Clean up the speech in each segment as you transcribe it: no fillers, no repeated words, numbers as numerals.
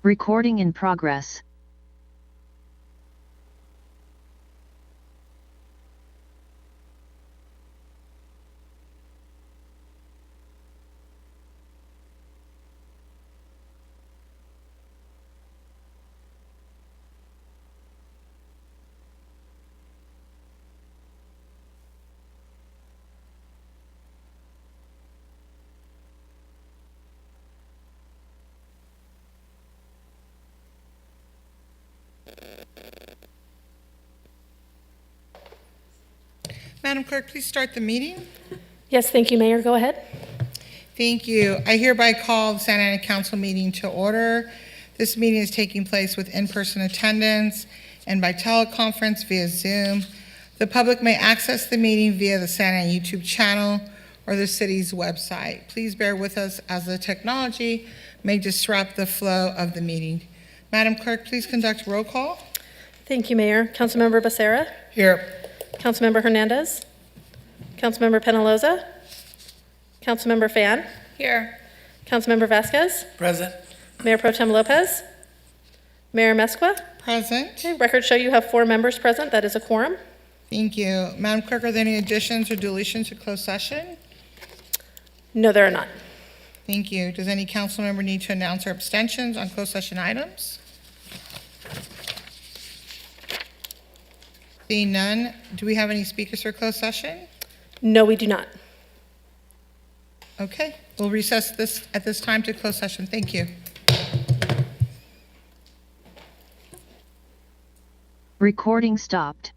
Recording in progress. Madam Clerk, please start the meeting. Yes, thank you, Mayor. Go ahead. Thank you. I hereby call the Santa Ana Council meeting to order. This meeting is taking place with in-person attendance and by teleconference via Zoom. The public may access the meeting via the Santa Ana YouTube channel or the city's website. Please bear with us as the technology may disrupt the flow of the meeting. Madam Clerk, please conduct roll call. Thank you, Mayor. Councilmember Becerra. Here. Councilmember Hernandez. Councilmember Penaloza. Councilmember Fan. Here. Councilmember Vasquez. Present. Mayor Pro Tem Lopez. Mayor Mesqua. Present. Okay, records show you have 4 members present. That is a quorum. Thank you. Madam Clerk, are there any additions or deletions to closed session? No, there are not. Thank you. Does any council member need to announce their abstentions on closed session items? Seeing none, do we have any speakers for closed session? No, we do not. Okay, we'll recess this at this time to closed session. Thank you. Recording stopped.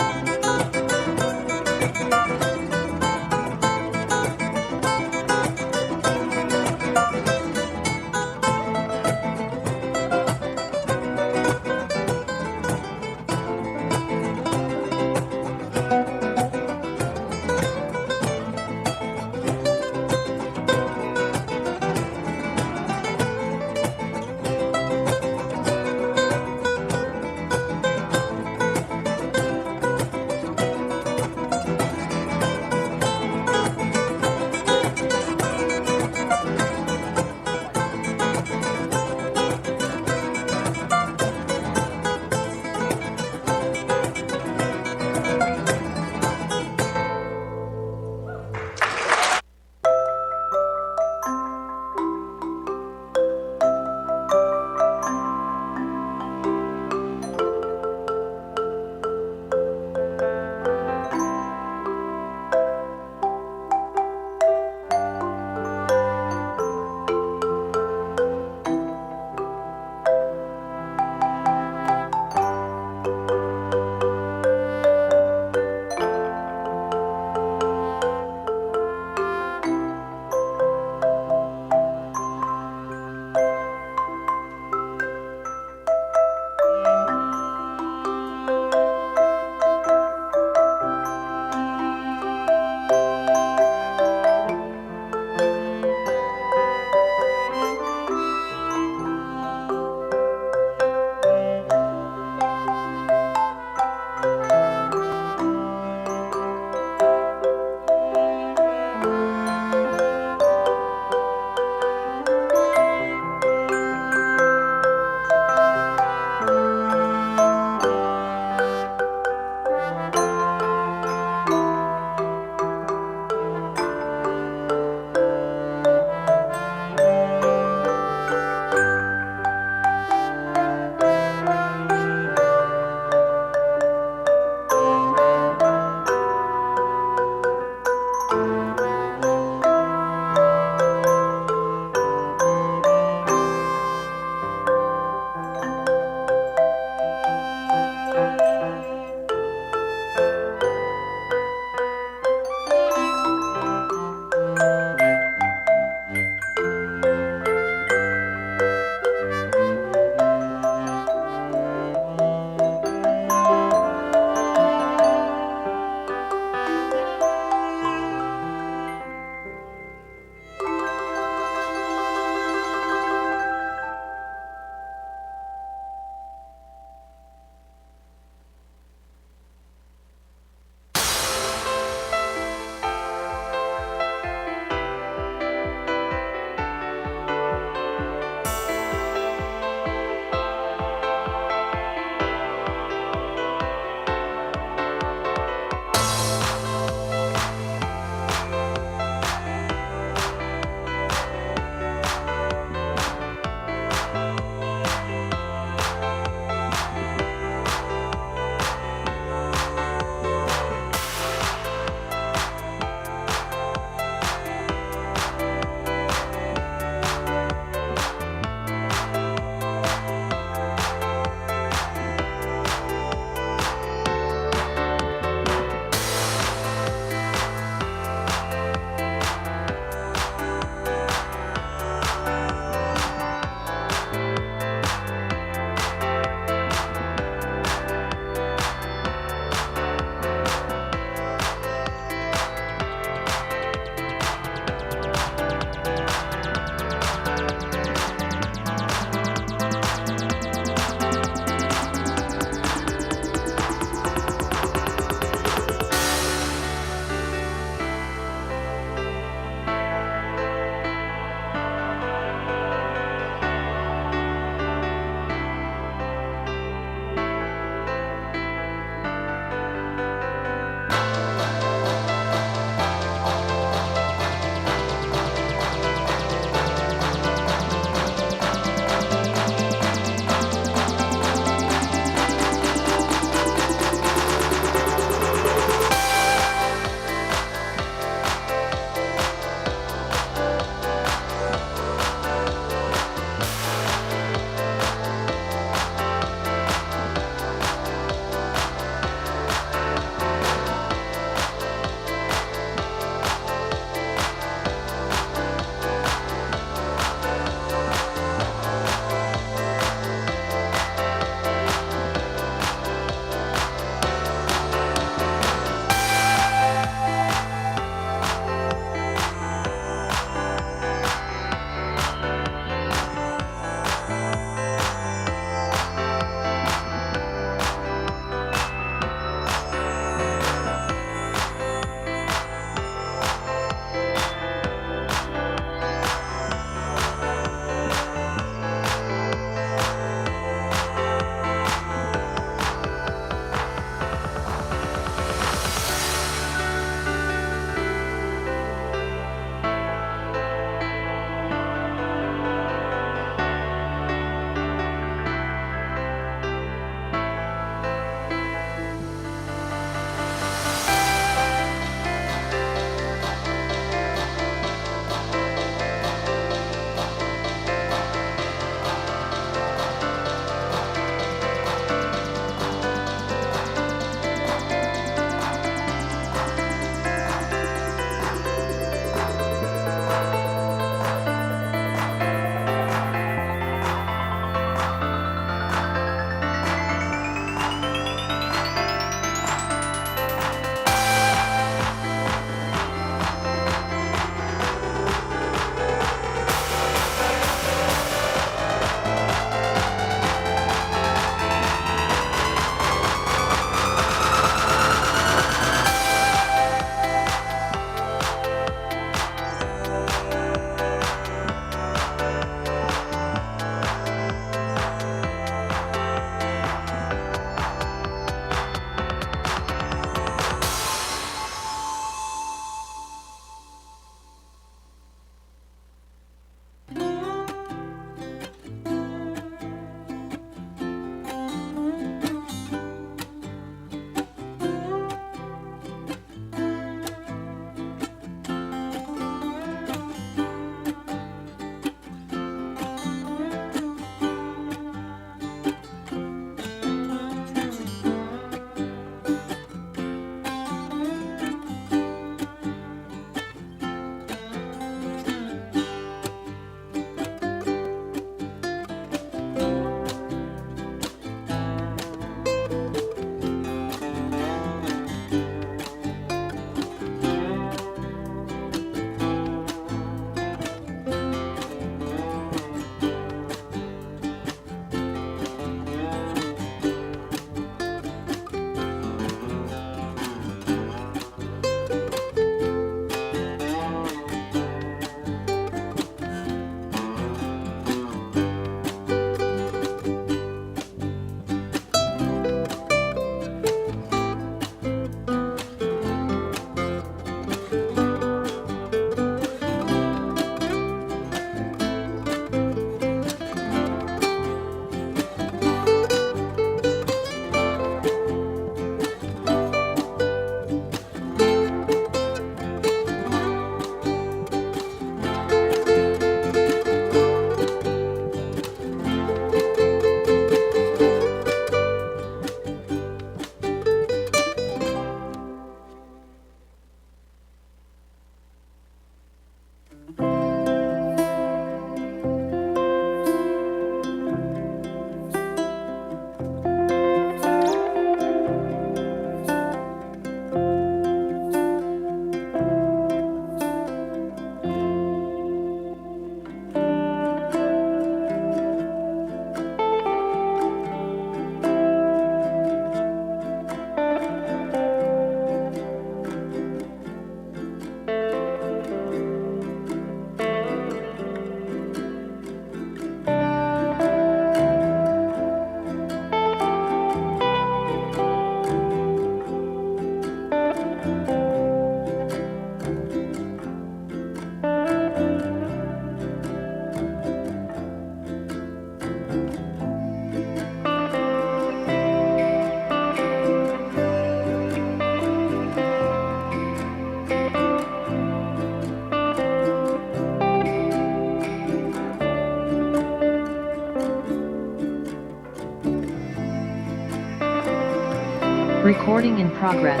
Recording in progress.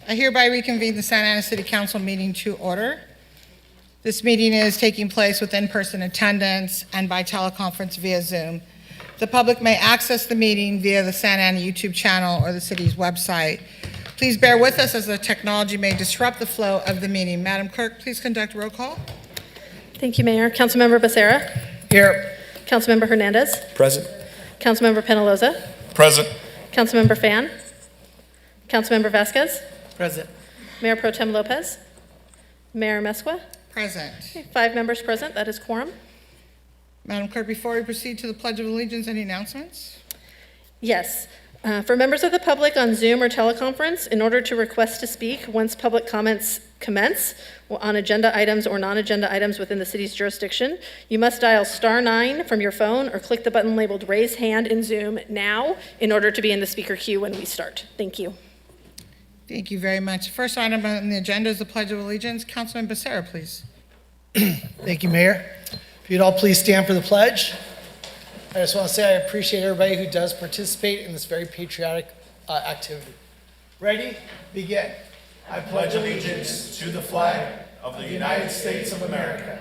I hereby reconvene the Santa Ana City Council meeting to order. This meeting is taking place with in-person attendance and by teleconference via Zoom. The public may access the meeting via the Santa Ana YouTube channel or the city's website. Please bear with us as the technology may disrupt the flow of the meeting. Madam Clerk, please conduct roll call. Thank you, Mayor. Councilmember Becerra. Here. Councilmember Hernandez. Present. Councilmember Penaloza. Present. Councilmember Fan. Councilmember Vasquez. Present. Mayor Pro Tem Lopez. Mayor Mesqua. Present. Okay, 5 members present, that is quorum. Madam Clerk, before we proceed to the Pledge of Allegiance, any announcements? Yes. For members of the public on Zoom or teleconference, in order to request to speak once public comments commence on agenda items or non-agenda items within the city's jurisdiction, you must dial *9 from your phone or click the button labeled Raise Hand in Zoom now in order to be in the speaker queue when we start. Thank you. Thank you very much. First item on the agenda is the Pledge of Allegiance. Councilman Becerra, please. Thank you, Mayor. If you'd all please stand for the pledge. I just want to say I appreciate everybody who does participate in this very patriotic activity. Ready? Begin. I pledge allegiance to the flag of the United States of America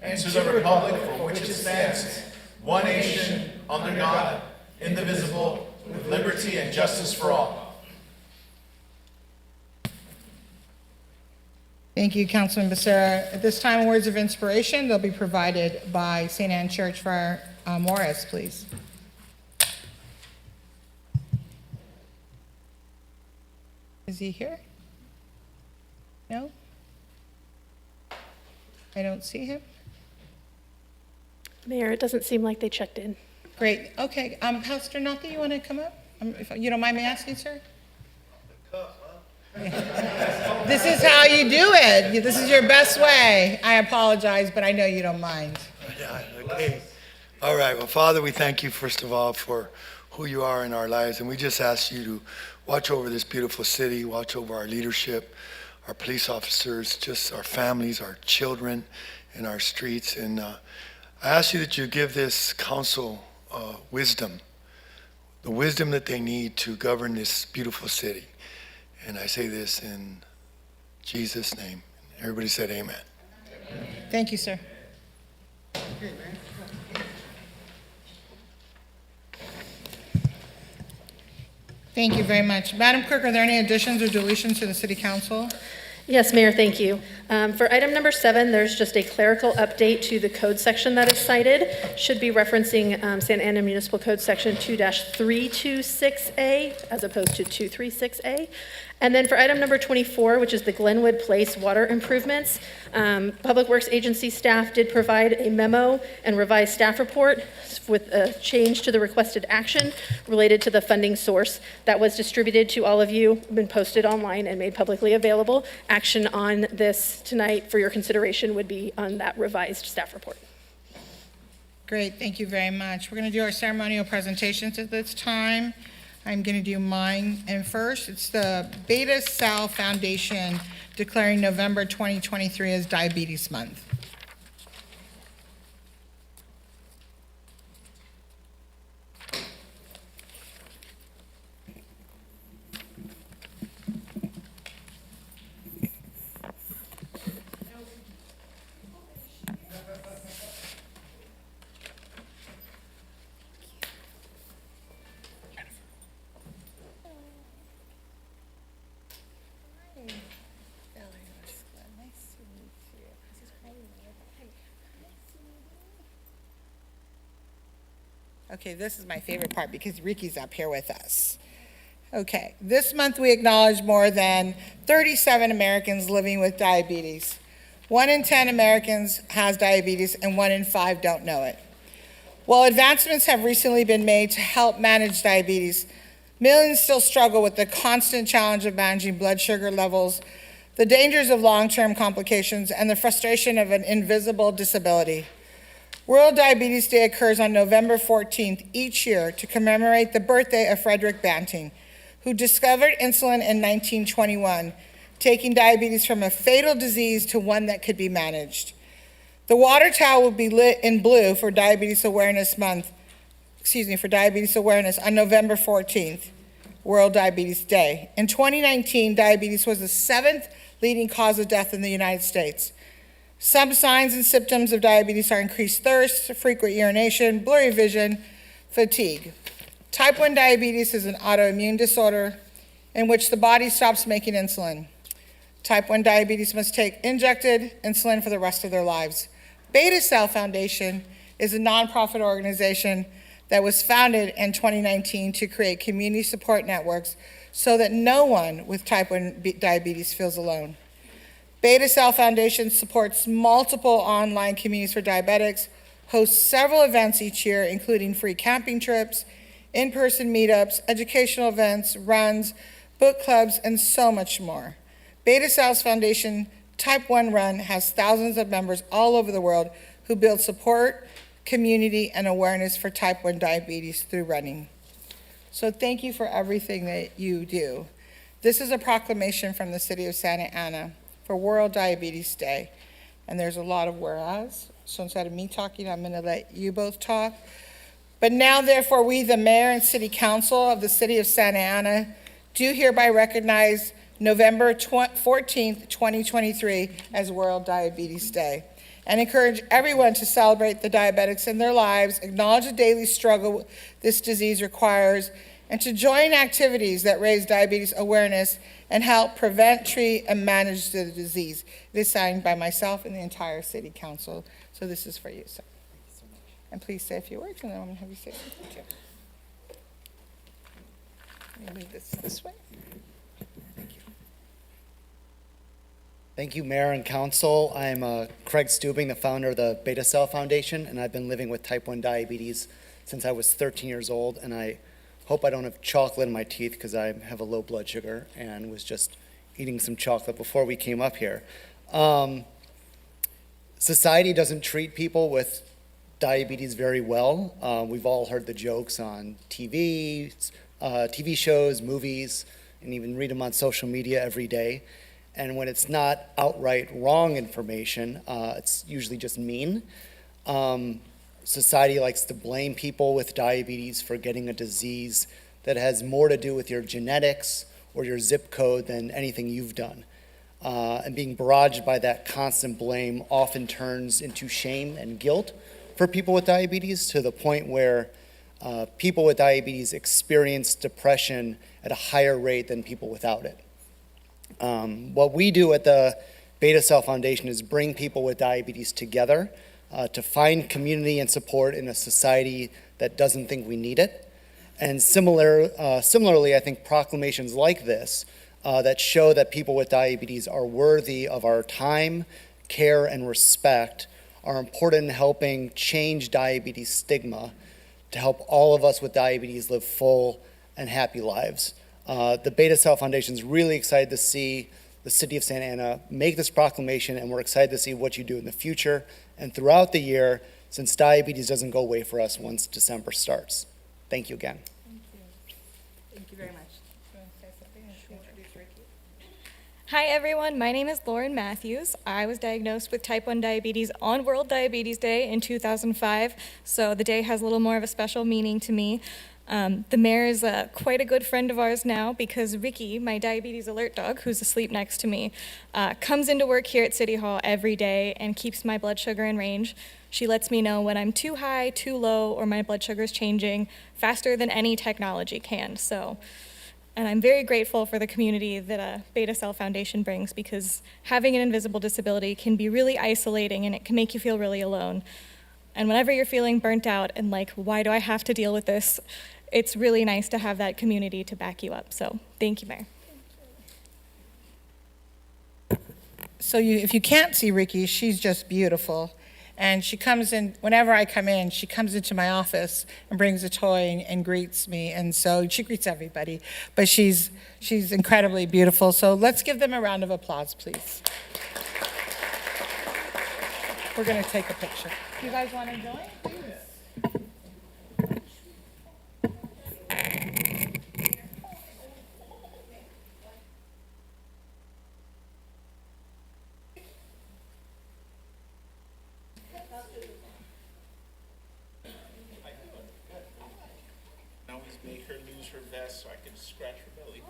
and to the republic for which it stands, one nation, under God, indivisible, with liberty and justice for all. Thank you, Councilman Becerra. At this time, words of inspiration, they'll be provided by St. Anne Church for Morris, please. Is he here? No? I don't see him. Mayor, it doesn't seem like they checked in. Great. Okay. Pastor Nothy, you want to come up? If you don't mind me asking, sir? This is how you do it. This is your best way. I apologize, but I know you don't mind. Yeah, okay. All right. Well, Father, we thank you, first of all, for who you are in our lives. And we just ask you to watch over this beautiful city, watch over our leadership, our police officers, just our families, our children in our streets. And I ask you that you give this council wisdom, the wisdom that they need to govern this beautiful city. And I say this in Jesus' name. Everybody said amen. Thank you, sir. Thank you very much. Madam Clerk, are there any additions or deletions to the City Council? Yes, Mayor, thank you. For item number 7, there's just a clerical update to the code section that is cited. Should be referencing Santa Ana Municipal Code Section 2-326A as opposed to 236A. And then for item number 24, which is the Glenwood Place water improvements, Public Works Agency staff did provide a memo and revised staff report with a change to the requested action related to the funding source that was distributed to all of you, been posted online and made publicly available. Action on this tonight for your consideration would be on that revised staff report. Great, thank you very much. We're going to do our ceremonial presentations at this time. I'm going to do mine. And first, it's the Beta Sal Foundation declaring November 2023 as Diabetes Month. Okay, this is my favorite part because Ricky's up here with us. Okay, this month we acknowledge more than 37 Americans living with diabetes. 1 in 10 Americans has diabetes and 1 in 5 don't know it. While advancements have recently been made to help manage diabetes, millions still struggle with the constant challenge of managing blood sugar levels, the dangers of long-term complications, and the frustration of an invisible disability. World Diabetes Day occurs on November 14th each year to commemorate the birthday of Frederick Banting, who discovered insulin in 1921, taking diabetes from a fatal disease to one that could be managed. The water tower will be lit in blue for Diabetes Awareness on November 14th, World Diabetes Day. In 2019, diabetes was the 7th leading cause of death in the United States. Some signs and symptoms of diabetes are increased thirst, frequent urination, blurry vision, fatigue. Type 1 diabetes is an autoimmune disorder in which the body stops making insulin. Type 1 diabetes must take injected insulin for the rest of their lives. Beta Cell Foundation is a nonprofit organization that was founded in 2019 to create community support networks so that no one with type 1 diabetes feels alone. Beta Cell Foundation supports multiple online communities for diabetics, hosts several events each year, including free camping trips, in-person meetups, educational events, runs, book clubs, and so much more. Beta Cells Foundation Type 1 Run has thousands of members all over the world who build support, community, and awareness for type 1 diabetes through running. So thank you for everything that you do. This is a proclamation from the City of Santa Ana for World Diabetes Day. And there's a lot of whereas. So instead of me talking, I'm going to let you both talk. But now, therefore, we, the Mayor and City Council of the City of Santa Ana, do hereby recognize November 14th, 2023 as World Diabetes Day, and encourage everyone to celebrate the diabetics in their lives, acknowledge the daily struggle this disease requires, and to join activities that raise diabetes awareness and help prevent, treat, and manage the disease. It is signed by myself and the entire City Council, so this is for you, sir. And please say a few words, and then I'm going to have you say something too. Let me move this way. Thank you, Mayor and Council. I'm Craig Stubing, the founder of the Beta Cell Foundation, and I've been living with type 1 diabetes since I was 13 years old, and I hope I don't have chocolate in my teeth because I have a low blood sugar and was just eating some chocolate before we came up here. Society doesn't treat people with diabetes very well. We've all heard the jokes on TV shows, movies, and even read them on social media every day. And when it's not outright wrong information, it's usually just mean. Society likes to blame people with diabetes for getting a disease that has more to do with your genetics or your zip code than anything you've done. And being barraged by that constant blame often turns into shame and guilt for people with diabetes, to the point where people with diabetes experience depression at a higher rate than people without it. What we do at the Beta Cell Foundation is bring people with diabetes together to find community and support in a society that doesn't think we need it. And similarly, I think proclamations like this that show that people with diabetes are worthy of our time, care, and respect are important in helping change diabetes stigma to help all of us with diabetes live full and happy lives. The Beta Cell Foundation is really excited to see the City of Santa Ana make this proclamation, and we're excited to see what you do in the future and throughout the year, since diabetes doesn't go away for us once December starts. Thank you again. Thank you. Thank you very much. You want to say something and introduce Ricky? Hi everyone, my name is Lauren Matthews. I was diagnosed with type 1 diabetes on World Diabetes Day in 2005, so the day has a little more of a special meaning to me. The mayor is quite a good friend of ours now, because Ricky, my diabetes alert dog, who's asleep next to me, comes into work here at City Hall every day and keeps my blood sugar in range. She lets me know when I'm too high, too low, or my blood sugar is changing faster than any technology can. And I'm very grateful for the community that Beta Cell Foundation brings, because having an invisible disability can be really isolating and it can make you feel really alone. And whenever you're feeling burnt out and like, why do I have to deal with this? it's really nice to have that community to back you up. So thank you, Mayor. So if you can't see Ricky, she's just beautiful. And she comes in, whenever I come in, she comes into my office and brings a toy and greets me. And so she greets everybody, but she's incredibly beautiful. So let's give them a round of applause, please. We're gonna take a picture. You guys wanna join? Please. Always make her lose her vest so I can scratch her belly.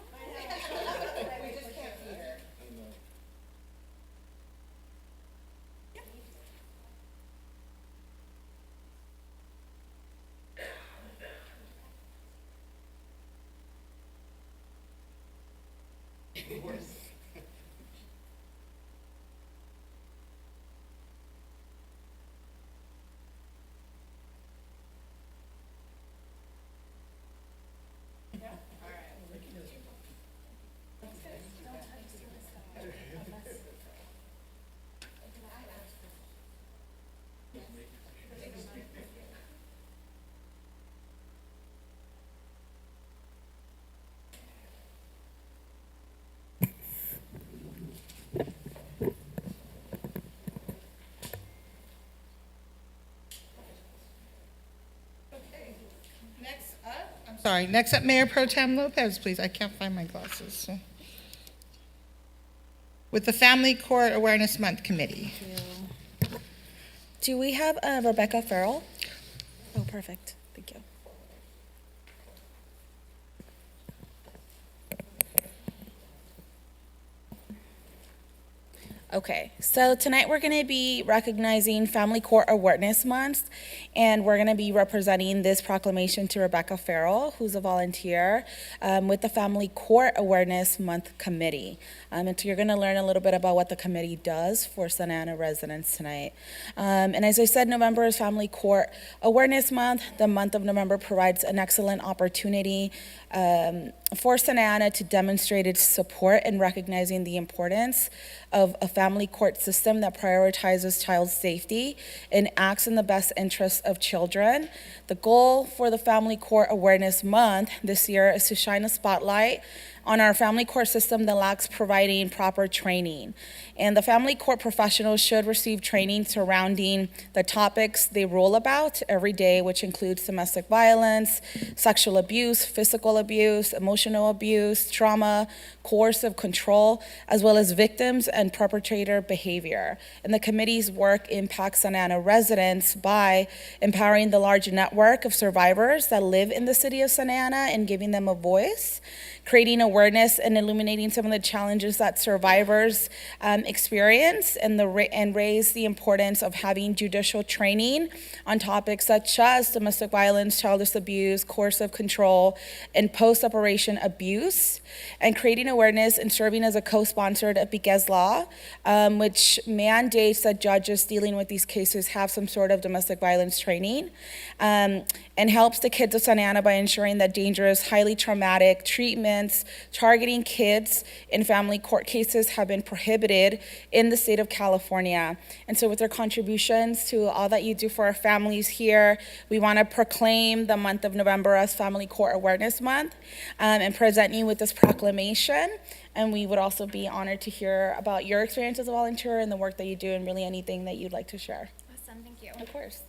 Next up, Mayor Pro Tem Lopez, please. I can't find my glasses. So. With the Family Court Awareness Month Committee. Do we have Rebecca Farrell? Oh, perfect. Thank you. Okay, so tonight we're going to be recognizing Family Court Awareness Month, and we're going to be representing this proclamation to Rebecca Farrell, who's a volunteer with the Family Court Awareness Month Committee. And so you're going to learn a little bit about what the committee does for Santa Ana residents tonight. And as I said, November is Family Court Awareness Month. The month of November provides an excellent opportunity for Santa Ana to demonstrate its support in recognizing the importance of a family court system that prioritizes child safety and acts in the best interest of children. The goal for the Family Court Awareness Month this year is to shine a spotlight on our family court system that lacks providing proper training. And the family court professionals should receive training surrounding the topics they rule about every day, which includes domestic violence, sexual abuse, physical abuse, emotional abuse, trauma, coercive control, as well as victims and perpetrator behavior. And the committee's work impacts Santa Ana residents by empowering the large network of survivors that live in the city of Santa Ana and giving them a voice, creating awareness and illuminating some of the challenges that survivors experience, and raise the importance of having judicial training on topics such as domestic violence, child abuse, coercive control, and post-separation abuse, and creating awareness and serving as a co-sponsored of Piquet's Law, which mandates that judges dealing with these cases have some sort of domestic violence training, and helps the kids of Santa Ana by ensuring that dangerous, highly traumatic treatments targeting kids in family court cases have been prohibited in the state of California. And so with their contributions to all that you do for our families here, we want to proclaim the month of November as Family Court Awareness Month, and present you with this proclamation. And we would also be honored to hear about your experience as a volunteer and the work that you do, and really anything that you'd like to share. Awesome, thank you. Of course.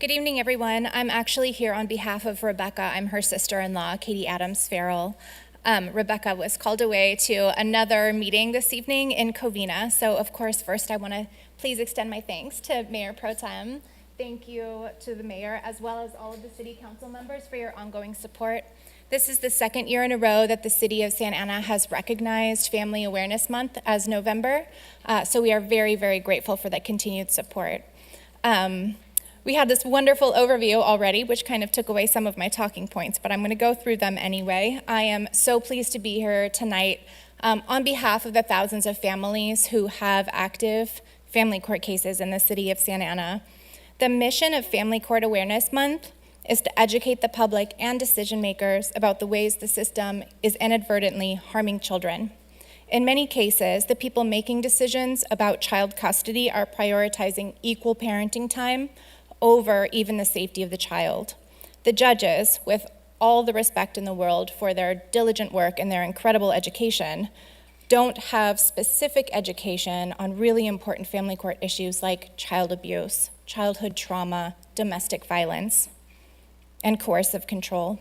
Good evening, everyone. I'm actually here on behalf of Rebecca. I'm her sister-in-law, Katie Adams Farrell. Rebecca was called away to another meeting this evening in Covina. So, of course, first I want to please extend my thanks to Mayor Pro Tem. Thank you to the mayor, as well as all of the city council members for your ongoing support. This is the second year in a row that the city of Santa Ana has recognized Family Awareness Month as November. So we are very, very grateful for that continued support. We had this wonderful overview already, which kind of took away some of my talking points, but I'm going to go through them anyway. I am so pleased to be here tonight on behalf of the thousands of families who have active family court cases in the city of Santa Ana. The mission of Family Court Awareness Month is to educate the public and decision makers about the ways the system is inadvertently harming children. In many cases, the people making decisions about child custody are prioritizing equal parenting time over even the safety of the child. The judges, with all the respect in the world for their diligent work and their incredible education, don't have specific education on really important family court issues like child abuse, childhood trauma, domestic violence, and coercive control.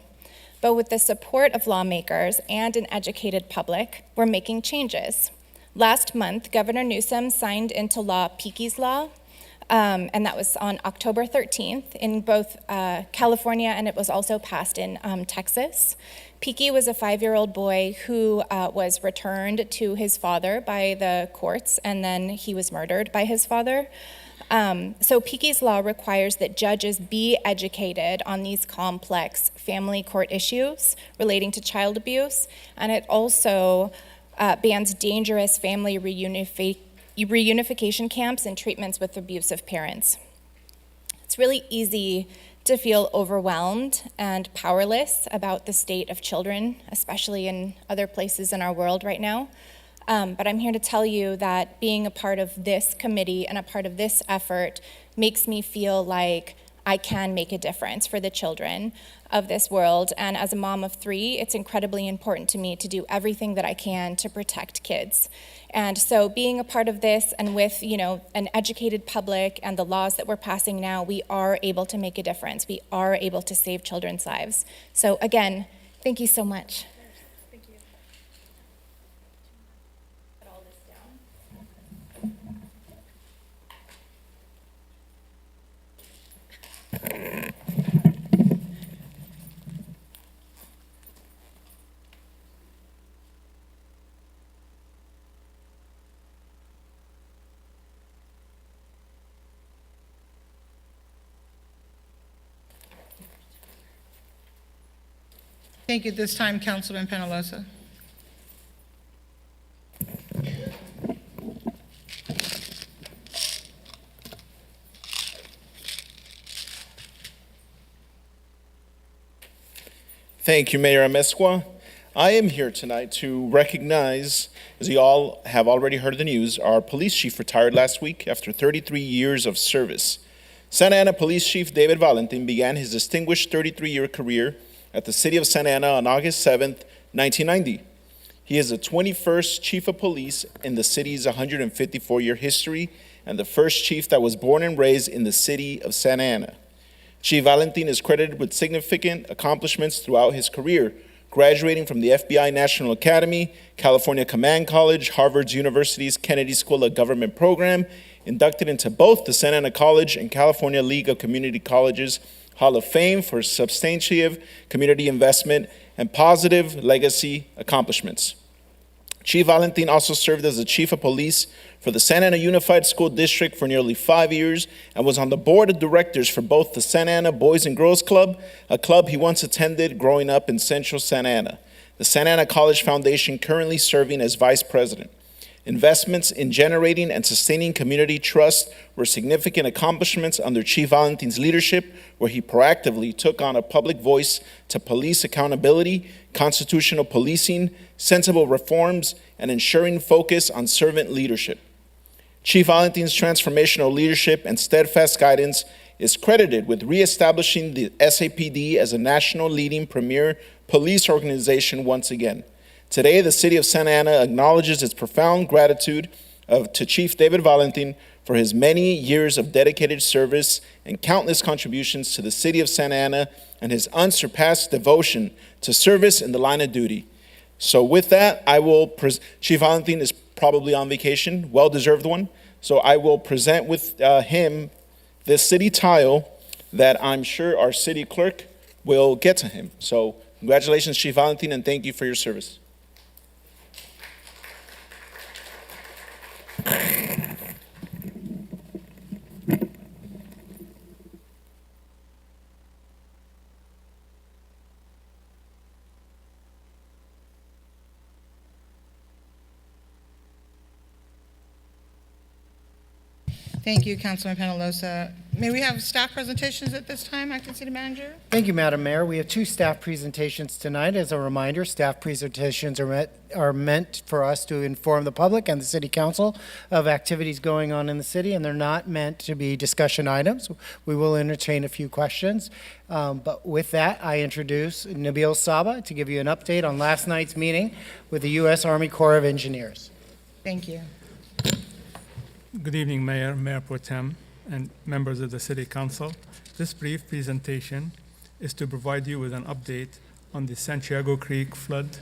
But with the support of lawmakers and an educated public, we're making changes. Last month, Governor Newsom signed into law Peaky's Law, and that was on October 13th in both California, and it was also passed in Texas. Peaky was a 5-year-old boy who was returned to his father by the courts, and then he was murdered by his father. So Peaky's Law requires that judges be educated on these complex family court issues relating to child abuse, and it also bans dangerous family reunification camps and treatments with abusive parents. It's really easy to feel overwhelmed and powerless about the state of children, especially in other places in our world right now. But I'm here to tell you that being a part of this committee and a part of this effort makes me feel like I can make a difference for the children of this world. And as a mom of 3, it's incredibly important to me to do everything that I can to protect kids. And so being a part of this and with, an educated public and the laws that we're passing now, we are able to make a difference. We are able to save children's lives. So again, thank you so much. Thank you. At this time, Councilman Penalosa. Thank you, Mayor Amezcua. I am here tonight to recognize, as you all have already heard the news, our police chief retired last week after 33 years of service. Santa Ana Police Chief David Valentin began his distinguished 33-year career at the city of Santa Ana on August 7th, 1990. He is the 21st chief of police in the city's 154-year history and the first chief that was born and raised in the city of Santa Ana. Chief Valentin is credited with significant accomplishments throughout his career, graduating from the FBI National Academy, California Command College, Harvard University's Kennedy School of Government program, inducted into both the Santa Ana College and California League of Community Colleges Hall of Fame for substantive community investment and positive legacy accomplishments. Chief Valentin also served as the chief of police for the Santa Ana Unified School District for nearly 5 years and was on the board of directors for both the Santa Ana Boys and Girls Club, a club he once attended growing up in central Santa Ana, the Santa Ana College Foundation, currently serving as vice president. Investments in generating and sustaining community trust were significant accomplishments under Chief Valentin's leadership, where he proactively took on a public voice to police accountability, constitutional policing, sensible reforms, and ensuring focus on servant leadership. Chief Valentin's transformational leadership and steadfast guidance is credited with reestablishing the SAPD as a national leading premier police organization once again. Today, the city of Santa Ana acknowledges its profound gratitude to Chief David Valentin for his many years of dedicated service and countless contributions to the city of Santa Ana and his unsurpassed devotion to service in the line of duty. So with that, Chief Valentin is probably on vacation, well-deserved one, so I will present with him this city tile that I'm sure our city clerk will get to him. So congratulations, Chief Valentin, and thank you for your service. Thank you, Councilman Penalosa. May we have staff presentations at this time, Acting City Manager? Thank you, Madam Mayor. We have two staff presentations tonight. As a reminder, staff presentations are meant for us to inform the public and the City Council of activities going on in the city, and they're not meant to be discussion items. We will entertain a few questions. But with that, I introduce Nabil Saba to give you an update on last night's meeting with the U.S. Army Corps of Engineers. Thank you. Good evening, Mayor, Mayor Pro Tem, and members of the City Council. This brief presentation is to provide you with an update on the Santiago Creek flood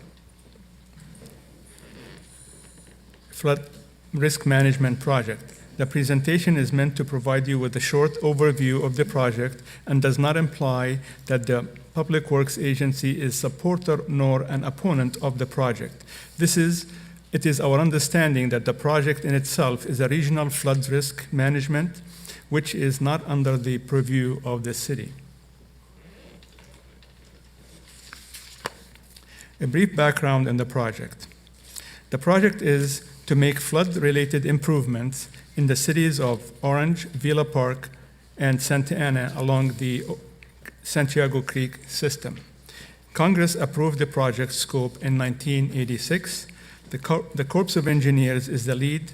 risk management project. The presentation is meant to provide you with a short overview of the project and does not imply that the Public Works Agency is supporter nor an opponent of the project. It is our understanding that the project in itself is a regional flood risk management, which is not under the purview of the city. A brief background on the project. The project is to make flood-related improvements in the cities of Orange, Villa Park, and Santa Ana along the Santiago Creek system. Congress approved the project scope in 1986. The Corps of Engineers is the lead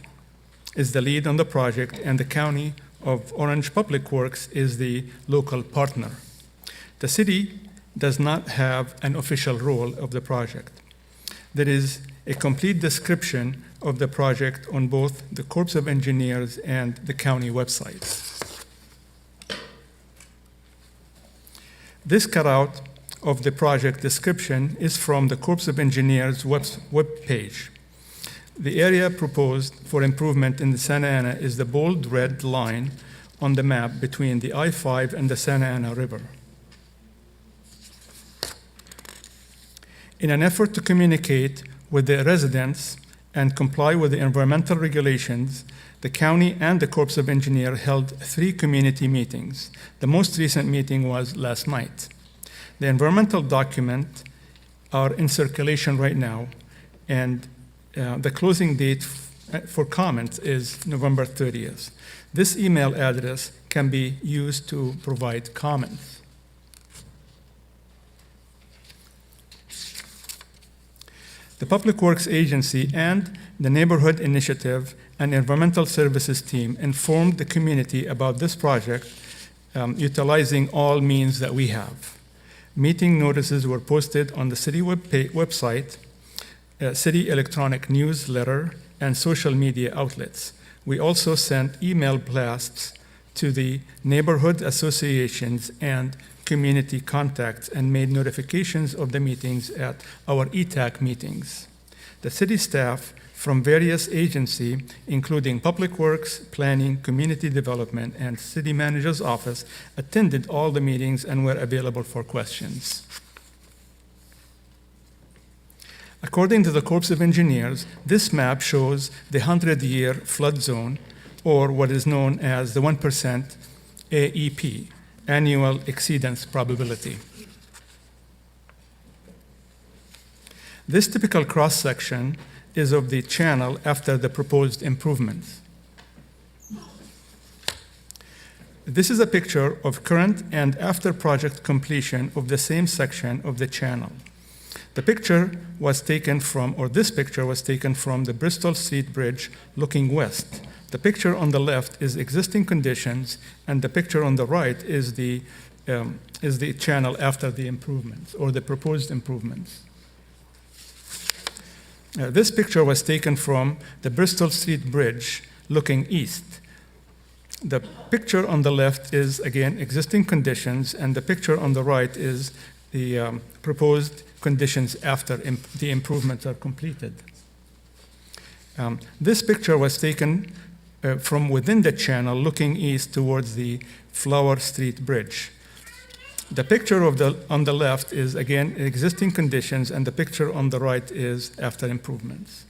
on the project, and the County of Orange Public Works is the local partner. The city does not have an official role of the project. There is a complete description of the project on both the Corps of Engineers and the county websites. This cutout of the project description is from the Corps of Engineers web page. The area proposed for improvement in the Santa Ana is the bold red line on the map between the I-5 and the Santa Ana River. In an effort to communicate with the residents and comply with the environmental regulations, the county and the Corps of Engineers held 3 community meetings. The most recent meeting was last night. The environmental documents are in circulation right now, and the closing date for comments is November 30th. This email address can be used to provide comments. The Public Works Agency and the Neighborhood Initiative and Environmental Services team informed the community about this project utilizing all means that we have. Meeting notices were posted on the city website, city electronic newsletter, and social media outlets. We also sent email blasts to the neighborhood associations and community contacts and made notifications of the meetings at our ETAC meetings. The city staff from various agencies, including Public Works, Planning, Community Development, and City Manager's Office, attended all the meetings and were available for questions. According to the Corps of Engineers, this map shows the 100-year flood zone, or what is known as the 1% AEP, annual exceedance probability. This typical cross-section is of the channel after the proposed improvements. This is a picture of current and after project completion of the same section of the channel. This picture was taken from the Bristol Street Bridge looking west. The picture on the left is existing conditions, and the picture on the right is the channel after the improvements, or the proposed improvements. This picture was taken from the Bristol Street Bridge looking east. The picture on the left is, again, existing conditions, and the picture on the right is the proposed conditions after the improvements are completed. This picture was taken from within the channel looking east towards the Flower Street Bridge. The picture on the left is, again, existing conditions, and the picture on the right is after improvements.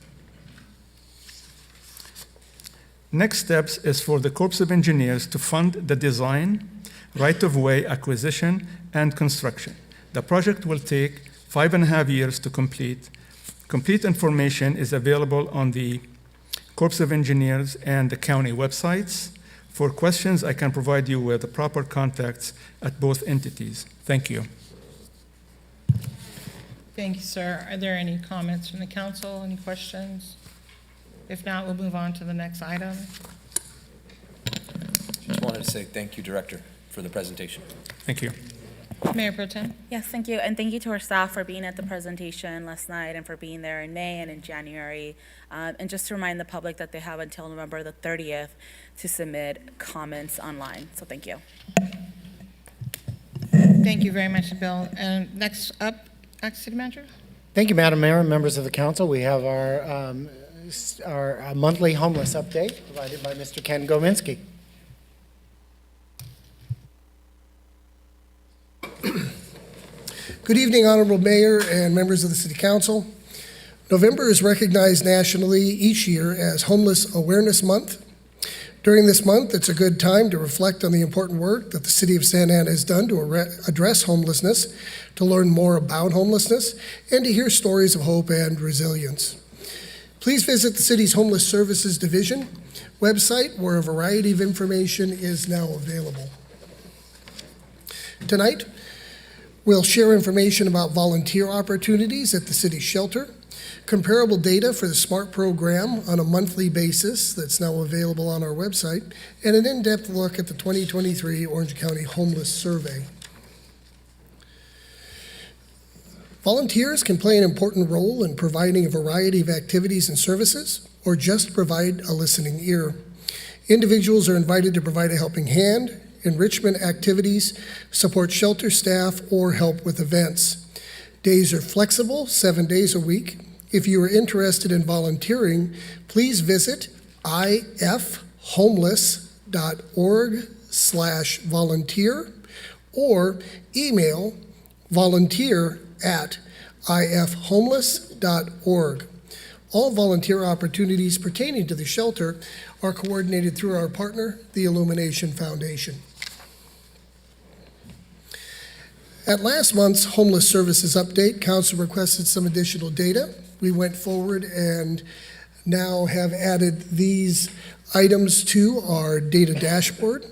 Next steps is for the Corps of Engineers to fund the design, right-of-way acquisition, and construction. The project will take 5.5 years to complete. Complete information is available on the Corps of Engineers and the county websites. For questions, I can provide you with the proper contacts at both entities. Thank you. Thank you, sir. Are there any comments from the council? Any questions? If not, we'll move on to the next item. Just wanted to say thank you, Director, for the presentation. Thank you. Mayor Pro Tem? Yes, thank you, and thank you to our staff for being at the presentation last night and for being there in May and in January. And just to remind the public that they have until November the 30th to submit comments online, so thank you. Thank you very much, Bill. And next up, City Manager? Thank you, Madam Mayor and members of the council. We have our monthly homeless update provided by Mr. Ken Gominski. Good evening, Honorable Mayor and members of the City Council. November is recognized nationally each year as Homeless Awareness Month. During this month, it's a good time to reflect on the important work that the City of Santa Ana has done to address homelessness, to learn more about homelessness, and to hear stories of hope and resilience. Please visit the city's Homeless Services Division website, where a variety of information is now available. Tonight, we'll share information about volunteer opportunities at the city shelter, comparable data for the SMART program on a monthly basis that's now available on our website, and an in-depth look at the 2023 Orange County Homeless Survey. Volunteers can play an important role in providing a variety of activities and services, or just provide a listening ear. Individuals are invited to provide a helping hand, enrichment activities, support shelter staff, or help with events. Days are flexible, 7 days a week. If you are interested in volunteering, please visit ifhomeless.org/volunteer or email volunteer@ifhomeless.org. All volunteer opportunities pertaining to the shelter are coordinated through our partner, the Illumination Foundation. At last month's Homeless Services Update, Council requested some additional data. We went forward and now have added these items to our data dashboard.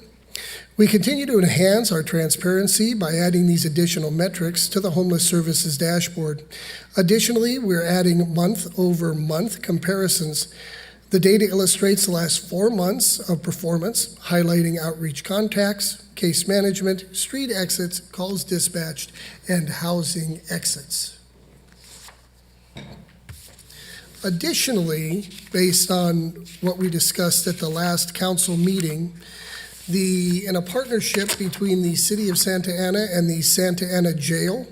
We continue to enhance our transparency by adding these additional metrics to the Homeless Services dashboard. Additionally, we're adding month-over-month comparisons. The data illustrates the last 4 months of performance, highlighting outreach contacts, case management, street exits, calls dispatched, and housing exits. Additionally, based on what we discussed at the last council meeting, in a partnership between the City of Santa Ana and the Santa Ana Jail,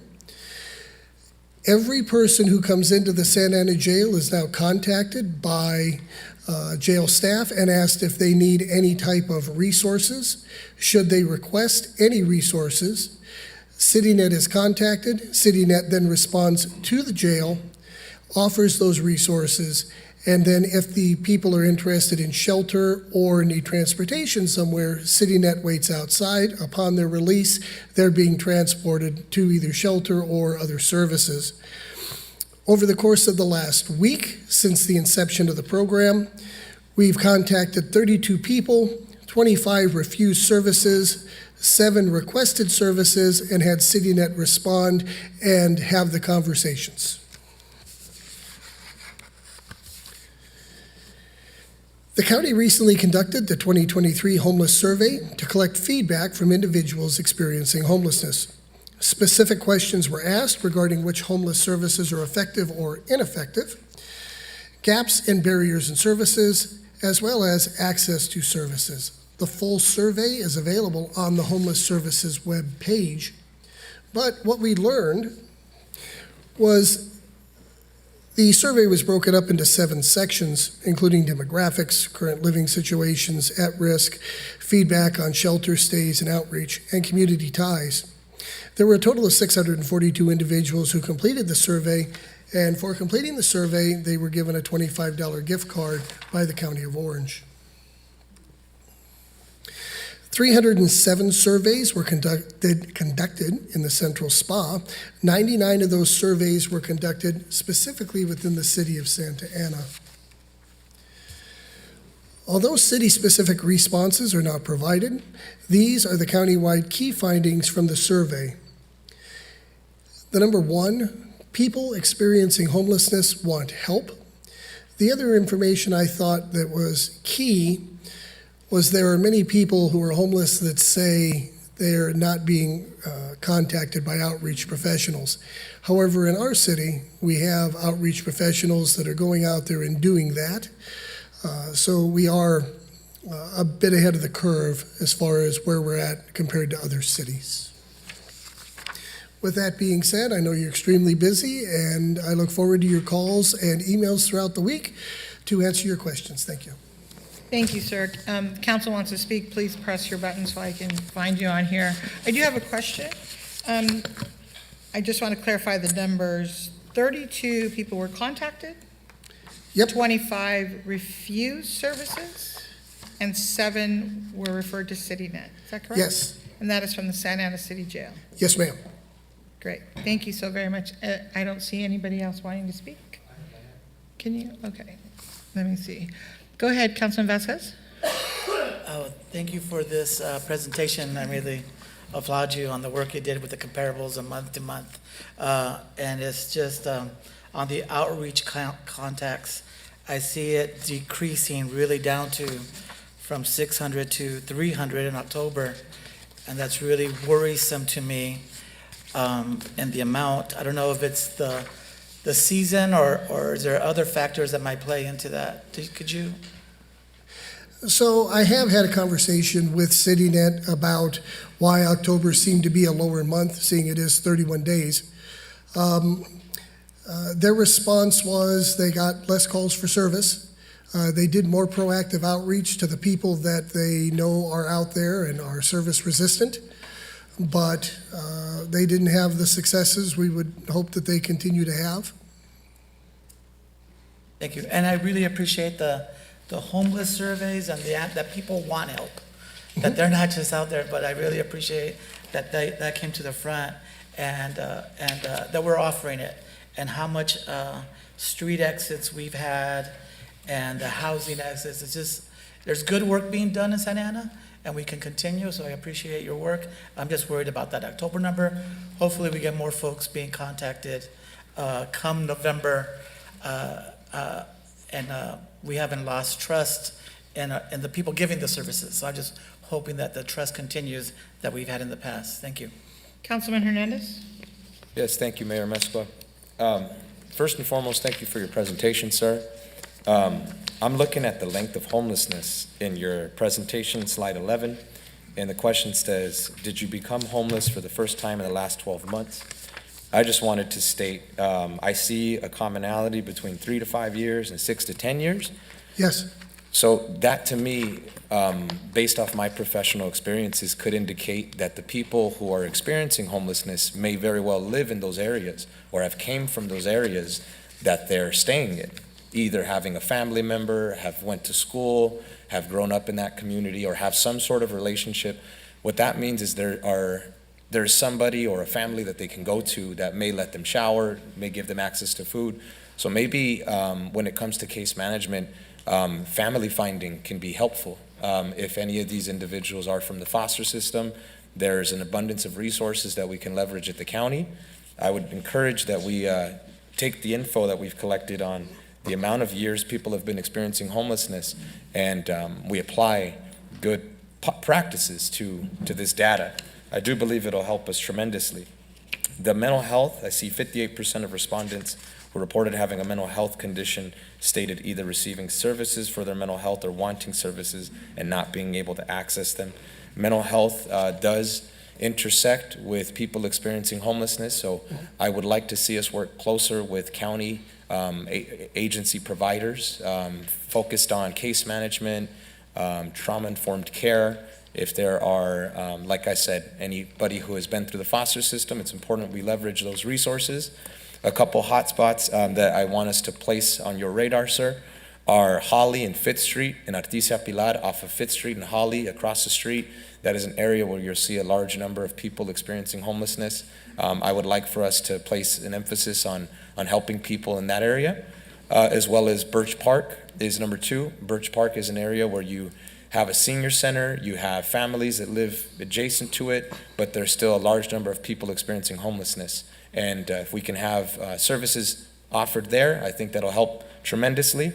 every person who comes into the Santa Ana Jail is now contacted by jail staff and asked if they need any type of resources. Should they request any resources, CityNet is contacted. CityNet then responds to the jail, offers those resources, and then if the people are interested in shelter or need transportation somewhere, CityNet waits outside. Upon their release, they're being transported to either shelter or other services. Over the course of the last week, since the inception of the program, we've contacted 32 people, 25 refused services, 7 requested services, and had CityNet respond and have the conversations. The county recently conducted the 2023 Homeless Survey to collect feedback from individuals experiencing homelessness. Specific questions were asked regarding which homeless services are effective or ineffective, gaps and barriers in services, as well as access to services. The full survey is available on the Homeless Services web page. But what we learned was the survey was broken up into 7 sections, including demographics, current living situations, at risk, feedback on shelter stays and outreach, and community ties. There were a total of 642 individuals who completed the survey, and for completing the survey, they were given a $25 gift card by the County of Orange. 307 surveys were conducted in the Central Spa. 99 of those surveys were conducted specifically within the city of Santa Ana. Although city-specific responses are not provided, these are the countywide key findings from the survey. The number 1, people experiencing homelessness want help. The other information I thought that was key was there are many people who are homeless that say they're not being contacted by outreach professionals. However, in our city, we have outreach professionals that are going out there and doing that. So we are a bit ahead of the curve as far as where we're at compared to other cities. With that being said, I know you're extremely busy, and I look forward to your calls and emails throughout the week to answer your questions. Thank you. Thank you, sir. Council wants to speak, please press your button so I can find you on here. I do have a question. I just want to clarify the numbers. 32 people were contacted? Yep. 25 refused services? And 7 were referred to CityNet. Is that correct? Yes. And that is from the Santa Ana City Jail? Yes, ma'am. Great. Thank you so very much. I don't see anybody else wanting to speak. Can you? Okay. Let me see. Go ahead, Councilman Vasquez. Thank you for this presentation. I really applaud you on the work you did with the comparables of month to month. And it's just on the outreach contacts, I see it decreasing really down to from 600 to 300 in October. And that's really worrisome to me. And the amount, I don't know if it's the season or is there other factors that might play into that? Could you? So I have had a conversation with CityNet about why October seemed to be a lower month, seeing it is 31 days. Their response was they got less calls for service. They did more proactive outreach to the people that they know are out there and are service resistant. But they didn't have the successes we would hope that they continue to have. Thank you. And I really appreciate the homeless surveys and that people want help, that they're not just out there, but I really appreciate that that came to the front and that we're offering it, and how much street exits we've had and the housing exits. It's just, there's good work being done in Santa Ana, and we can continue, so I appreciate your work. I'm just worried about that October number. Hopefully we get more folks being contacted come November, and we haven't lost trust in the people giving the services. So I'm just hoping that the trust continues that we've had in the past. Thank you. Councilman Hernandez? Yes, thank you, Mayor Mescua. First and foremost, thank you for your presentation, sir. I'm looking at the length of homelessness in your presentation, slide 11, and the question says, did you become homeless for the first time in the last 12 months? I just wanted to state, I see a commonality between 3 to 5 years and 6 to 10 years. Yes. So that to me, based off my professional experiences, could indicate that the people who are experiencing homelessness may very well live in those areas or have came from those areas that they're staying in, either having a family member, have went to school, have grown up in that community, or have some sort of relationship. What that means is there's somebody or a family that they can go to that may let them shower, may give them access to food. So maybe when it comes to case management, family finding can be helpful. If any of these individuals are from the foster system, there's an abundance of resources that we can leverage at the county. I would encourage that we take the info that we've collected on the amount of years people have been experiencing homelessness, and we apply good practices to this data. I do believe it'll help us tremendously. The mental health, I see 58% of respondents who reported having a mental health condition stated either receiving services for their mental health or wanting services and not being able to access them. Mental health does intersect with people experiencing homelessness, so I would like to see us work closer with county agency providers focused on case management, trauma-informed care. If there are, like I said, anybody who has been through the foster system, it's important we leverage those resources. A couple hotspots that I want us to place on your radar, sir, are Holly and Fifth Street and Artesia Pilar off of Fifth Street and Holly across the street. That is an area where you'll see a large number of people experiencing homelessness. I would like for us to place an emphasis on helping people in that area. as well as Birch Park is number 2. Birch Park is an area where you have a senior center, you have families that live adjacent to it, but there's still a large number of people experiencing homelessness. And if we can have services offered there, I think that'll help tremendously.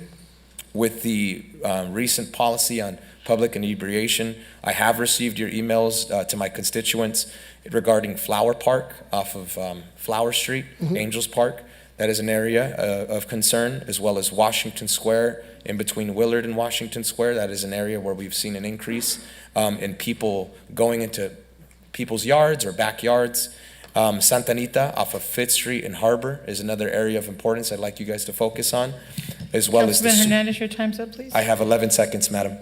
With the recent policy on public inebriation, I have received your emails to my constituents regarding Flower Park off of Flower Street, Angels Park. That is an area of concern, as well as Washington Square, in between Willard and Washington Square. That is an area where we've seen an increase in people going into people's yards or backyards. Santa Anita off of 5th Street and Harbor is another area of importance I'd like you guys to focus on, as well as Councilman Hernandez, your time's up, please. I have 11 seconds, Madam.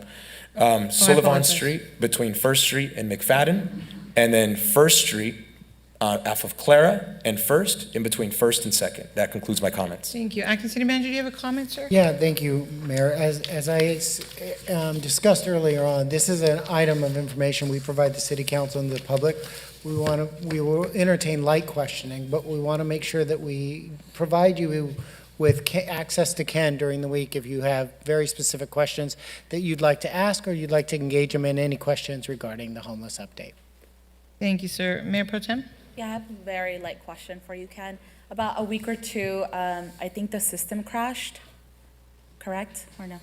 Sullivan apologize. Street between 1st Street and McFadden, and then 1st Street off of Clara and 1st, in between 1st and 2nd. That concludes my comments. Thank you. Acting City Manager, do you have a comment, sir? Yeah, thank you, Mayor. As I discussed earlier on, this is an item of information we provide the city council and the public. We will entertain light questioning, but we want to make sure that we provide you with access to Ken during the week if you have very specific questions that you'd like to ask, or you'd like to engage him in any questions regarding the homeless update. Thank you, sir. Mayor Pro Tem? Yeah, I have a very light question for you, Ken. About a week or two, I think the system crashed, correct, or no?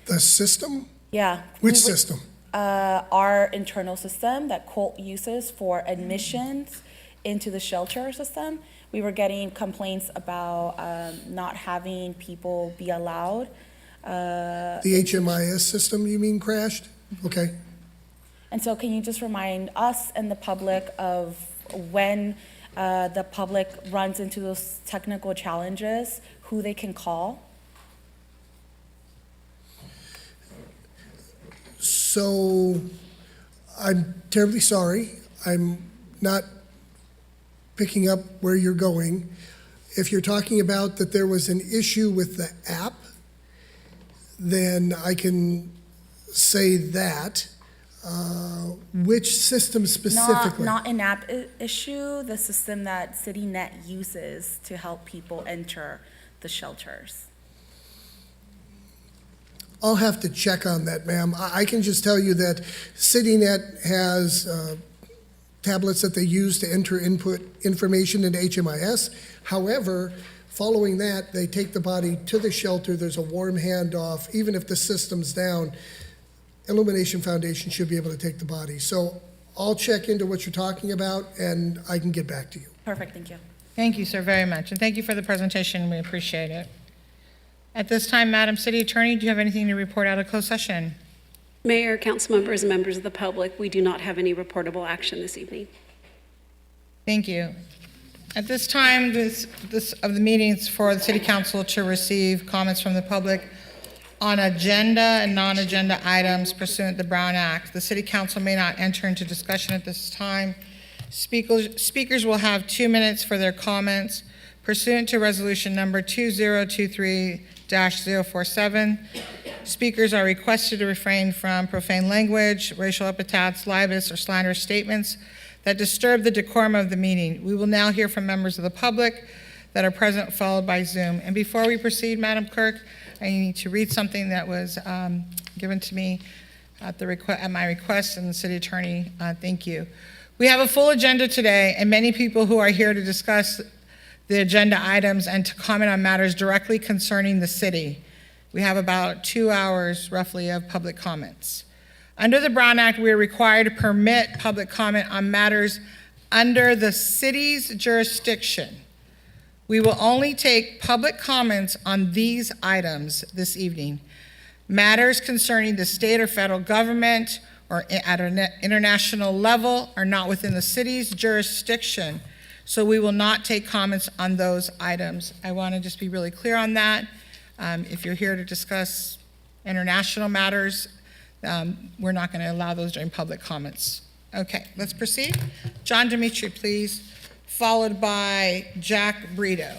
The system? Yeah. Which system? Our internal system that Colt uses for admissions into the shelter system. We were getting complaints about not having people be allowed. The HMIS system, you mean, crashed? Okay. And so can you just remind us and the public of when the public runs into those technical challenges, who they can call? So I'm terribly sorry. I'm not picking up where you're going. If you're talking about that there was an issue with the app, then I can say that. Which system specifically? Not an app issue, the system that CityNet uses to help people enter the shelters. I'll have to check on that, ma'am. I can just tell you that CityNet has tablets that they use to enter input information into HMIS. However, following that, they take the body to the shelter. There's a warm handoff. Even if the system's down, Illumination Foundation should be able to take the body. So I'll check into what you're talking about, and I can get back to you. Perfect, thank you. Thank you, sir, very much. And thank you for the presentation. We appreciate it. At this time, Madam City Attorney, do you have anything to report out of closed session? Mayor, council members, and members of the public, we do not have any reportable action this evening. Thank you. At this time, this of the meetings for the City Council to receive comments from the public on agenda and non-agenda items pursuant to the Brown Act. The City Council may not enter into discussion at this time. Speakers will have 2 minutes for their comments pursuant to resolution number 2023-047. Speakers are requested to refrain from profane language, racial epithets, libelous or slanderous statements that disturb the decorum of the meeting. We will now hear from members of the public that are present, followed by Zoom. And before we proceed, Madam Clerk, I need to read something that was given to me at my request, and the City Attorney, thank you. We have a full agenda today, and many people who are here to discuss the agenda items and to comment on matters directly concerning the city. We have about 2 hours, roughly, of public comments. Under the Brown Act, we are required to permit public comment on matters under the city's jurisdiction. We will only take public comments on these items this evening. Matters concerning the state or federal government or at an international level are not within the city's jurisdiction, so we will not take comments on those items. I want to just be really clear on that. If you're here to discuss international matters, we're not going to allow those during public comments. Okay, let's proceed. John Dimitri, please, followed by Jack Brito.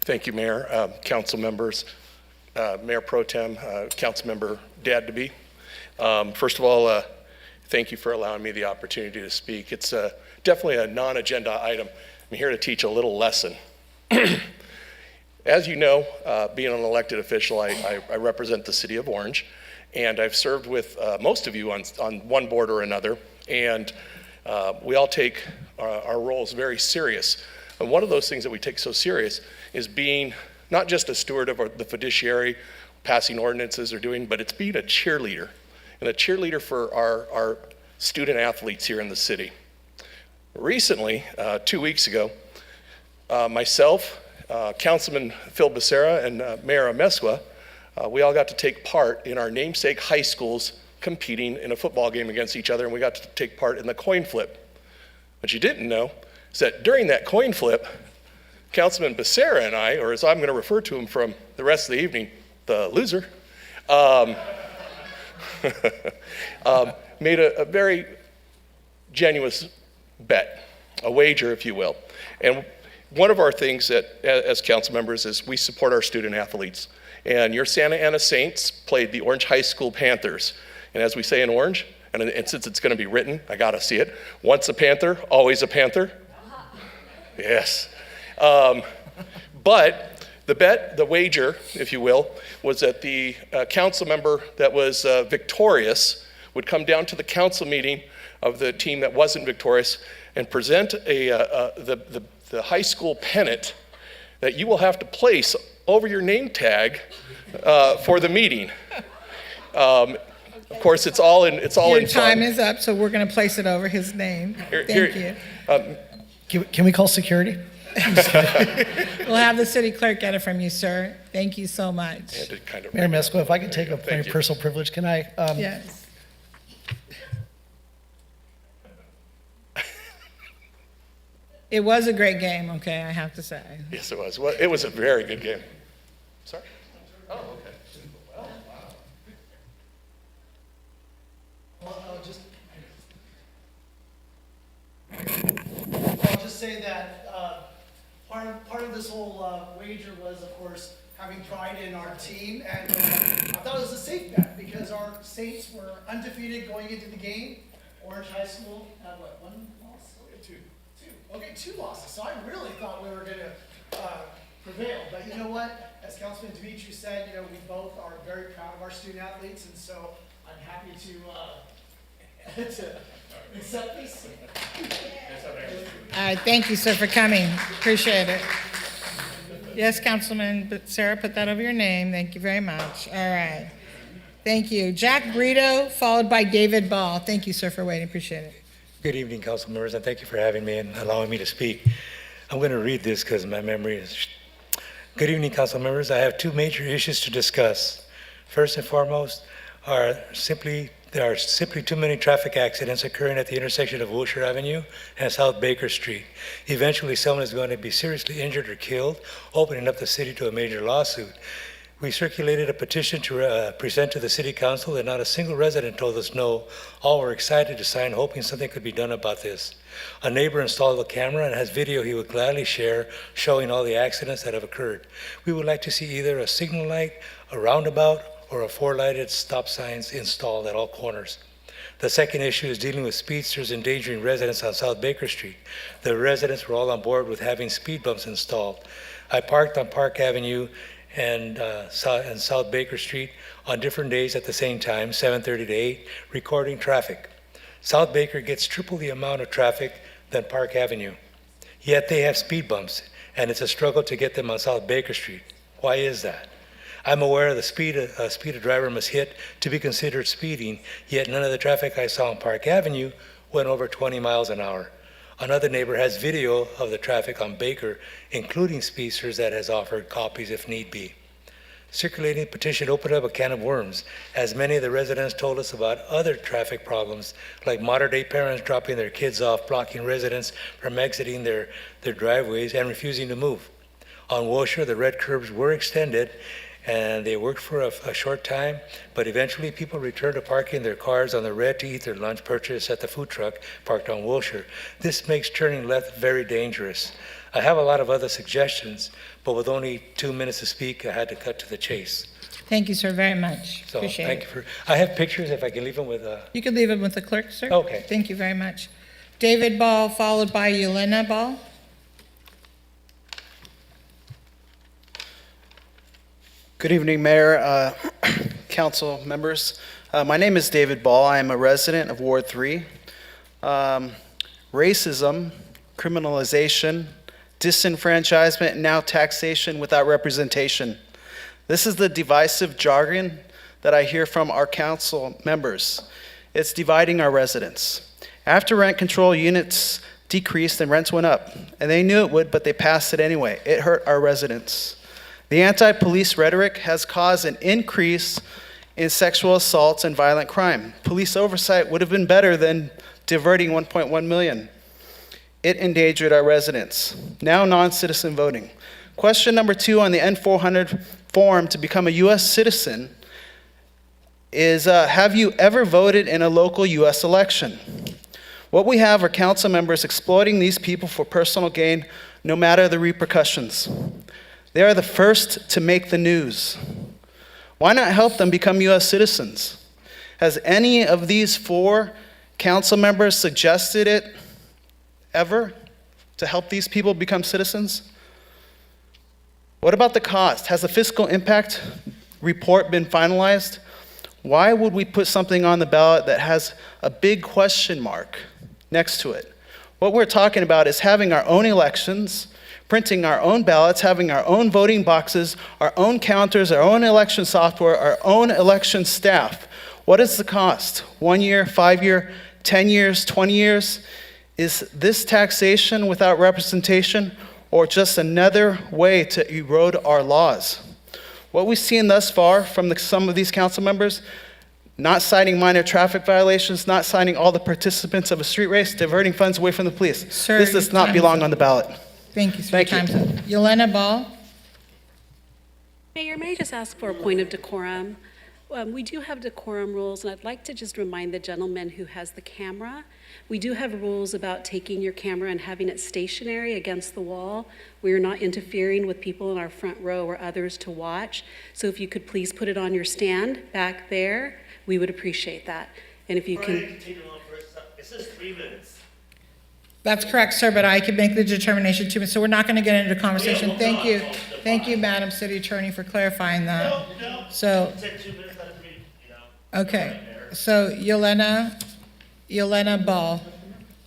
Thank you, Mayor, council members, Mayor Pro Tem, Council Member Dad-to-be. First of all, thank you for allowing me the opportunity to speak. It's definitely a non-agenda item. I'm here to teach a little lesson. As you know, being an elected official, I represent the city of Orange, and I've served with most of you on one board or another, and we all take our roles very serious. And one of those things that we take so serious is being not just a steward of the fiduciary, passing ordinances or doing, but it's being a cheerleader, and a cheerleader for our student athletes here in the city. Recently, 2 weeks ago, myself, Councilman Phil Becerra, and Mayor Amesqua, we all got to take part in our namesake high schools competing in a football game against each other, and we got to take part in the coin flip. What you didn't know is that during that coin flip, Councilman Becerra and I, or as I'm going to refer to him from the rest of the evening, the loser, made a very genuine bet, a wager, if you will. And one of our things that, as council members, is we support our student athletes. And your Santa Ana Saints played the Orange High School Panthers. And as we say in Orange, and since it's going to be written, I got to see it. Once a Panther, always a Panther. Yes. But the bet, the wager, if you will, was that the council member that was victorious would come down to the council meeting of the team that wasn't victorious and present the high school pennant that you will have to place over your name tag for the meeting. Of course, it's all in fun. Your time is up, so we're going to place it over his name. Thank you. Can we call security? We'll have the city clerk get it from you, sir. Thank you so much. Mayor Amesqua, if I could take a very personal privilege, can I? Yes. It was a great game, okay, I have to say. Yes, it was. Well, it was a very good game. Sorry? Oh, okay. I'll just say that part of this whole wager was, of course, having pride in our team, and I thought it was a safe bet because our Saints were undefeated going into the game. Orange High School had what, one loss? Two. Okay, 2 losses. So I really thought we were going to prevail, but you know what? As Councilman Dimitri said, you know, we both are very proud of our student athletes, and so I'm happy to accept this. All right, thank you, sir, for coming. Appreciate it. Yes, Councilman Sarah, put that over your name. Thank you very much. All right. Thank you. Jack Brito, followed by David Ball. Thank you, sir, for waiting. Appreciate it. Good evening, council members, and thank you for having me and allowing me to speak. I'm going to read this because my memory is... Good evening, council members. I have 2 major issues to discuss. First and foremost, there are simply too many traffic accidents occurring at the intersection of Wilshire Avenue and South Baker Street. Eventually, someone is going to be seriously injured or killed, opening up the city to a major lawsuit. We circulated a petition to present to the city council, and not a single resident told us no. All were excited to sign, hoping something could be done about this. A neighbor installed a camera and has video he would gladly share showing all the accidents that have occurred. We would like to see either a signal light, a roundabout, or a 4-lighted stop signs installed at all corners. The second issue is dealing with speedsters endangering residents on South Baker Street. The residents were all on board with having speed bumps installed. I parked on Park Avenue and South Baker Street on different days at the same time, 7:30 to 8, recording traffic. South Baker gets triple the amount of traffic than Park Avenue. Yet they have speed bumps, and it's a struggle to get them on South Baker Street. Why is that? I'm aware of the speed a driver must hit to be considered speeding, yet none of the traffic I saw on Park Avenue went over 20 miles an hour. Another neighbor has video of the traffic on Baker, including speedsters, that has offered copies if need be. Circulating petition opened up a can of worms, as many of the residents told us about other traffic problems, like modern-day parents dropping their kids off, blocking residents from exiting their driveways and refusing to move. On Wilshire, the red curbs were extended, and they worked for a short time, but eventually people returned to parking their cars on the red to eat their lunch purchase at the food truck parked on Wilshire. This makes turning left very dangerous. I have a lot of other suggestions, but with only 2 minutes to speak, I had to cut to the chase. Thank you, sir, very much. So Appreciate thank it. you I have pictures, if I can leave them with, You can leave it with the clerk, sir. Okay. Thank you very much. David Ball, followed by Yelena Ball. Good evening, Mayor, council members. My name is David Ball. I am a resident of Ward 3. Racism, criminalization, disenfranchisement, and now taxation without representation. This is the divisive jargon that I hear from our council members. It's dividing our residents. After rent control units decreased and rents went up, and they knew it would, but they passed it anyway. It hurt our residents. The anti-police rhetoric has caused an increase in sexual assaults and violent crime. Police oversight would have been better than diverting 1.1 million. It endangered our residents. Now non-citizen voting. Question number 2 on the N400 form to become a U.S. citizen is, have you ever voted in a local U.S. election? What we have are council members exploiting these people for personal gain, no matter the repercussions. They are the first to make the news. Why not help them become U.S. citizens? Has any of these 4 council members suggested it ever to help these people become citizens? What about the cost? Has the fiscal impact report been finalized? Why would we put something on the ballot that has a big question mark next to it? What we're talking about is having our own elections, printing our own ballots, having our own voting boxes, our own counters, our own election software, our own election staff. What is the cost? 1 year, 5 year, 10 years, 20 years? Is this taxation without representation, or just another way to erode our laws? What we've seen thus far from some of these council members, not citing minor traffic violations, not citing all the participants of a street race, diverting funds away from the police. Sir, this does not belong on the ballot. Thank you, sir. Thank you. Time's up. Yelena Ball. Mayor, may I just ask for a point of decorum? We do have decorum rules, and I'd like to just remind the gentleman who has the camera, we do have rules about taking your camera and having it stationary against the wall. We are not interfering with people in our front row or others to watch. So if you could please put it on your stand back there, we would appreciate that. And if you can. It says 3 minutes. That's correct, sir, but I can make the determination too. So we're not going to get into conversation. Thank you. Thank you, Madam City Attorney, for clarifying that. So, okay. So Yelena Ball.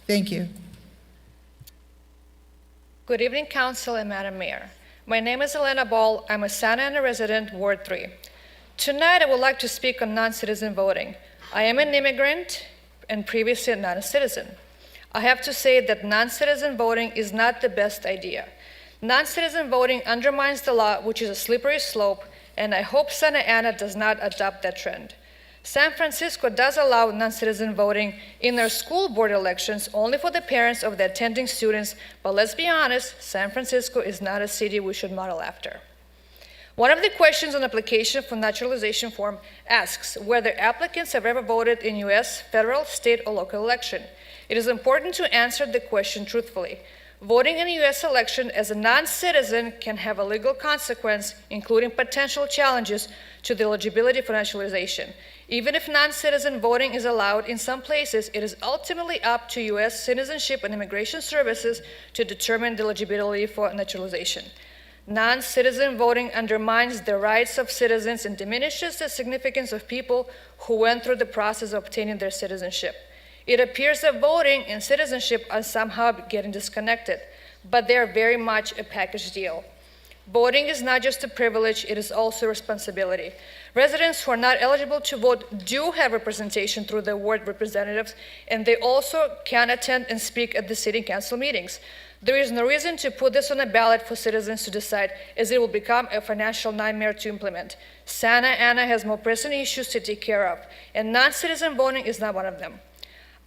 Thank you. Good evening, Council and Madam Mayor. My name is Elena Ball. I'm a Santa Ana resident, Ward 3. Tonight, I would like to speak on non-citizen voting. I am an immigrant and previously not a citizen. I have to say that non-citizen voting is not the best idea. Non-citizen voting undermines the law, which is a slippery slope, and I hope Santa Ana does not adopt that trend. San Francisco does allow non-citizen voting in their school board elections only for the parents of the attending students, but let's be honest, San Francisco is not a city we should model after. One of the questions on application for naturalization form asks whether applicants have ever voted in U.S., federal, state, or local election. It is important to answer the question truthfully. Voting in a U.S. election as a non-citizen can have a legal consequence, including potential challenges to the eligibility for naturalization. Even if non-citizen voting is allowed in some places, it is ultimately up to U.S. Citizenship and Immigration Services to determine the eligibility for naturalization. Non-citizen voting undermines the rights of citizens and diminishes the significance of people who went through the process of obtaining their citizenship. It appears that voting and citizenship are somehow getting disconnected, but they are very much a package deal. Voting is not just a privilege, it is also a responsibility. Residents who are not eligible to vote do have representation through their ward representatives, and they also can attend and speak at the city council meetings. There is no reason to put this on a ballot for citizens to decide, as it will become a financial nightmare to implement. Santa Ana has more pressing issues to take care of, and non-citizen voting is not one of them.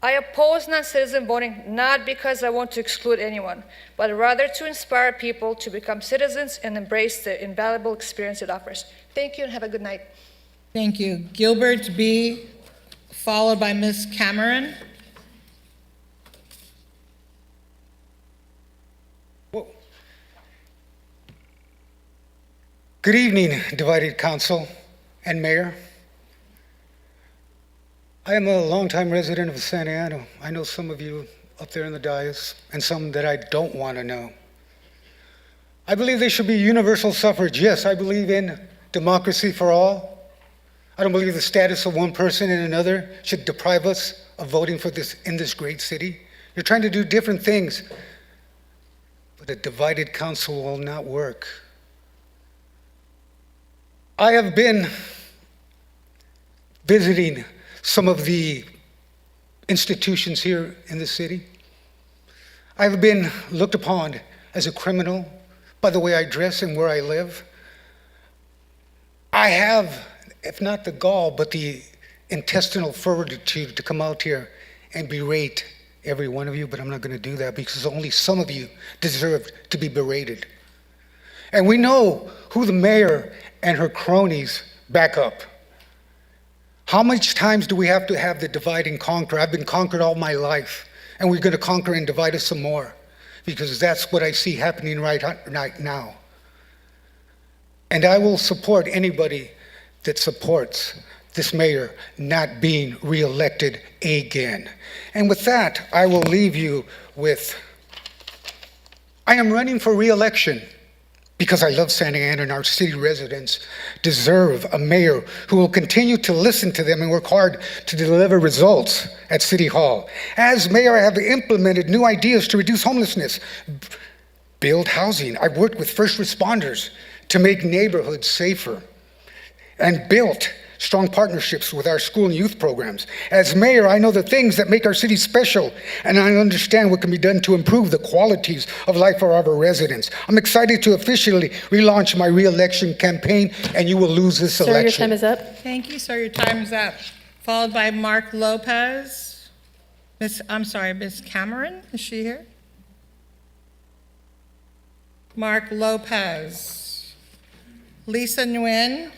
I oppose non-citizen voting not because I want to exclude anyone, but rather to inspire people to become citizens and embrace the invaluable experience it offers. Thank you and have a good night. Thank you. Gilbert B., followed by Ms. Cameron. Good evening, divided council and mayor. I am a longtime resident of Santa Ana. I know some of you up there in the dais and some that I don't want to know. I believe there should be universal suffrage. Yes, I believe in democracy for all. I don't believe the status of one person in another should deprive us of voting for this in this great city. You're trying to do different things, but a divided council will not work. I have been visiting some of the institutions here in the city. I've been looked upon as a criminal by the way I dress and where I live. I have, if not the gall, but the intestinal fortitude to come out here and berate every one of you, but I'm not going to do that because only some of you deserve to be berated. And we know who the mayor and her cronies back up. How much times do we have to have the divide and conquer? I've been conquered all my life, and we're going to conquer and divide us some more, because that's what I see happening right now. And I will support anybody that supports this mayor not being reelected again. And with that, I will leave you with, I am running for reelection because I love Santa Ana, and our city residents deserve a mayor who will continue to listen to them and work hard to deliver results at City Hall. As mayor, I have implemented new ideas to reduce homelessness, build housing. I've worked with first responders to make neighborhoods safer, and built strong partnerships with our school and youth programs. As mayor, I know the things that make our city special, and I understand what can be done to improve the qualities of life for our residents. I'm excited to officially relaunch my re-election campaign, and you will lose this election. Sir, your time is up. Thank you, sir. Your time is up. Followed by Mark Lopez. Miss Cameron, is she here? Mark Lopez. Lisa Nguyen.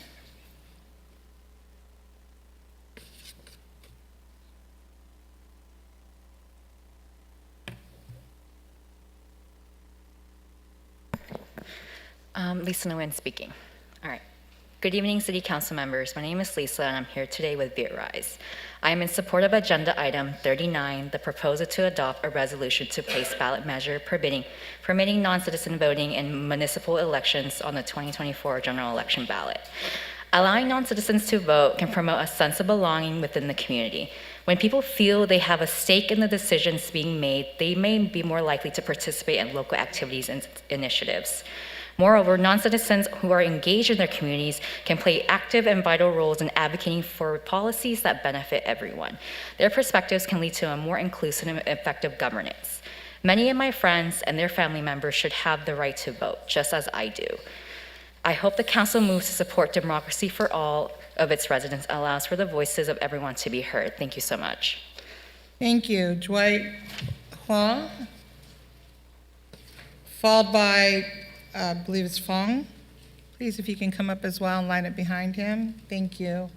Lisa Nguyen speaking. All right. Good evening, City Council members. My name is Lisa, and I'm here today with VRISE. I am in support of Agenda Item 39, the proposal to adopt a resolution to place ballot measure permitting non-citizen voting in municipal elections on the 2024 general election ballot. Allowing non-citizens to vote can promote a sense of belonging within the community. When people feel they have a stake in the decisions being made, they may be more likely to participate in local activities and initiatives. Moreover, non-citizens who are engaged in their communities can play active and vital roles in advocating for policies that benefit everyone. Their perspectives can lead to a more inclusive and effective governance. Many of my friends and their family members should have the right to vote, just as I do. I hope the council moves to support democracy for all of its residents and allows for the voices of everyone to be heard. Thank you so much. Thank you. Dwight Huang. Followed by I believe it's Fong. Please, if you can come up as well and line up behind him. Thank you.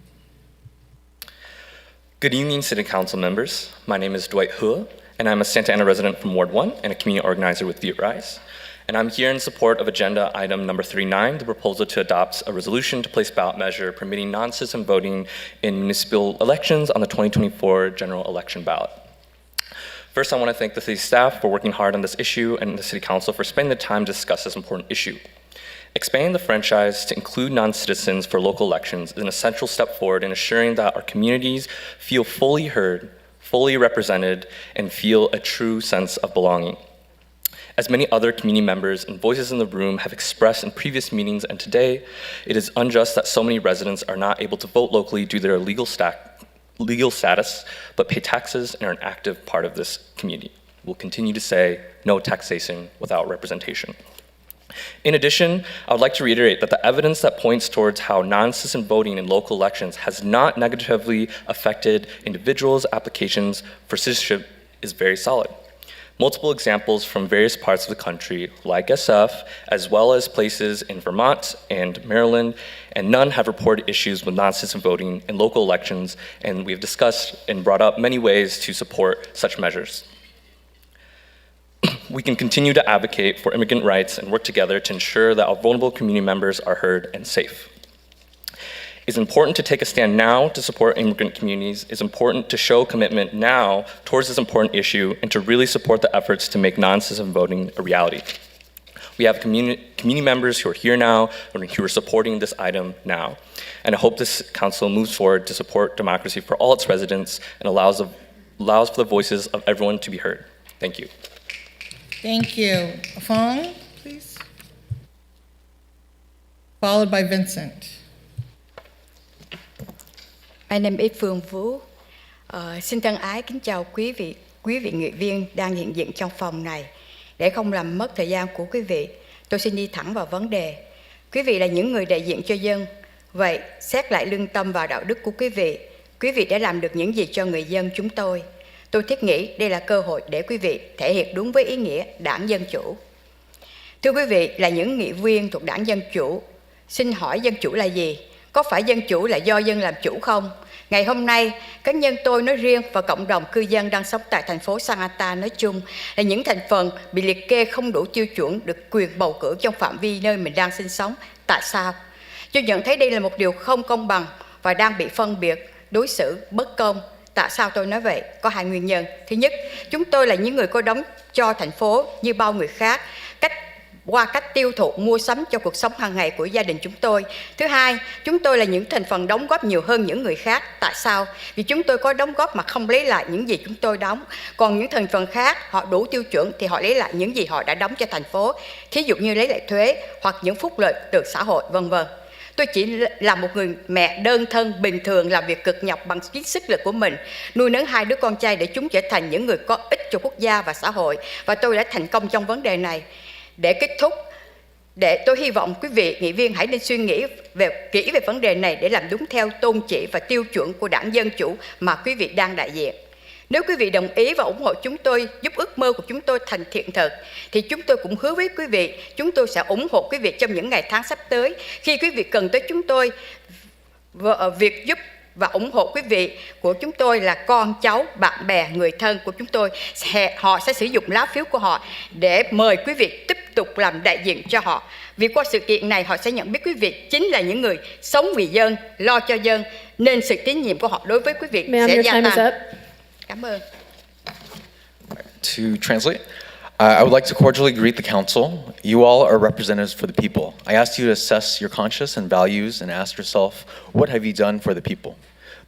Good evening, City Council members. My name is Dwight Hua, and I'm a Santa Ana resident from Ward 1 and a community organizer with VRISE. And I'm here in support of Agenda Item number 39, the proposal to adopt a resolution to place ballot measure permitting non-citizen voting in municipal elections on the 2024 general election ballot. First, I want to thank the city staff for working hard on this issue and the city council for spending the time to discuss this important issue. Expanding the franchise to include non-citizens for local elections is an essential step forward in ensuring that our communities feel fully heard, fully represented, and feel a true sense of belonging. As many other community members and voices in the room have expressed in previous meetings and today, it is unjust that so many residents are not able to vote locally due to their legal status, but pay taxes and are an active part of this community. We'll continue to say no taxation without representation. In addition, I would like to reiterate that the evidence that points towards how non-citizen voting in local elections has not negatively affected individuals' applications for citizenship is very solid. Multiple examples from various parts of the country, like SF, as well as places in Vermont and Maryland, and none have reported issues with non-citizen voting in local elections, and we have discussed and brought up many ways to support such measures. we can continue to advocate for immigrant rights and work together to ensure that our vulnerable community members are heard and safe. It's important to take a stand now to support immigrant communities. It's important to show commitment now towards this important issue and to really support the efforts to make non-citizen voting a reality. We have community members who are here now and who are supporting this item now. And I hope this council moves forward to support democracy for all its residents and allows for the voices of everyone to be heard. Thank you. Thank you. Fong, please. Followed by Vincent. My name is Phương Vũ. Xin thân ái kính chào quý vị nghị viên đang hiện diện trong phòng này. Để không làm mất thời gian của quý vị, tôi xin đi thẳng vào vấn đề. Quý vị là những người đại diện cho dân. Vậy, xét lại lương tâm và đạo đức của quý vị đã làm được những gì cho người dân chúng tôi? Tôi thiết nghĩ đây là cơ hội để quý vị thể hiện đúng với ý nghĩa đảng Dân Chủ. Thưa quý vị, là những nghị viên thuộc đảng Dân Chủ, xin hỏi dân chủ là gì? Có phải dân chủ là do dân làm chủ không? Ngày hôm nay, cá nhân tôi nói riêng và cộng đồng cư dân đang sống tại thành phố San Anta nói chung là những thành phần bị liệt kê không đủ tiêu chuẩn được quyền bầu cử trong phạm vi nơi mình đang sinh sống. Tại sao? Tôi nhận thấy đây là một điều không công bằng và đang bị phân biệt, đối xử bất công. Tại sao tôi nói vậy? Có hai nguyên nhân. Thứ nhất, chúng tôi là những người có đóng cho thành phố như bao người khác, qua cách tiêu thụ, mua sắm cho cuộc sống hàng ngày của gia đình chúng tôi. Thứ hai, chúng tôi là những thành phần đóng góp nhiều hơn những người khác. Tại sao? Vì chúng tôi có đóng góp mà không lấy lại những gì chúng tôi đóng. Còn những thành phần khác, họ đủ tiêu chuẩn thì họ lấy lại những gì họ đã đóng cho thành phố. Thí dụ như lấy lại thuế hoặc những phúc lợi từ xã hội, vân vân. Tôi chỉ là một người mẹ đơn thân bình thường làm việc cực nhọc bằng chính sức lực của mình, nuôi nấng hai đứa con trai để chúng trở thành những người có ích cho quốc gia và xã hội. Và tôi đã thành công trong vấn đề này. Để kết thúc, tôi hy vọng quý vị nghị viên hãy nên suy nghĩ kỹ về vấn đề này để làm đúng theo tôn chỉ và tiêu chuẩn của đảng Dân Chủ mà quý vị đang đại diện. Nếu quý vị đồng ý và ủng hộ chúng tôi, giúp ước mơ của chúng tôi thành hiện thực, thì chúng tôi cũng hứa với quý vị, chúng tôi sẽ ủng hộ quý vị trong những ngày tháng sắp tới. Khi quý vị cần tới chúng tôi, việc giúp và ủng hộ quý vị của chúng tôi là con cháu, bạn bè, người thân của chúng tôi, họ sẽ sử dụng lá phiếu của họ để mời quý vị tiếp tục làm đại diện cho họ. Vì qua sự kiện này họ sẽ nhận biết quý vị chính là những người sống vì dân, lo cho dân, nên sự tín nhiệm của họ đối với quý vị sẽ gia tăng. Cảm ơn. To translate, I would like to cordially greet the council. You all are representatives for the people. I ask you to assess your conscience and values and ask yourself, what have you done for the people?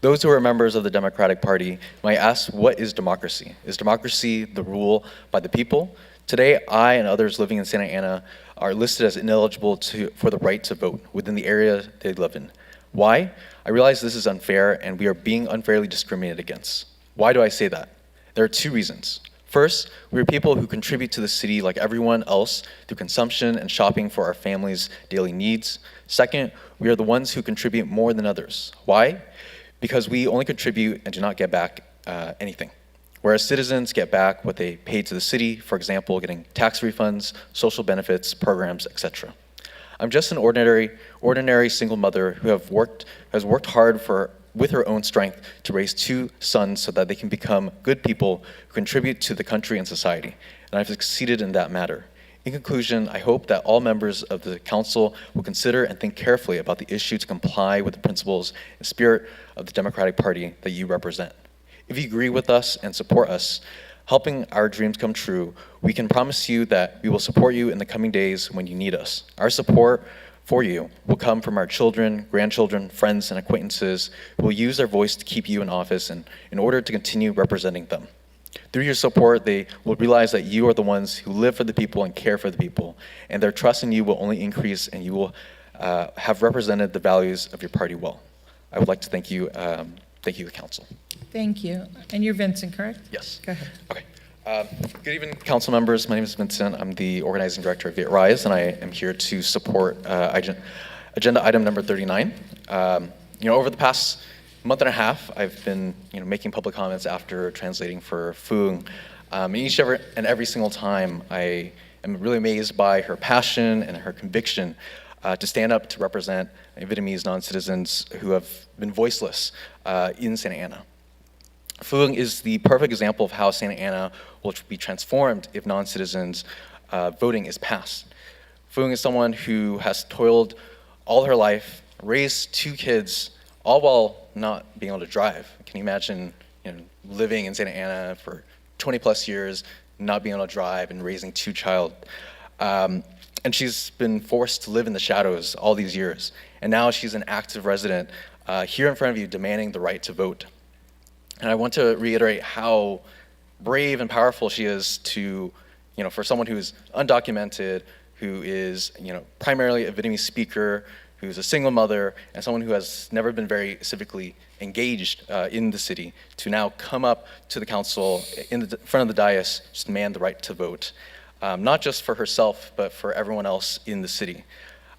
Those who are members of the Democratic Party might ask, what is democracy? Is democracy the rule by the people? Today, I and others living in Santa Ana are listed as ineligible for the right to vote within the area they live in. Why? I realize this is unfair and we are being unfairly discriminated against. Why do I say that? There are two reasons. First, we are people who contribute to the city like everyone else through consumption and shopping for our families' daily needs. Second, we are the ones who contribute more than others. Why? Because we only contribute and do not get back anything. Whereas citizens get back what they paid to the city, for example, getting tax refunds, social benefits, programs, etc. I'm just an ordinary single mother who has worked hard with her own strength to raise two sons so that they can become good people who contribute to the country and society. And I've succeeded in that matter. In conclusion, I hope that all members of the council will consider and think carefully about the issue to comply with the principles and spirit of the Democratic Party that you represent. If you agree with us and support us, helping our dreams come true, we can promise you that we will support you in the coming days when you need us. Our support for you will come from our children, grandchildren, friends, and acquaintances who will use their voice to keep you in office and in order to continue representing them. Through your support, they will realize that you are the ones who live for the people and care for the people, and their trust in you will only increase and you will have represented the values of your party well. I would like to thank you, the council. Thank you. And you're Vincent, correct? Yes. Go ahead. Okay. Good evening, council members. My name is Vincent. I'm the organizing director of Viet Rise, and I am here to support agenda item number 39. Over the past month and a half, I've been making public comments after translating for Phuong. And each and every single time, I am really amazed by her passion and her conviction to stand up to represent Vietnamese non-citizens who have been voiceless in Santa Ana. Phuong is the perfect example of how Santa Ana will be transformed if non-citizens voting is passed. Phuong is someone who has toiled all her life, raised 2 kids, all while not being able to drive. Can you imagine, living in Santa Ana for 20 plus years, not being able to drive and raising 2 child? And she's been forced to live in the shadows all these years. And now she's an active resident here in front of you demanding the right to vote. And I want to reiterate how brave and powerful she is to, for someone who's undocumented, who is, primarily a Vietnamese speaker, who's a single mother, and someone who has never been very civically engaged in the city, to now come up to the council in the front of the dais to demand the right to vote, not just for herself, but for everyone else in the city.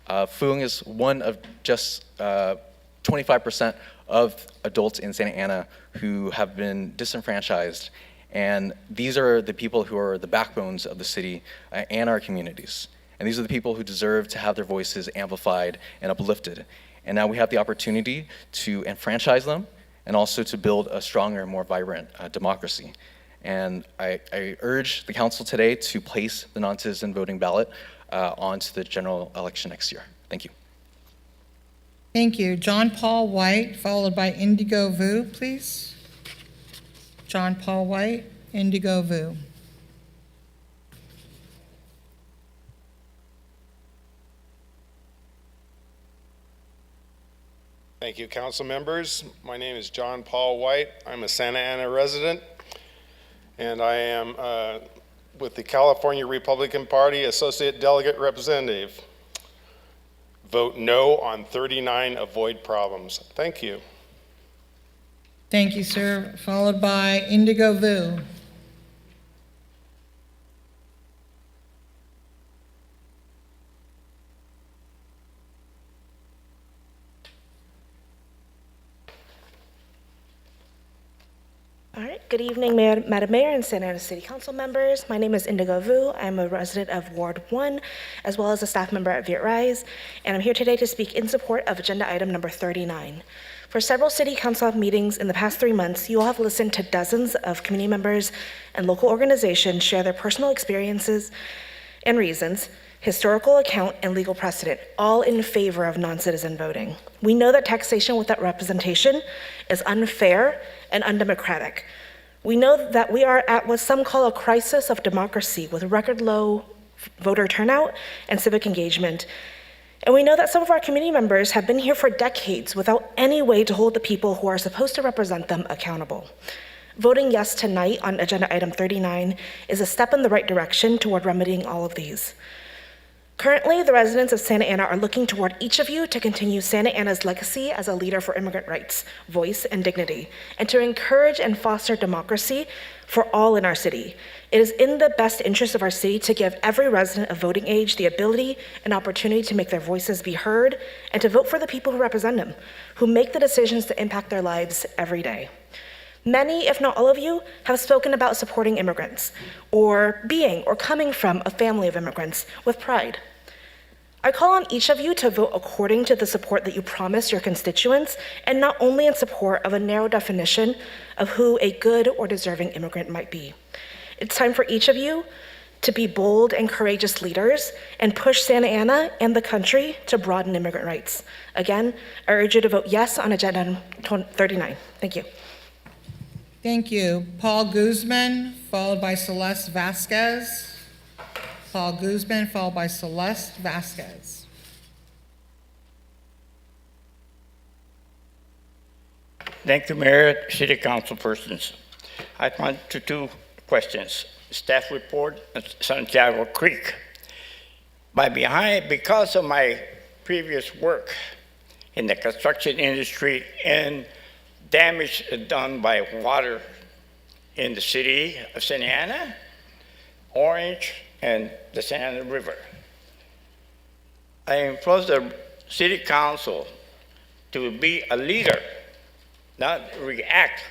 Phuong is one of just 25% of adults in Santa Ana who have been disenfranchised, and these are the people who are the backbones of the city and our communities. And these are the people who deserve to have their voices amplified and uplifted. And now we have the opportunity to enfranchise them and also to build a stronger and more vibrant democracy. And I urge the council today to place the non-citizen voting ballot onto the general election next year. Thank you. Thank you. John Paul White, followed by Indigo Vu, please. John Paul White, Indigo Vu. Thank you, council members. My name is John Paul White. I'm a Santa Ana resident, and I am with the California Republican Party Associate Delegate Representative. Vote no on 39 avoid problems. Thank you. Thank you, sir. Followed by Indigo Vu. All right, good evening, Madam Mayor and Santa Ana City Council members. My name is Indigo Vu. I'm a resident of Ward 1, as well as a staff member at Viet Rise, and I'm here today to speak in support of agenda item number 39. For several city council meetings in the past 3 months, you all have listened to dozens of community members and local organizations share their personal experiences and reasons, historical account, and legal precedent, all in favor of non-citizen voting. We know that taxation without representation is unfair and undemocratic. We know that we are at what some call a crisis of democracy with record low voter turnout and civic engagement. And we know that some of our community members have been here for decades without any way to hold the people who are supposed to represent them accountable. Voting yes tonight on agenda item 39 is a step in the right direction toward remedying all of these. Currently, the residents of Santa Ana are looking toward each of you to continue Santa Ana's legacy as a leader for immigrant rights, voice, and dignity, and to encourage and foster democracy for all in our city. It is in the best interest of our city to give every resident of voting age the ability and opportunity to make their voices be heard and to vote for the people who represent them, who make the decisions that impact their lives every day. Many, if not all of you, have spoken about supporting immigrants or being or coming from a family of immigrants with pride. I call on each of you to vote according to the support that you promise your constituents, and not only in support of a narrow definition of who a good or deserving immigrant might be. It's time for each of you to be bold and courageous leaders and push Santa Ana and the country to broaden immigrant rights. Again, I urge you to vote yes on agenda 39. Thank you. Thank you. Paul Guzman, followed by Celeste Vasquez. Paul Guzman, followed by Celeste Vasquez. Thank you, Mayor, City Council persons. I want to two questions. Staff report at Santiago Creek. Because of my previous work in the construction industry and damage done by water in the city of Santa Ana, Orange, and the Santa Ana River, I implore the City Council to be a leader, not react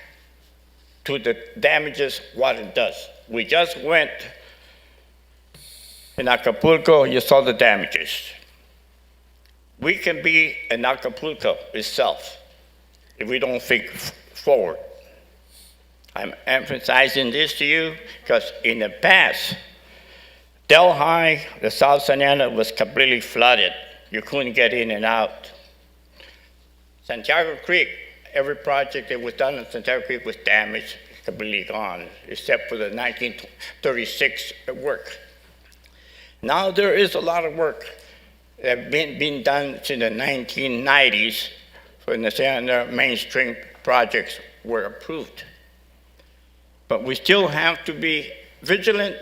to the damages water does. We just went in Acapulco, you saw the damages. We can be in Acapulco itself if we don't think forward. I'm emphasizing this to you because in the past, Delhi, the South Santa Ana was completely flooded. You couldn't get in and out. Santiago Creek, every project that was done in Santiago Creek was damaged, completely gone, except for the 1936 work. Now there is a lot of work that been done since the 1990s when the Santa Ana mainstream projects were approved. But we still have to be vigilant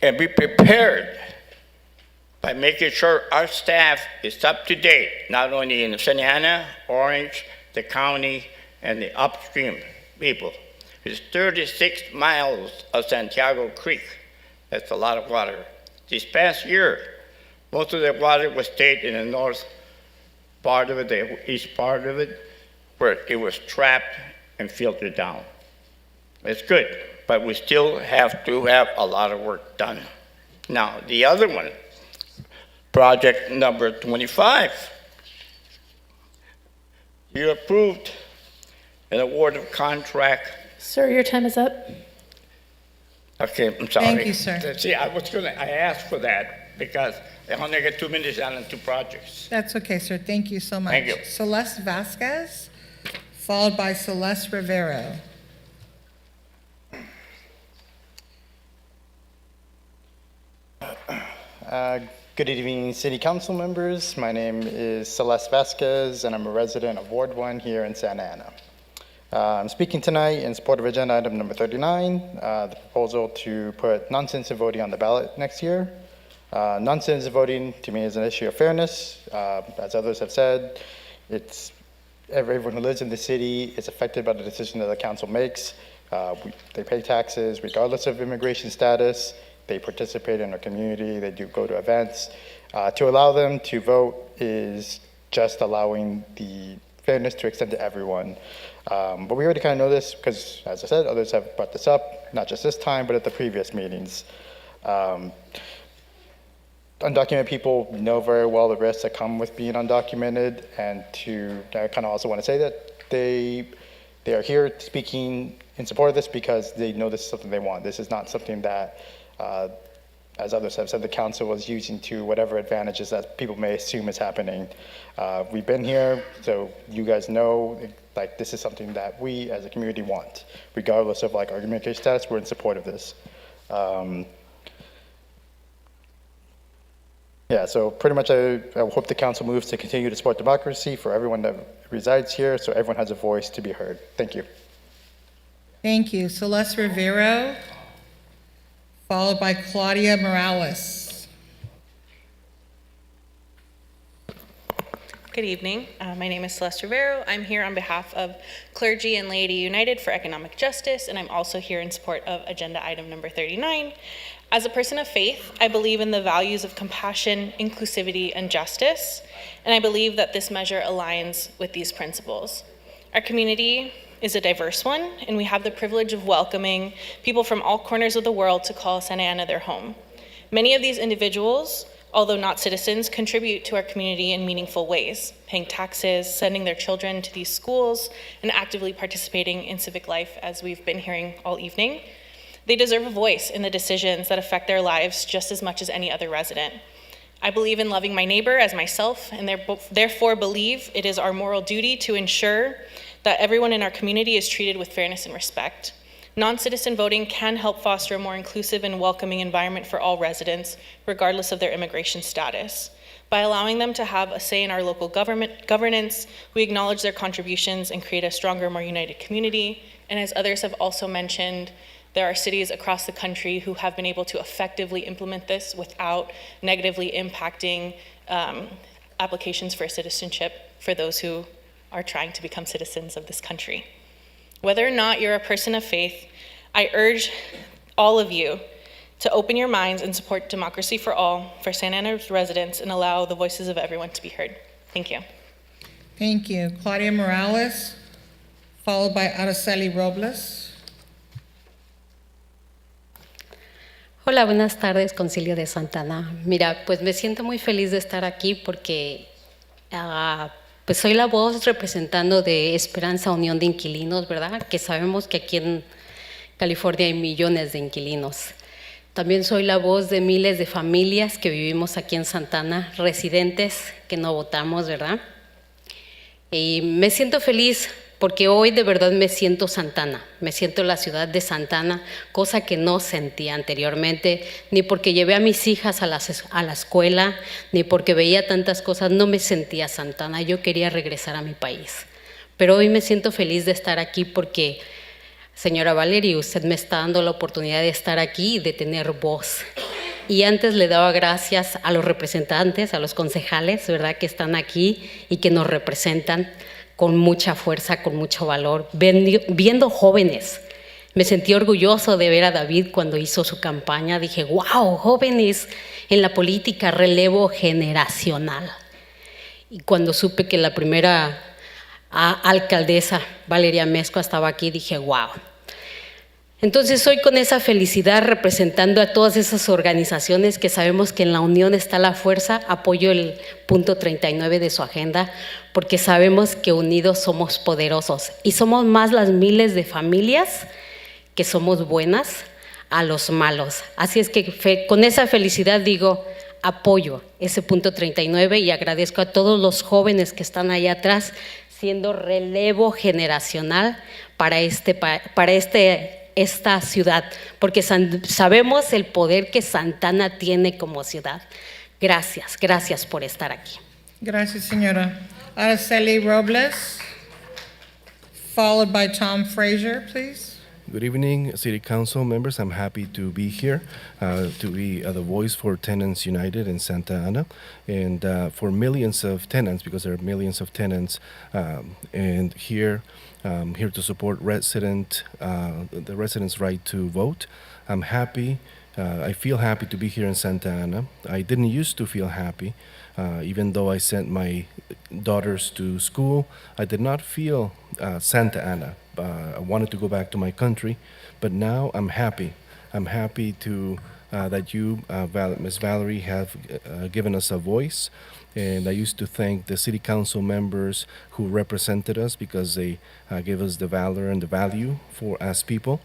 and be prepared by making sure our staff is up to date, not only in Santa Ana, Orange, the county, and the upstream people. It's 36 miles of Santiago Creek. That's a lot of water. This past year, most of the water was stayed in the north part of it, the east part of it, where it was trapped and filtered down. It's good, but we still have to have a lot of work done. Now, the other one, project number 25, you approved an award of contract. Sir, your time is up. Okay, I'm sorry. Thank you, sir. See, I ask for that because I only got 2 minutes on the 2 projects. That's okay, sir. Thank you so much. Thank you. Celeste Vasquez, followed by Celeste Rivero. Good evening, City Council members. My name is Celeste Vasquez, and I'm a resident of Ward 1 here in Santa Ana. I'm speaking tonight in support of agenda item number 39, the proposal to put non-citizen voting on the ballot next year. Non-citizen voting, to me, is an issue of fairness. As others have said, it's everyone who lives in the city is affected by the decision that the council makes. They pay taxes regardless of immigration status. They participate in our community. They do go to events. To allow them to vote is just allowing the fairness to extend to everyone. But we already kind of know this because, as I said, others have brought this up, not just this time, but at the previous meetings. Undocumented people know very well the risks that come with being undocumented, and I kind of also want to say that they are here speaking in support of this because they know this is something they want. This is not something that, as others have said, the council was using to whatever advantages that people may assume is happening. We've been here, so you guys know, like, this is something that we as a community want. Regardless of like our immigration status, we're in support of this. Yeah, so pretty much I hope the council moves to continue to support democracy for everyone that resides here, so everyone has a voice to be heard. Thank you. Thank you. Celeste Rivero, followed by Claudia Morales. Good evening. My name is Celeste Rivero. I'm here on behalf of Clergy and Laity United for Economic Justice, and I'm also here in support of agenda item number 39. As a person of faith, I believe in the values of compassion, inclusivity, and justice, and I believe that this measure aligns with these principles. Our community is a diverse one, and we have the privilege of welcoming people from all corners of the world to call Santa Ana their home. Many of these individuals, although not citizens, contribute to our community in meaningful ways, paying taxes, sending their children to these schools, and actively participating in civic life, as we've been hearing all evening. They deserve a voice in the decisions that affect their lives just as much as any other resident. I believe in loving my neighbor as myself, and therefore believe it is our moral duty to ensure that everyone in our community is treated with fairness and respect. Non-citizen voting can help foster a more inclusive and welcoming environment for all residents, regardless of their immigration status. By allowing them to have a say in our local governance, we acknowledge their contributions and create a stronger, more united community. And as others have also mentioned, there are cities across the country who have been able to effectively implement this without negatively impacting applications for citizenship for those who are trying to become citizens of this country. Whether or not you're a person of faith, I urge all of you to open your minds and support democracy for all, for Santa Ana's residents, and allow the voices of everyone to be heard. Thank you. Thank you. Claudia Morales, followed by Araceli Robles. Hola, buenas tardes, Concilio de Santa Ana. Mira, pues me siento muy feliz de estar aquí porque pues soy la voz representando de Esperanza Unión de Inquilinos, ¿verdad? Que sabemos que aquí en California hay millones de inquilinos. También soy la voz de miles de familias que vivimos aquí en Santa Ana, residentes que no votamos, ¿verdad? Y me siento feliz porque hoy de verdad me siento Santa Ana, me siento la ciudad de Santa Ana, cosa que no sentía anteriormente, ni porque llevé a mis hijas a la escuela, ni porque veía tantas cosas, no me sentía Santa Ana, yo quería regresar a mi país. Pero hoy me siento feliz de estar aquí porque, señora Valerie, usted me está dando la oportunidad de estar aquí y de tener voz. Y antes le daba gracias a los representantes, a los concejales, ¿verdad?, que están aquí y que nos representan con mucha fuerza, con mucho valor, viendo jóvenes. Me sentí orgulloso de ver a David cuando hizo su campaña. Dije, wow, jóvenes en la política, relevo generacional. Y cuando supe que la primera alcaldesa, Valeria Mezcua, estaba aquí, dije, wow. Entonces hoy con esa felicidad representando a todas esas organizaciones que sabemos que en la unión está la fuerza, apoyo el punto 39 de su agenda porque sabemos que unidos somos poderosos y somos más las miles de familias que somos buenas a los malos. Así es que con esa felicidad digo, apoyo ese punto 39 y agradezco a todos los jóvenes que están allá atrás siendo relevo generacional para esta ciudad, porque sabemos el poder que Santa Ana tiene como ciudad. Gracias, gracias por estar aquí. Gracias, señora. Araceli Robles, followed by Tom Frazier, please. Good evening, City Council members. I'm happy to be here, to be the voice for Tenants United in Santa Ana, and for millions of tenants, because there are millions of tenants, and here to support the residents' right to vote. I'm happy. I feel happy to be here in Santa Ana. I didn't used to feel happy, even though I sent my daughters to school. I did not feel Santa Ana. I wanted to go back to my country, but now I'm happy. I'm happy that you, Ms. Valerie, have given us a voice. And I used to thank the city council members who represented us because they gave us the valor and the value for as people.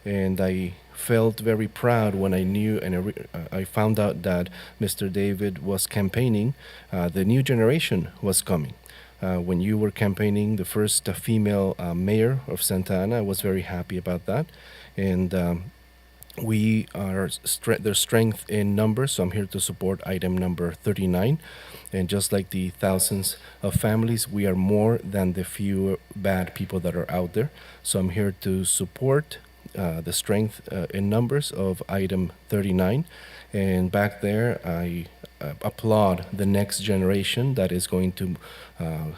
And I felt very proud when I knew and I found out that Mr. David was campaigning. The new generation was coming. When you were campaigning the first female mayor of Santa Ana, I was very happy about that. And we are there's strength in numbers, so I'm here to support item number 39. And just like the thousands of families, we are more than the few bad people that are out there. So I'm here to support the strength in numbers of item 39. And back there, I applaud the next generation that is going to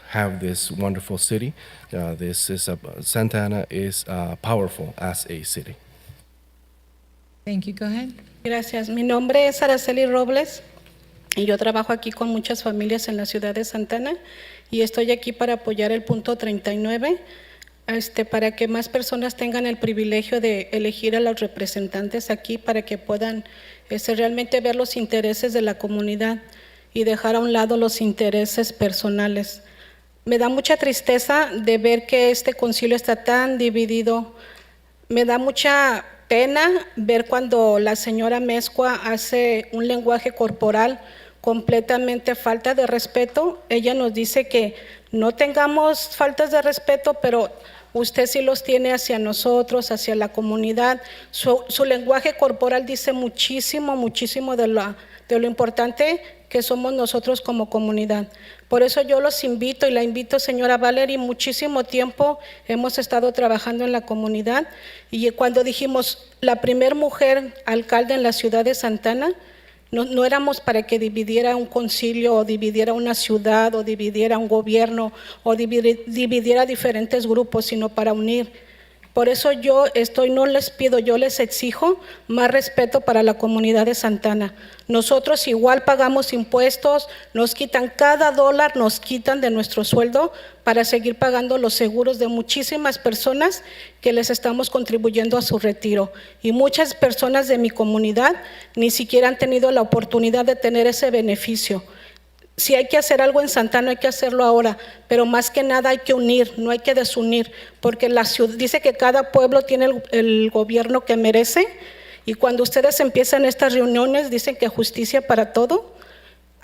have this wonderful city. Santa Ana is powerful as a city. Thank you. Go ahead. Gracias. Mi nombre es Araceli Robles y yo trabajo aquí con muchas familias en la ciudad de Santa Ana y estoy aquí para apoyar el punto 39, para que más personas tengan el privilegio de elegir a los representantes aquí para que puedan realmente ver los intereses de la comunidad y dejar a un lado los intereses personales. Me da mucha tristeza de ver que este concilio está tan dividido. Me da mucha pena ver cuando la señora Mezcua hace un lenguaje corporal completamente falta de respeto. Ella nos dice que no tengamos faltas de respeto, pero usted sí los tiene hacia nosotros, hacia la comunidad. Su lenguaje corporal dice muchísimo, muchísimo de lo importante que somos nosotros como comunidad. Por eso yo los invito y la invito, señora Valerie, muchísimo tiempo hemos estado trabajando en la comunidad y cuando dijimos la primer mujer alcalde en la ciudad de Santa Ana, no éramos para que dividiera un concilio o dividiera una ciudad o dividiera un gobierno o dividiera diferentes grupos, sino para unir. Por eso no les pido, yo les exijo más respeto para la comunidad de Santa Ana. Nosotros igual pagamos impuestos, nos quitan cada dólar, nos quitan de nuestro sueldo para seguir pagando los seguros de muchísimas personas que les estamos contribuyendo a su retiro. Y muchas personas de mi comunidad ni siquiera han tenido la oportunidad de tener ese beneficio. si hay que hacer algo en Santana, hay que hacerlo ahora, pero más que nada hay que unir, no hay que desunir, porque la ciudad dice que cada pueblo tiene el gobierno que merece, y cuando ustedes empiezan estas reuniones dicen que justicia para todo.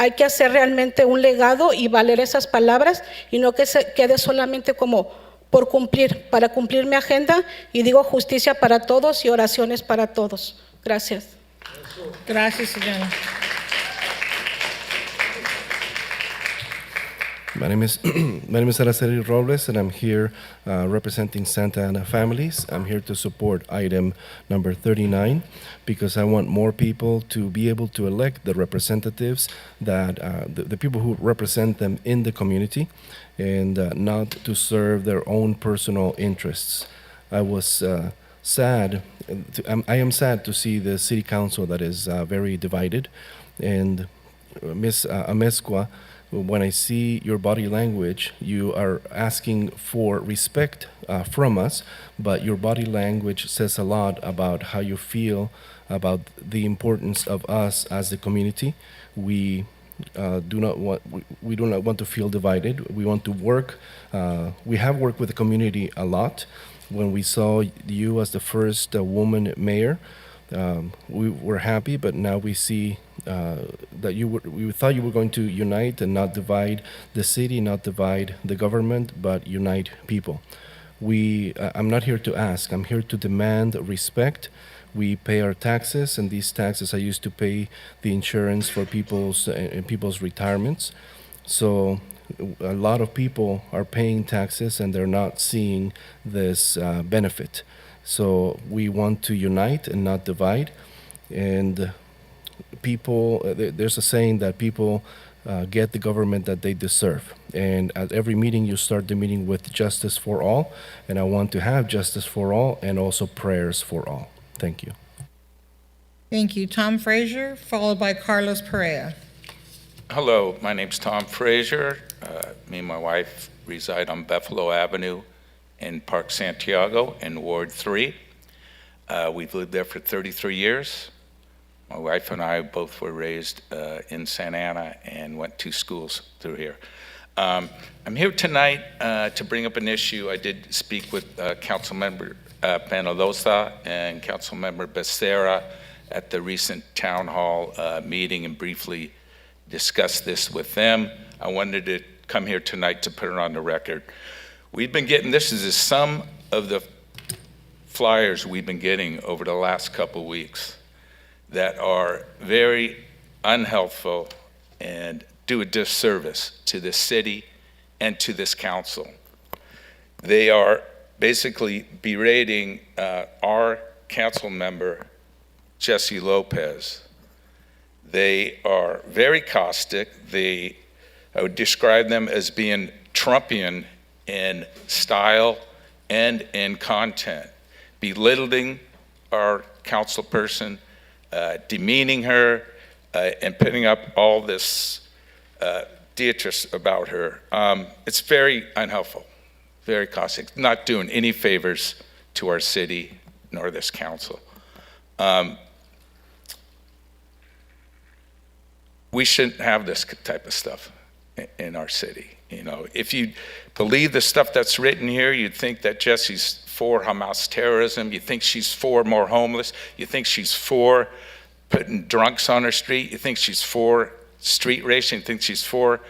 Hay que hacer realmente un legado y valer esas palabras y no que se quede solamente como por cumplir, para cumplir mi agenda, y digo justicia para todos y oraciones para todos. Gracias. Gracias, señora. My name is Araceli Robles, and I'm here representing Santa Ana families. I'm here to support item number 39 because I want more people to be able to elect the representatives that the people who represent them in the community, and not to serve their own personal interests. I was sad. I am sad to see the city council that is very divided, and Ms. Amezcua, when I see your body language, you are asking for respect from us, but your body language says a lot about how you feel about the importance of us as the community. We do not want to feel divided. We want to work. We have worked with the community a lot. When we saw you as the first woman mayor, we were happy, but now we see that we thought you were going to unite and not divide the city, not divide the government, but unite people. I'm not here to ask, I'm here to demand respect. We pay our taxes, and these taxes are used to pay the insurance for people's retirements. So a lot of people are paying taxes and they're not seeing this benefit. So we want to unite and not divide. And people, there's a saying that people get the government that they deserve. And at every meeting, you start the meeting with justice for all. And I want to have justice for all and also prayers for all. Thank you. Thank you. Tom Frazier, followed by Carlos Perea. Hello, my name's Tom Frazier. Me and my wife reside on Buffalo Avenue in Park Santiago in Ward 3. We've lived there for 33 years. My wife and I both were raised in Santa Ana and went to schools through here. I'm here tonight to bring up an issue. I did speak with Councilmember Penalosa and Councilmember Becerra at the recent town hall meeting and briefly discuss this with them. I wanted to come here tonight to put it on the record. We've been getting, this is some of the flyers we've been getting over the last couple weeks that are very unhelpful and do a disservice to the city and to this council. They are basically berating our council member, Jesse Lopez. They are very caustic. I would describe them as being Trumpian in style and in content, belittling our council person, demeaning her, and putting up all this theatrics about her. It's very unhelpful, very caustic, not doing any favors to our city nor this council. We shouldn't have this type of stuff in our city. You know, if you believe the stuff that's written here, you'd think that Jesse's for Hamas terrorism. You think she's for more homeless. You think she's for putting drunks on her street. You think she's for street racing. You think she's for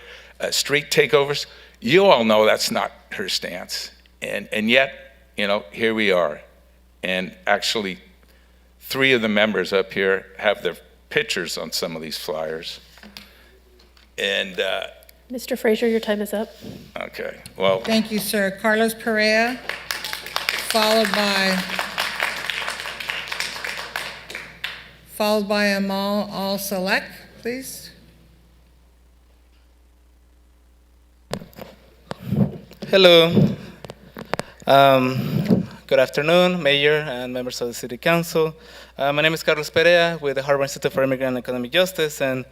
street takeovers. You all know that's not her stance. And yet, you know, here we are. And actually, 3 of the members up here have their pictures on some of these flyers. And Mr. Frazier, your time is up. okay, well. Thank you, sir. Carlos Perea, followed by Amal Al-Salek, please. Hello. Good afternoon, Mayor and members of the City Council. My name is Carlos Perea with the Harvard Institute for Immigrant and Economic Justice. And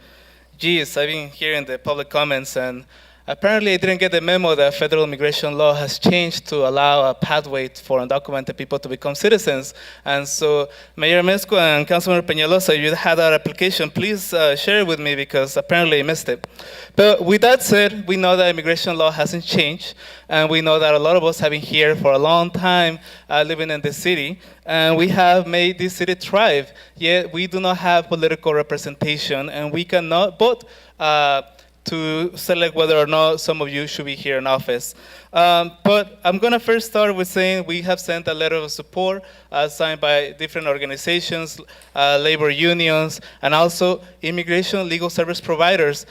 geez, I've been hearing the public comments, and Apparently, I didn't get the memo that federal immigration law has changed to allow a pathway for undocumented people to become citizens. And so, Mayor Mezcua and Councilmember Peñalosa, if you had that application, please share it with me because apparently I missed it. But with that said, we know that immigration law hasn't changed, and we know that a lot of us have been here for a long time living in this city, and we have made this city thrive, yet we do not have political representation, and we cannot vote to select whether or not some of you should be here in office. But I'm gonna first start with saying we have sent a letter of support signed by different organizations, labor unions, and also immigration legal service providers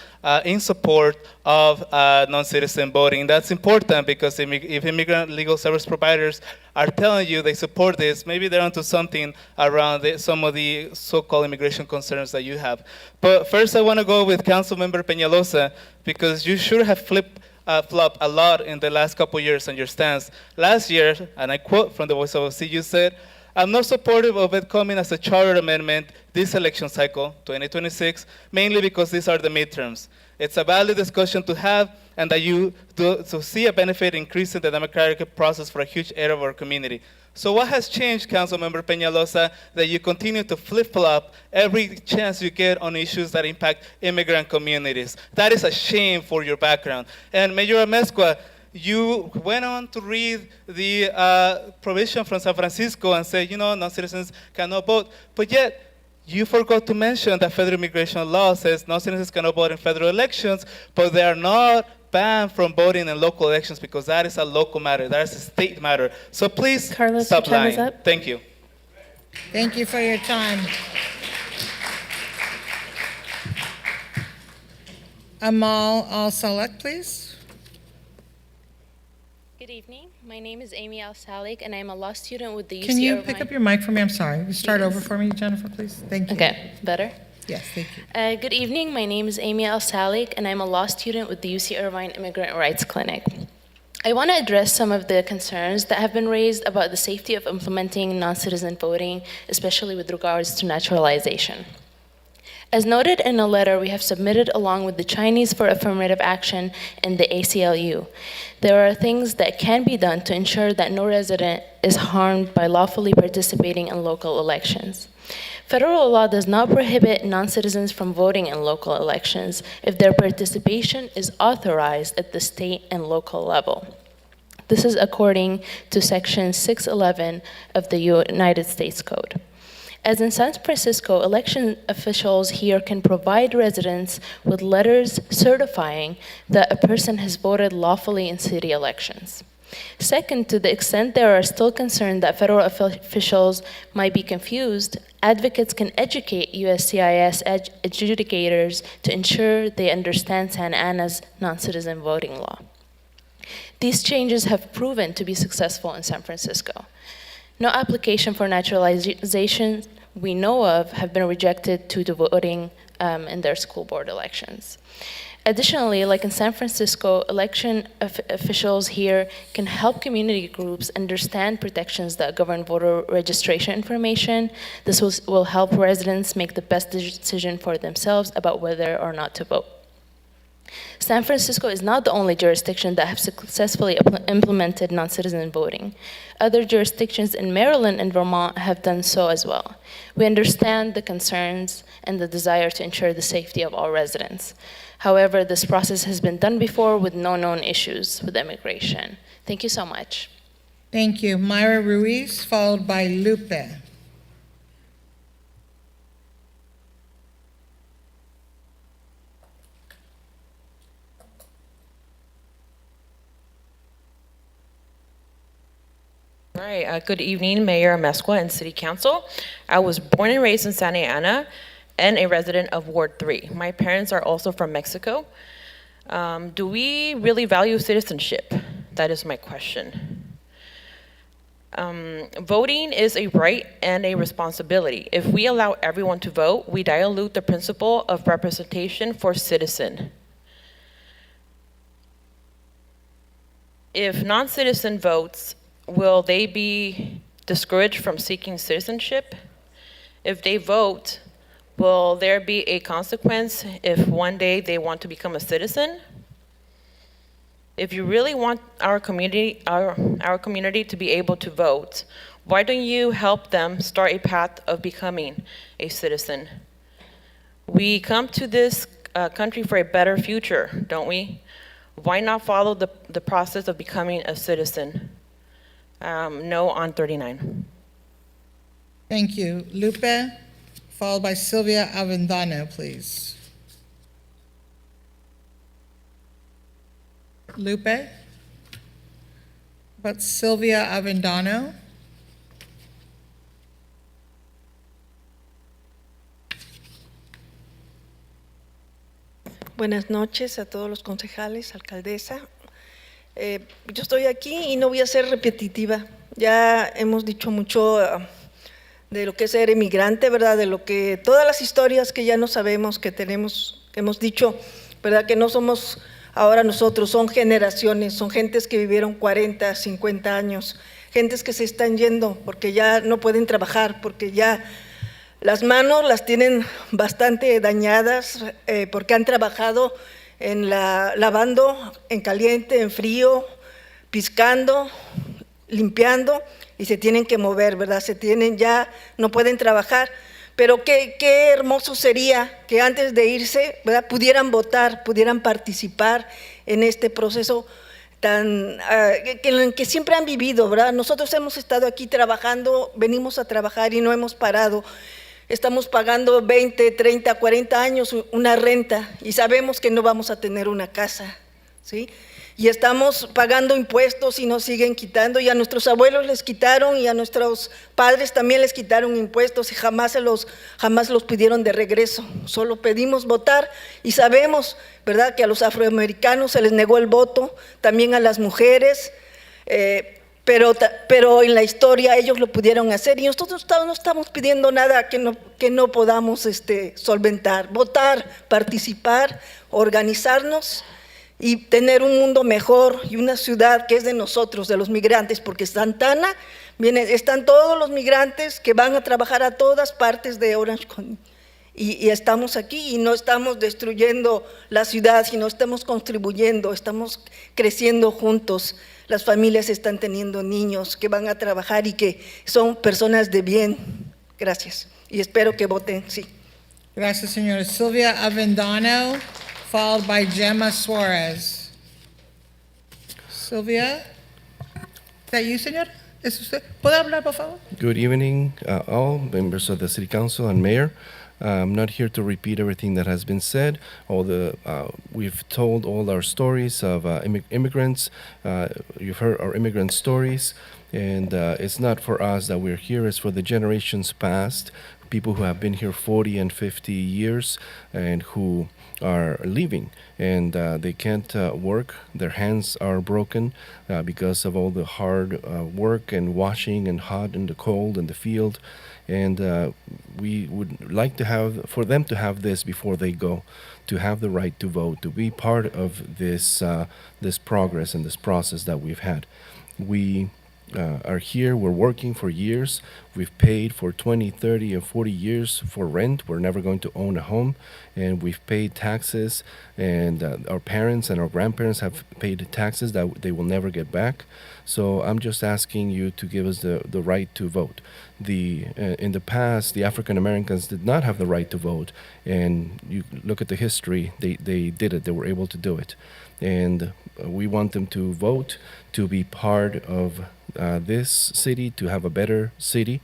in support of non-citizen voting. That's important because if immigrant legal service providers are telling you they support this, maybe they're onto something around some of the so-called immigration concerns that you have. But first I wanna go with Councilmember Peñalosa because you should have flopped a lot in the last couple years on your stance. Last year, and I quote from the Voice of OC, you said, "I'm not supportive of it coming as a charter amendment this election cycle, 2026, mainly because these are the midterms. It's a valid discussion to have and that you do to see a benefit increasing the democratic process for a huge area of our community." So what has changed, Councilmember Peñalosa, that you continue to flip-flop every chance you get on issues that impact immigrant communities? That is a shame for your background. And Mayor Amezcua, you went on to read the provision from San Francisco and say, you know, non-citizens cannot vote, but yet you forgot to mention that federal immigration law says non-citizens cannot vote in federal elections, but they are not banned from voting in local elections because that is a local matter, that is a state matter. So please Carlos, stop your time lying. is up. Thank you. Thank you for your time. Amal Al-Salek, please. Good evening. My name is Amy Al-Salik, and I'm a law student with the UC Can you Irvine. pick up your mic for me? I'm sorry. You start over for me, Jennifer, please. Thank you. Okay, better? Yes, thank you. Good evening. My name is Amy Al-Salik, and I'm a law student with the UC Irvine Immigrant Rights Clinic. I want to address some of the concerns that have been raised about the safety of implementing non-citizen voting, especially with regards to naturalization. As noted in a letter we have submitted along with the Chinese for Affirmative Action and the ACLU, there are things that can be done to ensure that no resident is harmed by lawfully participating in local elections. Federal law does not prohibit non-citizens from voting in local elections if their participation is authorized at the state and local level. This is according to Section 611 of the United States Code. As in San Francisco, election officials here can provide residents with letters certifying that a person has voted lawfully in city elections. Second, to the extent there are still concerns that federal officials might be confused, advocates can educate USCIS adjudicators to ensure they understand Santa Ana's non-citizen voting law. These changes have proven to be successful in San Francisco. No application for naturalization we know of have been rejected due to voting in their school board elections. Additionally, like in San Francisco, election officials here can help community groups understand protections that govern voter registration information. This will help residents make the best decision for themselves about whether or not to vote. San Francisco is not the only jurisdiction that have successfully implemented non-citizen voting. Other jurisdictions in Maryland and Vermont have done so as well. We understand the concerns and the desire to ensure the safety of all residents. However, this process has been done before with no known issues with immigration. Thank you so much. Thank you. Myra Ruiz, followed by Lupe. All right, good evening, Mayor Amezcua and City Council. I was born and raised in Santa Ana and a resident of Ward 3. My parents are also from Mexico. Do we really value citizenship? That is my question. Voting is a right and a responsibility. If we allow everyone to vote, we dilute the principle of representation for citizen. If non-citizen votes, will they be discouraged from seeking citizenship? If they vote, will there be a consequence if one day they want to become a citizen? If you really want our community to be able to vote, why don't you help them start a path of becoming a citizen? We come to this country for a better future, don't we? Why not follow the process of becoming a citizen? No on 39. Thank you. Lupe, followed by Sylvia Avendano, please. Lupe? But Sylvia Avendano? Buenas noches a todos los concejales, alcaldesa. Yo estoy aquí y no voy a ser repetitiva. Ya hemos dicho mucho de lo que es ser emigrante, ¿verdad? De lo que todas las historias que ya no sabemos, que tenemos, que hemos dicho, ¿verdad? Que no somos ahora nosotros, son generaciones, son gentes que vivieron 40, 50 años, gentes que se están yendo porque ya no pueden trabajar, porque ya las manos las tienen bastante dañadas, porque han trabajado en lavando en caliente, en frío, piscando, limpiando, y se tienen que mover, ¿verdad? Ya no pueden trabajar, pero qué hermoso sería que antes de irse, ¿verdad?, pudieran votar, pudieran participar en este proceso en que siempre han vivido, ¿verdad? Nosotros hemos estado aquí trabajando, venimos a trabajar y no hemos parado. Estamos pagando 20, 30, 40 años una renta y sabemos que no vamos a tener una casa, ¿sí? Y estamos pagando impuestos y nos siguen quitando, y a nuestros abuelos les quitaron y a nuestros padres también les quitaron impuestos y jamás los pidieron de regreso. Solo pedimos votar y sabemos, ¿verdad?, que a los afroamericanos se les negó el voto, también a las mujeres, pero en la historia ellos lo pudieron hacer, y nosotros no estamos pidiendo nada que no podamos solventar. Votar, participar, organizarnos y tener un mundo mejor y una ciudad que es de nosotros, de los migrantes, porque Santana están todos los migrantes que van a trabajar a todas partes de Orange County, y estamos aquí y no estamos destruyendo la ciudad, sino estamos contribuyendo, estamos creciendo juntos. Las familias están teniendo niños que van a trabajar y que son personas de bien. Gracias. Y espero que voten sí. Gracias, señora. Sylvia Avendano, followed by Gemma Suarez. Sylvia, ¿es that you, señor? ¿Es usted? ¿Puede hablar, por favor? Good evening, all members of the City Council and Mayor. I'm not here to repeat everything that has been said. We've told all our stories of immigrants. You've heard our immigrant stories, and it's not for us that we're here. It's for the generations past, people who have been here 40 and 50 years and who are leaving, and they can't work. Their hands are broken because of all the hard work and washing and hot in the cold in the field. And we would like for them to have this before they go, to have the right to vote, to be part of this progress and this process that we've had. We are here, we're working for years. We've paid for 20, 30, and 40 years for rent. We're never going to own a home. And we've paid taxes, and our parents and our grandparents have paid taxes that they will never get back. So I'm just asking you to give us the right to vote. In the past, the African Americans did not have the right to vote, and you look at the history, they did it, they were able to do it. And we want them to vote, to be part of this city, to have a better city.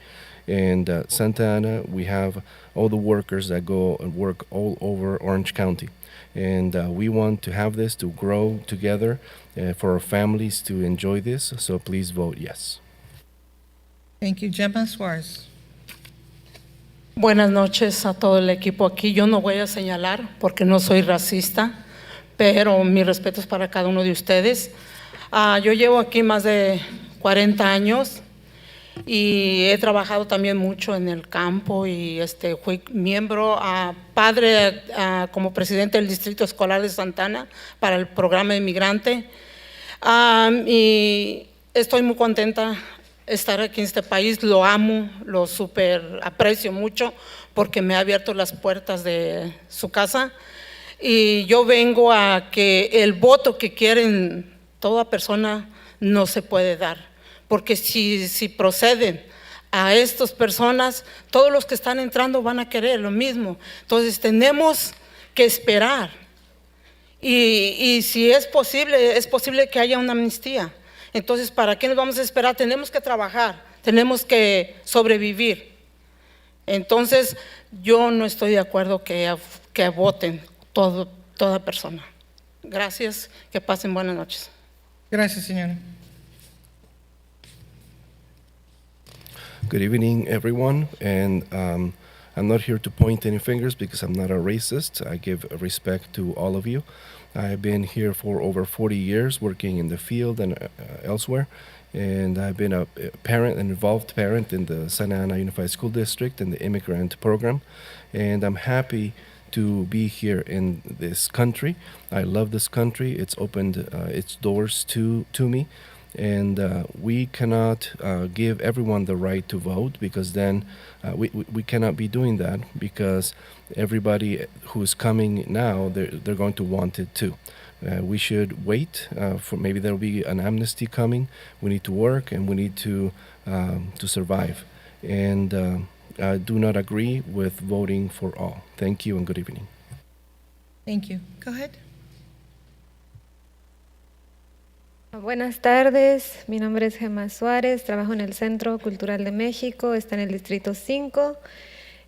And Santa Ana, we have all the workers that go and work all over Orange County. And we want to have this to grow together for our families to enjoy this. So please vote yes. Thank you. Gemma Suarez. Buenas noches a todo el equipo aquí. Yo no voy a señalar porque no soy racista, pero mi respeto es para cada uno de ustedes. Yo llevo aquí más de 40 años y he trabajado también mucho en el campo y fui miembro, padre como presidente del Distrito Escolar de Santana para el programa de inmigrante, y estoy muy contenta de estar aquí en este país. Lo amo, lo súper aprecio mucho porque me ha abierto las puertas de su casa, y yo vengo a que el voto que quieren toda persona no se puede dar, porque si proceden a estas personas, todos los que están entrando van a querer lo mismo. Entonces tenemos que esperar. Y si es posible que haya una amnistía. Entonces, ¿para qué nos vamos a esperar? Tenemos que trabajar, tenemos que sobrevivir. Entonces, yo no estoy de acuerdo que voten toda persona. Gracias, que pasen buenas noches. Gracias, señora. Good evening, everyone. And I'm not here to point any fingers because I'm not a racist. I give respect to all of you. I've been here for over 40 years working in the field and elsewhere. And I've been a parent, an involved parent in the Santa Ana Unified School District and the immigrant program. And I'm happy to be here in this country. I love this country. It's opened its doors to me. And we cannot give everyone the right to vote, because then we cannot be doing that, because everybody who's coming now, they're going to want it too. We should wait for maybe there'll be an amnesty coming. We need to work and we need to survive. And I do not agree with voting for all. Thank you and good evening. Thank you. Go ahead. Buenas tardes, mi nombre es Gemma Suárez, trabajo en el Centro Cultural de México, está en el Distrito 5.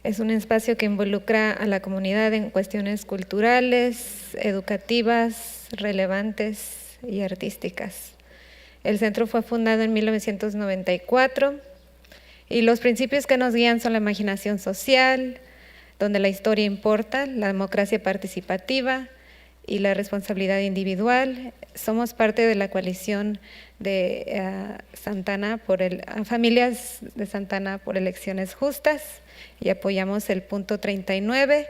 Es un espacio que involucra a la comunidad en cuestiones culturales, educativas, relevantes y artísticas. El centro fue fundado en 1994 y los principios que nos guían son la imaginación social, donde la historia importa, la democracia participativa y la responsabilidad individual. Somos parte de la coalición de Santana familias de Santana por elecciones justas y apoyamos el punto 39.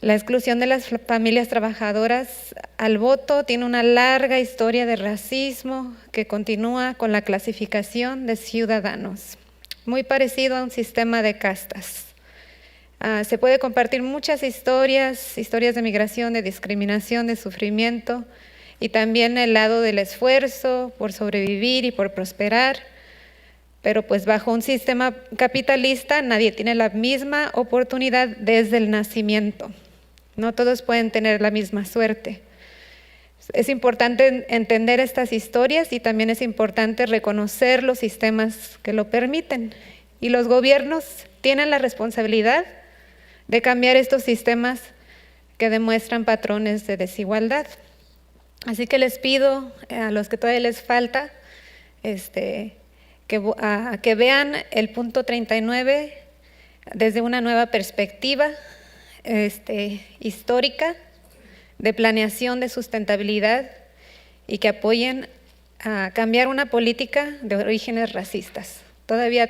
La exclusión de las familias trabajadoras al voto tiene una larga historia de racismo que continúa con la clasificación de ciudadanos, muy parecido a un sistema de castas. Se puede compartir muchas historias de migración, de discriminación, de sufrimiento, y también el lado del esfuerzo por sobrevivir y por prosperar, pero pues bajo un sistema capitalista nadie tiene la misma oportunidad desde el nacimiento. No todos pueden tener la misma suerte. Es importante entender estas historias y también es importante reconocer los sistemas que lo permiten. Y los gobiernos tienen la responsabilidad de cambiar estos sistemas que demuestran patrones de desigualdad. Así que les pido a los que todavía les falta que vean el punto 39 desde una nueva perspectiva histórica, de planeación, de sustentabilidad, y que apoyen a cambiar una política de orígenes racistas. Todavía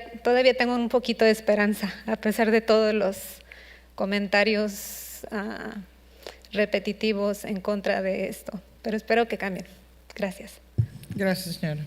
tengo un poquito de esperanza, a pesar de todos los comentarios repetitivos en contra de esto, pero espero que cambien. Gracias. Gracias, señora.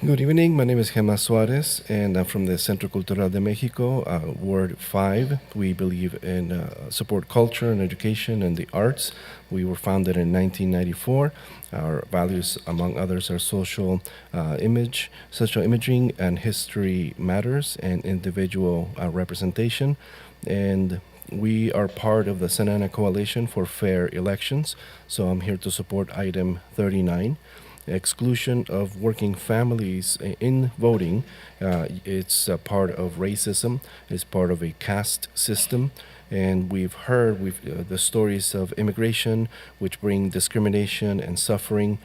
Good evening. My name is Gemma Suarez, and I'm from the Centro Cultural de Mexico, Ward 5. We believe in support culture and education and the arts. We were founded in 1994. Our values, among others, are social imaging, and history matters, and individual representation. And we are part of the Santa Ana Coalition for Fair Elections, so I'm here to support item 39. Exclusion of working families in voting, it's a part of racism, it's part of a caste system, and we've heard the stories of immigration which bring discrimination and suffering,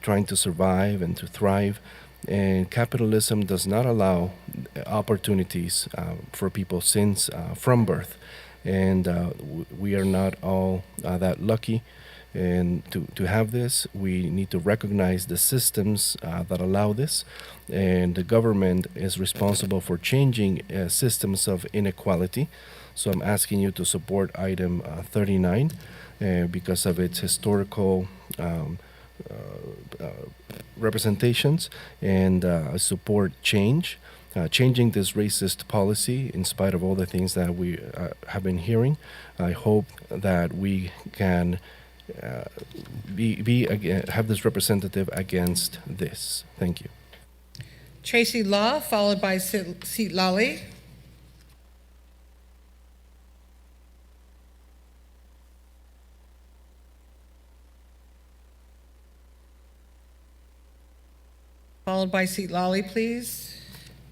trying to survive and to thrive, and capitalism does not allow opportunities for people since from birth, and we are not all that lucky. And to have this, we need to recognize the systems that allow this, and the government is responsible for changing systems of inequality. So I'm asking you to support item 39 because of its historical representations, and support change. changing this racist policy in spite of all the things that we have been hearing. I hope that we can have this representative against this. Thank you. Tracy Law, followed by Seat Lally. Followed by Seat Lally, please.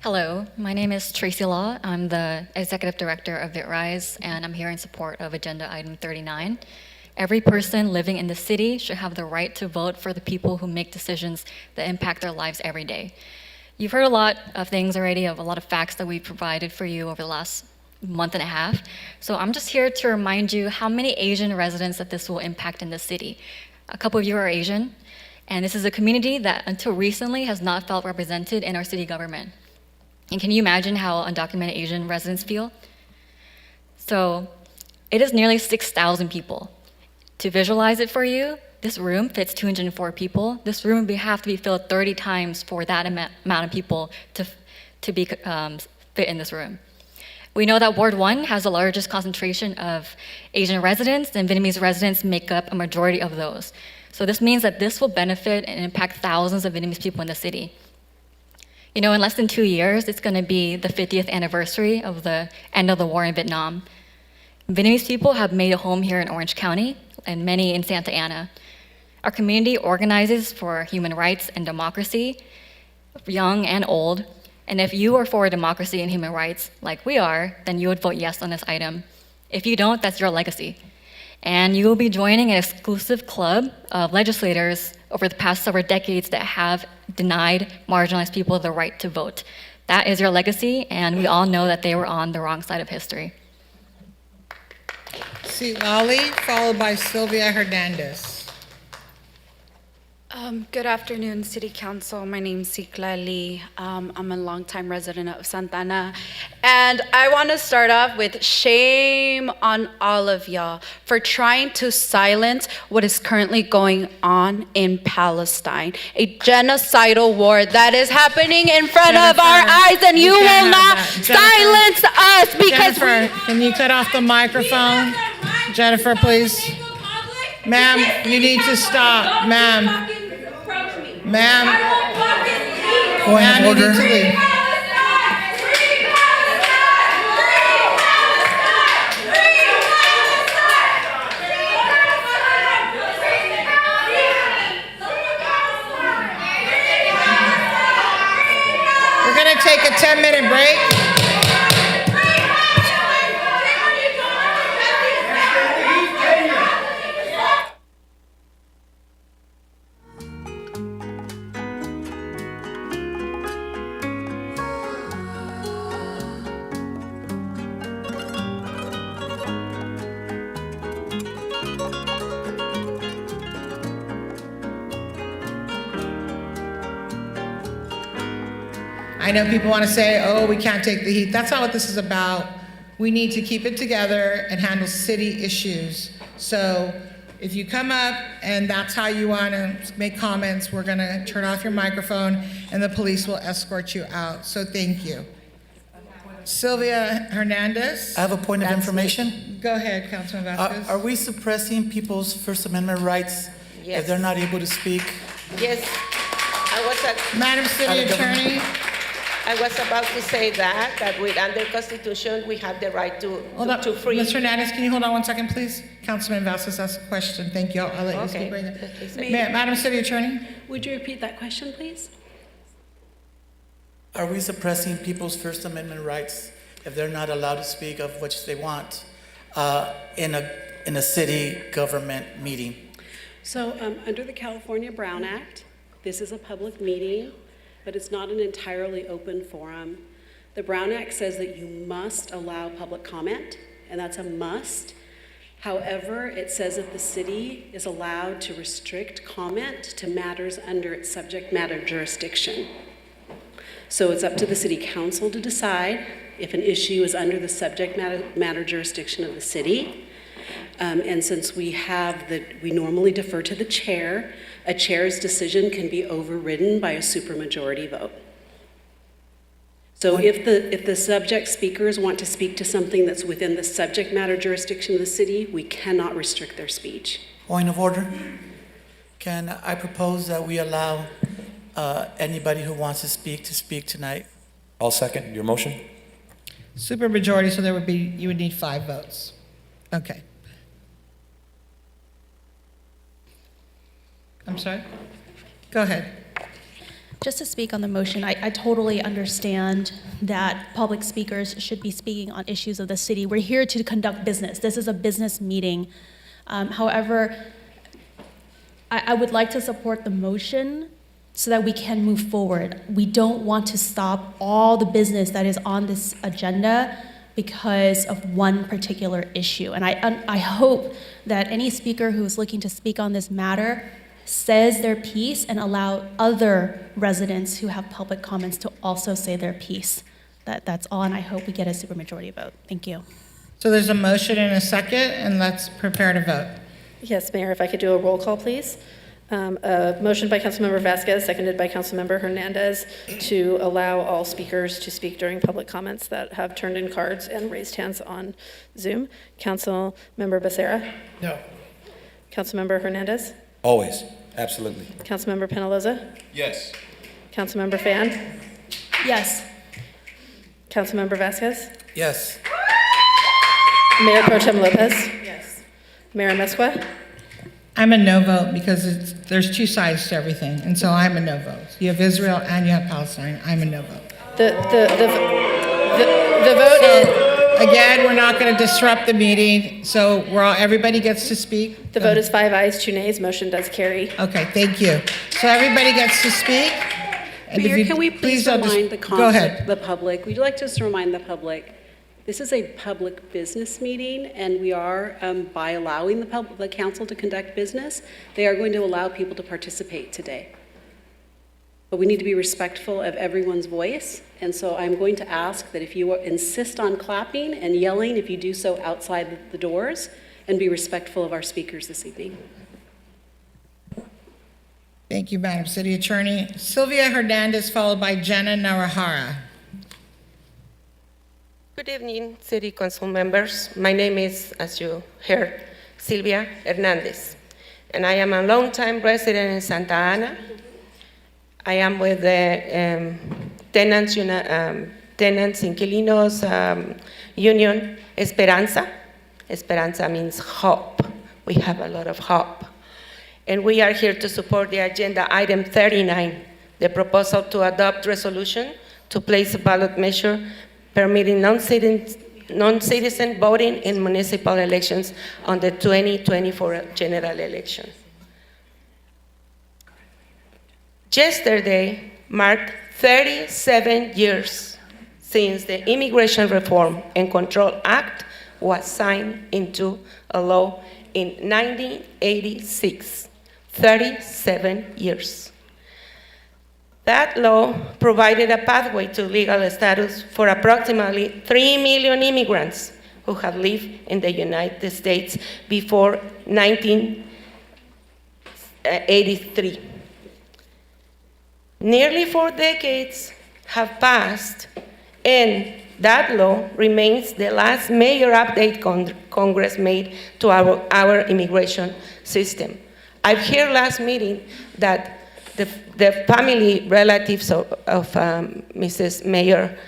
Hello, my name is Tracy Law. I'm the Executive Director of VitRise, and I'm here in support of Agenda Item 39. Every person living in the city should have the right to vote for the people who make decisions that impact their lives every day. You've heard a lot of things already, of a lot of facts that we provided for you over the last month and a half. So I'm just here to remind you how many Asian residents that this will impact in the city. A couple of you are Asian, and this is a community that until recently has not felt represented in our city government. And can you imagine how undocumented Asian residents feel? So it is nearly 6,000 people. To visualize it for you, this room fits 204 people. This room would have to be filled 30 times for that amount of people to fit in this room. We know that Ward 1 has the largest concentration of Asian residents, and Vietnamese residents make up a majority of those. So this means that this will benefit and impact thousands of Vietnamese people in the city. You know, in less than 2 years, it's going to be the 50th anniversary of the end of the war in Vietnam. Vietnamese people have made a home here in Orange County, and many in Santa Ana. Our community organizes for human rights and democracy, young and old, and if you are for democracy and human rights, like we are, then you would vote yes on this item. If you don't, that's your legacy. And you will be joining an exclusive club of legislators over the past several decades that have denied marginalized people the right to vote. That is your legacy, and we all know that they were on the wrong side of history. Seat Lally, followed by Sylvia Hernandez. Good afternoon, City Council. My name is Sikla Lee. I'm a longtime resident of Santa Ana. And I want to start off with shame on all of y'all for trying to silence what is currently going on in Palestine. A genocidal war that is happening in front of our eyes, and you will not silence us because Jennifer, can you cut off the microphone? Jennifer, please. Ma'am, you need to stop. Ma'am. Ma'am. Point of order. You need to leave. We're going to take a 10-minute break. I know people want to say, oh, we can't take the heat. That's not what this is about. We need to keep it together and handle city issues. So if you come up and that's how you want to make comments, we're going to turn off your microphone and the police will escort you out. So thank you. Sylvia Hernandez. I have a point of information. Go ahead, Councilman Vasquez. Are we suppressing people's First Amendment rights if they're not able to speak? Yes. Madam City Attorney. I was about to say that with under Constitution, we have the right to free. Mr. Hernandez, can you hold on 1 second, please? Councilman Vasquez asked a question. Thank you. I'll let you speak right now. Madam City Attorney. Would you repeat that question, please? Are we suppressing people's First Amendment rights if they're not allowed to speak of which they want in a city government meeting? So under the California Brown Act, this is a public meeting, but it's not an entirely open forum. The Brown Act says that you must allow public comment, and that's a must. However, it says that the city is allowed to restrict comment to matters under its subject matter jurisdiction. So it's up to the City Council to decide if an issue is under the subject matter jurisdiction of the city. And since we normally defer to the chair, a chair's decision can be overridden by a supermajority vote. So if the subject speakers want to speak to something that's within the subject matter jurisdiction of the city, we cannot restrict their speech. Point of order. Can I propose that we allow anybody who wants to speak tonight? I'll second your motion. Supermajority, so you would need 5 votes. Okay. I'm sorry? Go ahead. Just to speak on the motion, I totally understand that public speakers should be speaking on issues of the city. We're here to conduct business. This is a business meeting. However, I would like to support the motion so that we can move forward. We don't want to stop all the business that is on this agenda because of one particular issue. And I hope that any speaker who is looking to speak on this matter says their piece and allow other residents who have public comments to also say their piece. That's all, and I hope we get a supermajority vote. Thank you. So there's a motion and a second, and let's prepare to vote. Yes, Mayor, if I could do a roll call, please. A motion by Councilmember Vasquez, seconded by Councilmember Hernandez, to allow all speakers to speak during public comments that have turned in cards and raised hands on Zoom. Councilmember Becerra? No. Councilmember Hernandez? Always. Absolutely. Councilmember Penaloza? Yes. Councilmember Fan? Yes. Councilmember Vasquez? Yes. Mayor Pro Tem Lopez? Yes. Mayor Mesqua? I'm a no vote because there's 2 sides to everything, and so I'm a no vote. You have Israel and you have Palestine. I'm a no vote. The vote is... Again, we're not going to disrupt the meeting, so everybody gets to speak. The vote is 5 ayes, 2 nays. Motion does carry. Okay, thank you. So everybody gets to speak. And Mayor, can we please remind go ahead. the public, we'd like just to remind the public, this is a public business meeting, and we are, by allowing the council to conduct business, they are going to allow people to participate today. But we need to be respectful of everyone's voice, and so I'm going to ask that if you insist on clapping and yelling, if you do so outside the doors, and be respectful of our speakers this evening. Thank you, Madam City Attorney. Sylvia Hernandez, followed by Jenna Narahara. Good evening, City Council members. My name is, as you heard, Sylvia Hernandez, and I am a longtime resident in Santa Ana. I am with the Tenants Inquilinos Union Esperanza. Esperanza means hope. We have a lot of hope. And we are here to support the agenda item 39, the proposal to adopt resolution to place a ballot measure permitting non-citizen voting in municipal elections on the 2024 general election. Yesterday marked 37 years since the Immigration Reform and Control Act was signed into a law in 1986. 37 years. That law provided a pathway to legal status for approximately 3 million immigrants who have lived in the United States before 1983. Nearly 4 decades have passed, and that law remains the last major update Congress made to our immigration system. I've heard last meeting that the family relatives of Mrs. Mayor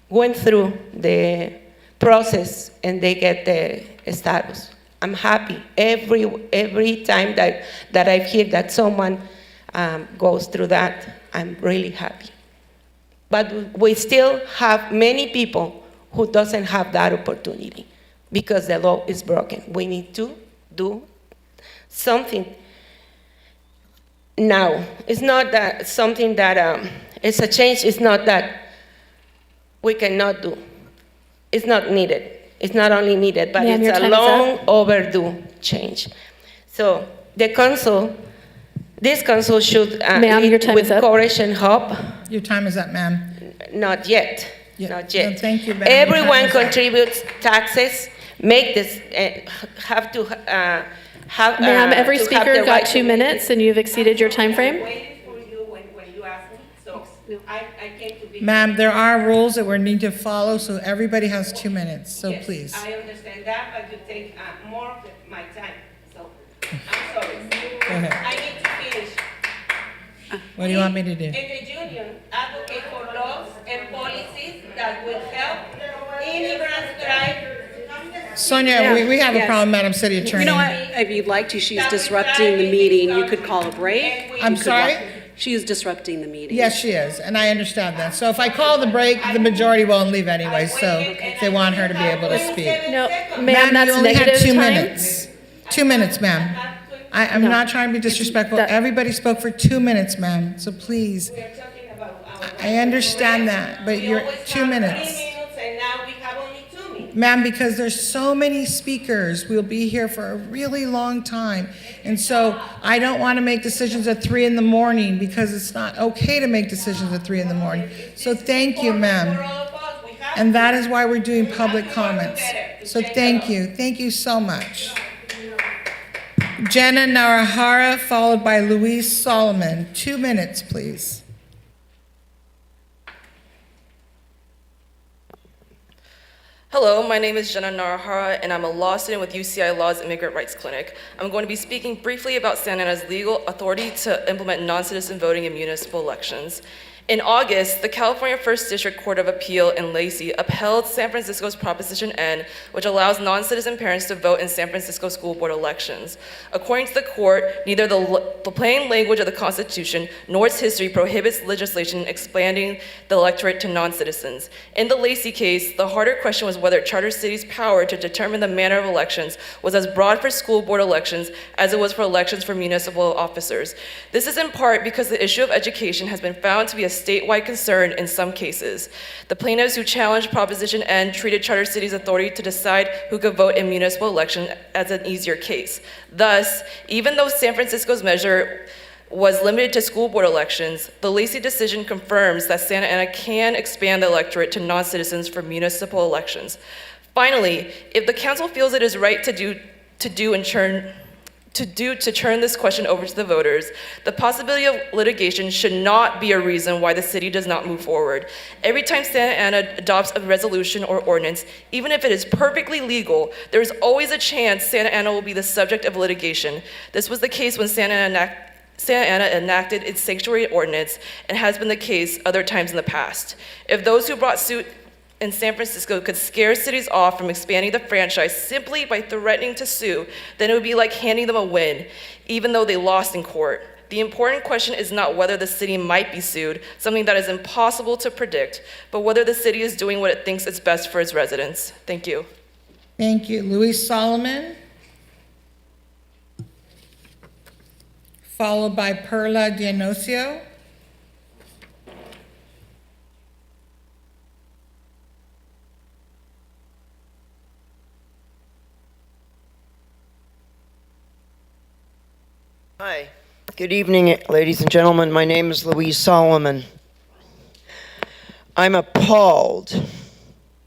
went through the process and they get the status. I'm happy every time that I've heard that someone goes through that. I'm really happy. But we still have many people who doesn't have that opportunity because the law is broken. We need to do something now. It's not that something that it's a change. It's not that we cannot do. It's not needed. It's not only needed, but it's a long overdue change. So the council, this council should lead with courage and hope. Your time is up, ma'am. Not yet. Not yet. No, thank you, ma'am. Everyone contributes taxes. Make this have to have. Ma'am, every to have speaker the got right 2 minutes, and you've exceeded your time frame. I'm waiting for you when you ask me. So I came to be Ma'am, there are rules that we need to follow, so everybody has 2 minutes, so Yes, please. I understand that, but you take more of my time, so I'm sorry. Go ahead. I need to finish. What do you want me to do? In the union, advocate for laws and policies that will help immigrants thrive. Sonia, we have a problem, Madam City Attorney. You know what, if you'd like to, she's disrupting the meeting, you could call a break. I'm You could sorry? She is disrupting the meeting. Yes, she is, and I understand that. So if I call the break, the majority won't leave anyway, so they want her to be able to speak. No, ma'am, Ma'am, that's you only had negative 2 time. minutes. 2 minutes, ma'am. I'm No. not trying to be disrespectful. Everybody spoke for 2 minutes, ma'am, so please. I understand that, but you're 2 minutes. And now we have only 2 minutes. Ma'am, because there's so many speakers, we'll be here for a really long time. And so I don't want to make decisions at 3 in the morning because it's not okay to make decisions at 3 in the morning. So thank you, ma'am. And that is why we're doing public comments. So thank you. Thank you so much. Jenna Narahara, followed by Louise Solomon. 2 minutes, please. Hello, my name is Jenna Narahara, and I'm a law student with UCI Law's Immigrant Rights Clinic. I'm going to be speaking briefly about Santa Ana's legal authority to implement non-citizen voting in municipal elections. In August, the California First District Court of Appeal in Lacey upheld San Francisco's Proposition N, which allows non-citizen parents to vote in San Francisco school board elections. According to the court, neither the plain language of the Constitution nor its history prohibits legislation expanding the electorate to non-citizens. In the Lacey case, the harder question was whether charter cities' power to determine the manner of elections was as broad for school board elections as it was for elections for municipal officers. This is in part because the issue of education has been found to be a statewide concern in some cases. The plaintiffs who challenged Proposition N treated charter cities' authority to decide who could vote in municipal elections as an easier case. Thus, even though San Francisco's measure was limited to school board elections, the Lacey decision confirms that Santa Ana can expand the electorate to non-citizens for municipal elections. Finally, if the council feels it is right to turn this question over to the voters, the possibility of litigation should not be a reason why the city does not move forward. Every time Santa Ana adopts a resolution or ordinance, even if it is perfectly legal, there is always a chance Santa Ana will be the subject of litigation. This was the case when Santa Ana enacted its sanctuary ordinance and has been the case other times in the past. If those who brought suit in San Francisco could scare cities off from expanding the franchise simply by threatening to sue, then it would be like handing them a win, even though they lost in court. The important question is not whether the city might be sued, something that is impossible to predict, but whether the city is doing what it thinks is best for its residents. Thank you. Thank you. Luis Solomon, followed by Perla Dionisio. Hi. Good evening, ladies and gentlemen. My name is Louise Solomon. I'm appalled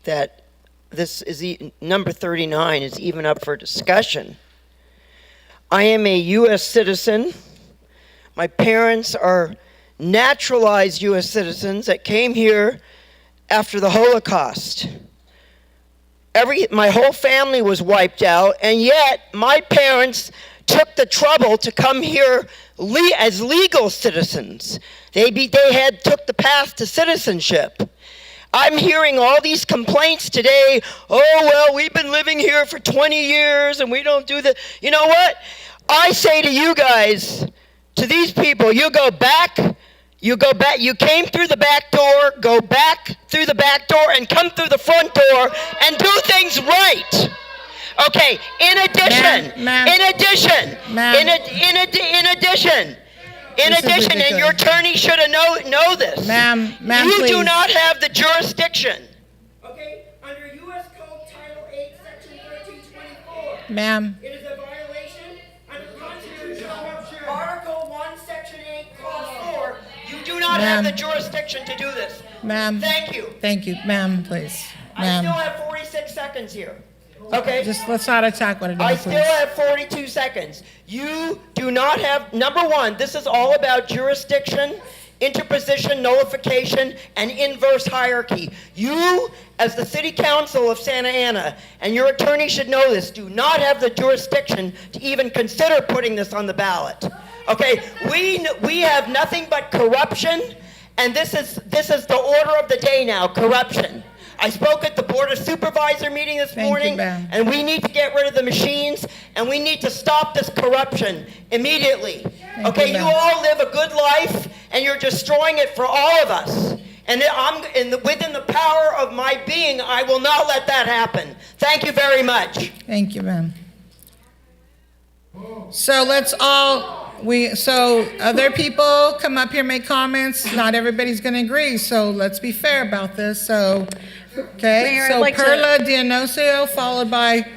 that this is number 39 is even up for discussion. I am a U.S. citizen. My parents are naturalized U.S. citizens that came here after the Holocaust. My whole family was wiped out, and yet my parents took the trouble to come here as legal citizens. They took the path to citizenship. I'm hearing all these complaints today. Oh, well, we've been living here for 20 years and we don't do that. You know what? I say to you guys, to these people, you go back, you came through the back door, go back through the back door and come through the front door and do things right. Okay, in addition, and your attorney should have know this. Ma'am, you please. do not have the jurisdiction. Okay, under U.S. Code Title 8, Section 1324. Ma'am. It is a violation under Constitution Article 1, Section 8, Clause 4. You do not have the jurisdiction to do this. Ma'am. Thank you. Thank you. Ma'am, please. I Ma'am. still have 46 seconds here. Okay. Just let's not attack one another, I please. still have 42 seconds. You do not have, number one, this is all about jurisdiction interposition, nullification, and inverse hierarchy. You, as the City Council of Santa Ana, and your attorney should know this, do not have the jurisdiction to even consider putting this on the ballot. Okay, we have nothing but corruption, and this is the order of the day now, corruption. I spoke at the Board of Supervisor meeting this morning, and we need to get rid of the machines, and we need to stop this corruption immediately. Okay, you all live a good life, and you're destroying it for all of us. And within the power of my being, I will not let that happen. Thank you very much. Thank you, ma'am. So let's all, other people come up here, make comments. Not everybody's going to agree, so let's be fair about this. So, okay, Mayor, so I'd like Perla Dionisio, followed by,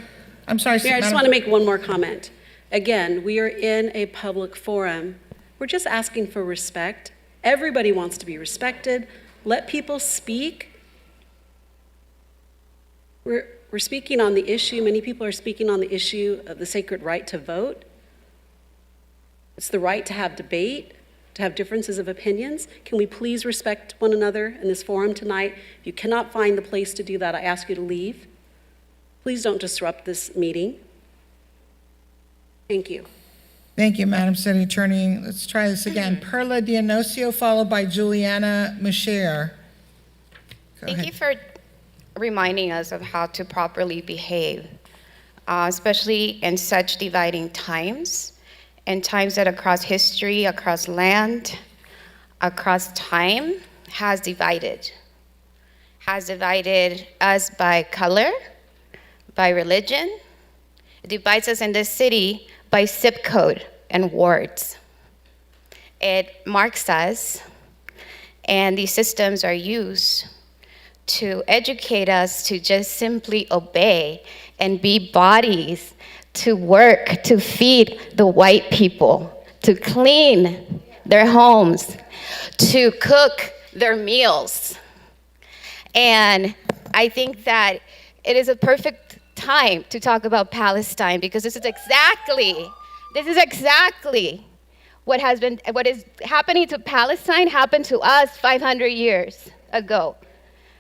I'm sorry, Mayor, I just want to make one more comment. Again, we are in a public forum. We're just asking for respect. Everybody wants to be respected. Let people speak. We're speaking on the issue. Many people are speaking on the issue of the sacred right to vote. It's the right to have debate, to have differences of opinions. Can we please respect one another in this forum tonight? If you cannot find the place to do that, I ask you to leave. Please don't disrupt this meeting. Thank you. Thank you, Madam City Attorney. Let's try this again. Perla Dionisio, followed by Juliana Masher. Thank you for reminding us of how to properly behave, especially in such dividing times, and times that across history, across land, across time, has divided us by color, by religion. It divides us in this city by zip code and wards. It marks us, and these systems are used to educate us to just simply obey and be bodies to work to feed the white people, to clean their homes, to cook their meals. And I think that it is a perfect time to talk about Palestine, because this is exactly what is happening to Palestine happened to us 500 years ago.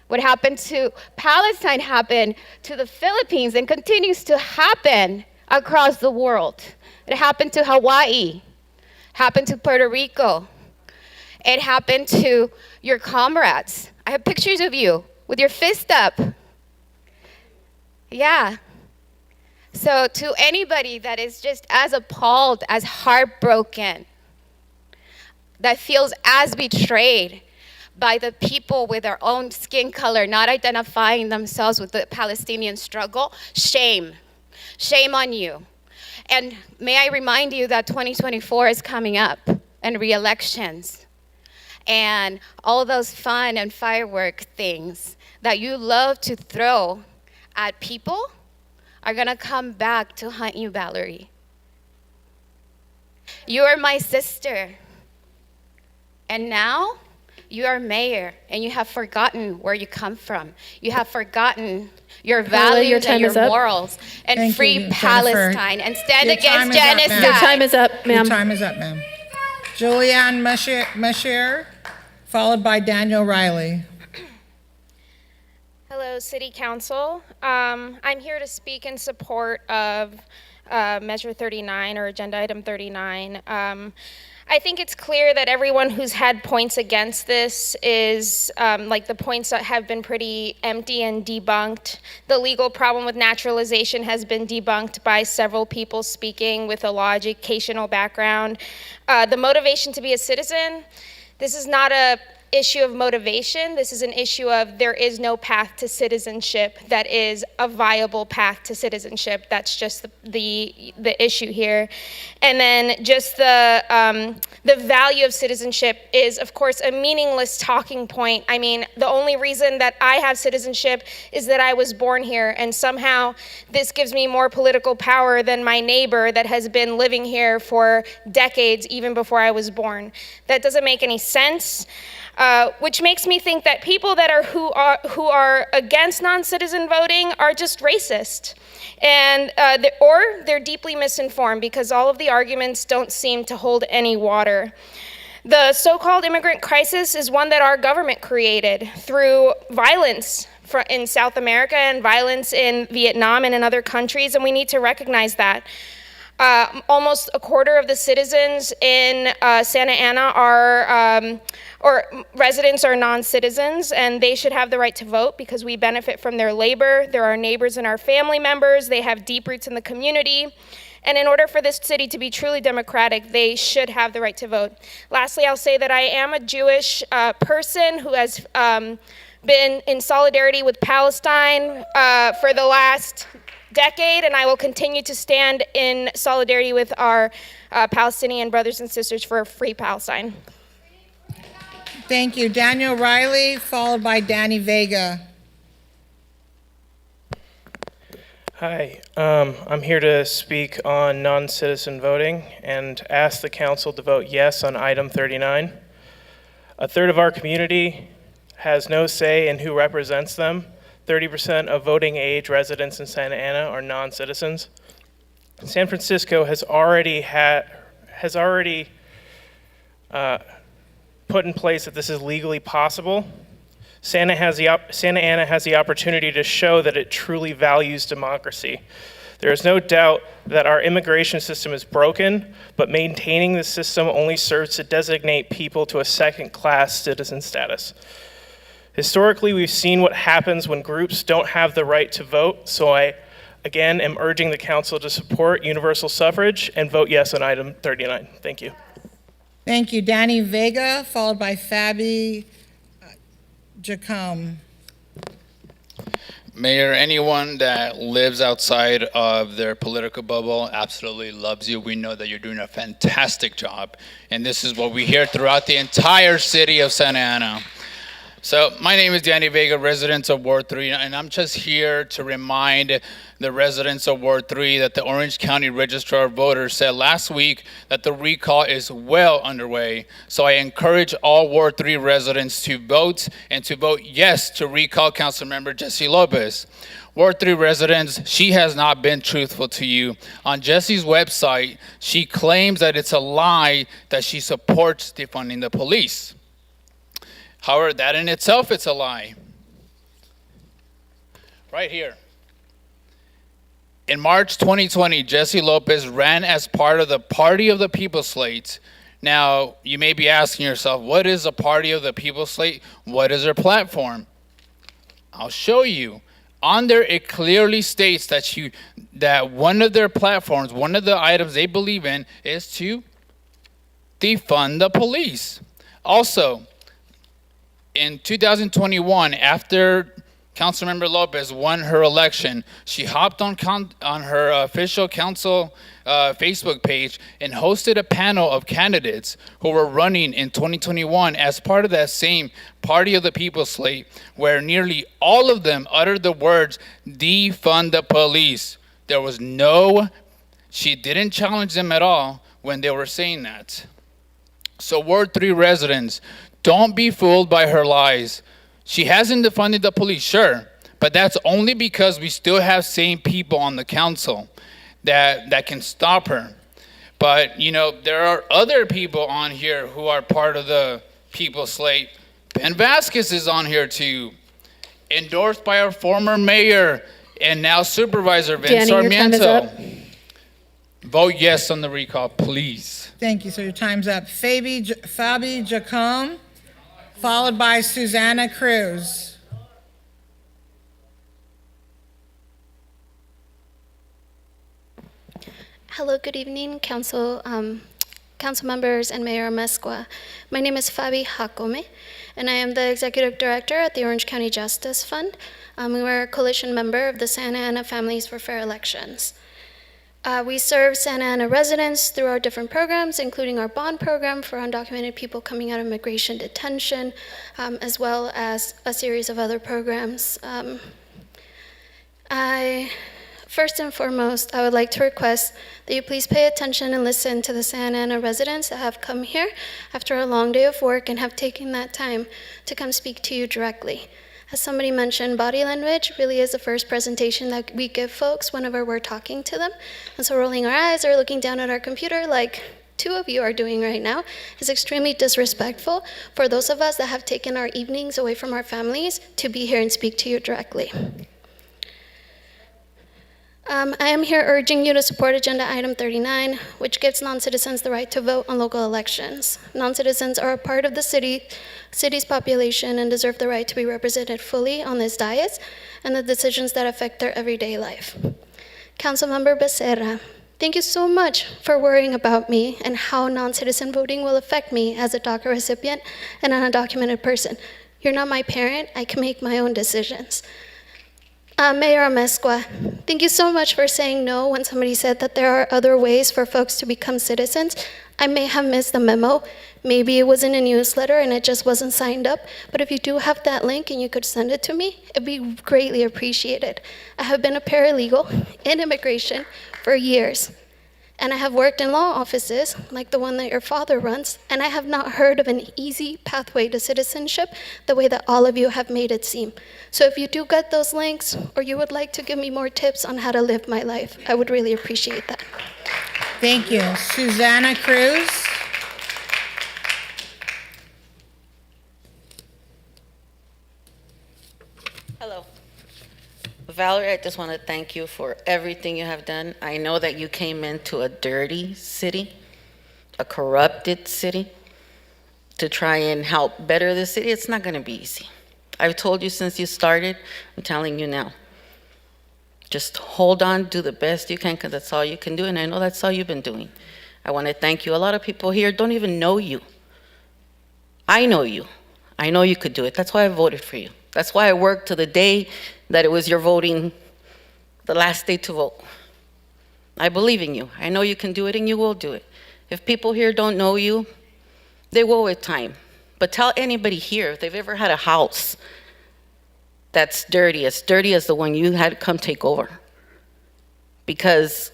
What happened to Palestine happened to the Philippines and continues to happen across the world. It happened to Hawaii, happened to Puerto Rico. It happened to your comrades. I have pictures of you with your fist up. Yeah. So to anybody that is just as appalled, as heartbroken, that feels as betrayed by the people with their own skin color, not identifying themselves with the Palestinian struggle, shame. Shame on you. And may I remind you that 2024 is coming up, and re-elections, and all those fun and firework things that you love to throw at people are gonna come back to haunt you, Valerie. You are my sister. And now you are mayor, and you have forgotten where you come from. You have forgotten your values and your morals, and free Palestine, and stand against genocide. Your time is up, ma'am. Your time is up, ma'am. Julianne Masher, followed by Daniel Riley. Hello, City Council. I'm here to speak in support of Measure 39, or Agenda Item 39. I think it's clear that everyone who's had points against this is like the points that have been pretty empty and debunked. The legal problem with naturalization has been debunked by several people speaking with a law educational background. The motivation to be a citizen, this is not a issue of motivation. This is an issue of there is no path to citizenship that is a viable path to citizenship. That's just the issue here. And then just the value of citizenship is, of course, a meaningless talking point. I mean, the only reason that I have citizenship is that I was born here, and somehow this gives me more political power than my neighbor that has been living here for decades, even before I was born. That doesn't make any sense. Which makes me think that people that who are against non-citizen voting are just racist, and or they're deeply misinformed, because all of the arguments don't seem to hold any water. The so-called immigrant crisis is one that our government created through violence in South America and violence in Vietnam and in other countries, and we need to recognize that. Almost a quarter of the citizens in Santa Ana or residents are non-citizens, and they should have the right to vote because we benefit from their labor. They're our neighbors and our family members. They have deep roots in the community. And in order for this city to be truly democratic, they should have the right to vote. Lastly, I'll say that I am a Jewish person who has been in solidarity with Palestine for the last decade, and I will continue to stand in solidarity with our Palestinian brothers and sisters for a free Palestine. Thank you. Daniel Riley, followed by Danny Vega. Hi, I'm here to speak on non-citizen voting and ask the council to vote yes on item 39. A third of our community has no say in who represents them. 30% of voting age residents in Santa Ana are non-citizens. San Francisco has already put in place that this is legally possible. Santa Ana has the opportunity to show that it truly values democracy. There is no doubt that our immigration system is broken, but maintaining the system only serves to designate people to a second-class citizen status. Historically, we've seen what happens when groups don't have the right to vote, so I, again, am urging the council to support universal suffrage and vote yes on item 39. Thank you. Thank you. Danny Vega, followed by Fabi Jacome. Mayor, anyone that lives outside of their political bubble absolutely loves you. We know that you're doing a fantastic job, and this is what we hear throughout the entire city of Santa Ana. So my name is Danny Vega, resident of Ward 3, and I'm just here to remind the residents of Ward 3 that the Orange County Registrar of Voters said last week that the recall is well underway. So I encourage all Ward 3 residents to vote and to vote yes to recall Councilmember Jessie Lopez. Ward 3 residents, she has not been truthful to you. On Jessie's website, she claims that it's a lie that she supports defunding the police. However, that in itself, it's a lie. Right here. In March 2020, Jessie Lopez ran as part of the Party of the People slate. Now, you may be asking yourself, what is a Party of the People slate? What is their platform? I'll show you. On there, it clearly states that one of their platforms, one of the items they believe in is to defund the police. Also, in 2021, after Councilmember Lopez won her election, she hopped on her official council Facebook page and hosted a panel of candidates who were running in 2021 as part of that same Party of the People slate, where nearly all of them uttered the words, defund the police. She didn't challenge them at all when they were saying that. So Ward 3 residents, don't be fooled by her lies. She hasn't defunded the police, sure, but that's only because we still have sane people on the council that can stop her. But, you know, there are other people on here who are part of the people slate. Ben Vasquez is on here too, endorsed by our former mayor and now supervisor, Vince Sarmiento. Vote yes on the recall, please. Thank you, sir. Your time's up. Fabi Jacome, followed by Susanna Cruz. Hello, good evening, council members and Mayor Amezcua. My name is Fabi Jacome, and I am the Executive Director at the Orange County Justice Fund. We're a coalition member of the Santa Ana Families for Fair Elections. We serve Santa Ana residents through our different programs, including our bond program for undocumented people coming out of immigration detention, as well as a series of other programs. First and foremost, I would like to request that you please pay attention and listen to the Santa Ana residents that have come here after a long day of work and have taken that time to come speak to you directly. As somebody mentioned, body language really is the first presentation that we give folks whenever we're talking to them. And so rolling our eyes or looking down at our computer like two of you are doing right now is extremely disrespectful for those of us that have taken our evenings away from our families to be here and speak to you directly. I am here urging you to support Agenda Item 39, which gives non-citizens the right to vote on local elections. Non-citizens are a part of the city's population and deserve the right to be represented fully on this dais and the decisions that affect their everyday life. Councilmember Becerra, thank you so much for worrying about me and how non-citizen voting will affect me as a DACA recipient and an undocumented person. You're not my parent. I can make my own decisions. Mayor Amezcua, thank you so much for saying no when somebody said that there are other ways for folks to become citizens. I may have missed the memo. Maybe it was in a newsletter and it just wasn't signed up. But if you do have that link and you could send it to me, it'd be greatly appreciated. I have been a paralegal in immigration for years. And I have worked in law offices, like the one that your father runs, and I have not heard of an easy pathway to citizenship the way that all of you have made it seem. So if you do get those links, or you would like to give me more tips on how to live my life, I would really appreciate that. Thank you. Susanna Cruz. Hello. Valerie, I just want to thank you for everything you have done. I know that you came into a dirty city, a corrupted city, to try and help better the city. It's not going to be easy. I've told you since you started, I'm telling you now. Just hold on, do the best you can, because that's all you can do, and I know that's all you've been doing. I want to thank you. A lot of people here don't even know you. I know you. I know you could do it. That's why I voted for you. That's why I worked to the day that it was your voting, the last day to vote. I believe in you. I know you can do it, and you will do it. If people here don't know you, they will with time. But tell anybody here, if they've ever had a house that's dirty as the one you had to come take over. Because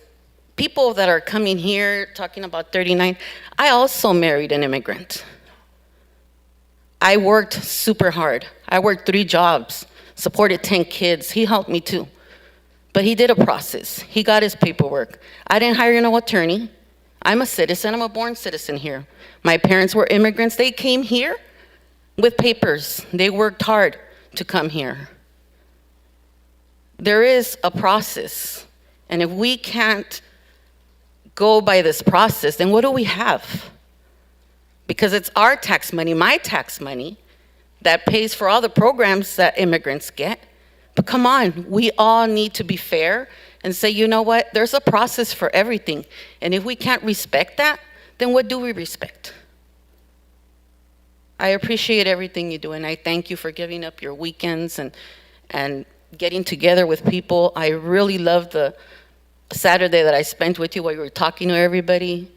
people that are coming here talking about 39, I also married an immigrant. I worked super hard. I worked 3 jobs, supported 10 kids. He helped me too. But he did a process. He got his paperwork. I didn't hire no attorney. I'm a citizen. I'm a born citizen here. My parents were immigrants. They came here with papers. They worked hard to come here. There is a process. And if we can't go by this process, then what do we have? Because it's our tax money, my tax money, that pays for all the programs that immigrants get. But come on, we all need to be fair and say, you know what, there's a process for everything. And if we can't respect that, then what do we respect? I appreciate everything you do, and I thank you for giving up your weekends and getting together with people. I really loved the Saturday that I spent with you while you were talking to everybody,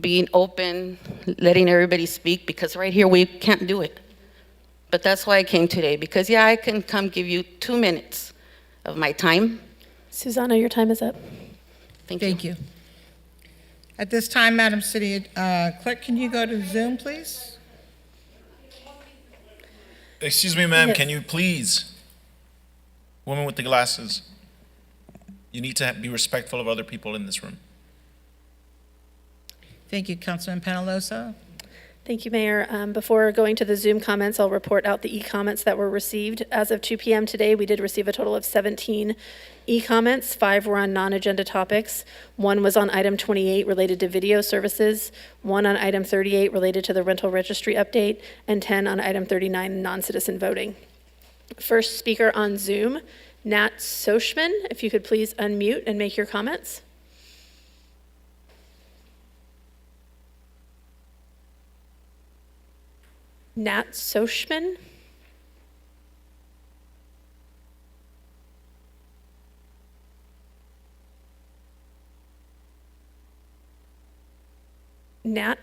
being open, letting everybody speak, because right here we can't do it. But that's why I came today, because yeah, I can come give you 2 minutes of my time. Susanna, your time is up. Thank you. At this time, Madam City Clerk, can you go to Zoom, please? Excuse me, ma'am, Yes. can you please, woman with the glasses, you need to be respectful of other people in this room. Thank you, Councilman Penalosa. Thank you, Mayor. Before going to the Zoom comments, I'll report out the e-comments that were received. As of 2 p.m. today, we did receive a total of 17 e-comments. 5 were on non-agenda topics. 1 was on item 28 related to video services, 1 on item 38 related to the rental registry update, and 10 on item 39, non-citizen voting. First speaker on Zoom, Nat Sochman. If you could please unmute and make your comments. Nat Sochman. Nat.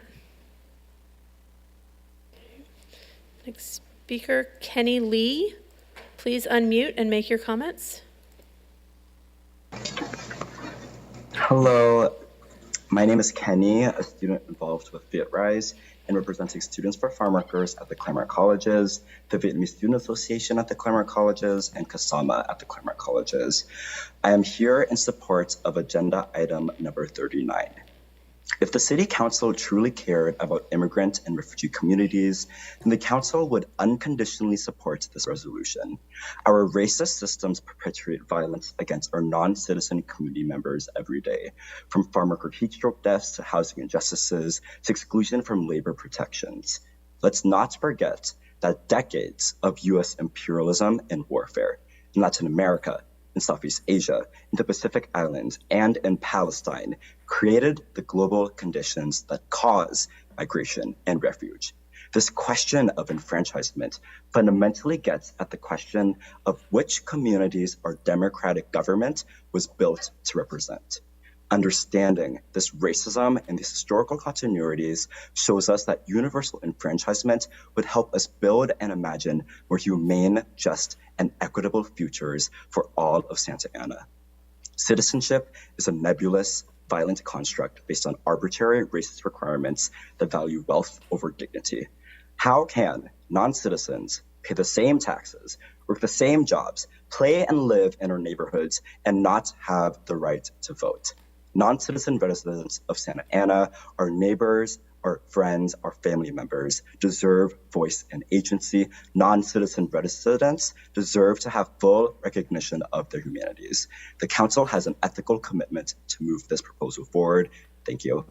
Next speaker, Kenny Lee. Please unmute and make your comments. Hello, my name is Kenny, a student involved with VietRise and representing students for farm workers at the Claremont Colleges, the Vietnamese Student Association at the Claremont Colleges, and Kasama at the Claremont Colleges. I am here in support of agenda item number 39. If the City Council truly cared about immigrant and refugee communities, then the Council would unconditionally support this resolution. Our racist systems perpetuate violence against our non-citizen community members every day, from farmworker heat stroke deaths to housing injustices to exclusion from labor protections. Let's not forget that decades of U.S. imperialism and warfare in Latin America, in Southeast Asia, in the Pacific Islands, and in Palestine created the global conditions that cause migration and refuge. This question of enfranchisement fundamentally gets at the question of which communities our democratic government was built to represent. Understanding this racism and these historical continuities shows us that universal enfranchisement would help us build and imagine more humane, just, and equitable futures for all of Santa Ana. Citizenship is a nebulous, violent construct based on arbitrary racist requirements that value wealth over dignity. How can non-citizens pay the same taxes, work the same jobs, play and live in our neighborhoods, and not have the right to vote? Non-citizen residents of Santa Ana, our neighbors, our friends, our family members, deserve voice and agency. Non-citizen residents deserve to have full recognition of their humanities. The Council has an ethical commitment to move this proposal forward. Thank you.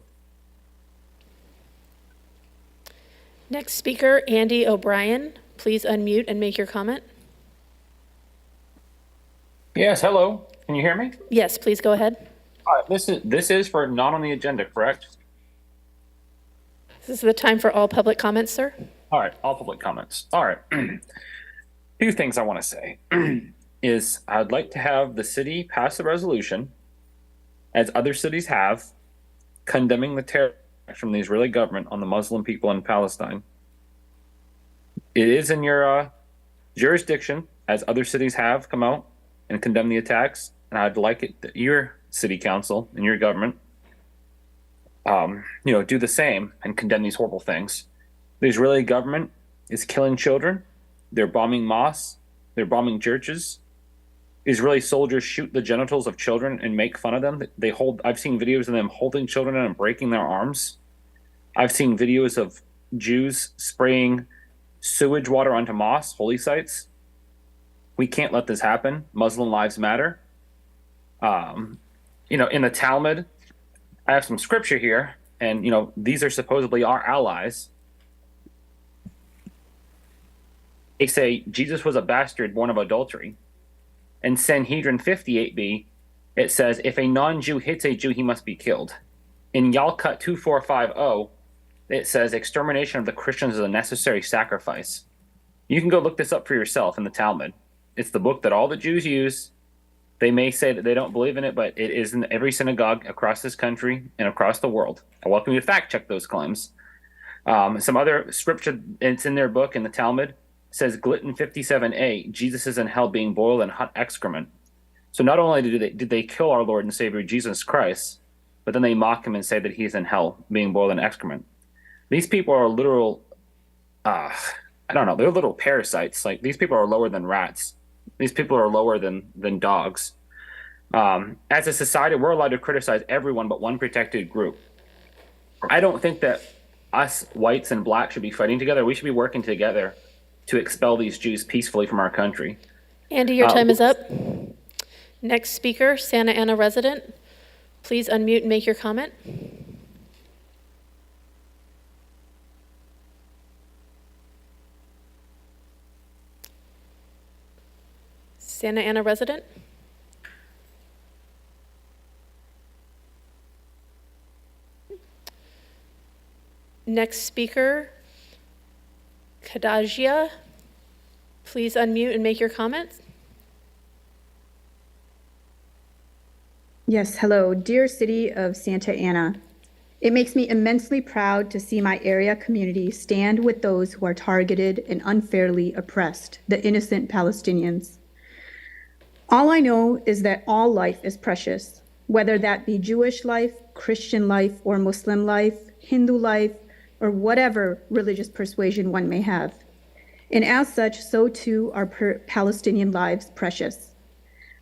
Next speaker, Andy O'Brien. Please unmute and make your comment. Yes, hello. Can you hear me? Yes, please go ahead. All right, this is for not on the agenda, correct? This is the time for all public comments, sir. All right, all public comments. All right. Few things I want to say is I'd like to have the city pass a resolution, as other cities have, condemning the terror from the Israeli government on the Muslim people in Palestine. It is in your jurisdiction, as other cities have come out and condemned the attacks, and I'd like it that your city council and your government do the same and condemn these horrible things. The Israeli government is killing children. They're bombing mosques. They're bombing churches. Israeli soldiers shoot the genitals of children and make fun of them. I've seen videos of them holding children and breaking their arms. I've seen videos of Jews spraying sewage water onto mosques, holy sites. We can't let this happen. Muslim lives matter. In the Talmud, I have some scripture here, and these are supposedly our allies. They say Jesus was a bastard born of adultery. In Sanhedrin 58b, it says, if a non-Jew hits a Jew, he must be killed. In Yalkut 2450, it says, extermination of the Christians is a necessary sacrifice. You can go look this up for yourself in the Talmud. It's the book that all the Jews use. They may say that they don't believe in it, but it is in every synagogue across this country and across the world. I welcome you to fact check those claims. Some other scripture, it's in their book in the Talmud, says Glitton 57a, Jesus is in hell being boiled in hot excrement. So not only did they kill our Lord and Savior Jesus Christ, but then they mock him and say that he's in hell being boiled in excrement. These people are literal, they're little parasites. Like, these people are lower than rats. These people are lower than dogs. As a society, we're allowed to criticize everyone but one protected group. I don't think that us whites and blacks should be fighting together. We should be working together to expel these Jews peacefully from our country. Andy, your time is up. Next speaker, Santa Ana resident. Please unmute and make your comment. Santa Ana resident. Next speaker, Kadajia. Please unmute and make your comments. Yes, hello. Dear City of Santa Ana, it makes me immensely proud to see my area community stand with those who are targeted and unfairly oppressed, the innocent Palestinians. All I know is that all life is precious, whether that be Jewish life, Christian life, or Muslim life, Hindu life, or whatever religious persuasion one may have. And as such, so too are Palestinian lives precious.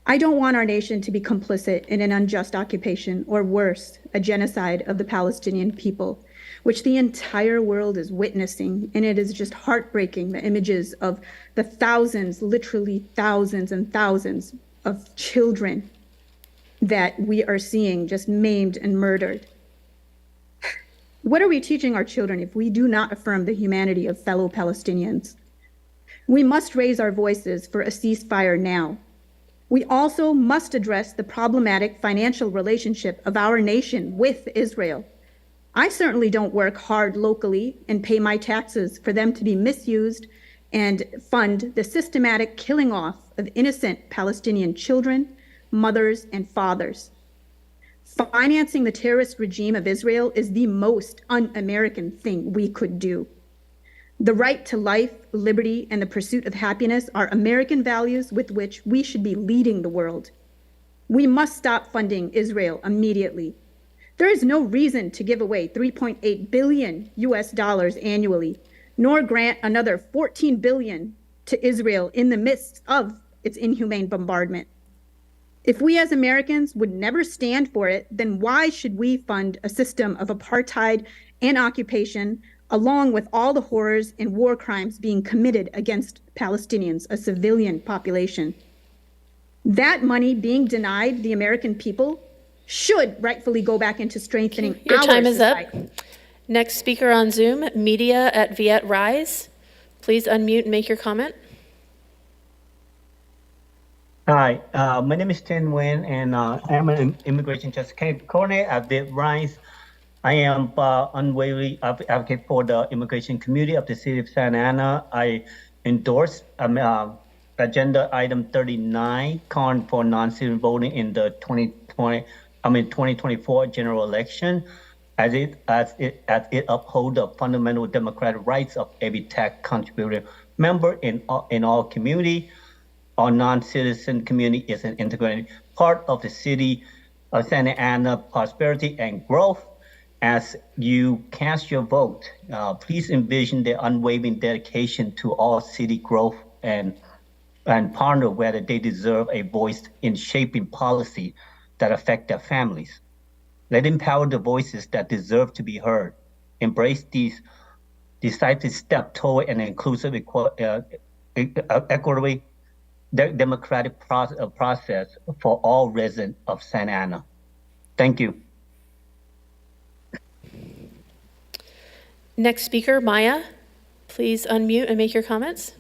I don't want our nation to be complicit in an unjust occupation, or worse, a genocide of the Palestinian people, which the entire world is witnessing. And it is just heartbreaking, the images of the thousands, literally thousands and thousands of children that we are seeing just maimed and murdered. What are we teaching our children if we do not affirm the humanity of fellow Palestinians? We must raise our voices for a ceasefire now. We also must address the problematic financial relationship of our nation with Israel. I certainly don't work hard locally and pay my taxes for them to be misused and fund the systematic killing off of innocent Palestinian children, mothers, and fathers. Financing the terrorist regime of Israel is the most un-American thing we could do. The right to life, liberty, and the pursuit of happiness are American values with which we should be leading the world. We must stop funding Israel immediately. There is no reason to give away $3.8 billion annually, nor grant another $14 billion to Israel in the midst of its inhumane bombardment. If we as Americans would never stand for it, then why should we fund a system of apartheid and occupation, along with all the horrors and war crimes being committed against Palestinians, a civilian population? That money being denied the American people should rightfully go back into strengthening Your our time is society. up. Next speaker on Zoom, media at Viet Rise. Please unmute and make your comment. Hi, my name is Chen Wen, and I'm an immigration justice coordinator at Viet Rise. I am unwavering advocate for the immigration community of the city of Santa Ana. I endorse agenda item 39, calling for non-citizen voting in the 2024 general election, as it upholds the fundamental democratic rights of every tax contributing member in all community. Our non-citizen community is an integrated part of the city of Santa Ana prosperity and growth. As you cast your vote, please envision their unwavering dedication to all city growth and ponder whether they deserve a voice in shaping policy that affect their families. Let empower the voices that deserve to be heard. Embrace these decisive steps toward an inclusive, equitable, democratic process for all residents of Santa Ana. Thank you. Next speaker, Maya. Please unmute and make your comments.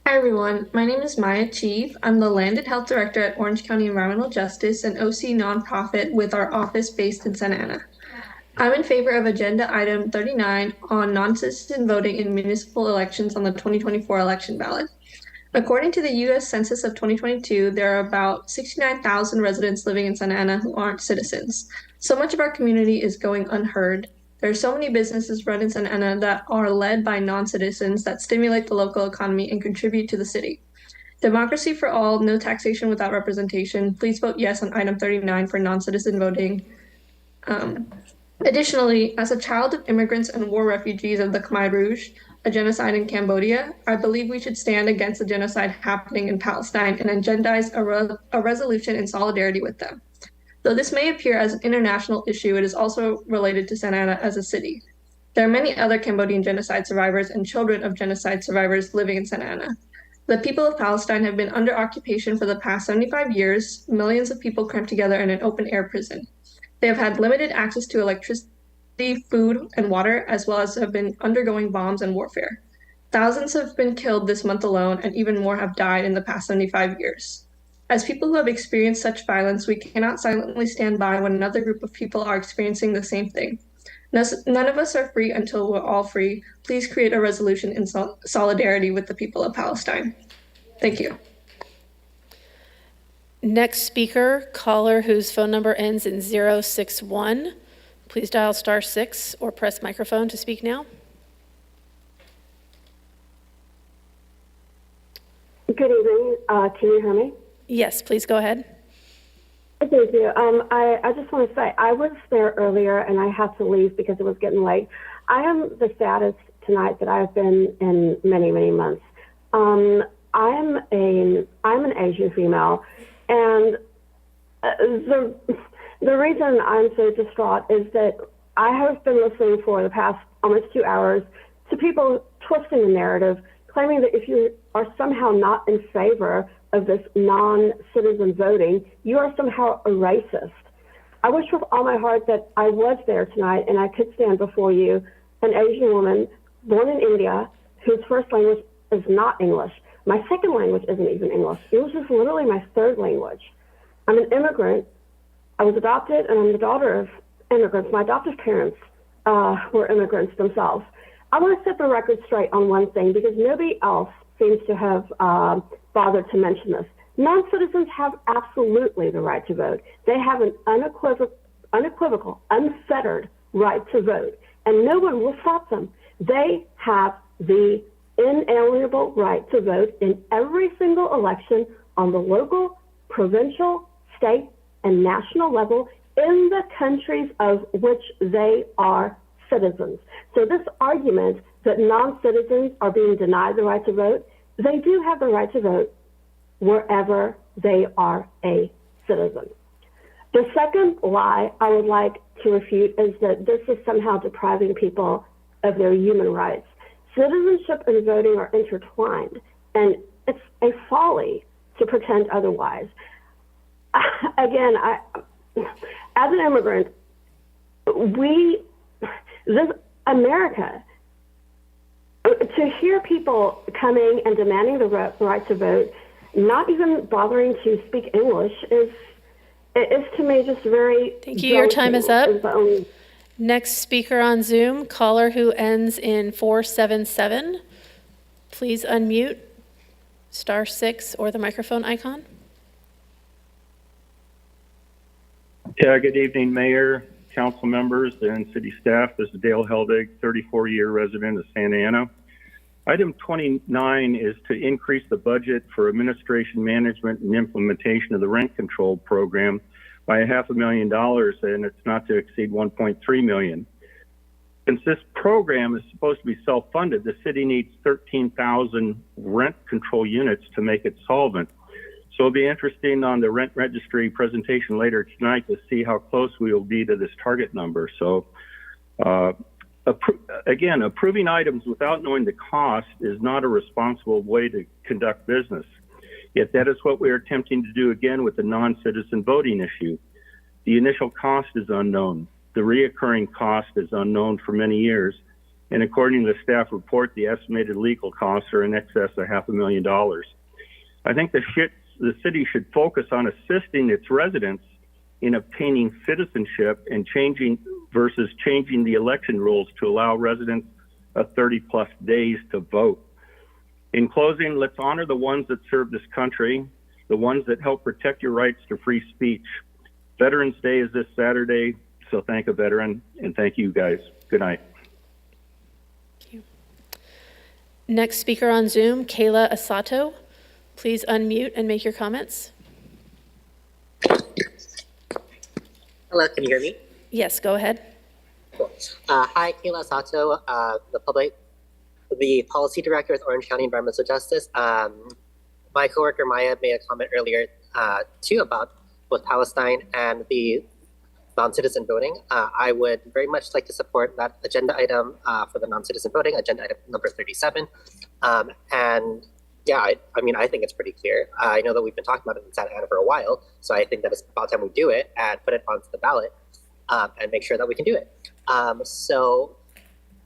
Hi everyone, my name is Maya Chief. I'm the Land and Health Director at Orange County Environmental Justice, an OC nonprofit with our office based in Santa Ana. I'm in favor of agenda item 39 on non-citizen voting in municipal elections on the 2024 election ballot. According to the U.S. Census of 2022, there are about 69,000 residents living in Santa Ana who aren't citizens. So much of our community is going unheard. There are so many businesses run in Santa Ana that are led by non-citizens that stimulate the local economy and contribute to the city. Democracy for all, no taxation without representation. Please vote yes on item 39 for non-citizen voting. Additionally, as a child of immigrants and war refugees of the Khmer Rouge, a genocide in Cambodia, I believe we should stand against the genocide happening in Palestine and agendize a resolution in solidarity with them. Though this may appear as an international issue, it is also related to Santa Ana as a city. There are many other Cambodian genocide survivors and children of genocide survivors living in Santa Ana. The people of Palestine have been under occupation for the past 75 years, millions of people cramped together in an open-air prison. They have had limited access to electricity, food, and water, as well as have been undergoing bombs and warfare. Thousands have been killed this month alone, and even more have died in the past 75 years. As people who have experienced such violence, we cannot silently stand by when another group of people are experiencing the same thing. None of us are free until we're all free. Please create a resolution in solidarity with the people of Palestine. Thank you. Next speaker, caller whose phone number ends in 061. Please dial *6 or press microphone to speak now. Good evening. Can you hear me? Yes, please go ahead. Thank you. I just want to say I was there earlier and I had to leave because it was getting late. I am the saddest tonight that I've been in many, many months. I'm an Asian female, and the reason I'm so distraught is that I have been listening for the past almost 2 hours to people twisting the narrative, claiming that if you are somehow not in favor of this non-citizen voting, you are somehow a racist. I wish with all my heart that I was there tonight and I could stand before you, an Asian woman born in India whose first language is not English. My second language isn't even English. English is literally my third language. I'm an immigrant. I was adopted, and I'm the daughter of immigrants. My adoptive parents were immigrants themselves. I want to set the record straight on one thing because nobody else seems to have bothered to mention this. Non-citizens have absolutely the right to vote. They have an unequivocal, unfettered right to vote, and no one will stop them. They have the inalienable right to vote in every single election on the local, provincial, state, and national level in the countries of which they are citizens. So this argument that non-citizens are being denied the right to vote, they do have the right to vote wherever they are a citizen. The second lie I would like to refute is that this is somehow depriving people of their human rights. Citizenship and voting are intertwined, and it's a folly to pretend otherwise. Again, as an immigrant, America, to hear people coming and demanding the right to vote, not even bothering to speak English, is to me just very. Thank you. Your time is up. Next speaker on Zoom, caller who ends in 477. Please unmute, *6 or the microphone icon. Yeah, good evening, Mayor, council members, and city staff. This is Dale Heldig, 34-year resident of Santa Ana. Item 29 is to increase the budget for administration, management, and implementation of the rent control program by $500,000, and it's not to exceed $1.3 million. Since this program is supposed to be self-funded, the city needs 13,000 rent control units to make it solvent. So it'll be interesting on the rent registry presentation later tonight to see how close we will be to this target number. So again, approving items without knowing the cost is not a responsible way to conduct business. Yet that is what we are attempting to do again with the non-citizen voting issue. The initial cost is unknown. The reoccurring cost is unknown for many years. And according to the staff report, the estimated legal costs are in excess of $500,000. I think the city should focus on assisting its residents in obtaining citizenship and changing the election rules to allow residents 30+ days to vote. In closing, let's honor the ones that serve this country, the ones that help protect your rights to free speech. Veterans Day is this Saturday, so thank a veteran, and thank you guys. Good night. Thank you. Next speaker on Zoom, Kayla Asato. Please unmute and make your comments. Hello, can you hear me? Yes, go ahead. Cool. Hi, Kayla Sato, the policy director with Orange County Environmental Justice. My coworker Maya made a comment earlier too about both Palestine and the non-citizen voting. I would very much like to support that agenda item for the non-citizen voting, agenda item number 37. And yeah, I think it's pretty clear. I know that we've been talking about it in Santa Ana for a while, so I think that it's about time we do it and put it onto the ballot and make sure that we can do it. So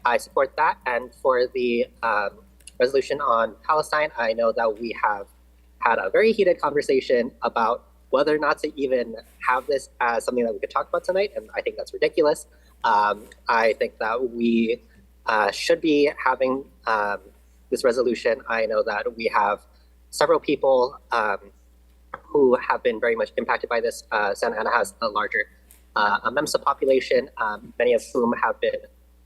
I support that. And for the resolution on Palestine, I know that we have had a very heated conversation about whether or not to even have this as something that we could talk about tonight, and I think that's ridiculous. I think that we should be having this resolution. I know that we have several people who have been very much impacted by this. Santa Ana has a larger MEMSA population, many of whom have been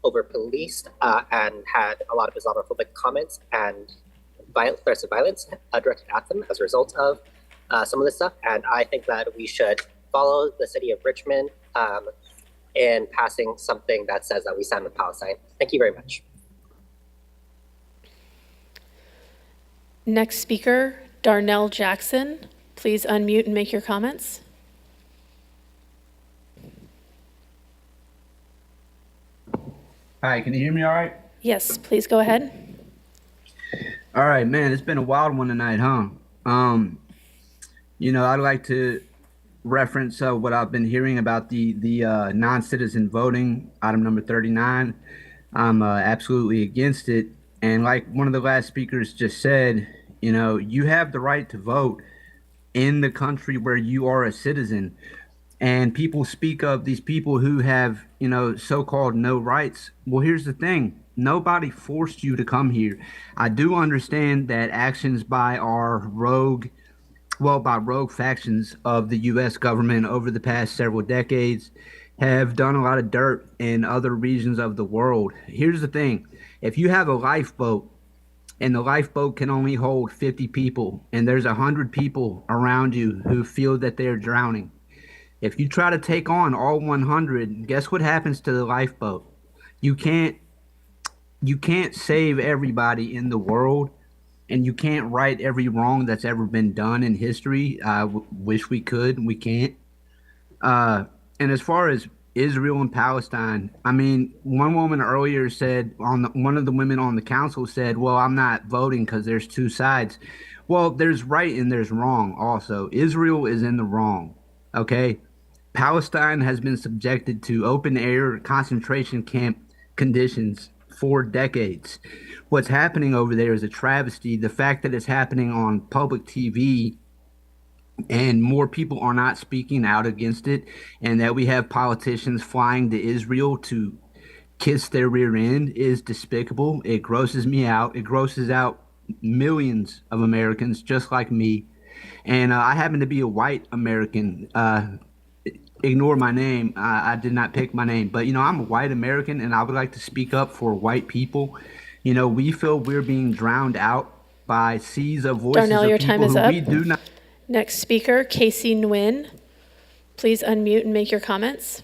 over-policed and had a lot of Islamophobic comments and threats of violence directed at them as a result of some of this stuff. And I think that we should follow the city of Richmond in passing something that says that we stand with Palestine. Thank you very much. Next speaker, Darnell Jackson. Please unmute and make your comments. Hi, can you hear me all right? Yes, please go ahead. All right, man, it's been a wild one tonight, huh? I'd like to reference what I've been hearing about the non-citizen voting, item number 39. I'm absolutely against it. And like one of the last speakers just said, you have the right to vote in the country where you are a citizen. And people speak of these people who have, so-called no rights. Well, here's the thing. Nobody forced you to come here. I do understand that actions by rogue factions of the U.S. government over the past several decades have done a lot of dirt in other regions of the world. Here's the thing. If you have a lifeboat and the lifeboat can only hold 50 people and there's 100 people around you who feel that they're drowning, if you try to take on all 100, guess what happens to the lifeboat? You can't save everybody in the world, and you can't right every wrong that's ever been done in history. I wish we could. We can't. And as far as Israel and Palestine, I mean, one woman earlier said, one of the women on the council said, well, I'm not voting because there's two sides. Well, there's right and there's wrong also. Israel is in the wrong, okay? Palestine has been subjected to open-air concentration camp conditions for decades. What's happening over there is a travesty. The fact that it's happening on public TV and more people are not speaking out against it, and that we have politicians flying to Israel to kiss their rear end is despicable. It grosses me out. It grosses out millions of Americans just like me. And I happen to be a white American. Ignore my name. I did not pick my name, but I'm a white American, and I would like to speak up for white people. We feel we're being drowned out by seas of voices Darnell, of your people time is who up. we do not. Next speaker, Casey Nguyen. Please unmute and make your comments.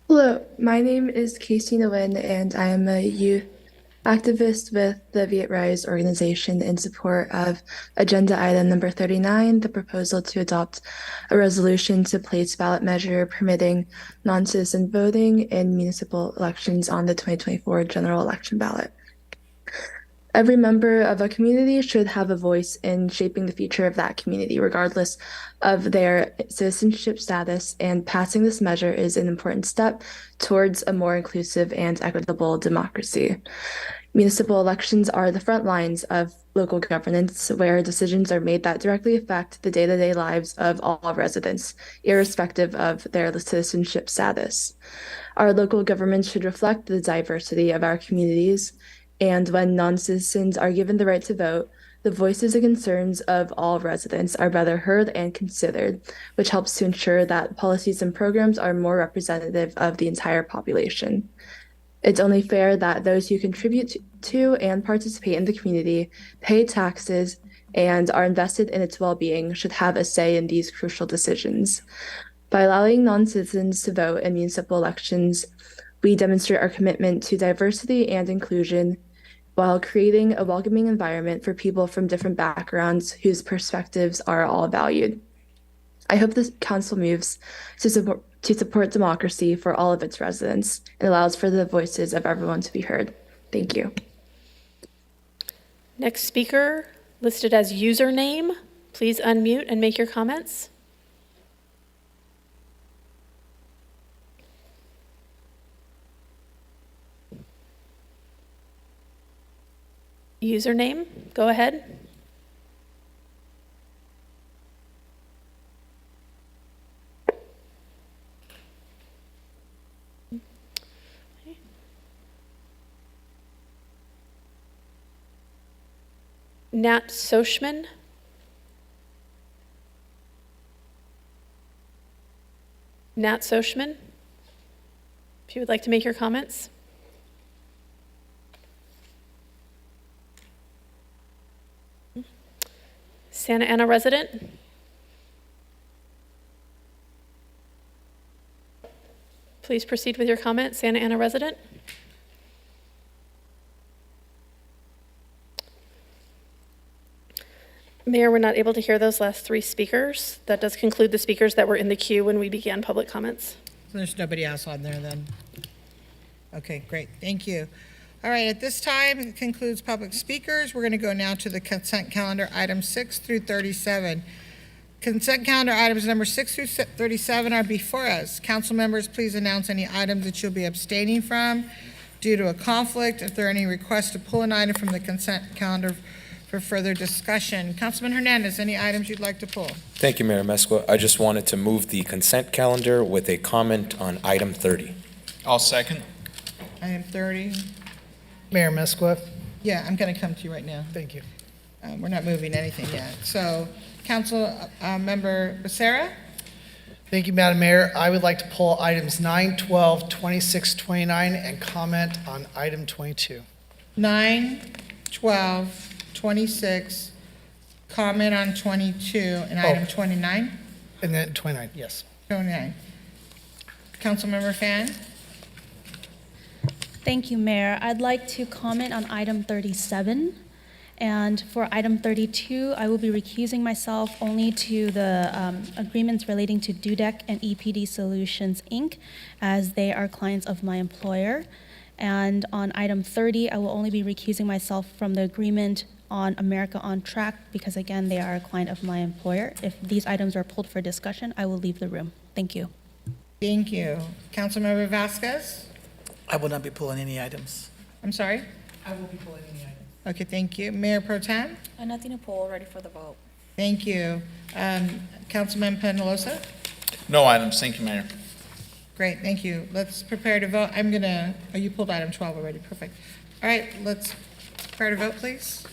Hello, my name is Casey Nguyen, and I am a youth activist with the Viet Rise organization in support of agenda item number 39, the proposal to adopt a resolution to place ballot measure permitting non-citizen voting in municipal elections on the 2024 general election ballot. Every member of a community should have a voice in shaping the future of that community, regardless of their citizenship status, and passing this measure is an important step towards a more inclusive and equitable democracy. Municipal elections are the front lines of local governance, where decisions are made that directly affect the day-to-day lives of all residents, irrespective of their citizenship status. Our local governments should reflect the diversity of our communities, and when non-citizens are given the right to vote, the voices and concerns of all residents are better heard and considered, which helps to ensure that policies and programs are more representative of the entire population. It's only fair that those who contribute to and participate in the community, pay taxes, and are invested in its well-being should have a say in these crucial decisions. By allowing non-citizens to vote in municipal elections, we demonstrate our commitment to diversity and inclusion while creating a welcoming environment for people from different backgrounds whose perspectives are all valued. I hope the council moves to support democracy for all of its residents and allows for the voices of everyone to be heard. Thank you. Next speaker, listed as username. Please unmute and make your comments. Username, go ahead. Nat Soshman. Nat Soshman, if you would like to make your comments. Santa Ana resident. Please proceed with your comment, Santa Ana resident. Mayor, we're not able to hear those last three speakers. That does conclude the speakers that were in the queue when we began public comments. So there's nobody else on there then? Okay, great, thank you. All right, at this time, it concludes public speakers. We're gonna go now to the consent calendar, items 6 through 37. Consent calendar items number 6 through 37 are before us. Council members, please announce any items that you'll be abstaining from due to a conflict. If there are any requests to pull an item from the consent calendar for further discussion. Councilman Hernandez, any items you'd like to pull? Thank you, Mayor Mesqua. I just wanted to move the consent calendar with a comment on item 30. I'll second. Item 30. Mayor Mesqua. Yeah, I'm gonna come to you right now. Thank you. We're not moving anything yet. So, Council Member Becerra? Thank you, Madam Mayor. I would like to pull items 9, 12, 26, 29, and comment on item 22. 9, 12, 26, comment on 22, and item 29? And then 29, yes. 29. Councilmember Fan? Thank you, Mayor. I'd like to comment on item 37. And for item 32, I will be recusing myself only to the agreements relating to DUDEC and EPD Solutions, Inc., as they are clients of my employer. And on item 30, I will only be recusing myself from the agreement on America on Track, because again, they are a client of my employer. If these items are pulled for discussion, I will leave the room. Thank you. Thank you. Councilmember Vasquez? I will not be pulling any items. I'm sorry? I will be pulling any items. Okay, thank you. Mayor Pro Tem? Nothing to pull, ready for the vote. Thank you. Councilman Penalosa? No items. Thank you, Mayor. Great, thank you. Let's prepare to vote. Oh, you pulled item 12 already, perfect. All right, let's prepare to vote, please.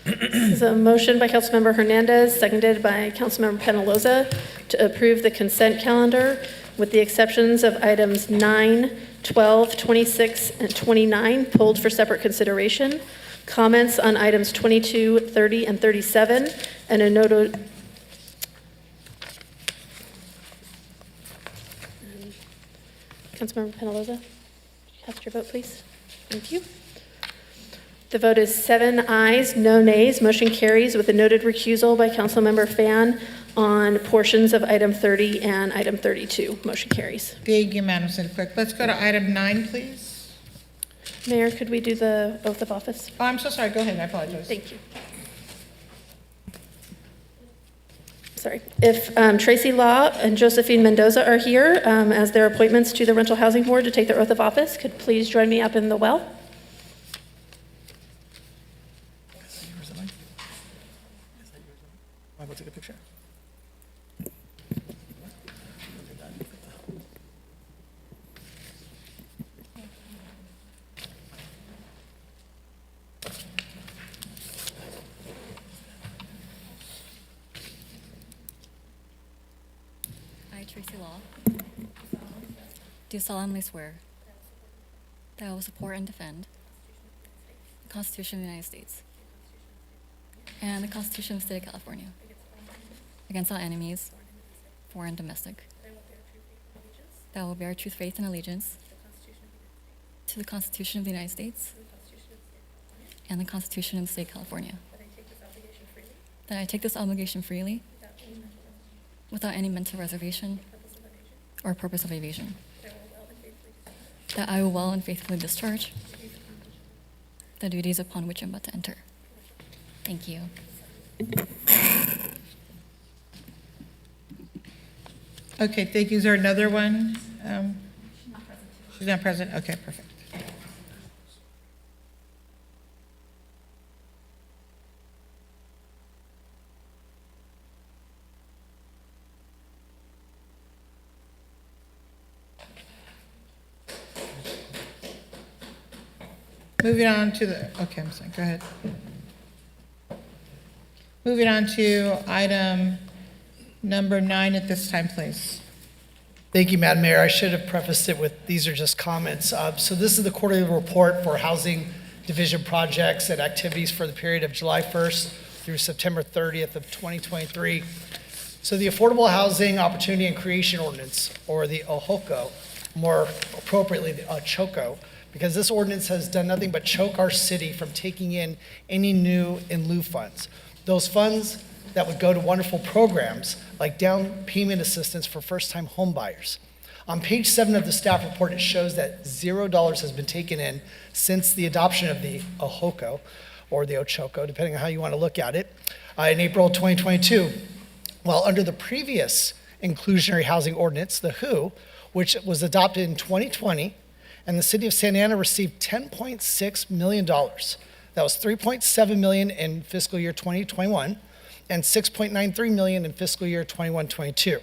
This is a motion by Councilmember Hernandez, seconded by Councilmember Penalosa, to approve the consent calendar with the exceptions of items 9, 12, 26, and 29 pulled for separate consideration, comments on items 22, 30, and 37, and a note. Councilmember Penalosa, cast your vote, please. Thank you. The vote is 7 ayes, no nays. Motion carries with a noted recusal by Councilmember Fan on portions of item 30 and item 32. Motion carries. Thank you, Madam City Clerk. Let's go to item 9, please. Mayor, could we do the oath of office? Oh, I'm so sorry. Go ahead. I apologize. Thank you. Sorry. If Tracy Law and Josephine Mendoza are here as their appointments to the Rental Housing Board to take their oath of office, could please join me up in the well? Want to go take a picture? I, Tracy Law, do solemnly swear that I will support and defend the Constitution of the United States and the Constitution of the State of California against all enemies, foreign and domestic, that I will bear true faith and allegiance to the Constitution of the United States and the Constitution of the State of California, that I take this obligation freely without any mental reservation or purpose of evasion, that I will well and faithfully discharge the duties upon which I'm about to enter. Thank you. Okay, thank you. Is there another one? She's not present? Okay, perfect. Moving on to the, okay, I'm sorry, go ahead. Moving on to item number 9 at this time, please. Thank you, Madam Mayor. I should have prefaced it with, these are just comments. So this is the quarterly report for Housing Division projects and activities for the period of July 1st through September 30th of 2023. So the Affordable Housing Opportunity and Creation Ordinance, or the OHOCO, more appropriately the OCHOCO, because this ordinance has done nothing but choke our city from taking in any new in lieu funds. Those funds that would go to wonderful programs like down payment assistance for first-time home buyers. On page 7 of the staff report, it shows that $0 has been taken in since the adoption of the OHOCO, or the OCHOCO, depending on how you want to look at it, in April 2022. While under the previous inclusionary housing ordinance, the WHO, which was adopted in 2020, and the city of Santa Ana received $10.6 million. That was $3.7 million in fiscal year 2021 and $6.93 million in fiscal year 21-22.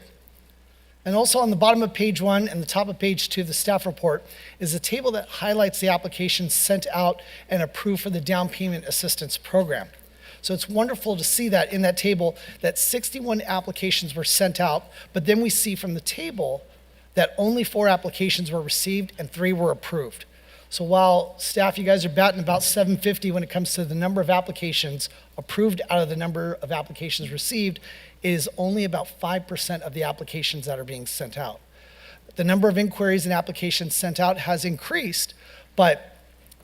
And also on the bottom of page 1 and the top of page 2 of the staff report is a table that highlights the applications sent out and approved for the down payment assistance program. So it's wonderful to see that in that table that 61 applications were sent out, but then we see from the table that only 4 applications were received and 3 were approved. So while staff, you guys are batting about 750 when it comes to the number of applications approved out of the number of applications received, it is only about 5% of the applications that are being sent out. The number of inquiries and applications sent out has increased, but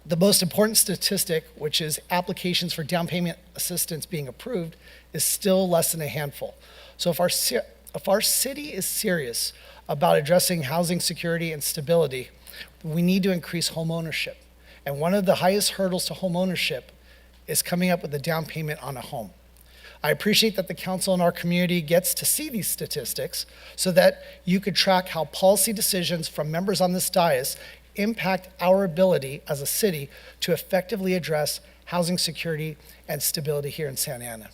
the most important statistic, which is applications for down payment assistance being approved, is still less than a handful. So if our city is serious about addressing housing security and stability, we need to increase home ownership. And one of the highest hurdles to home ownership is coming up with a down payment on a home. I appreciate that the council in our community gets to see these statistics so that you could track how policy decisions from members on this dais impact our ability as a city to effectively address housing security and stability here in Santa Ana.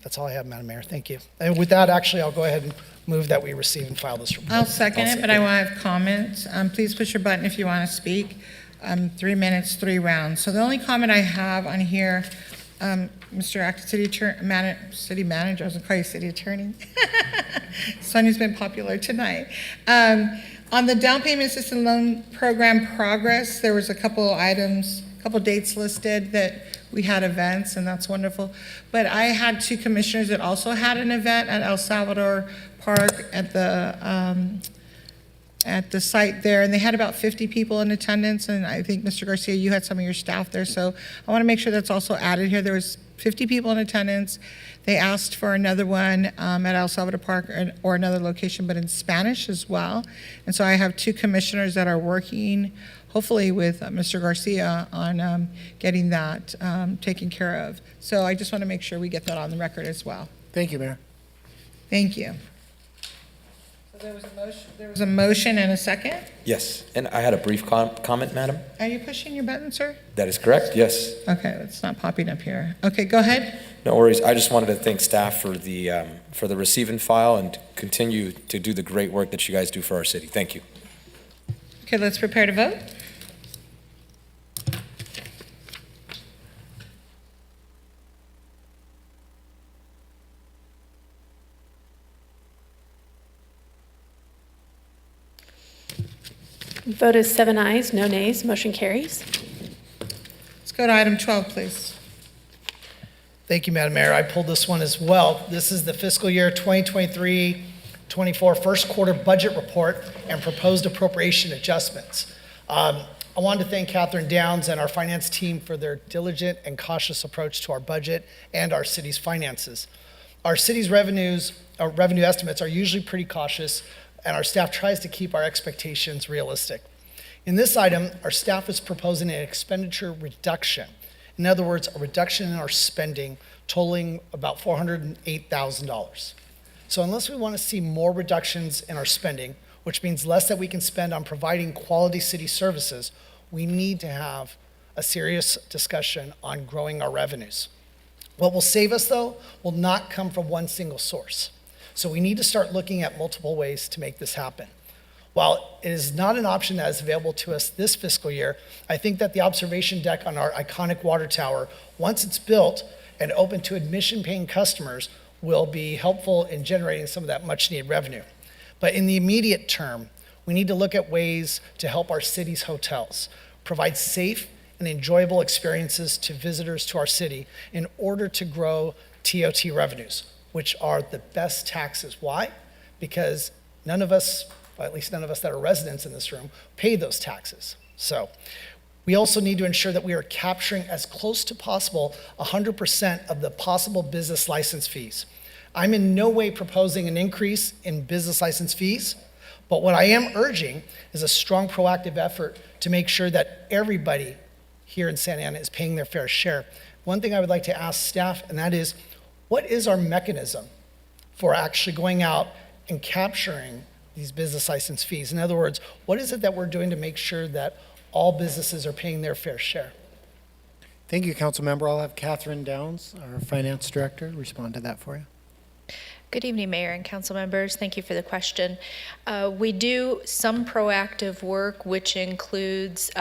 That's all I have, Madam Mayor. Thank you. And with that, actually, I'll go ahead and move that we receive and file this report. I'll second it, but I want to have comments. Please push your button if you want to speak. 3 minutes, 3 rounds. So the only comment I have on here, Mr. Acting City Manager, I was going to call you City Attorney. Sonia's been popular tonight. On the down payment assistance loan program progress, there was a couple items, a couple dates listed that we had events, and that's wonderful. But I had 2 commissioners that also had an event at El Salvador Park at the site there, and they had about 50 people in attendance, and I think, Mr. Garcia, you had some of your staff there, so I want to make sure that's also added here. There was 50 people in attendance. They asked for another one at El Salvador Park or another location, but in Spanish as well. And so I have 2 commissioners that are working, hopefully with Mr. Garcia, on getting that taken care of. So I just want to make sure we get that on the record as well. Thank you, Mayor. Thank you. So there was a motion and a second? Yes, and I had a brief comment, Madam. Are you pushing your button, sir? That is correct, yes. Okay, it's not popping up here. Okay, go ahead. No worries. I just wanted to thank staff for the receive and file and continue to do the great work that you guys do for our city. Thank you. Okay, let's prepare to vote. Vote is 7 ayes, no nays, motion carries. Let's go to item 12, please. Thank you, Madam Mayor. I pulled this one as well. This is the fiscal year 2023-24 first quarter budget report and proposed appropriation adjustments. I wanted to thank Catherine Downs and our finance team for their diligent and cautious approach to our budget and our city's finances. Our city's revenue estimates are usually pretty cautious, and our staff tries to keep our expectations realistic. In this item, our staff is proposing an expenditure reduction. In other words, a reduction in our spending totaling about $408,000. So unless we want to see more reductions in our spending, which means less that we can spend on providing quality city services, we need to have a serious discussion on growing our revenues. What will save us, though, will not come from one single source. So we need to start looking at multiple ways to make this happen. While it is not an option that is available to us this fiscal year, I think that the observation deck on our iconic water tower, once it's built and open to admission-paying customers, will be helpful in generating some of that much-needed revenue. But in the immediate term, we need to look at ways to help our city's hotels provide safe and enjoyable experiences to visitors to our city in order to grow TOT revenues, which are the best taxes. Why? Because none of us, well, at least none of us that are residents in this room, pay those taxes. So We also need to ensure that we are capturing as close to possible 100% of the possible business license fees. I'm in no way proposing an increase in business license fees, but what I am urging is a strong proactive effort to make sure that everybody here in Santa Ana is paying their fair share. One thing I would like to ask staff, and that is, what is our mechanism for actually going out and capturing these business license fees? In other words, what is it that we're doing to make sure that all businesses are paying their fair share? Thank you, Council Member. I'll have Catherine Downs, our Finance Director, respond to that for you. Good evening, Mayor and council members. Thank you for the question. We do some proactive work, which includes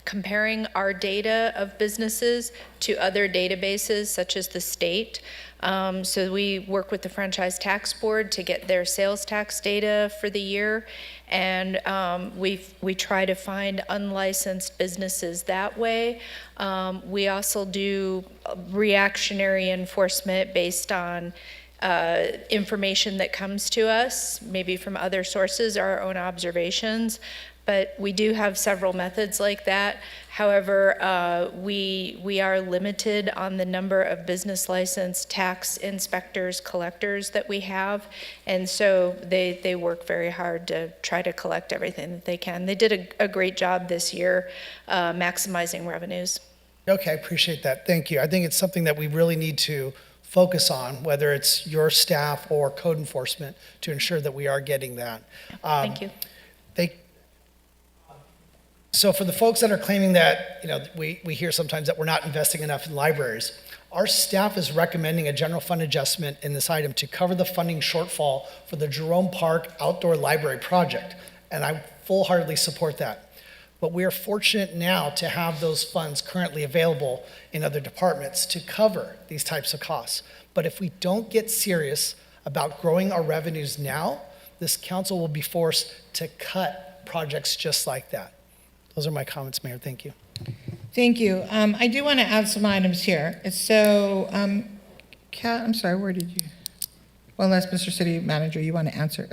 comparing our data of businesses to other databases, such as the state. So we work with the Franchise Tax Board to get their sales tax data for the year, and we try to find unlicensed businesses that way. We also do reactionary enforcement based on information that comes to us, maybe from other sources or our own observations. But we do have several methods like that. However, we are limited on the number of business license tax inspectors, collectors that we have. And so they work very hard to try to collect everything that they can. They did a great job this year maximizing revenues. Okay, I appreciate that. Thank you. I think it's something that we really need to focus on, whether it's your staff or code enforcement, to ensure that we are getting that. Thank you. So for the folks that are claiming that, we hear sometimes that we're not investing enough in libraries, our staff is recommending a general fund adjustment in this item to cover the funding shortfall for the Jerome Park Outdoor Library Project, and I full-heartedly support that. But we are fortunate now to have those funds currently available in other departments to cover these types of costs. But if we don't get serious about growing our revenues now, this council will be forced to cut projects just like that. Those are my comments, Mayor. Thank you. Thank you. I do want to add some items here. So, Kat, I'm sorry, where did you? Well, unless Mr. City Manager, you want to answer.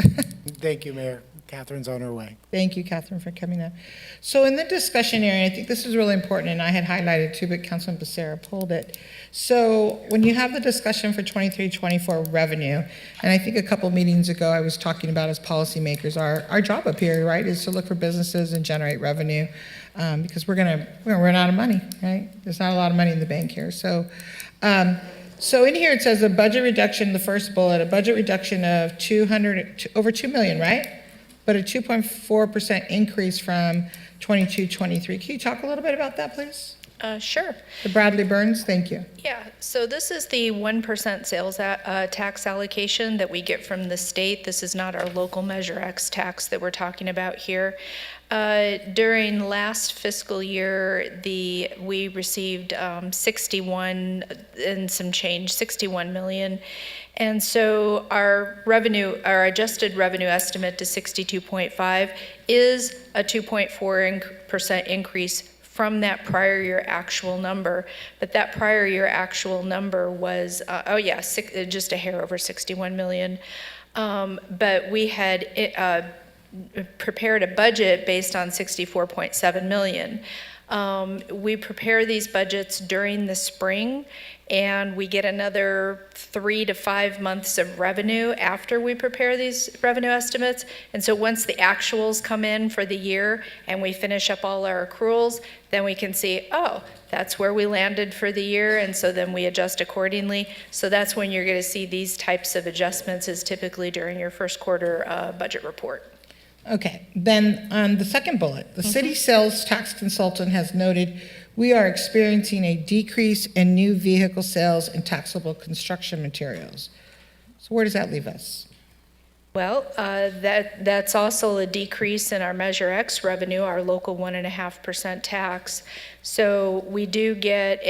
Thank you, Mayor. Catherine's on her way. Thank you, Catherine, for coming up. So in the discussion area, I think this is really important, and I had highlighted too, but Councilman Becerra pulled it. So when you have the discussion for 23-24 revenue, and I think a couple meetings ago I was talking about as policymakers, our job up here, right, is to look for businesses and generate revenue, because we're gonna run out of money, right? There's not a lot of money in the bank here. So in here it says a budget reduction, the first bullet, a budget reduction of over $2 million, right? But a 2.4% increase from 22-23. Can you talk a little bit about that, please? Sure. The Bradley Burns, thank you. Yeah, so this is the 1% sales tax allocation that we get from the state. This is not our local Measure X tax that we're talking about here. During last fiscal year, we received 61 and some change, 61 million. And so our adjusted revenue estimate to 62.5 is a 2.4% increase from that prior year actual number. But that prior year actual number was, just a hair over 61 million. But we had prepared a budget based on 64.7 million. We prepare these budgets during the spring, and we get another 3 to 5 months of revenue after we prepare these revenue estimates. And so once the actuals come in for the year and we finish up all our accruals, then we can see, oh, that's where we landed for the year, and so then we adjust accordingly. So that's when you're going to see these types of adjustments, is typically during your first quarter budget report. Okay, then on the second bullet, the city sales tax consultant has noted we are experiencing a decrease in new vehicle sales and taxable construction materials. So where does that leave us? Well, that's also a decrease in our Measure X revenue, our local 1.5% tax. So we do get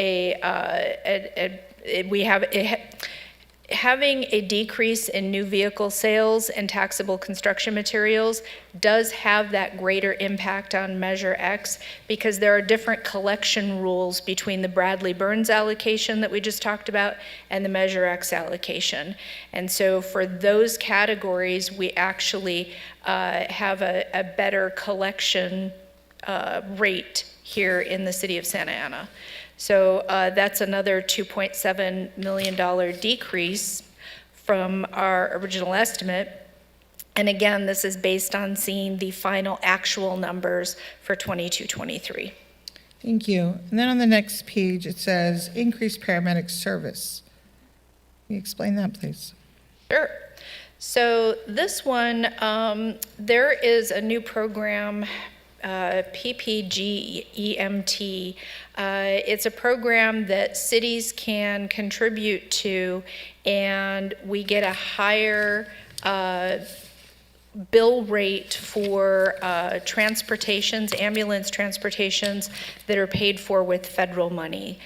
having a decrease in new vehicle sales and taxable construction materials does have that greater impact on Measure X, because there are different collection rules between the Bradley Burns allocation that we just talked about and the Measure X allocation. And so for those categories, we actually have a better collection rate here in the city of Santa Ana. So that's another $2.7 million decrease from our original estimate. And again, this is based on seeing the final actual numbers for 22-23. Thank you. And then on the next page, it says increased paramedic service. Can you explain that, please? Sure. So this one, there is a new program, PPGEMT. It's a program that cities can contribute to, and we get a higher bill rate for transportations, ambulance transportations that are paid for with federal money,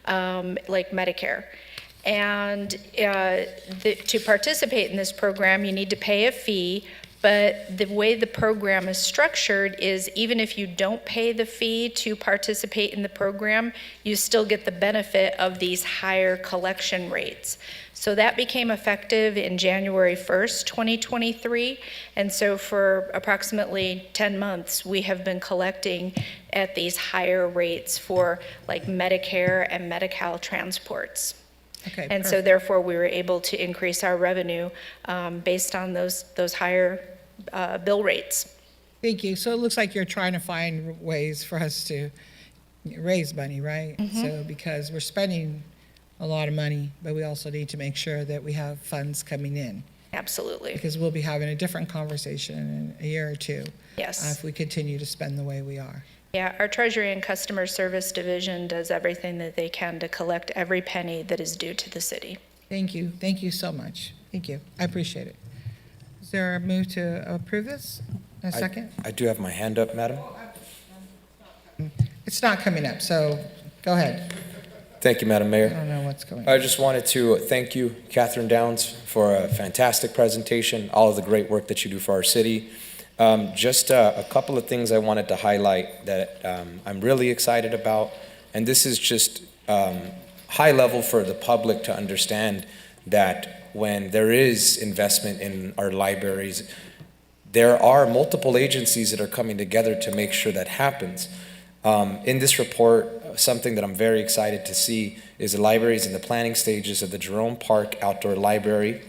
like Medicare. And to participate in this program, you need to pay a fee, but the way the program is structured is even if you don't pay the fee to participate in the program, you still get the benefit of these higher collection rates. So that became effective in January 1st, 2023. And so for approximately 10 months, we have been collecting at these higher rates for like Medicare and Medi-Cal transports. Okay, And so perfect. therefore, we were able to increase our revenue based on those higher bill rates. Thank you. So it looks like you're trying to find ways for us to raise money, right? So because we're spending a lot of money, but we also need to make sure that we have funds coming in. Absolutely. Because we'll be having a different conversation in a year or two. Yes. If we continue to spend the way we are. Yeah, our Treasury and Customer Service Division does everything that they can to collect every penny that is due to the city. Thank you. Thank you so much. Thank you. I appreciate it. Is there a move to approve this? A second? I do have my hand up, Madam. It's not coming up, so go ahead. Thank you, Madam Mayor. I don't know what's going on. I just wanted to thank you, Catherine Downs, for a fantastic presentation, all of the great work that you do for our city. Just a couple of things I wanted to highlight that I'm really excited about, and this is just high level for the public to understand that when there is investment in our libraries, there are multiple agencies that are coming together to make sure that happens. In this report, something that I'm very excited to see is the libraries in the planning stages of the Jerome Park Outdoor Library.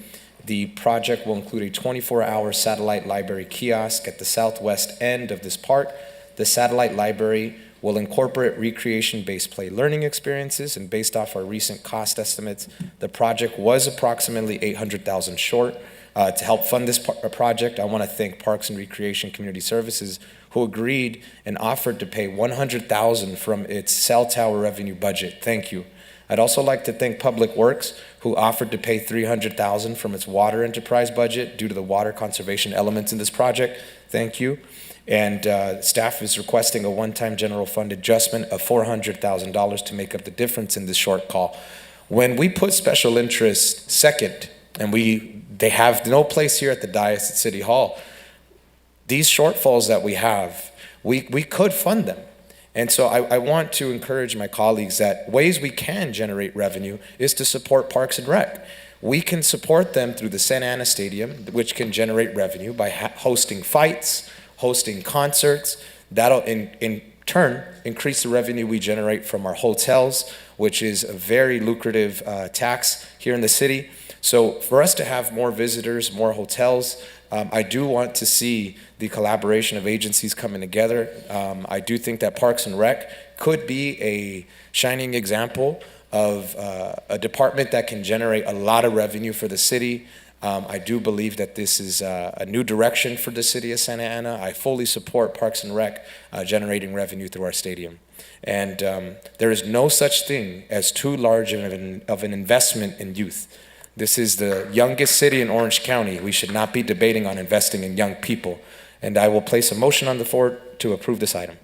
The project will include a 24-hour satellite library kiosk at the southwest end of this park. The satellite library will incorporate recreation-based play learning experiences, and based off our recent cost estimates, the project was approximately $800,000 short. To help fund this project, I want to thank Parks and Recreation Community Services, who agreed and offered to pay $100,000 from its cell tower revenue budget. Thank you. I'd also like to thank Public Works, who offered to pay $300,000 from its water enterprise budget due to the water conservation elements in this project. Thank you. And staff is requesting a one-time general fund adjustment of $400,000 to make up the difference in this shortfall. When we put special interests second, and they have no place here at the dais at City Hall, these shortfalls that we have, we could fund them. And so I want to encourage my colleagues that ways we can generate revenue is to support Parks and Rec. We can support them through the Santa Ana Stadium, which can generate revenue by hosting fights, hosting concerts. That'll in turn increase the revenue we generate from our hotels, which is a very lucrative tax here in the city. So for us to have more visitors, more hotels, I do want to see the collaboration of agencies coming together. I do think that Parks and Rec could be a shining example of a department that can generate a lot of revenue for the city. I do believe that this is a new direction for the city of Santa Ana. I fully support Parks and Rec generating revenue through our stadium. And there is no such thing as too large of an investment in youth. This is the youngest city in Orange County. We should not be debating on investing in young people. And I will place a motion on the floor to approve this item.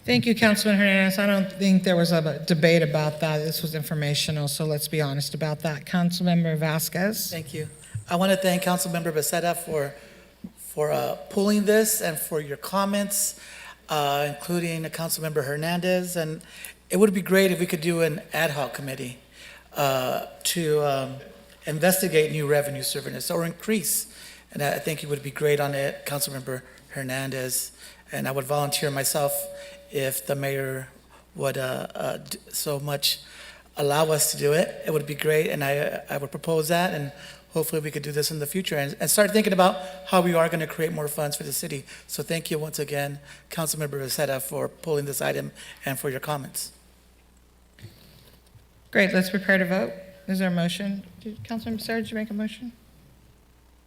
Thank you, Councilman Hernandez. I don't think there was a debate about that. This was informational, so let's be honest about that. Councilmember Vasquez. Thank you. I want to thank Councilmember Becerra for pulling this and for your comments, including Councilmember Hernandez. And it would be great if we could do an ad hoc committee to investigate new revenue services or increase. And I think it would be great on it, Councilmember Hernandez and I would volunteer myself if the mayor would so much allow us to do it. It would be great, and I would propose that, and hopefully we could do this in the future and start thinking about how we are going to create more funds for the city. So thank you once again, Councilmember Becerra, for pulling this item and for your comments. Great, let's prepare to vote. Is there a motion? Councilmember Becerra, did you make a motion?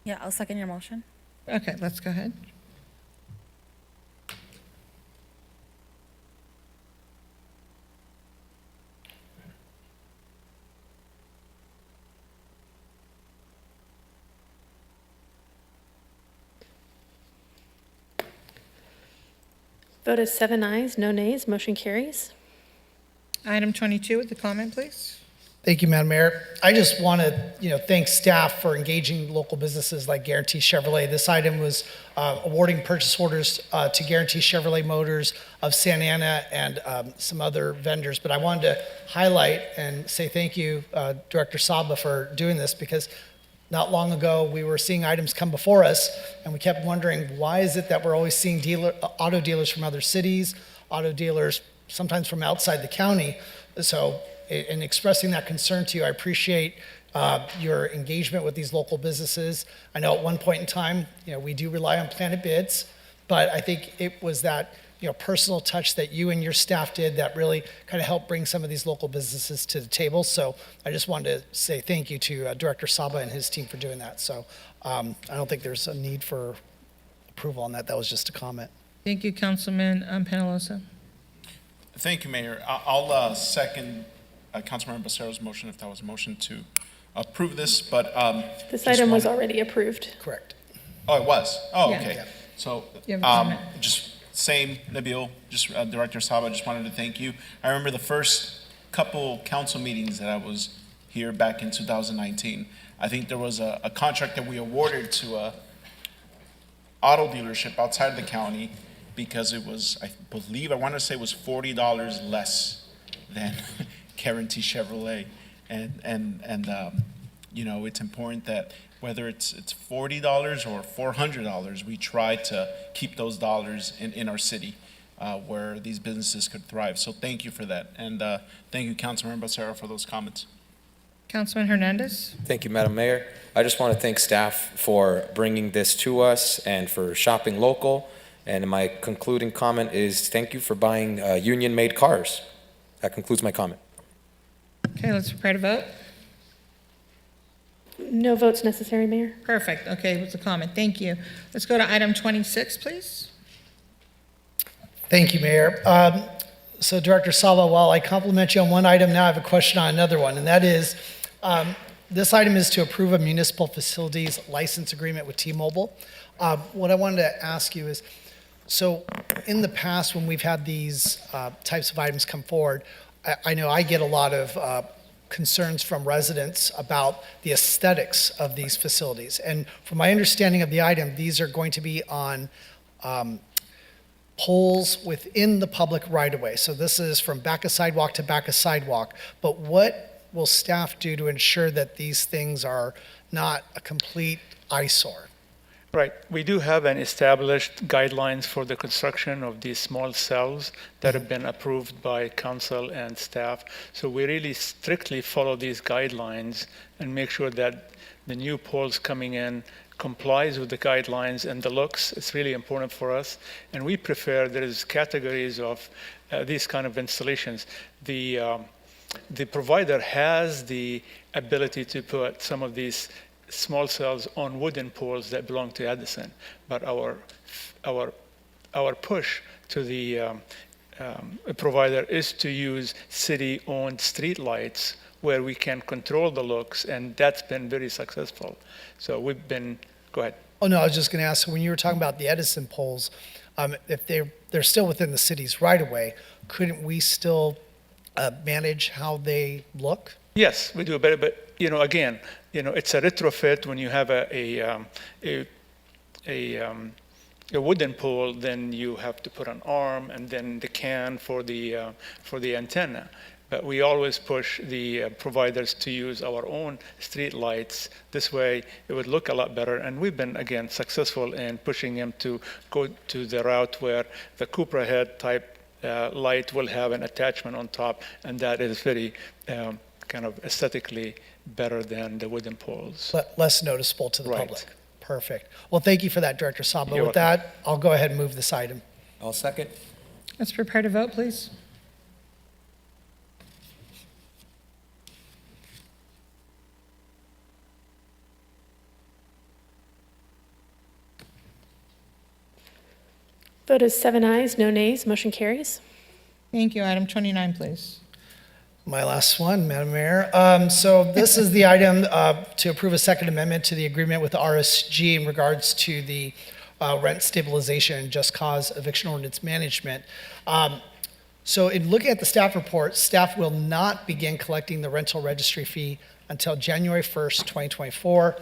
Yeah, I'll second your motion. Okay, let's go ahead. Vote is 7 ayes, no nays, motion carries. Item 22 with the comment, please. Thank you, Madam Mayor. I just want to, thank staff for engaging local businesses like Guarantee Chevrolet. This item was awarding purchase orders to Guarantee Chevrolet Motors of Santa Ana and some other vendors. But I wanted to highlight and say thank you, Director Saba, for doing this, because not long ago we were seeing items come before us, and we kept wondering, why is it that we're always seeing auto dealers from other cities, auto dealers sometimes from outside the county? So in expressing that concern to you, I appreciate your engagement with these local businesses. I know at one point in time, we do rely on Planet Bids, but I think it was that personal touch that you and your staff did that really kind of helped bring some of these local businesses to the table. So I just wanted to say thank you to Director Saba and his team for doing that. So I don't think there's a need for approval on that. That was just a comment. Thank you, Councilman Penalosa. Thank you, Mayor. I'll second Councilmember Becerra's motion, if that was a motion to approve this, but This item was already approved. Correct. Oh, it was? Oh, Yeah. okay. Yeah. So, You have a comment? just same, Nabil, just Director Saba, just wanted to thank you. I remember the first couple council meetings that I was here back in 2019. I think there was a contract that we awarded to a auto dealership outside of the county because it was, I want to say it was $40 less than Guarantee Chevrolet. And it's important that whether it's $40 or $400, we try to keep those dollars in our city where these businesses could thrive. So thank you for that. And thank you, Councilmember Becerra, for those comments. Councilman Hernandez. Thank you, Madam Mayor. I just want to thank staff for bringing this to us and for shopping local. And my concluding comment is thank you for buying union-made cars. That concludes my comment. Okay, let's prepare to vote. No votes necessary, Mayor. Perfect. Okay, what's the comment? Thank you. Let's go to item 26, please. Thank you, Mayor. So Director Saba, while I compliment you on one item, now I have a question on another one, and that is, this item is to approve a municipal facilities license agreement with T-Mobile. What I wanted to ask you is, so in the past when we've had these types of items come forward, I know I get a lot of concerns from residents about the aesthetics of these facilities. And from my understanding of the item, these are going to be on poles within the public right-of-way. So this is from back of sidewalk to back of sidewalk. But what will staff do to ensure that these things are not a complete eyesore? Right. We do have an established guidelines for the construction of these small cells that have been approved by council and staff. So we really strictly follow these guidelines and make sure that the new poles coming in complies with the guidelines and the looks. It's really important for us. And we prefer, there is categories of these kind of installations. The provider has the ability to put some of these small cells on wooden poles that belong to Edison, but our push to the provider is to use city-owned street lights where we can control the looks, and that's been very successful. So we've been, go ahead. Oh no, I was just going to ask, so when you were talking about the Edison poles, if they're still within the city's right-of-way, couldn't we still manage how they look? Yes, we do, but again, it's a retrofit. When you have a wooden pole, then you have to put an arm and then the can for the antenna. but we always push the providers to use our own street lights. This way, it would look a lot better. And we've been, again, successful in pushing them to go to the route where the Cupra head type light will have an attachment on top, and that is very kind of aesthetically better than the wooden poles. Less noticeable to the Right. public. Perfect. Well, thank you for that, Director Saba. You're With that, I'll go ahead and move this item. I'll second. Let's prepare to vote, please. Vote is 7 ayes, no nays, motion carries. Thank you. Item 29, please. My last one, Madam Mayor. So this is the item to approve a second amendment to the agreement with the RSG in regards to the rent stabilization and just cause eviction ordinance management. So in looking at the staff report, staff will not begin collecting the rental registry fee until January 1st, 2024.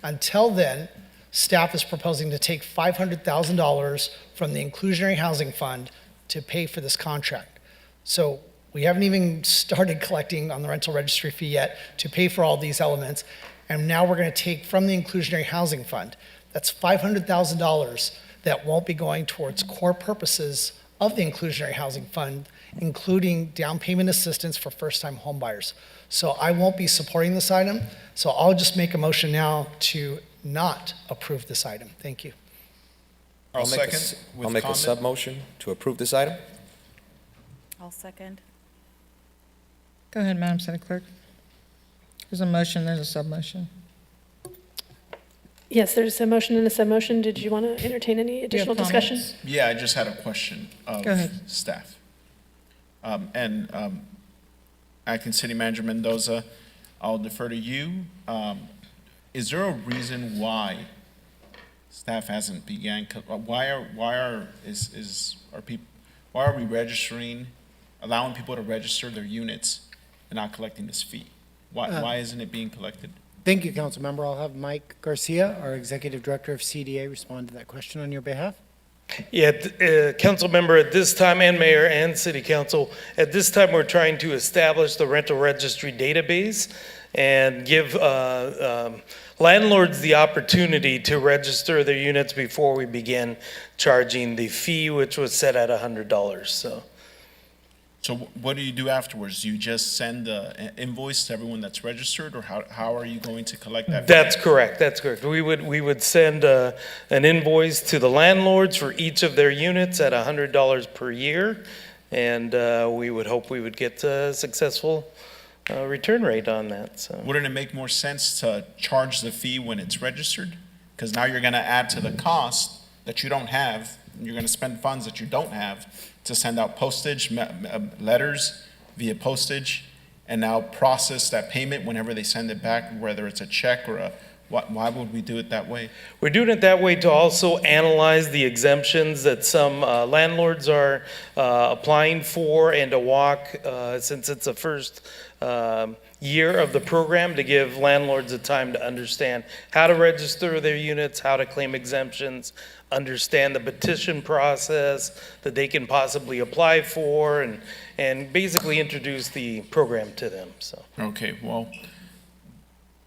Until then, staff is proposing to take $500,000 from the Inclusionary Housing Fund to pay for this contract. So we haven't even started collecting on the rental registry fee yet to pay for all these elements. And now we're going to take from the Inclusionary Housing Fund. That's $500,000 that won't be going towards core purposes of the Inclusionary Housing Fund, including down payment assistance for first-time homebuyers. So I won't be supporting this item. So I'll just make a motion now to not approve this item. Thank you. I'll make second with I'll make a comment. sub-motion to approve this item. I'll second. Go ahead, Madam City Clerk. There's a motion, there's a sub-motion. Yes, there's a motion and a sub-motion. Did you want to entertain any additional discussion? comments? Yeah, I just had a question of Go ahead. staff. Acting City Manager Mendoza, I'll defer to you. Is there a reason why staff hasn't began, why are we registering, allowing people to register their units and not collecting this fee? Why isn't it being collected? Thank you, Council Member. I'll have Mike Garcia, our Executive Director of CDA, respond to that question on your behalf. Yeah, Council Member, at this time, and Mayor and City Council, at this time, we're trying to establish the rental registry database and give landlords the opportunity to register their units before we begin charging the fee, which was set at $100. So what do you do afterwards? Do you just send an invoice to everyone that's registered, or how are you going to collect that? That's correct. That's correct. We would send an invoice to the landlords for each of their units at $100 per year, and we would hope we would get a successful return rate on that. So Wouldn't it make more sense to charge the fee when it's registered? Because now you're going to add to the cost that you don't have. You're going to spend funds that you don't have to send out postage, letters via postage, and now process that payment whenever they send it back, whether it's a check or why would we do it that way? we're doing it that way to also analyze the exemptions that some landlords are applying for, and to walk, since it's the first year of the program, to give landlords the time to understand how to register their units, how to claim exemptions, understand the petition process that they can possibly apply for, and basically introduce the program to them. So. Okay, well,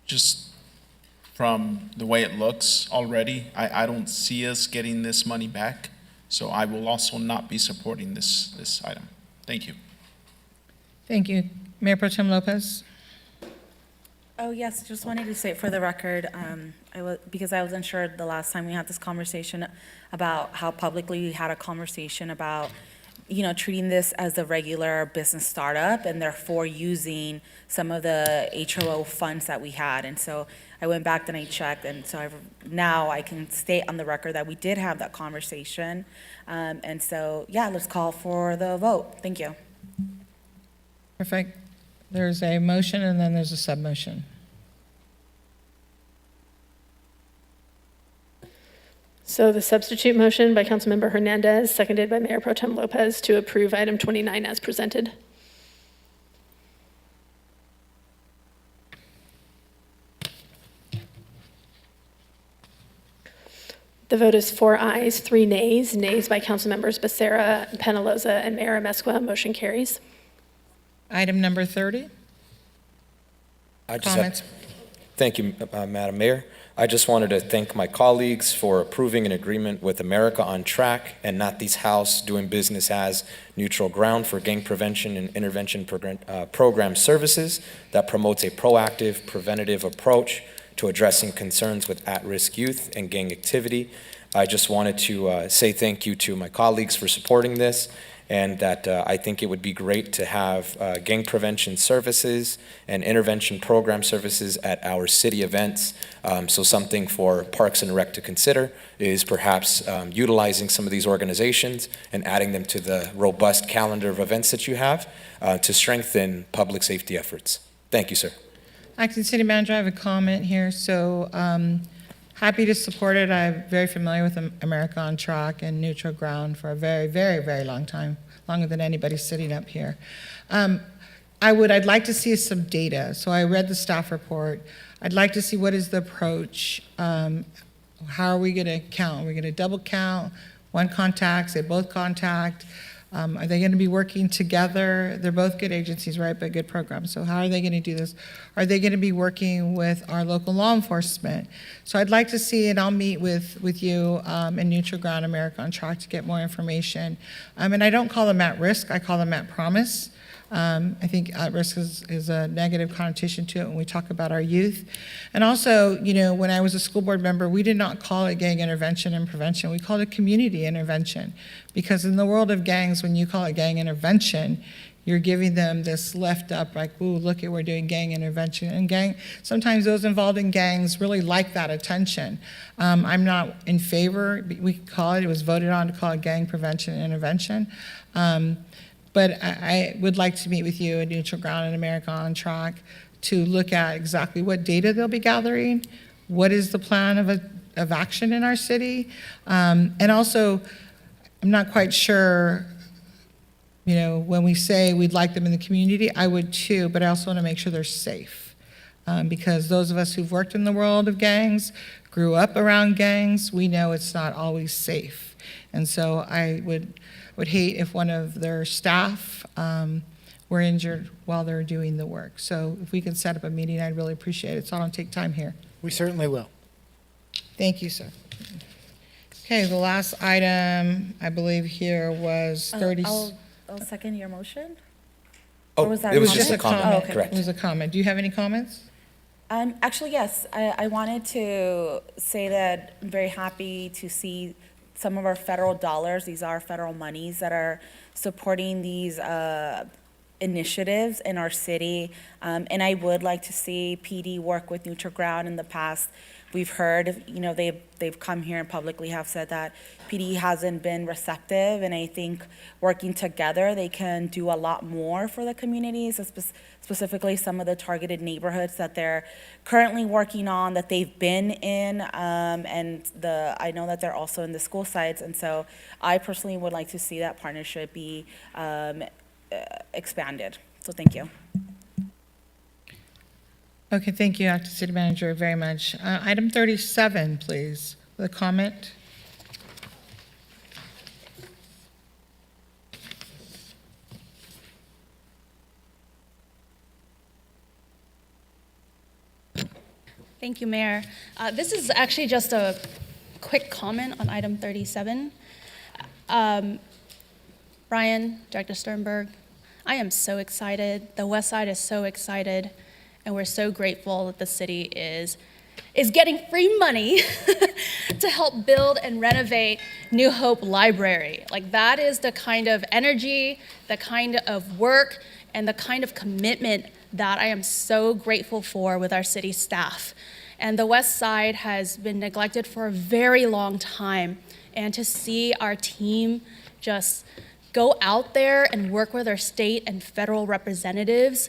just from the way it looks already, I don't see us getting this money back, so I will also not be supporting this item. Thank you. Thank you. Mayor Pro Tem Lopez? Oh, yes, just wanted to say for the record, because I wasn't sure the last time we had this conversation about how publicly we had a conversation about, treating this as a regular business startup and therefore using some of the HOO funds that we had. And so I went back and I checked, and so now I can state on the record that we did have that conversation. And so, yeah, let's call for the vote. Thank you. Perfect. There's a motion and then there's a sub-motion. So the substitute motion by Councilmember Hernandez, seconded by Mayor Pro Tem Lopez, to approve item 29 as presented. The vote is 4 ayes, 3 nays. Nays by Councilmembers Becerra, Penaloza, and Mayor Amezcua. Motion carries. Item number 30. I just Comments? Thank you, Madam Mayor. I just wanted to thank my colleagues for approving an agreement with America on Track and Not These House, doing business as neutral ground for gang prevention and intervention program services that promotes a proactive, preventative approach to addressing concerns with at-risk youth and gang activity. I just wanted to say thank you to my colleagues for supporting this, and that I think it would be great to have gang prevention services and intervention program services at our city events. So something for Parks and Rec to consider is perhaps utilizing some of these organizations and adding them to the robust calendar of events that you have to strengthen public safety efforts. Thank you, sir. Acting City Manager, I have a comment here. So happy to support it. I'm very familiar with America on Track and Neutral Ground for a very, very, very long time, longer than anybody sitting up here. I'd like to see some data. So I read the staff report. I'd like to see what is the approach. How are we going to count? Are we going to double count? One contact, say both contact? Are they going to be working together? They're both good agencies, right, but good programs. So how are they going to do this? Are they going to be working with our local law enforcement? So I'd like to see, and I'll meet with you and Neutral Ground America on Track to get more information. And I don't call them at risk, I call them at promise. I think at risk is a negative connotation to it when we talk about our youth. And also, you know, when I was a school board member, we did not call it gang intervention and prevention. We called it community intervention. Because in the world of gangs, when you call it gang intervention, you're giving them this left up, like, ooh, look at, we're doing gang intervention. And sometimes those involved in gangs really like that attention. I'm not in favor, it was voted on to call it gang prevention and intervention. But I would like to meet with you at Neutral Ground and America on Track to look at exactly what data they'll be gathering, what is the plan of action in our city, and also, I'm not quite sure, you know, when we say we'd like them in the community, I would too, but I also want to make sure they're safe. Because those of us who've worked in the world of gangs, grew up around gangs, we know it's not always safe. And so I would hate if one of their staff were injured while they're doing the work. So if we could set up a meeting, I'd really appreciate it. So I don't take time here. We certainly will. Thank you, sir. Okay, the last item I believe here was 30. I'll second your motion. Oh, Or was that it was a just a comment? comment, Oh, okay. correct. It was a comment. Do you have any comments? Actually, yes. I wanted to say that I'm very happy to see some of our federal dollars. These are federal monies that are supporting these initiatives in our city. And I would like to see PD work with Neutral Ground. In the past, we've heard, you know, they've come here and publicly have said that PD hasn't been receptive. And I think working together, they can do a lot more for the communities, specifically some of the targeted neighborhoods that they're currently working on, that they've been in, and I know that they're also in the school sites. And so I personally would like to see that partnership be expanded. So thank you. Okay, thank you, Acting City Manager, very much. Item 37, please, the comment. Thank you, Mayor. This is actually just a quick comment on item 37. Brian, Director Sternberg, I am so excited. The West Side is so excited, and we're so grateful that the city is getting free money to help build and renovate New Hope Library. Like, that is the kind of energy, the kind of work, and the kind of commitment that I am so grateful for with our city staff. And the West Side has been neglected for a very long time. And to see our team just go out there and work with our state and federal representatives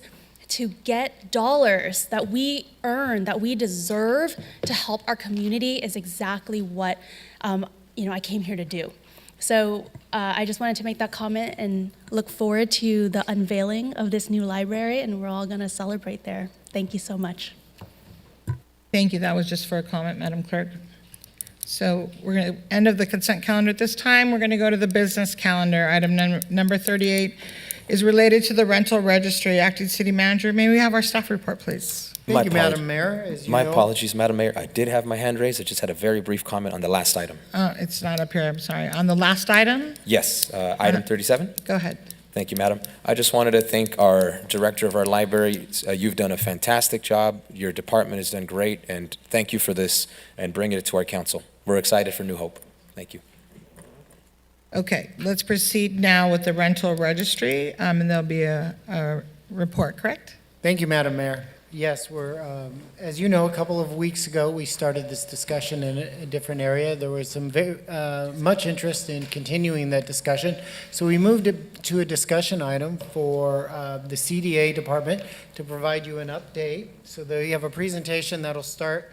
to get dollars that we earn, that we deserve to help our community is exactly what I came here to do. So I just wanted to make that comment and look forward to the unveiling of this new library, and we're all going to celebrate there. Thank you so much. Thank you. That was just for a comment, Madam Clerk. So we're going to end of the consent calendar at this time. We're going to go to the business calendar. Item number 38 is related to the rental registry. Acting City Manager, may we have our staff report, please? Thank you, Madam Mayor. As you My know- apologies, Madam Mayor. I did have my hand raised. I just had a very brief comment on the last item. It's not up here, I'm sorry. On the last item, Yes, item 37. go ahead. Thank you, Madam. I just wanted to thank our director of our library. You've done a fantastic job. Your department has done great, and thank you for this and bringing it to our council. We're excited for New Hope. Thank you. Okay, let's proceed now with the rental registry, and there'll be a report, correct? Thank you, Madam Mayor. Yes, as you know, a couple of weeks ago, we started this discussion in a different area. There was some much interest in continuing that discussion. So we moved it to a discussion item for the CDA department to provide you an update. So there you have a presentation that'll start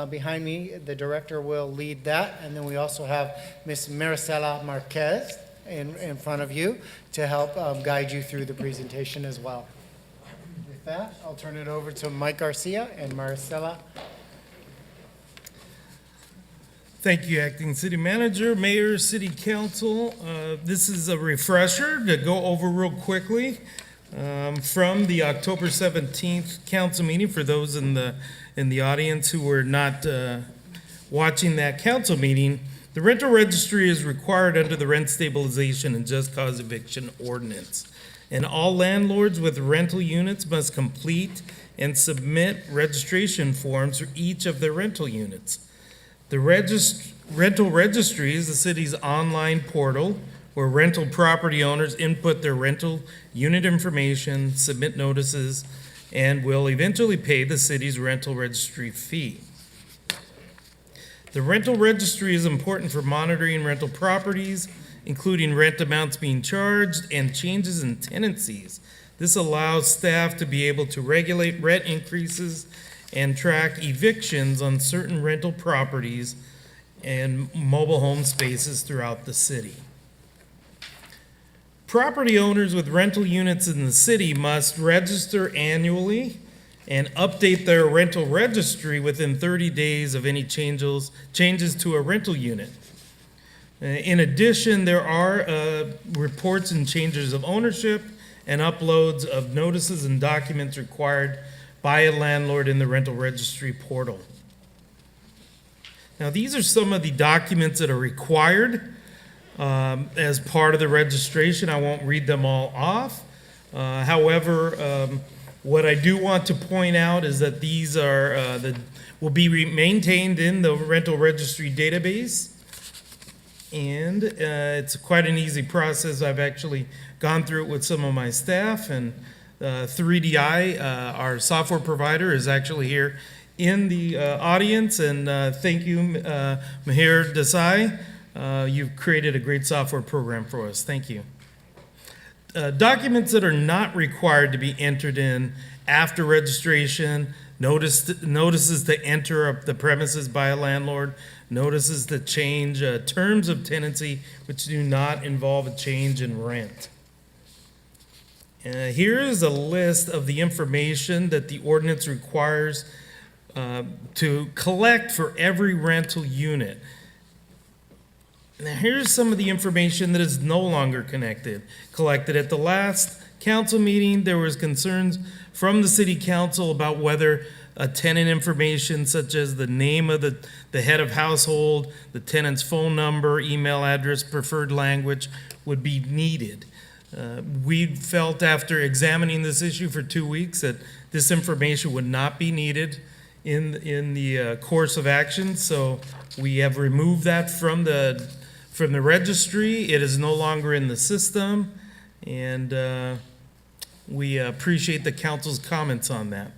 behind me. The director will lead that. And then we also have Ms. Maricela Marquez in front of you to help guide you through the presentation as well. With that, I'll turn it over to Mike Garcia and Maricela. Thank you, Acting City Manager, Mayor, City Council. This is a refresher to go over real quickly from the October 17th council meeting for those in the audience who were not watching that council meeting. The rental registry is required under the rent stabilization and just cause eviction ordinance. And all landlords with rental units must complete and submit registration forms for each of their rental units. The rental registry is the city's online portal where rental property owners input their rental unit information, submit notices, and will eventually pay the city's rental registry fee. The rental registry is important for monitoring rental properties, including rent amounts being charged and changes in tenancies. This allows staff to be able to regulate rent increases and track evictions on certain rental properties and mobile home spaces throughout the city. Property owners with rental units in the city must register annually and update their rental registry within 30 days of any changes to a rental unit. In addition, there are reports and changes of ownership and uploads of notices and documents required by a landlord in the rental registry portal. Now, these are some of the documents that are required as part of the registration. I won't read them all off. However, what I do want to point out is that these are will be maintained in the rental registry database. And it's quite an easy process. I've actually gone through it with some of my staff, and 3DI, our software provider, is actually here in the audience. And thank you, Mahir Desai. You've created a great software program for us. Thank you. Documents that are not required to be entered in after registration, notices to enter the premises by a landlord, notices to change terms of tenancy which do not involve a change in rent. Here is a list of the information that the ordinance requires to collect for every rental unit. Now, here's some of the information that is no longer collected. At the last council meeting, there was concerns from the city council about whether tenant information such as the name of the head of household, the tenant's phone number, email address, preferred language would be needed. We felt after examining this issue for 2 weeks that this information would not be needed in the course of action, so we have removed that from the registry. It is no longer in the system, and we appreciate the council's comments on that.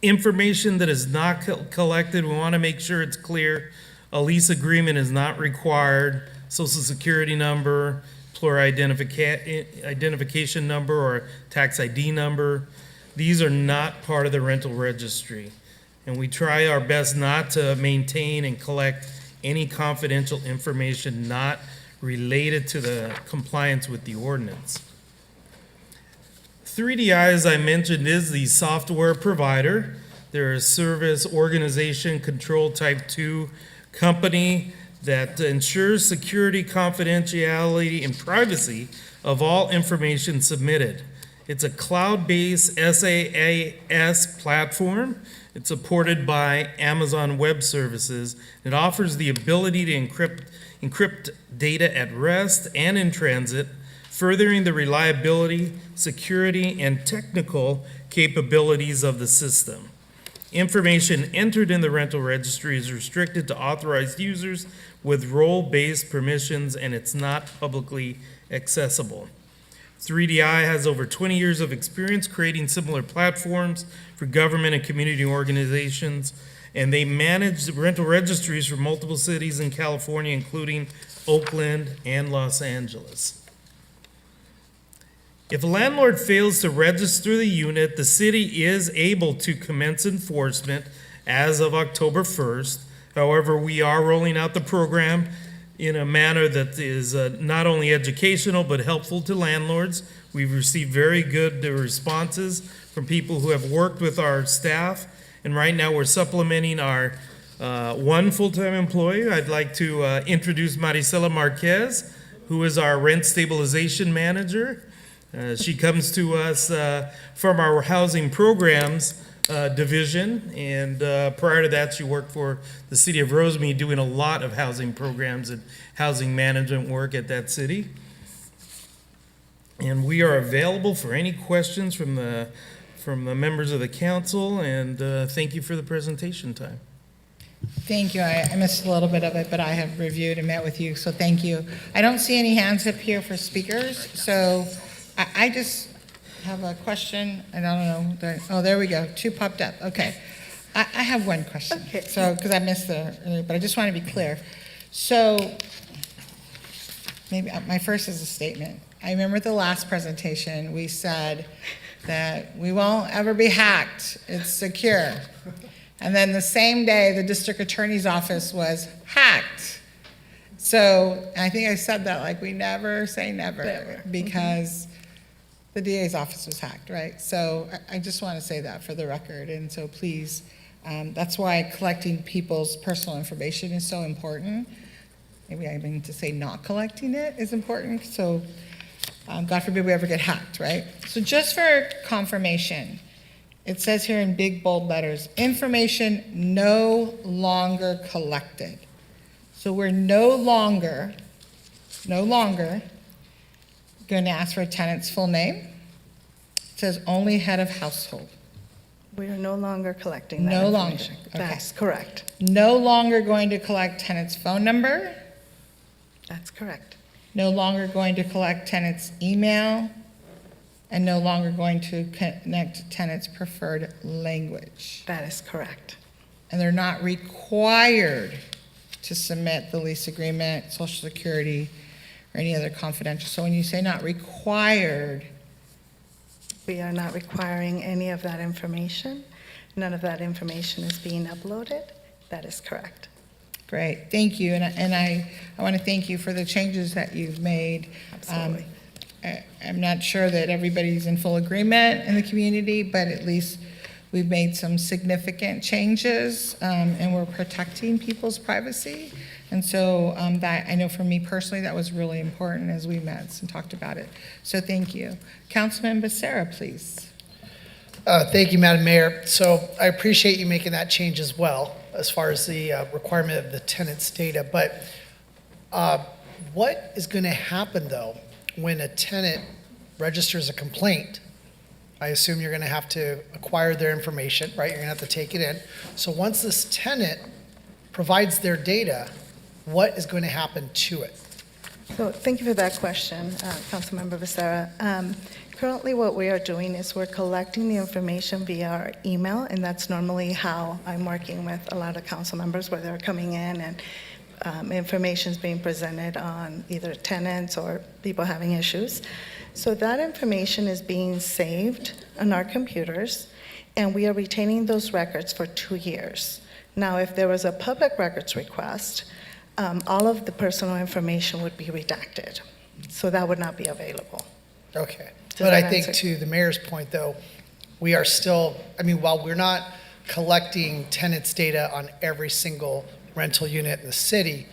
Information that is not collected, we want to make sure it's clear. A lease agreement is not required. Social security number, employer identification number, or tax ID number. These are not part of the rental registry. And we try our best not to maintain and collect any confidential information not related to the compliance with the ordinance. 3DI, as I mentioned, is the software provider. They're a service organization control type 2 company that ensures security, confidentiality, and privacy of all information submitted. It's a cloud-based SaaS platform. It's supported by Amazon Web Services. It offers the ability to encrypt data at rest and in transit, furthering the reliability, security, and technical capabilities of the system. Information entered in the rental registry is restricted to authorized users with role-based permissions, and it's not publicly accessible. 3DI has over 20 years of experience creating similar platforms for government and community organizations, and they manage the rental registries for multiple cities in California, including Oakland and Los Angeles. If a landlord fails to register the unit, the city is able to commence enforcement as of October 1st. However, we are rolling out the program in a manner that is not only educational but helpful to landlords. We've received very good responses from people who have worked with our staff, and right now we're supplementing our one full-time employee. I'd like to introduce Maricela Marquez, who is our rent stabilization manager. She comes to us from our housing programs division, and prior to that, she worked for the city of Rosemead doing a lot of housing programs and housing management work at that city. And we are available for any questions from the members of the council, and thank you for the presentation time. Thank you. I missed a little bit of it, but I have reviewed and met with you, so thank you. I don't see any hands up here for speakers, so I just have a question. I don't know. Oh, there we go. Two popped up. Okay. I have one question. Okay. So, because I missed but I just want to be clear. So, maybe my first is a statement. I remember the last presentation, we said that we won't ever be hacked. It's secure. And then the same day, the district attorney's office was hacked. So, I think I said that like we never say never. Because the DA's office was hacked, right? So I just want to say that for the record. And so please, that's why collecting people's personal information is so important. Maybe I mean to say not collecting it is important. So God forbid we ever get hacked, right? So just for confirmation, it says here in big bold letters, information no longer collected. So we're no longer going to ask for a tenant's full name. It says only head of household. We are no longer collecting that No longer. information. Okay. That's correct. No longer going to collect tenant's phone number. That's correct. No longer going to collect tenant's email. And no longer going to connect tenant's preferred language. That is correct. And they're not required to submit the lease agreement, social security, or any other confidential. So when you say not required, We are not requiring any of that information. None of that information is being uploaded. That is correct. great, thank you. And I want to thank you for the changes that you've made. Absolutely. I'm not sure that everybody's in full agreement in the community, but at least we've made some significant changes, and we're protecting people's privacy. And so that, I know for me personally, that was really important as we met and talked about it. So thank you. Councilman Becerra, please. Thank you, Madam Mayor. So I appreciate you making that change as well, as far as the requirement of the tenant's data. But what is going to happen, though, when a tenant registers a complaint? I assume you're going to have to acquire their information, right? You're going to have to take it in. So once this tenant provides their data, what is going to happen to it? So thank you for that question, Councilmember Becerra. Currently, what we are doing is we're collecting the information via our email, and that's normally how I'm working with a lot of council members, where they're coming in and information is being presented on either tenants or people having issues. So that information is being saved on our computers, and we are retaining those records for 2 years. Now, if there was a public records request, all of the personal information would be redacted. So that would not be available. Okay. Does But I that think answer- to the mayor's point, though, we are still, I mean, while we're not collecting tenants' data on every single rental unit in the city,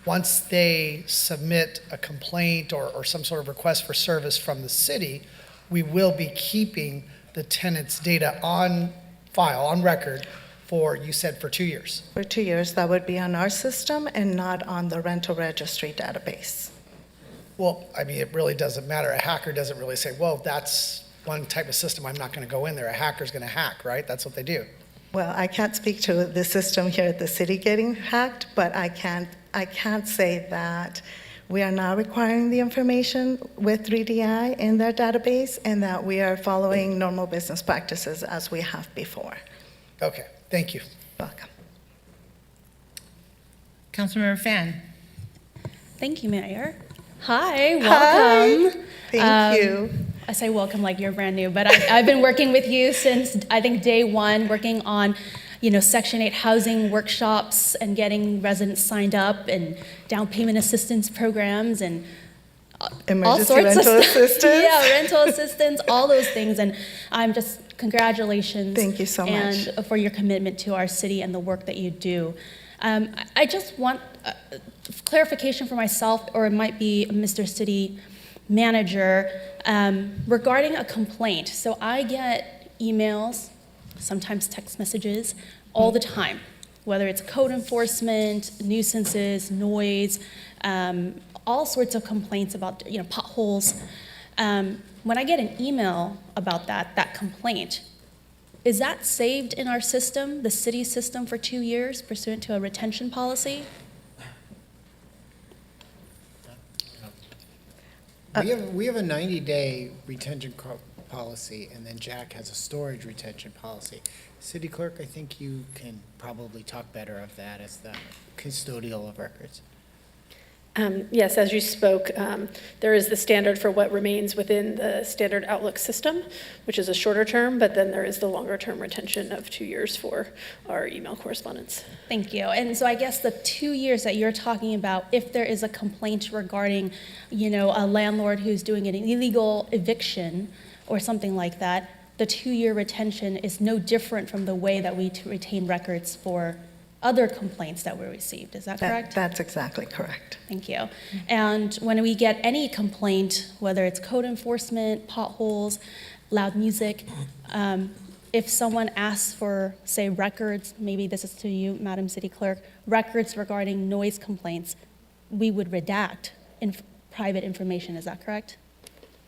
once they submit a complaint or some sort of request for service from the city, we will be keeping the tenant's data on file, on record, for, you said, for 2 years. For 2 years, that would be on our system and not on the rental registry database. Well, I mean, it really doesn't matter. A hacker doesn't really say, well, that's one type of system, I'm not going to go in there. A hacker's going to hack, right? That's what they do. Well, I can't speak to the system here at the city getting hacked, but I can't say that we are not requiring the information with 3DI in their database and that we are following normal business practices as we have before. Okay, thank you. Welcome. Councilmember Fan. Thank you, Mayor. Hi, welcome. Thank you. I say welcome like you're brand new, but I've been working with you since, I think, day one, working on, Section 8 housing workshops and getting residents signed up and down payment assistance programs and all Emergency sorts rental of stuff. assistance. Yeah, rental assistance, all those things. And I'm just, congratulations. Thank you so much. And for your commitment to our city and the work that you do. I just want clarification for myself, or it might be Mr. City Manager, regarding a complaint. So I get emails, sometimes text messages, all the time, whether it's code enforcement, nuisances, noise, all sorts of complaints about potholes. When I get an email about that complaint, is that saved in our system, the city system, for 2 years pursuant to a retention policy? We have a 90-day retention policy, and then Jack has a storage retention policy. City Clerk, I think you can probably talk better of that as the custodial of records. Yes, as you spoke, there is the standard for what remains within the standard Outlook system, which is a shorter term, but then there is the longer term retention of 2 years for our email correspondence. Thank you. And so I guess the 2 years that you're talking about, if there is a complaint regarding, a landlord who's doing an illegal eviction or something like that, the 2-year retention is no different from the way that we retain records for other complaints that were received. Is that correct? That's exactly correct. Thank you. And when we get any complaint, whether it's code enforcement, potholes, loud music, if someone asks for, say, records, maybe this is to you, Madam City Clerk, records regarding noise complaints, we would redact private information. Is that correct?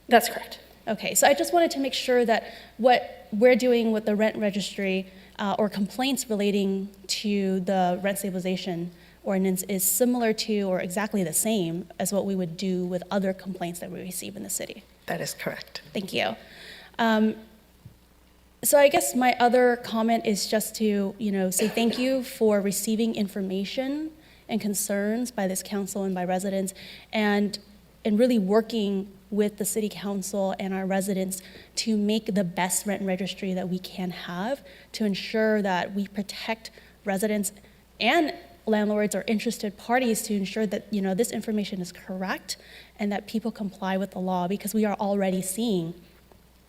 That's correct. Okay, so I just wanted to make sure that what we're doing with the rent registry or complaints relating to the rent stabilization ordinance is similar to or exactly the same as what we would do with other complaints that we receive in the city. That is correct. Thank you. So I guess my other comment is just to, say thank you for receiving information and concerns by this council and by residents, and really working with the city council and our residents to make the best rent registry that we can have to ensure that we protect residents and landlords or interested parties to ensure that this information is correct and that people comply with the law, because we are already seeing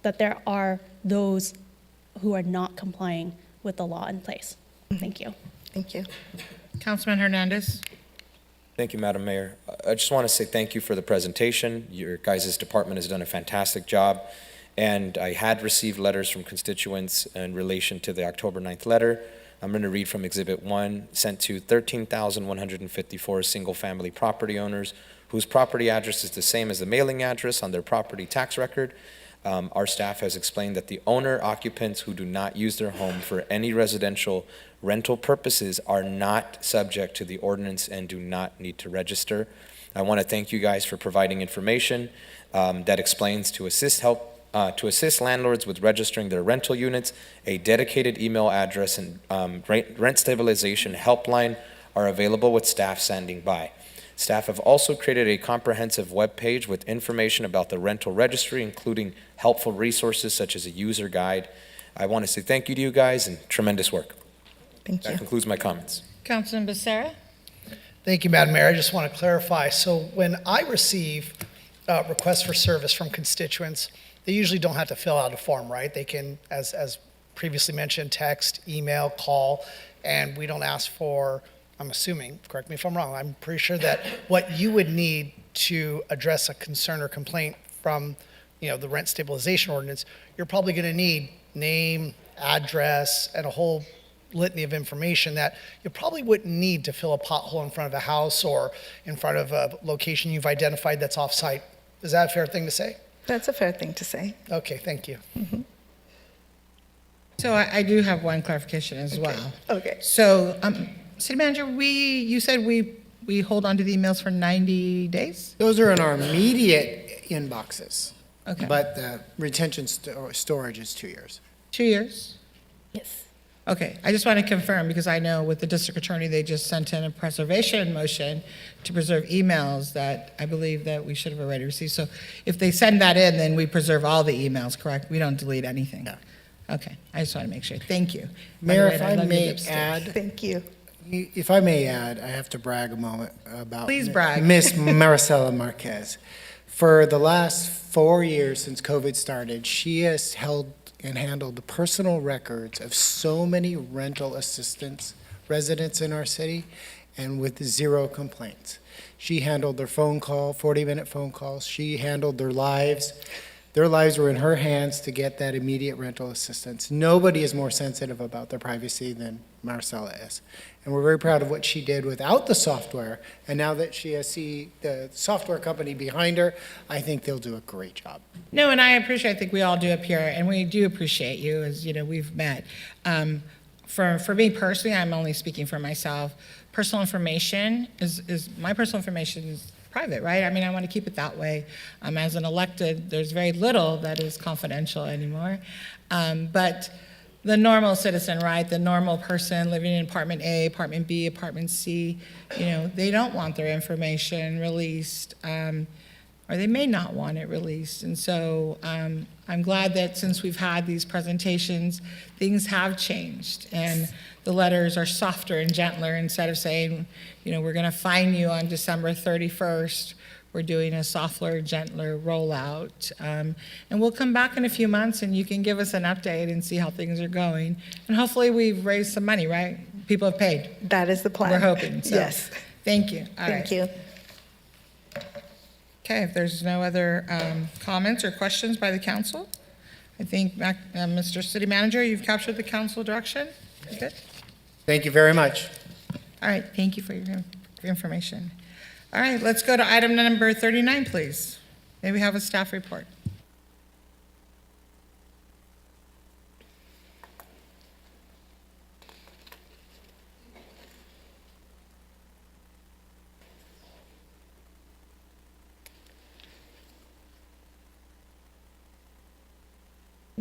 that there are those who are not complying with the law in place. Thank you. Thank you. Councilman Hernandez. Thank you, Madam Mayor. I just want to say thank you for the presentation. Your guys' department has done a fantastic job. And I had received letters from constituents in relation to the October 9th letter. I'm going to read from Exhibit 1, sent to 13,154 single-family property owners whose property address is the same as the mailing address on their property tax record. Our staff has explained that the owner-occupants who do not use their home for any residential rental purposes are not subject to the ordinance and do not need to register. I want to thank you guys for providing information that explains to assist landlords with registering their rental units. A dedicated email address and rent stabilization helpline are available with staff standing by. Staff have also created a comprehensive web page with information about the rental registry, including helpful resources such as a user guide. I want to say thank you to you guys and tremendous work. Thank you. That concludes my comments. Councilman Becerra. Thank you, Madam Mayor. I just want to clarify. So when I receive requests for service from constituents, they usually don't have to fill out a form, right? They can, as previously mentioned, text, email, call, and we don't ask for I'm assuming, correct me if I'm wrong, I'm pretty sure that what you would need to address a concern or complaint from, the rent stabilization ordinance, you're probably going to need name, address, and a whole litany of information that you probably wouldn't need to fill a pothole in front of a house or in front of a location you've identified that's off-site. Is that a fair thing to say? That's a fair thing to say. Okay, thank you. So I do have one clarification as well. Okay. So, City Manager, you said we hold on to the emails for 90 days? Those are in our immediate inboxes. Okay. But the retention storage is 2 years. 2 years? Yes. Okay, I just want to confirm, because I know with the district attorney, they just sent in a preservation motion to preserve emails that I believe that we should have already received. So if they send that in, then we preserve all the emails, correct? We don't delete anything? Yeah. Okay, I just want to make sure. Thank you. Mayor, By the if way, I love your may lipstick. add, Thank you. if I may add, I have to brag a moment about Please brag. Miss Maricela Marquez. For the last 4 years since COVID started, she has held and handled the personal records of so many rental assistance residents in our city, and with 0 complaints. She handled their phone call, 40-minute phone calls. She handled their lives. Their lives were in her hands to get that immediate rental assistance. Nobody is more sensitive about their privacy than Marcella is. And we're very proud of what she did without the software. And now that she has the software company behind her, I think they'll do a great job. No, and I think we all do up here, and we do appreciate you, as we've met. For me personally, I'm only speaking for myself. Personal information my personal information is private, right? I mean, I want to keep it that way. As an elected, there's very little that is confidential anymore. But the normal citizen, right? The normal person living in apartment A, apartment B, apartment C, they don't want their information released, or they may not want it released. And so I'm glad that since we've had these presentations, things have changed, and the letters are softer and gentler. Instead of saying, we're going to fine you on December 31st, we're doing a softer, gentler rollout. And we'll come back in a few months and you can give us an update and see how things are going. And hopefully we've raised some money, right? People have paid. That is the plan. We're hoping. So. Yes. Thank you. All Thank right. you. Okay, if there's no other comments or questions by the council, I think, Mr. City Manager, you've captured the council direction. Good. Thank you very much. All right, thank you for your information. All right, let's go to item number 39, please. May we have a staff report?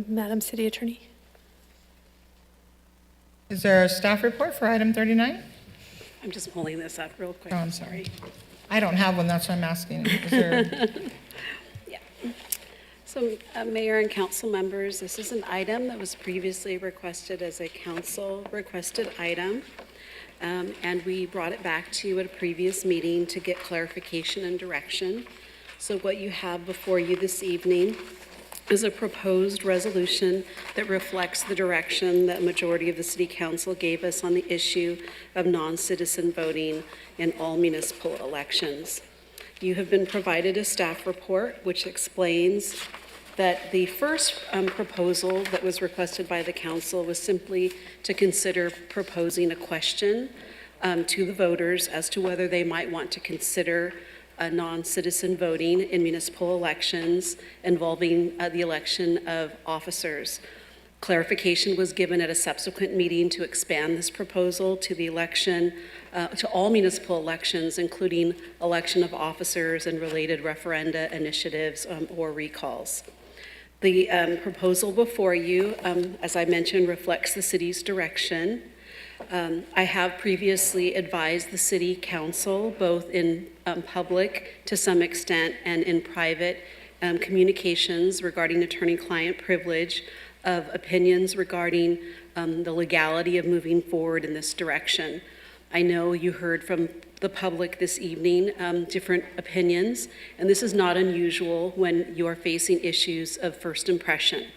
Madam City Attorney? Is there a staff report for item 39? I'm just pulling this up real quick. Oh, I'm sorry. I don't have one, that's why I'm asking. Is there... Yeah. So, Mayor and council members, this is an item that was previously requested as a council requested item. And we brought it back to you at a previous meeting to get clarification and direction. So what you have before you this evening is a proposed resolution that reflects the direction that a majority of the City Council gave us on the issue of non-citizen voting in all municipal elections. You have been provided a staff report which explains that the first proposal that was requested by the council was simply to consider proposing a question to the voters as to whether they might want to consider non-citizen voting in municipal elections involving the election of officers. Clarification was given at a subsequent meeting to expand this proposal to the election, to all municipal elections, including election of officers and related referenda, initiatives, or recalls. The proposal before you, as I mentioned, reflects the city's direction. I have previously advised the City Council, both in public to some extent and in private communications regarding attorney-client privilege, of opinions regarding the legality of moving forward in this direction. I know you heard from the public this evening different opinions, and this is not unusual when you are facing issues of first impression.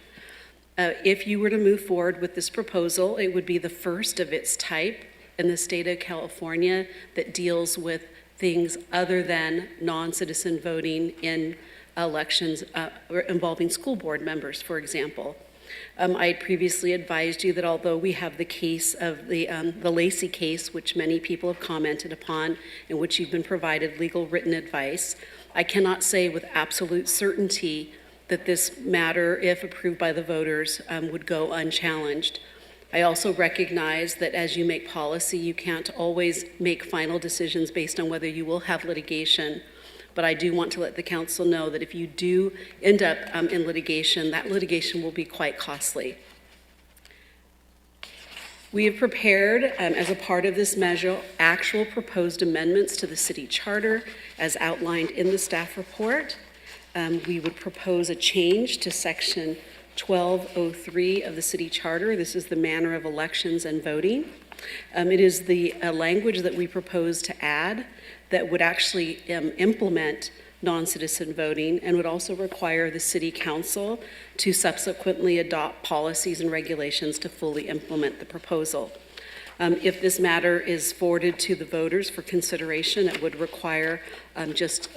If you were to move forward with this proposal, it would be the first of its type in the state of California that deals with things other than non-citizen voting in elections involving school board members, for example. I had previously advised you that although we have the case of the Lacey case, which many people have commented upon, in which you've been provided legal written advice, I cannot say with absolute certainty that this matter, if approved by the voters, would go unchallenged. I also recognize that as you make policy, you can't always make final decisions based on whether you will have litigation. But I do want to let the council know that if you do end up in litigation, that litigation will be quite costly. We have prepared, as a part of this measure, actual proposed amendments to the city charter as outlined in the staff report. We would propose a change to section 1203 of the city charter. This is the manner of elections and voting. It is the language that we propose to add that would actually implement non-citizen voting and would also require the city council to subsequently adopt policies and regulations to fully implement the proposal. If this matter is forwarded to the voters for consideration, it would require just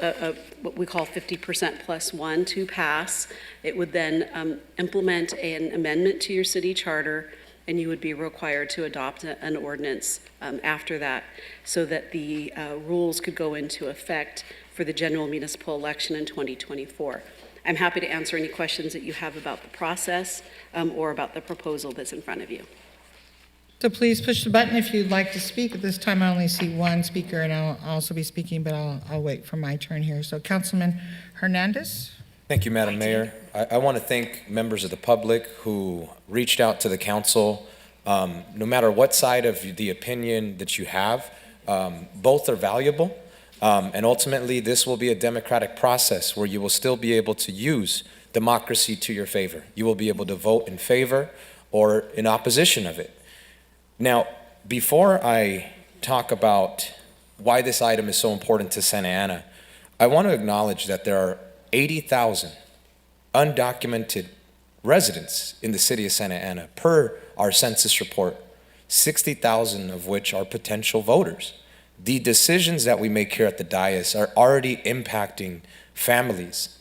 what we call 50% plus one to pass. It would then implement an amendment to your city charter, and you would be required to adopt an ordinance after that so that the rules could go into effect for the general municipal election in 2024. I'm happy to answer any questions that you have about the process or about the proposal that's in front of you. So please push the button if you'd like to speak. At this time, I only see one speaker, and I'll also be speaking, but I'll wait for my turn here. So Councilman Hernandez. Thank you, Madam Mayor. I want to thank members of the public who reached out to the council. No matter what side of the opinion that you have, both are valuable. And ultimately, this will be a democratic process where you will still be able to use democracy to your favor. You will be able to vote in favor or in opposition of it. Now, before I talk about why this item is so important to Santa Ana, I want to acknowledge that there are 80,000 undocumented residents in the city of Santa Ana per our census report, 60,000 of which are potential voters. The decisions that we make here at the dais are already impacting families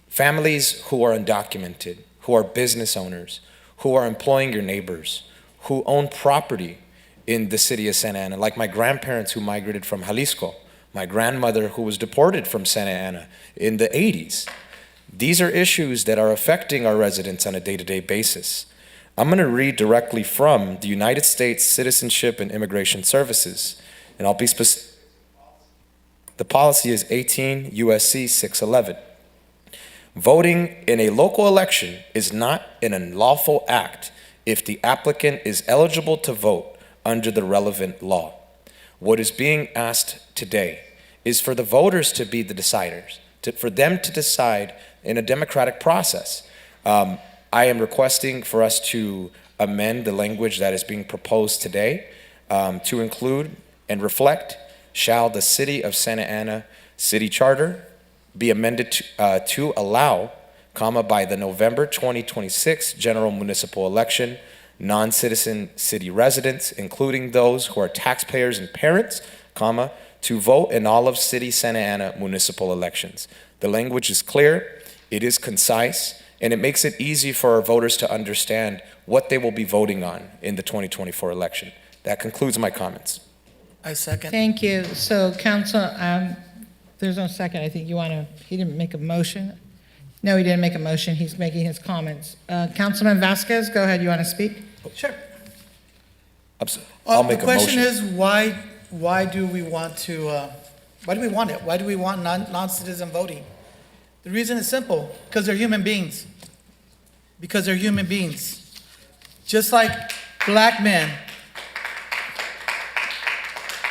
who are undocumented, who are business owners, who are employing your neighbors, who own property in the city of Santa Ana, like my grandparents who migrated from Jalisco, my grandmother who was deported from Santa Ana in the 80s. These are issues that are affecting our residents on a day-to-day basis. I'm going to read directly from the United States Citizenship and Immigration Services, and I'll be specific. The policy is 18 USC 611. Voting in a local election is not an unlawful act if the applicant is eligible to vote under the relevant law. What is being asked today is for the voters to be the deciders, for them to decide in a democratic process. I am requesting for us to amend the language that is being proposed today to include and reflect, shall the City of Santa Ana City Charter be amended to allow, by the November 2026 general municipal election, non-citizen city residents, including those who are taxpayers and parents, to vote in all of City Santa Ana municipal elections. The language is clear, it is concise, and it makes it easy for our voters to understand what they will be voting on in the 2024 election. That concludes my comments. I second. Thank you. So Council, there's no second. I think he didn't make a motion. No, he didn't make a motion. He's making his comments. Councilman Vasquez, go ahead. You want to speak? Sure. I'll make a motion. The question is, why do we want to, why do we want it? Why do we want non-citizen voting? The reason is simple, because they're human beings. Because they're human beings. Just like black men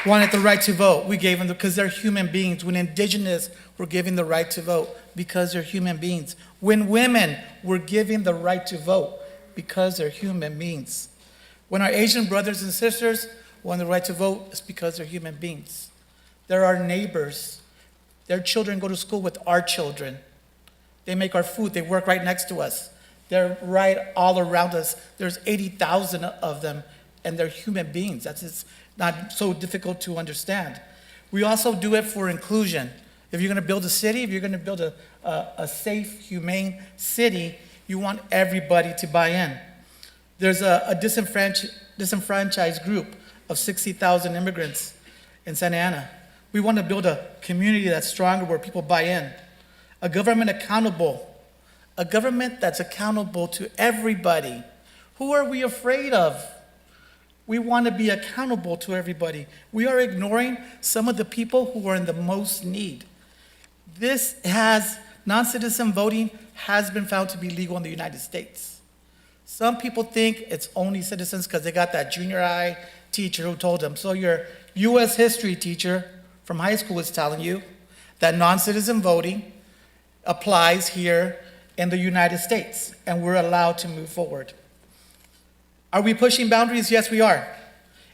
wanted the right to vote, we gave them because they're human beings. When indigenous were given the right to vote, because they're human beings. When women were given the right to vote, because they're human beings. When our Asian brothers and sisters want the right to vote, it's because they're human beings. They're our neighbors. Their children go to school with our children. They make our food. They work right next to us. They're right all around us. There's 80,000 of them and they're human beings. It's not so difficult to understand. We also do it for inclusion. If you're going to build a city, if you're going to build a safe, humane city, you want everybody to buy in. There's a disenfranchised group of 60,000 immigrants in Santa Ana. We want to build a community that's stronger where people buy in. A government that's accountable to everybody. Who are we afraid of? We want to be accountable to everybody. We are ignoring some of the people who are in the most need. Non-citizen voting has been found to be legal in the United States. Some people think it's only citizens because they got that junior high teacher who told them. So your U.S. history teacher from high school is telling you that non-citizen voting applies here in the United States, and we're allowed to move forward. Are we pushing boundaries? Yes, we are.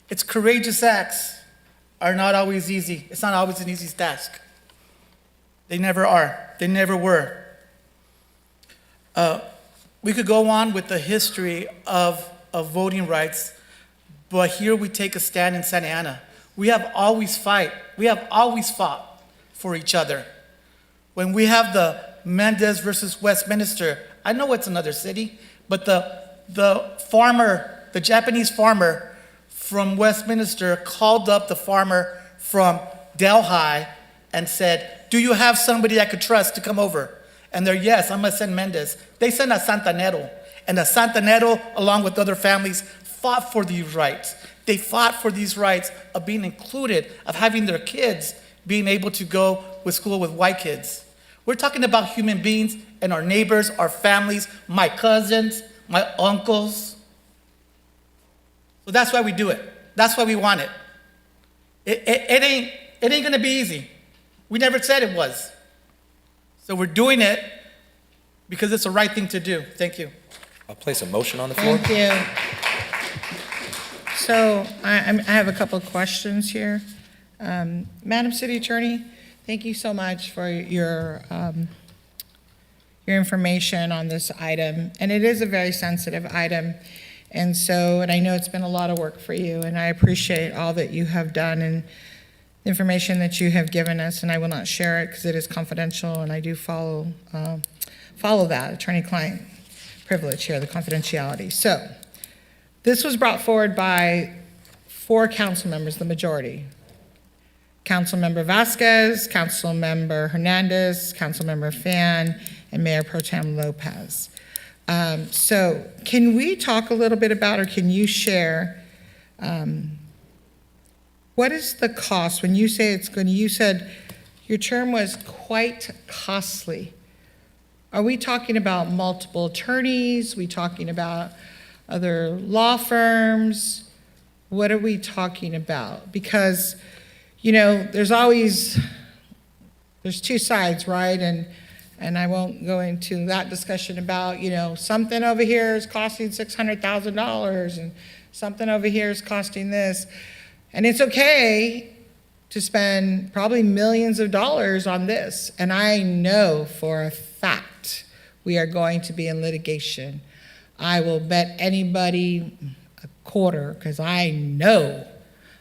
Its courageous acts are not always easy. It's not always an easy task. They never are. They never were. We could go on with the history of voting rights, but here we take a stand in Santa Ana. We have always fought for each other. When we have the Mendez versus Westminster, I know it's another city, but the Japanese farmer from Westminster called up the farmer from Delhi and said, "Do you have somebody I could trust to come over?" And they're, "Yes, I'm gonna send Mendez." They sent a Santanero, and a Santanero, along with other families, fought for these rights. They fought for these rights of being included, of having their kids being able to go with school with white kids. We're talking about human beings and our neighbors, our families, my cousins, my uncles. So that's why we do it. That's why we want it. It ain't gonna be easy. We never said it was. So we're doing it because it's the right thing to do. Thank you. I'll place a motion on the floor. Thank you. So I have a couple of questions here. Madam City Attorney, thank you so much for your information on this item. And it is a very sensitive item. And I know it's been a lot of work for you, and I appreciate all that you have done and the information that you have given us, and I will not share it because it is confidential, and I do follow that attorney-client privilege here, the confidentiality. So this was brought forward by 4 council members, the majority. Councilmember Vasquez, Councilmember Hernandez, Councilmember Fan, and Mayor Pro Tem Lopez. So can we talk a little bit about, or can you share, what is the cost when you say you said your term was quite costly. Are we talking about multiple attorneys? Are we talking about other law firms? What are we talking about? Because, there's 2 sides, right? And I won't go into that discussion about, something over here is costing $600,000 and something over here is costing this. And it's okay to spend probably millions of dollars on this. And I know for a fact we are going to be in litigation. I will bet anybody a quarter because I know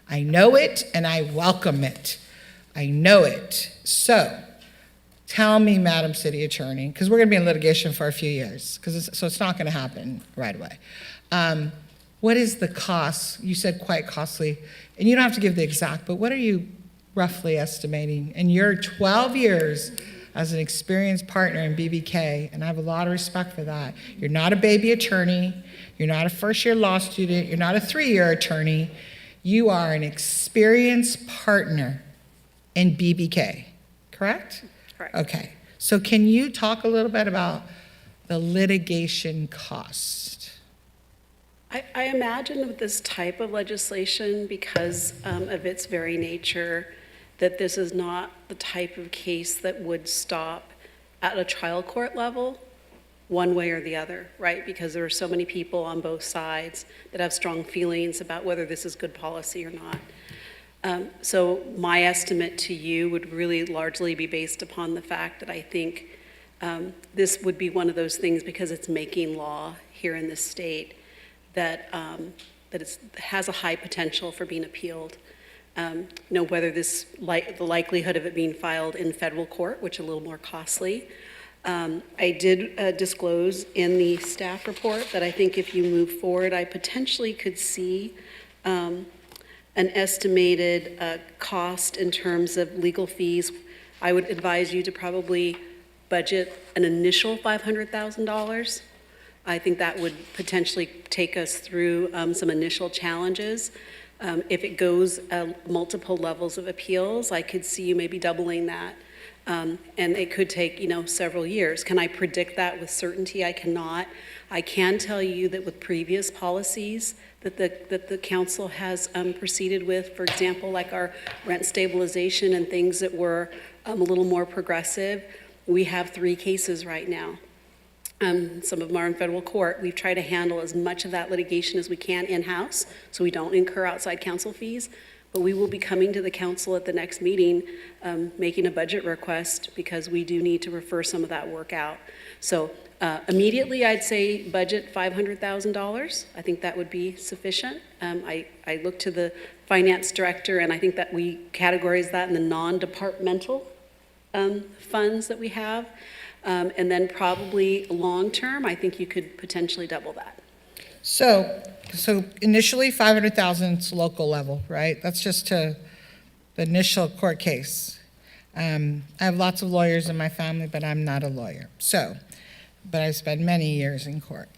it and I welcome it. I know it. So tell me, Madam City Attorney, because we're going to be in litigation for a few years, so it's not going to happen right away. What is the cost? You said quite costly, and you don't have to give the exact, but what are you roughly estimating in your 12 years as an experienced partner in BBK? And I have a lot of respect for that. You're not a baby attorney. You're not a first-year law student. You're not a 3-year attorney. You are an experienced partner in BBK, correct? Correct. Okay. So can you talk a little bit about the litigation cost? I imagine with this type of legislation, because of its very nature, that this is not the type of case that would stop at a trial court level one way or the other, right? Because there are so many people on both sides that have strong feelings about whether this is good policy or not. So my estimate to you would really largely be based upon the fact that I think this would be one of those things, because it's making law here in the state, that that it has a high potential for being appealed. Whether the likelihood of it being filed in federal court, which is a little more costly. I did disclose in the staff report that I think if you move forward, I potentially could see an estimated cost in terms of legal fees. I would advise you to probably budget an initial $500,000. I think that would potentially take us through some initial challenges. If it goes multiple levels of appeals, I could see you maybe doubling that. And it could take, several years. Can I predict that with certainty? I cannot. I can tell you that with previous policies that the council has proceeded with, for example, like our rent stabilization and things that were a little more progressive, we have 3 cases right now. Some of them are in federal court. We've tried to handle as much of that litigation as we can in-house so we don't incur outside counsel fees. But we will be coming to the council at the next meeting, making a budget request because we do need to refer some of that work out. So immediately I'd say budget $500,000. I think that would be sufficient. I look to the finance director and I think that we categorize that in the non-departmental funds that we have. And then probably long-term, I think you could potentially double that. So initially 500,000 is local level, right? That's just to the initial court case. I have lots of lawyers in my family, but I'm not a lawyer. But I spent many years in court.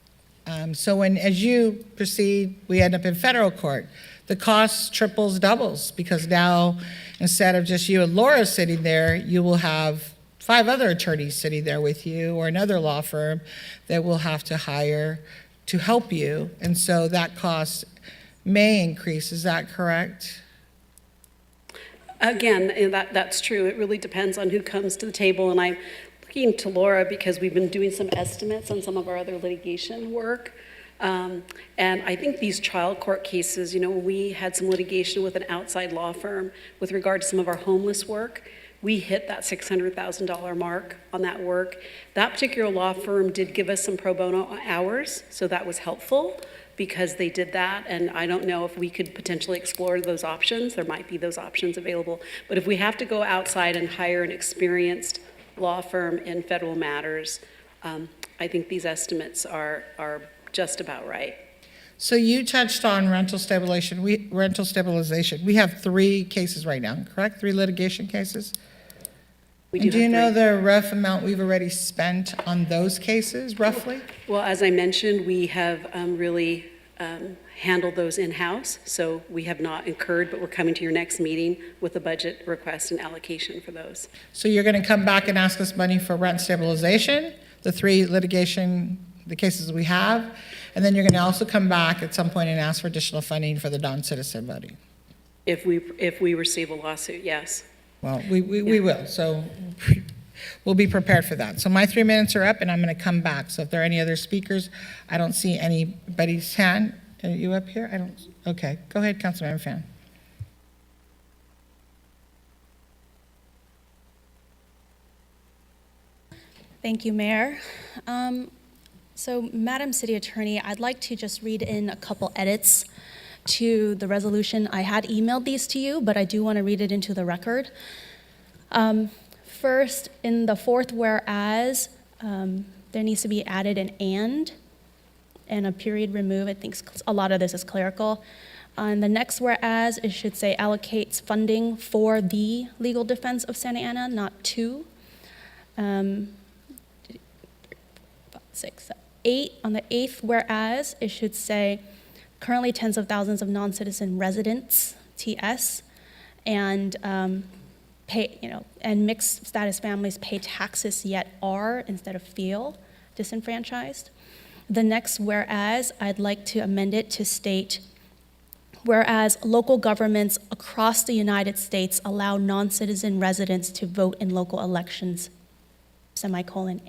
So as you proceed, we end up in federal court. The cost triples, doubles, because now instead of just you and Laura sitting there, you will have 5 other attorneys sitting there with you or another law firm that will have to hire to help you. And so that cost may increase. Is that correct? Again, that's true. It really depends on who comes to the table. And I'm looking to Laura because we've been doing some estimates on some of our other litigation work. And I think these trial court cases, we had some litigation with an outside law firm with regard to some of our homeless work. We hit that $600,000 mark on that work. That particular law firm did give us some pro bono hours, so that was helpful because they did that, and I don't know if we could potentially explore those options. There might be those options available. But if we have to go outside and hire an experienced law firm in federal matters, I think these estimates are just about right. So you touched on rental stabilization. We have 3 cases right now, correct? 3 litigation cases? Do you know the rough amount we've already spent on those cases, roughly? Well, as I mentioned, we have really handled those in-house, so we have not incurred, but we're coming to your next meeting with a budget request and allocation for those. So you're going to come back and ask us money for rent stabilization, the 3 the cases we have, and then you're going to also come back at some point and ask for additional funding for the non-citizen voting. If we receive a lawsuit, yes. Well, we will, so we'll be prepared for that. So my 3 minutes are up, and I'm going to come back. So if there are any other speakers, I don't see anybody's hand. Are you up here? I don't. Okay, go ahead, Councilmember Fan. Thank you, Mayor. So, Madam City Attorney, I'd like to just read in a couple edits to the resolution. I had emailed these to you, but I do want to read it into the record. First, in the 4th whereas, there needs to be added an and a period removed. I think a lot of this is clerical. On the next whereas, it should say allocates funding for the legal defense of Santa Ana, not to. 6, 8, on the 8th whereas, it should say currently tens of thousands of non-citizen residents, TS, and and mixed status families pay taxes yet are instead of feel disenfranchised. The next whereas, I'd like to amend it to state, whereas local governments across the United States allow non-citizen residents to vote in local elections, semicolon,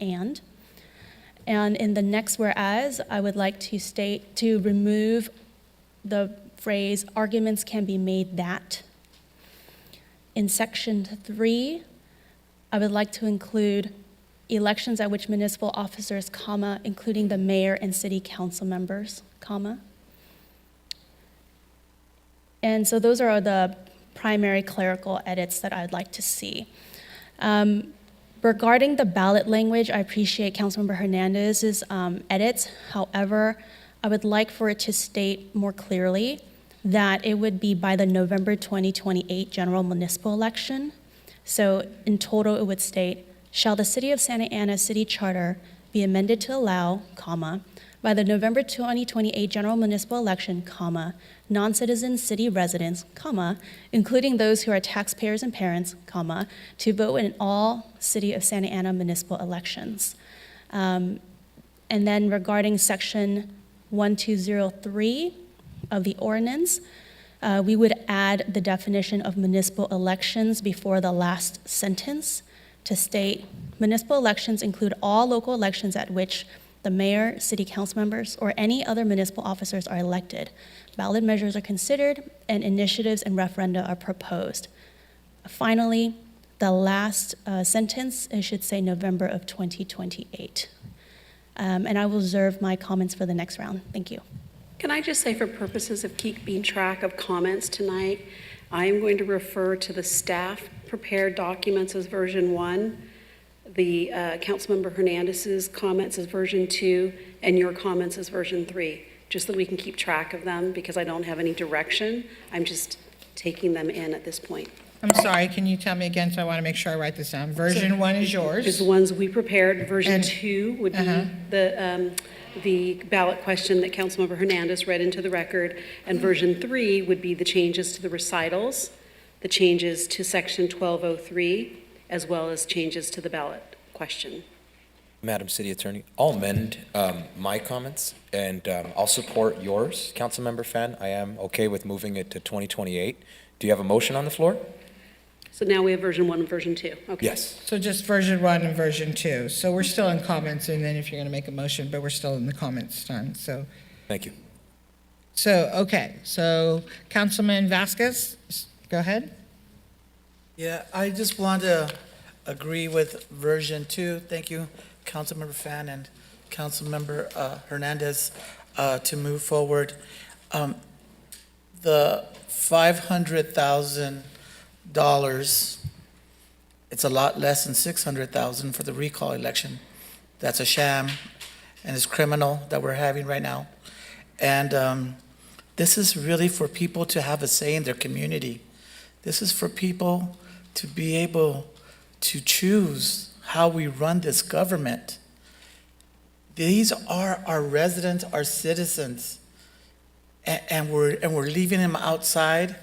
and in the next whereas, I would like to state to remove the phrase arguments can be made that. In section 3, I would like to include elections at which municipal officers, comma, including the mayor and city council members, comma. And so those are the primary clerical edits that I'd like to see. Regarding the ballot language, I appreciate Councilmember Hernandez's edits. However, I would like for it to state more clearly that it would be by the November 2028 general municipal election. So in total, it would state, shall the City of Santa Ana City Charter be amended to allow, comma, by the November 2028 general municipal election, comma, non-citizen city residents, comma, including those who are taxpayers and parents, comma, to vote in all City of Santa Ana municipal elections. And then regarding section 1203 of the ordinance, we would add the definition of municipal elections before the last sentence to state municipal elections include all local elections at which the mayor, city council members, or any other municipal officers are elected. Ballot measures are considered, and initiatives and referenda are proposed. Finally, the last sentence, it should say November of 2028. And I will reserve my comments for the next round. Thank you. Can I just say, for purposes of keeping track of comments tonight, I am going to refer to the staff prepared documents as version 1, the Councilmember Hernandez's comments as version 2, and your comments as version 3, just so we can keep track of them, because I don't have any direction. I'm just taking them in at this point. I'm sorry, can you tell me again, so I want to make sure I write this down. Version 1 is yours. Is the ones we prepared. Version 2 would be the ballot question that Councilmember Hernandez read into the record, and version 3 would be the changes to the recitals, the changes to section 1203, as well as changes to the ballot question. Madam City Attorney, I'll amend my comments, and I'll support yours, Councilmember Fan. I am okay with moving it to 2028. Do you have a motion on the floor? So now we have version 1 and version 2. Okay. Yes. So just version 1 and version 2. So we're still in comments, and then if you're going to make a motion, but we're still in the comments time, so. Thank you. So, okay, so Councilman Vasquez, go ahead. Yeah, I just want to agree with version 2. Thank you, Councilmember Fan and Councilmember Hernandez, to move forward. The $500,000, it's a lot less than $600,000 for the recall election. That's a sham, and it's criminal that we're having right now. And this is really for people to have a say in their community. This is for people to be able to choose how we run this government. These are our residents, our citizens, and we're leaving them outside,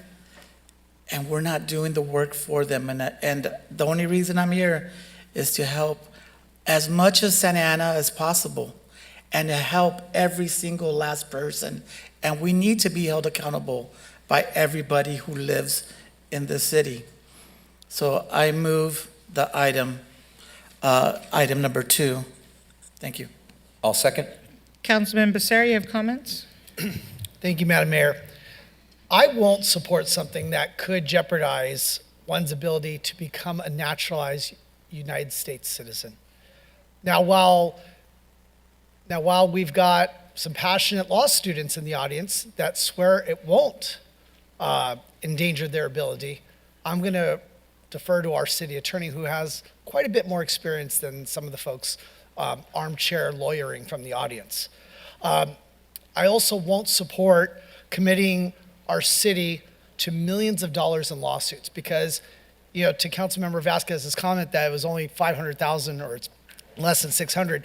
and we're not doing the work for them. And the only reason I'm here is to help as much as Santa Ana as possible, and to help every single last person. And we need to be held accountable by everybody who lives in the city. So I move the item number 2. Thank you. I'll second. Councilman Becerra, you have comments? Thank you, Madam Mayor. I won't support something that could jeopardize one's ability to become a naturalized United States citizen. Now, while we've got some passionate law students in the audience that swear it won't endanger their ability, I'm going to defer to our city attorney, who has quite a bit more experience than some of the folks armchair lawyering from the audience. I also won't support committing our city to millions of dollars in lawsuits, because, you know, to Councilmember Vasquez's comment that it was only 500,000 or it's less than 600,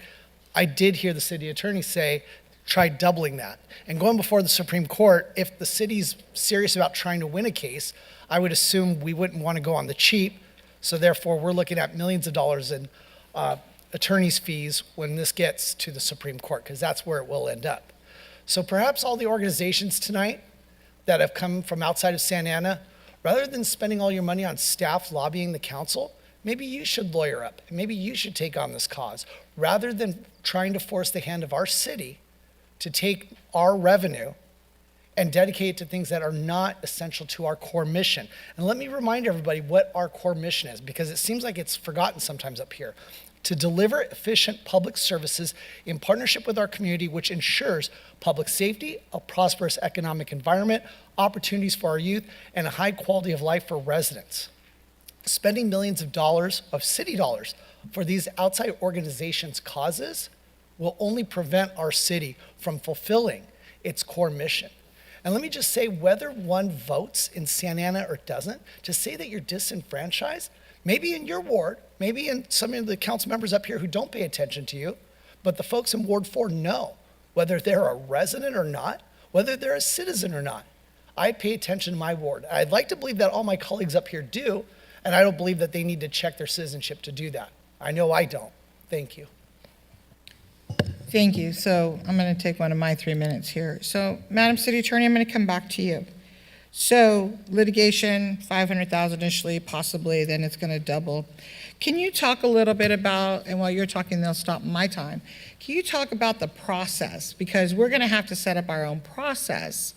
I did hear the city attorney say, try doubling that. And going before the Supreme Court, if the city's serious about trying to win a case, I would assume we wouldn't want to go on the cheap. So therefore, we're looking at millions of dollars in attorney's fees when this gets to the Supreme Court, because that's where it will end up. So perhaps all the organizations tonight that have come from outside of Santa Ana, rather than spending all your money on staff lobbying the council, maybe you should lawyer up, and maybe you should take on this cause, rather than trying to force the hand of our city to take our revenue and dedicate it to things that are not essential to our core mission. And let me remind everybody what our core mission is, because it seems like it's forgotten sometimes up here. to deliver efficient public services in partnership with our community, which ensures public safety, a prosperous economic environment, opportunities for our youth, and a high quality of life for residents. Spending millions of dollars, of city dollars, for these outside organizations' causes will only prevent our city from fulfilling its core mission. And let me just say, whether one votes in Santa Ana or doesn't, to say that you're disenfranchised, maybe in your ward, maybe in some of the council members up here who don't pay attention to you, but the folks in Ward 4 know, whether they're a resident or not, whether they're a citizen or not. I pay attention to my ward. I'd like to believe that all my colleagues up here do, and I don't believe that they need to check their citizenship to do that. I know I don't. Thank you. Thank you. So I'm going to take one of my 3 minutes here. So, Madam City Attorney, I'm going to come back to you. So, litigation, $500,000 initially, possibly, then it's going to double. Can you talk a little bit about, and while you're talking, they'll stop my time. Can you talk about the process? Because we're going to have to set up our own process,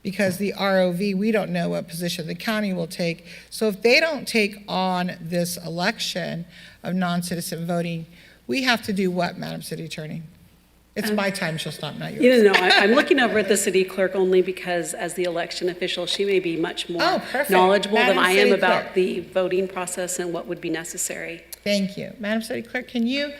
because the ROV, we don't know what position the county will take. So if they don't take on this election of non-citizen voting, we have to do what, Madam City Attorney? It's my time, she'll stop, not yours. I'm looking over at the city clerk only because as the election official, she may be much more knowledgeable than I am about the voting process and what would be necessary. Thank you. Madam City Clerk, can you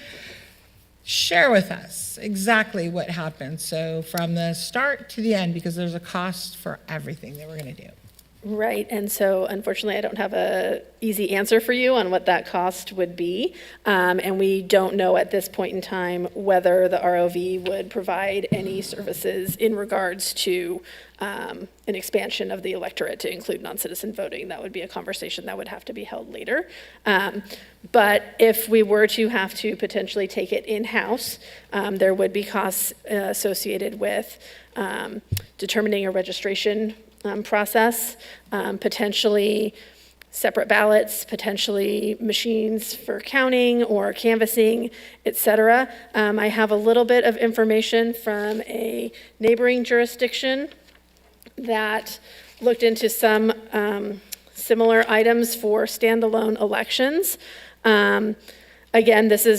share with us exactly what happened? So from the start to the end, because there's a cost for everything that we're going to do. Right, and so unfortunately, I don't have an easy answer for you on what that cost would be. And we don't know at this point in time whether the ROV would provide any services in regards to an expansion of the electorate to include non-citizen voting. That would be a conversation that would have to be held later. But if we were to have to potentially take it in-house, there would be costs associated with determining a registration process, potentially separate ballots, potentially machines for counting or canvassing, et cetera. I have a little bit of information from a neighboring jurisdiction that looked into some similar items for standalone elections. Again,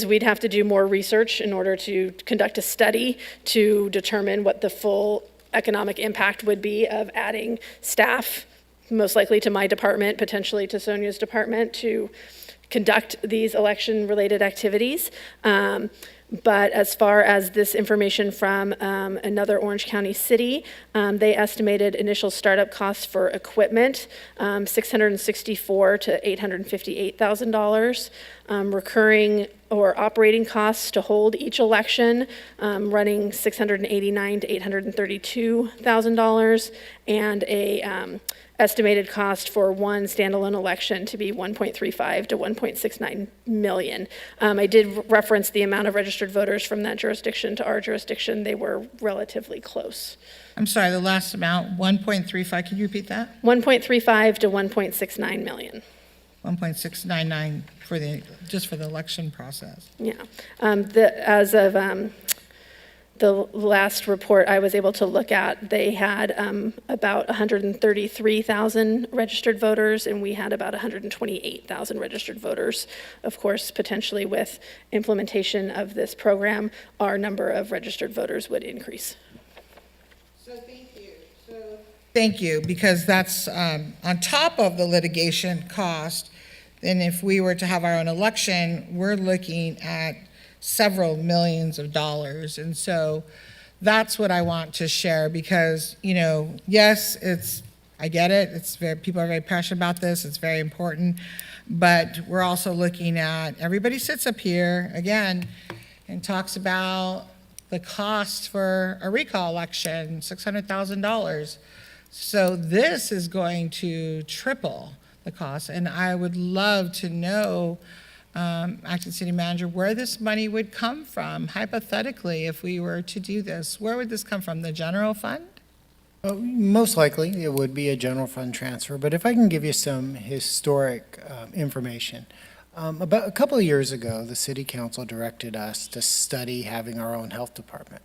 we'd have to do more research in order to conduct a study to determine what the full economic impact would be of adding staff, most likely to my department, potentially to Sonia's department, to conduct these election-related activities. But as far as this information from another Orange County city, they estimated initial startup costs for equipment, $664,000 to $858,000, recurring or operating costs to hold each election, running $689,000 to $832,000, and a estimated cost for one standalone election to be $1.35 to $1.69 million. I did reference the amount of registered voters from that jurisdiction to our jurisdiction. They were relatively close. I'm sorry, the last amount, 1.35, can you repeat that? 1.35 to 1.69 million. 1.699 for just for the election process. Yeah. As of the last report I was able to look at, they had about 133,000 registered voters, and we had about 128,000 registered voters. Of course, potentially with implementation of this program, our number of registered voters would increase. So thank you, because that's on top of the litigation cost. Then if we were to have our own election, we're looking at several millions of dollars. And so that's what I want to share, because, yes, I get it. People are very passionate about this. It's very important. But we're also looking at, everybody sits up here again and talks about the cost for a recall election, $600,000. So this is going to triple the cost. And I would love to know, Acting City Manager, where this money would come from, hypothetically, if we were to do this. Where would this come from, the general fund? Most likely, it would be a general fund transfer, but if I can give you some historic information. About a couple of years ago, the City Council directed us to study having our own health department.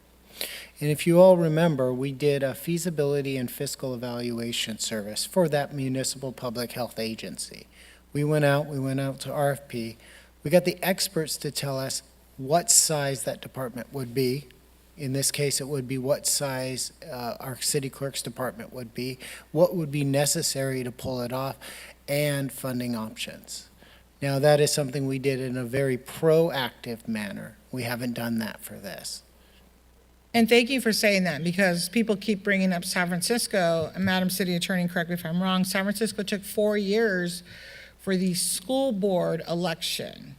And if you all remember, we did a feasibility and fiscal evaluation service for that municipal public health agency. We went out to RFP, We got the experts to tell us what size that department would be. In this case, it would be what size our city clerk's department would be, what would be necessary to pull it off, and funding options. Now, that is something we did in a very proactive manner. We haven't done that for this. And thank you for saying that, because people keep bringing up San Francisco, and Madam City Attorney, correct me if I'm wrong, San Francisco took 4 years for the school board election.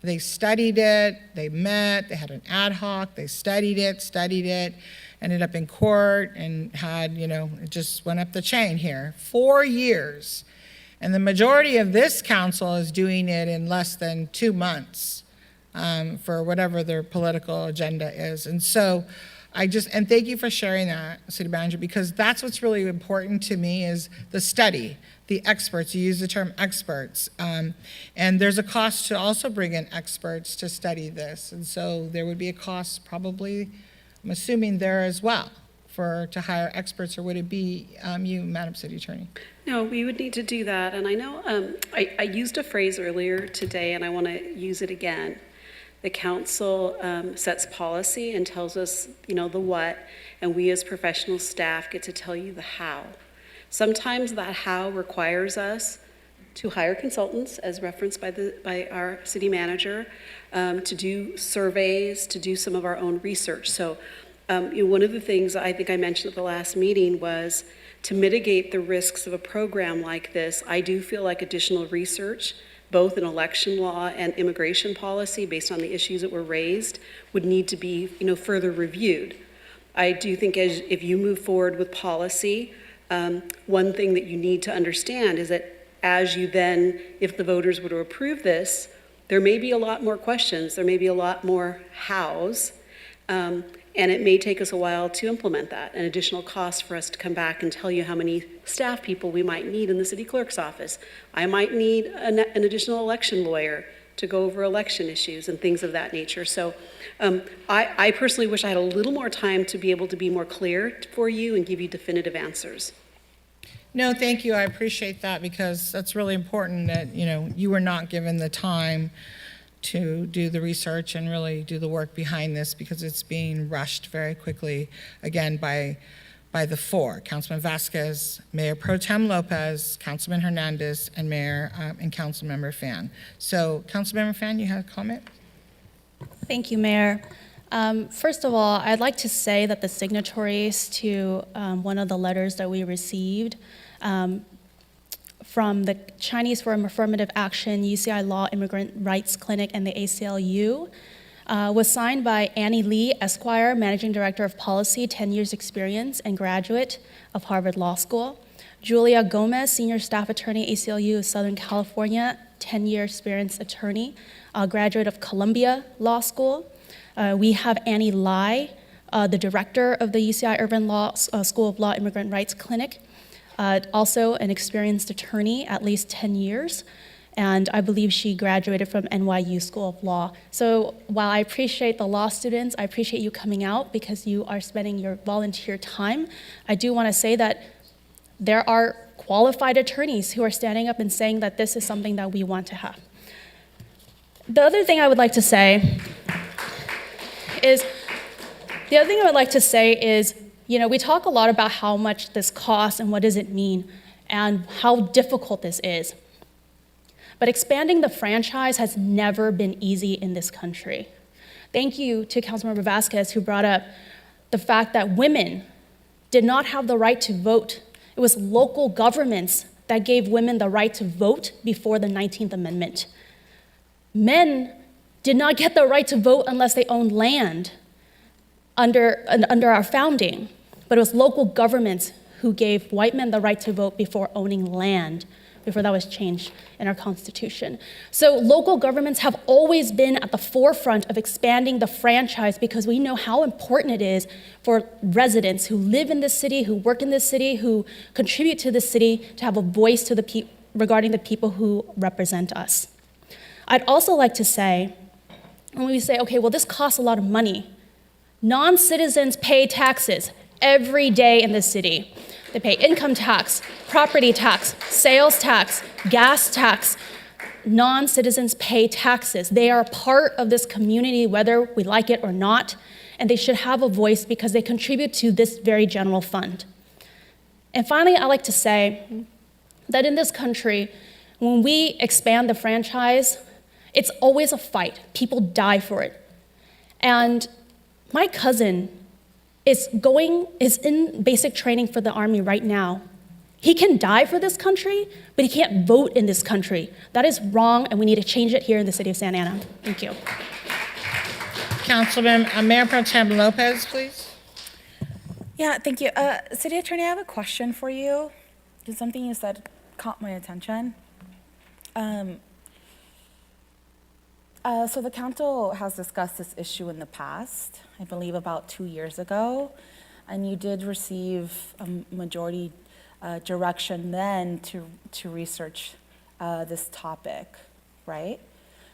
They studied it, they met, they had an ad hoc, they studied it, ended up in court and had, it just went up the chain here. 4 years. And the majority of this council is doing it in less than 2 months. For whatever their political agenda is. And so and thank you for sharing that, City Manager, because that's what's really important to me is the study, the experts. You use the term experts. And there's a cost to also bring in experts to study this. And so there would be a cost probably, I'm assuming there as well, to hire experts, or would it be you, Madam City Attorney? No, we would need to do that. And I know I used a phrase earlier today, and I want to use it again. The council sets policy and tells us, the what, and we as professional staff get to tell you the how. Sometimes that how requires us to hire consultants, as referenced by our city manager, to do surveys, to do some of our own research. So one of the things I think I mentioned at the last meeting was to mitigate the risks of a program like this, I do feel like additional research, both in election law and immigration policy, based on the issues that were raised, would need to be, further reviewed. I do think if you move forward with policy, one thing that you need to understand is that as you then, if the voters were to approve this, there may be a lot more questions, there may be a lot more hows, and it may take us a while to implement that, an additional cost for us to come back and tell you how many staff people we might need in the city clerk's office. I might need an additional election lawyer to go over election issues and things of that nature. So I personally wish I had a little more time to be able to be more clear for you and give you definitive answers. No, thank you. I appreciate that, because that's really important that, you were not given the time to do the research and really do the work behind this, because it's being rushed very quickly, again, by the four, Councilman Vasquez, Mayor Pro Tem Lopez, Councilman Hernandez, and Mayor and Councilmember Fan. So, Councilmember Fan, you had a comment? Thank you, Mayor. First of all, I'd like to say that the signatories to one of the letters that we received from the Chinese for Affirmative Action, UCI Law Immigrant Rights Clinic, and the ACLU was signed by Annie Lee, Esquire, Managing Director of Policy, 10 years experience, and graduate of Harvard Law School. Julia Gomez, Senior Staff Attorney, ACLU of Southern California, 10-year experience attorney, graduate of Columbia Law School. We have Annie Lai, the Director of the UCI Urban Law School of Law Immigrant Rights Clinic, also an experienced attorney, at least 10 years. And I believe she graduated from NYU School of Law. So while I appreciate the law students, I appreciate you coming out because you are spending your volunteer time, I do want to say that there are qualified attorneys who are standing up and saying that this is something that we want to have. The other thing I would like to say is, we talk a lot about how much this costs and what does it mean and how difficult this is. But expanding the franchise has never been easy in this country. Thank you to Councilmember Vasquez, who brought up the fact that women did not have the right to vote. It was local governments that gave women the right to vote before the 19th Amendment. Men did not get the right to vote unless they owned land under our founding. But it was local governments who gave white men the right to vote before owning land, before that was changed in our Constitution. So local governments have always been at the forefront of expanding the franchise because we know how important it is for residents who live in this city, who work in this city, who contribute to the city to have a voice to regarding the people who represent us. I'd also like to say, when we say, okay, well, this costs a lot of money, non-citizens pay taxes every day in this city. They pay income tax, property tax, sales tax, gas tax. non-citizens pay taxes. They are part of this community, whether we like it or not, and they should have a voice because they contribute to this very general fund. And finally, I like to say that in this country, when we expand the franchise, it's always a fight. People die for it. And my cousin is in basic training for the Army right now. He can die for this country, but he can't vote in this country. That is wrong, and we need to change it here in the city of Santa Ana. Thank you. Councilman, Mayor Pro Tem Lopez, please. Yeah, thank you. City Attorney, I have a question for you. Just something you said caught my attention. So the council has discussed this issue in the past, I believe about 2 years ago, and you did receive a majority direction then to research this topic, right?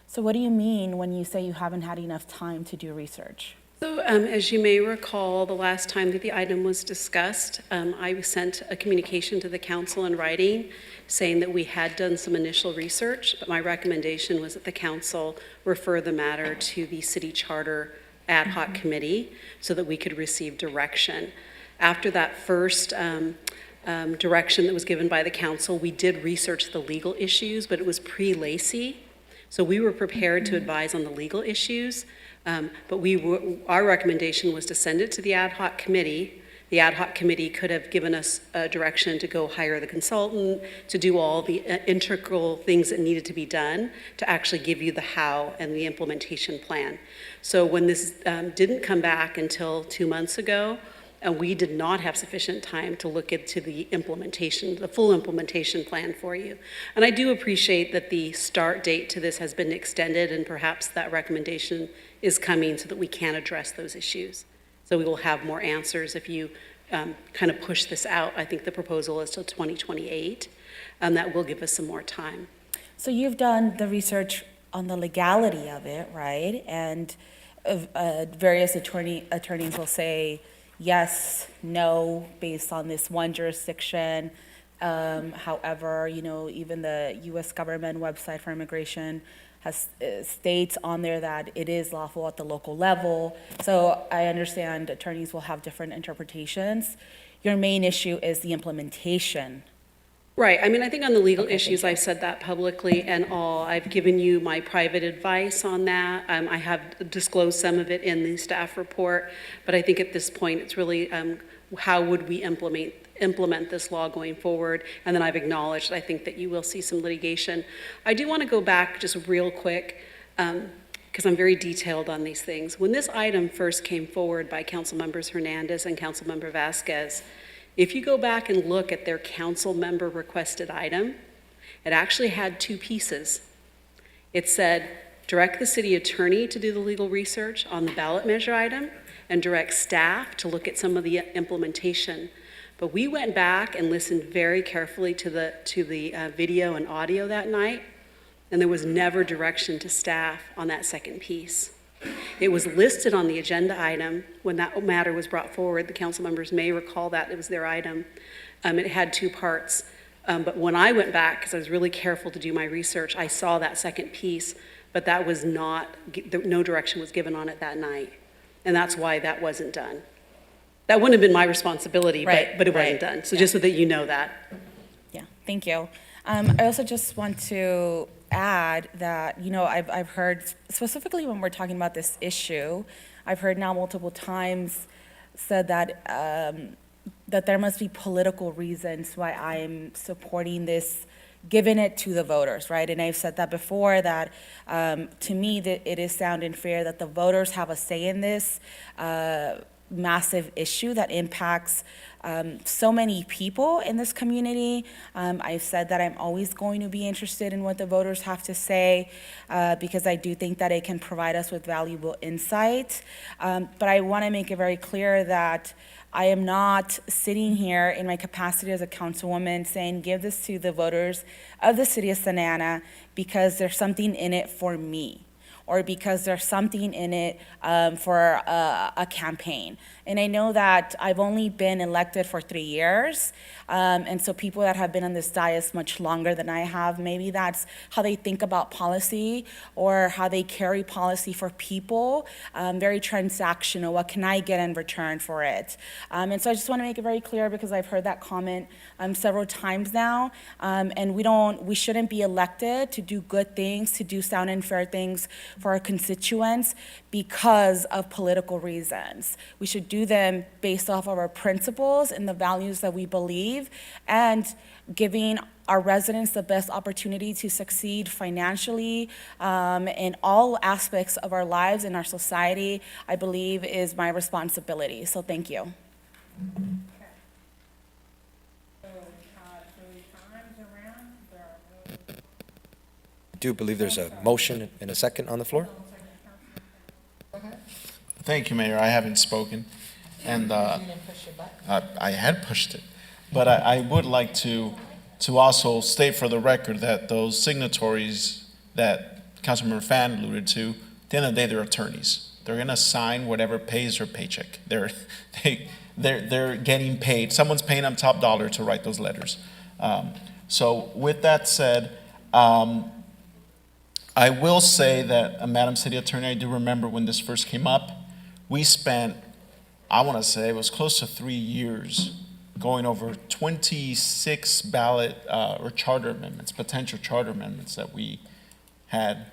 So what do you mean when you say you haven't had enough time to do research? So as you may recall, the last time that the item was discussed, I sent a communication to the council in writing saying that we had done some initial research, but my recommendation was that the council refer the matter to the city charter ad hoc committee so that we could receive direction. After that first direction that was given by the council, we did research the legal issues, but it was pre-Lacey. So we were prepared to advise on the legal issues, but our recommendation was to send it to the ad hoc committee. The ad hoc committee could have given us a direction to go hire the consultant, to do all the integral things that needed to be done, to actually give you the how and the implementation plan. So when this didn't come back until 2 months ago, and we did not have sufficient time to look into the implementation, the full implementation plan for you. And I do appreciate that the start date to this has been extended, and perhaps that recommendation is coming so that we can address those issues. So we will have more answers if you kind of push this out. I think the proposal is till 2028, and that will give us some more time. So you've done the research on the legality of it, right? And various attorneys will say, yes, no, based on this one jurisdiction. However, even the U.S. government website for immigration has states on there that it is lawful at the local level. So I understand attorneys will have different interpretations. Your main issue is the implementation. Right. I mean, I think on the legal issues, I've said that publicly and all. I've given you my private advice on that. I have disclosed some of it in the staff report, but I think at this point, it's really how would we implement this law going forward? And then I've acknowledged, I think that you will see some litigation. I do want to go back just real quick, because I'm very detailed on these things. When this item first came forward by Council Members Hernandez and Council Member Vasquez, if you go back and look at their council member requested item, it actually had 2 pieces. It said, direct the city attorney to do the legal research on the ballot measure item and direct staff to look at some of the implementation. But we went back and listened very carefully to the video and audio that night, and there was never direction to staff on that second piece. It was listed on the agenda item when that matter was brought forward. The council members may recall that it was their item. It had 2 parts. But when I went back, because I was really careful to do my research, I saw that second piece, but that was not, no direction was given on it that night. And that's why that wasn't done. That wouldn't have been my responsibility, Right, but it right. wasn't done. So just so that you know that. Yeah, thank you. I also just want to add that, I've heard, specifically when we're talking about this issue, I've heard now multiple times said that that there must be political reasons why I'm supporting this, giving it to the voters, right? And I've said that before, that to me, that it is sound and fair that the voters have a say in this massive issue that impacts so many people in this community. I've said that I'm always going to be interested in what the voters have to say because I do think that it can provide us with valuable insight. But I want to make it very clear that I am not sitting here in my capacity as a councilwoman saying, give this to the voters of the city of Santa Ana because there's something in it for me, or because there's something in it for a campaign. And I know that I've only been elected for 3 years, and so people that have been on this dais much longer than I have, maybe that's how they think about policy or how they carry policy for people, very transactional. What can I get in return for it? And so I just want to make it very clear, because I've heard that comment several times now, and we shouldn't be elected to do good things, to do sound and fair things for our constituents because of political reasons. We should do them based off of our principles and the values that we believe, and giving our residents the best opportunity to succeed financially in all aspects of our lives and our society, I believe is my responsibility. So thank you. I do believe there's a motion and a second on the floor. Thank you, Mayor. I haven't spoken, and I had pushed it, but I would like to also state for the record that those signatories that Councilmember Fan alluded to, at the end of the day, they're attorneys. They're going to sign whatever pays their paycheck. They're getting paid. Someone's paying them top dollar to write those letters. So with that said, I will say that, Madam City Attorney, I do remember when this first came up, we spent, I want to say, it was close to 3 years going over 26 ballot or charter amendments, potential charter amendments that we had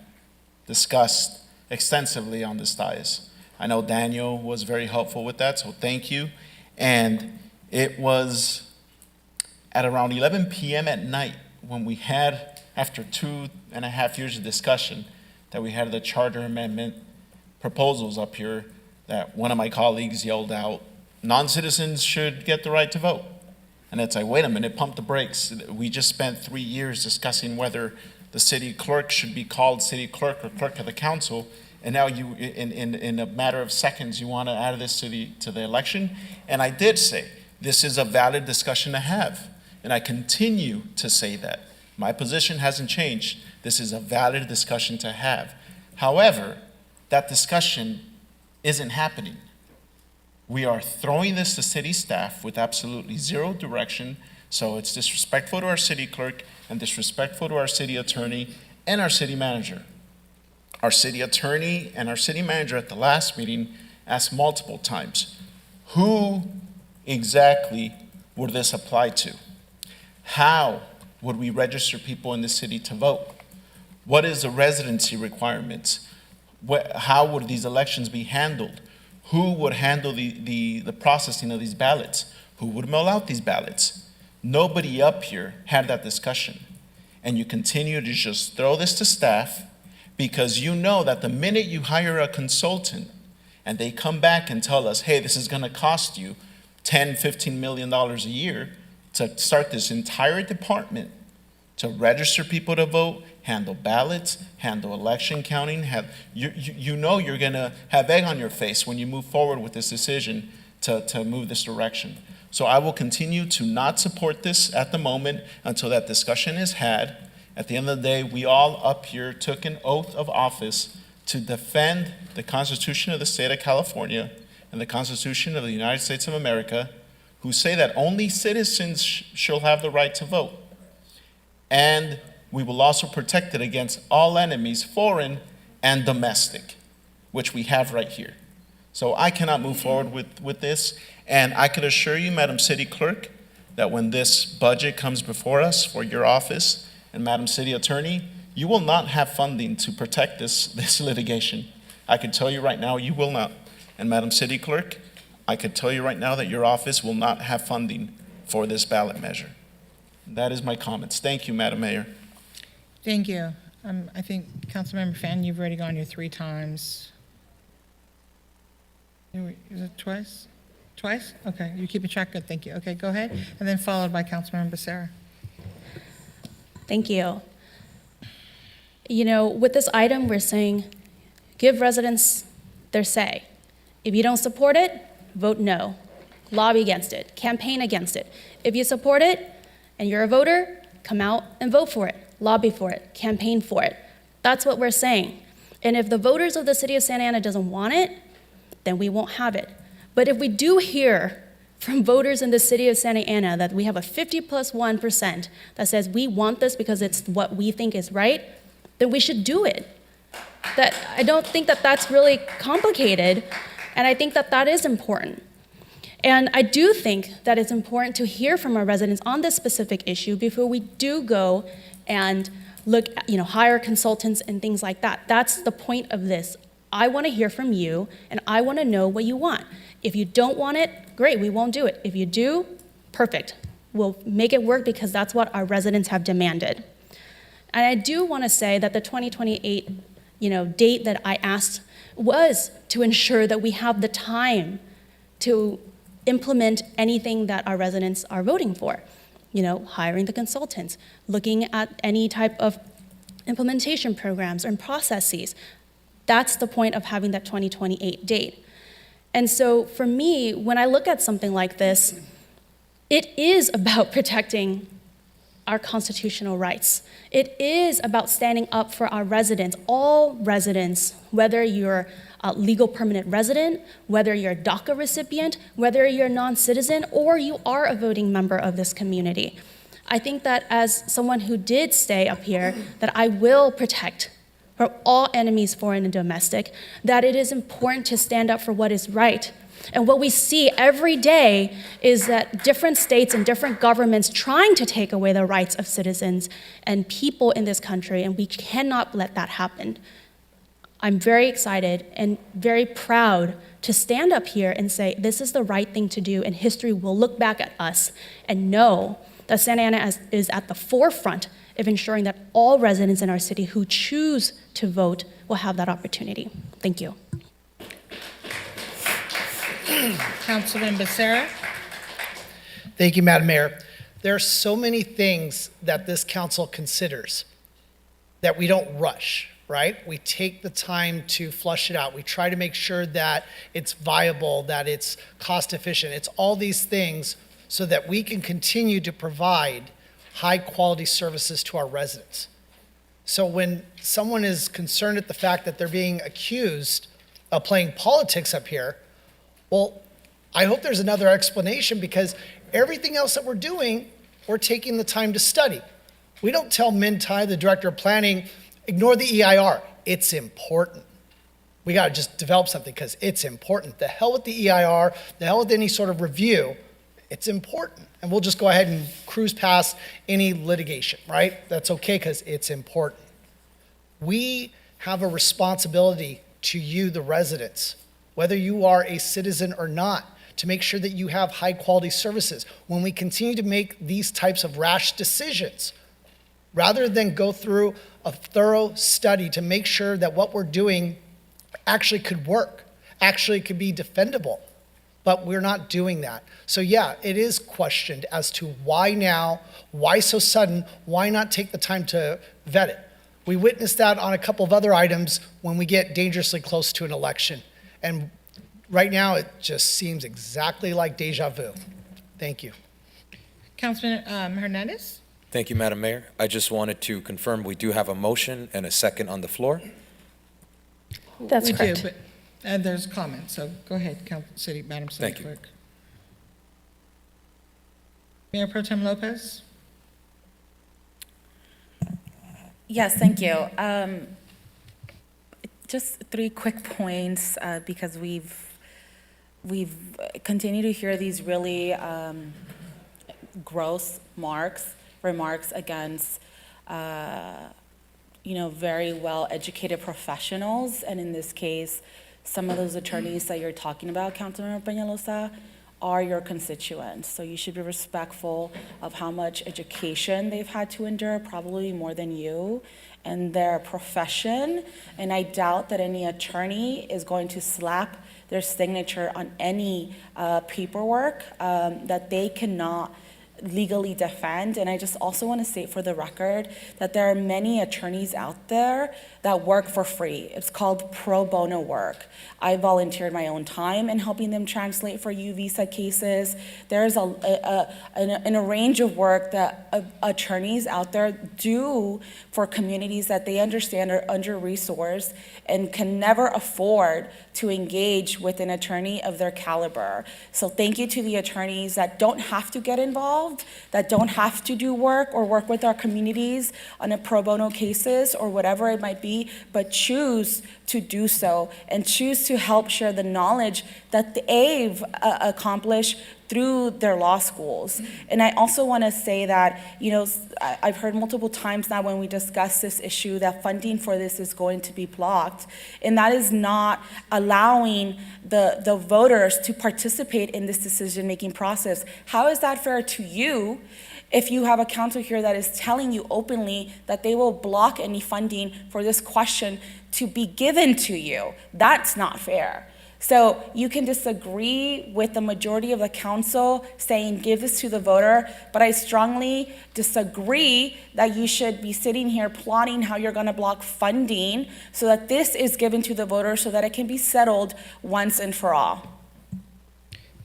discussed extensively on this dais. I know Daniel was very helpful with that, so thank you. And it was at around 11 p.m. at night when we had, after 2.5 years of discussion, that we had the charter amendment proposals up here, that one of my colleagues yelled out, non-citizens should get the right to vote. And it's like, wait a minute, pump the brakes. We just spent 3 years discussing whether the city clerk should be called city clerk or clerk of the council, and now you, in a matter of seconds, you want to add this to the election? And I did say, this is a valid discussion to have, and I continue to say that. My position hasn't changed. This is a valid discussion to have. However, that discussion isn't happening. We are throwing this to city staff with absolutely zero direction, so it's disrespectful to our city clerk and disrespectful to our city attorney and our city manager. Our city attorney and our city manager at the last meeting asked multiple times, who exactly would this apply to? How would we register people in the city to vote? What is the residency requirements? How would these elections be handled? Who would handle the processing of these ballots? Who would mail out these ballots? Nobody up here had that discussion. And you continue to just throw this to staff because you know that the minute you hire a consultant and they come back and tell us, hey, this is going to cost you $10, $15 million a year to start this entire department to register people to vote, handle ballots, handle election counting, you know you're going to have egg on your face when you move forward with this decision to move this direction. So I will continue to not support this at the moment until that discussion is had. At the end of the day, we all up here took an oath of office to defend the Constitution of the state of California and the Constitution of the United States of America, who say that only citizens shall have the right to vote. And we will also protect it against all enemies, foreign and domestic, which we have right here. So I cannot move forward with this. And I can assure you, Madam City Clerk, that when this budget comes before us for your office, and Madam City Attorney, you will not have funding to protect this litigation. I can tell you right now, you will not. And Madam City Clerk, I can tell you right now that your office will not have funding for this ballot measure. That is my comments. Thank you, Madam Mayor. Thank you. I think, Councilmember Fan, you've already gone here 3 times. Is it twice? Twice? Okay, you're keeping track. Good, thank you. Okay, go ahead. And then followed by Councilmember Becerra. Thank you. You know, with this item, we're saying give residents their say. If you don't support it, vote no. Lobby against it. Campaign against it. If you support it and you're a voter, come out and vote for it. Lobby for it. Campaign for it. That's what we're saying. And if the voters of the city of Santa Ana doesn't want it, then we won't have it. But if we do hear from voters in the city of Santa Ana that we have a 50+1% that says we want this because it's what we think is right, then we should do it. That I don't think that that's really complicated, and I think that that is important. And I do think that it's important to hear from our residents on this specific issue before we do go and look at, hire consultants and things like that. That's the point of this. I want to hear from you, and I want to know what you want. If you don't want it, great, we won't do it. If you do, perfect. We'll make it work because that's what our residents have demanded. And I do want to say that the 2028, date that I asked was to ensure that we have the time to implement anything that our residents are voting for. Hiring the consultants, looking at any type of implementation programs and processes. That's the point of having that 2028 date. And so for me, when I look at something like this, it is about protecting our constitutional rights. It is about standing up for our residents, all residents, whether you're a legal permanent resident, whether you're a DACA recipient, whether you're a non-citizen, or you are a voting member of this community. I think that as someone who did stay up here, that I will protect from all enemies, foreign and domestic, that it is important to stand up for what is right. And what we see every day is that different states and different governments trying to take away the rights of citizens and people in this country, and we cannot let that happen. I'm very excited and very proud to stand up here and say this is the right thing to do, and history will look back at us and know that Santa Ana is at the forefront of ensuring that all residents in our city who choose to vote will have that opportunity. Thank you. Councilman Becerra. Thank you, Madam Mayor. There are so many things that this council considers that we don't rush, right? We take the time to flush it out. We try to make sure that it's viable, that it's cost efficient. It's all these things so that we can continue to provide high quality services to our residents. So when someone is concerned at the fact that they're being accused of playing politics up here, well, I hope there's another explanation, because everything else that we're doing, we're taking the time to study. We don't tell Mintai, the director of planning, ignore the EIR. It's important. We got to just develop something because it's important. The hell with the EIR, the hell with any sort of review. It's important. And we'll just go ahead and cruise past any litigation, right? That's okay because it's important. We have a responsibility to you, the residents, whether you are a citizen or not, to make sure that you have high quality services. When we continue to make these types of rash decisions, rather than go through a thorough study to make sure that what we're doing actually could work, actually could be defendable, but we're not doing that. So yeah, it is questioned as to why now, why so sudden, why not take the time to vet it? We witnessed that on a couple of other items when we get dangerously close to an election. And right now, it just seems exactly like deja vu. Thank you. Councilman Hernandez? Thank you, Madam Mayor. I just wanted to confirm we do have a motion and a second on the floor. That's correct. We do, and there's comments, so go ahead, Madam City Thank you. Clerk. Mayor Pro Tem Lopez? Yes, thank you. Just 3 quick points, because we've continued to hear these really gross remarks against very well-educated professionals, and in this case, some of those attorneys that you're talking about, Councilmember Peñalosa, are your constituents. So you should be respectful of how much education they've had to endure, probably more than you, and their profession. And I doubt that any attorney is going to slap their signature on any paperwork that they cannot legally defend. And I just also want to say for the record that there are many attorneys out there that work for free. It's called pro bono work. I volunteered my own time in helping them translate for U visa cases. There's a range of work that attorneys out there do for communities that they understand are under-resourced and can never afford to engage with an attorney of their caliber. So thank you to the attorneys that don't have to get involved, that don't have to do work or work with our communities on a pro bono cases or whatever it might be, but choose to do so and choose to help share the knowledge that they've accomplished through their law schools. And I also want to say that, I've heard multiple times now when we discuss this issue that funding for this is going to be blocked, and that is not allowing the voters to participate in this decision-making process. How is that fair to you if you have a council here that is telling you openly that they will block any funding for this question to be given to you? That's not fair. So you can disagree with the majority of the council saying give this to the voter, but I strongly disagree that you should be sitting here plotting how you're going to block funding so that this is given to the voter so that it can be settled once and for all.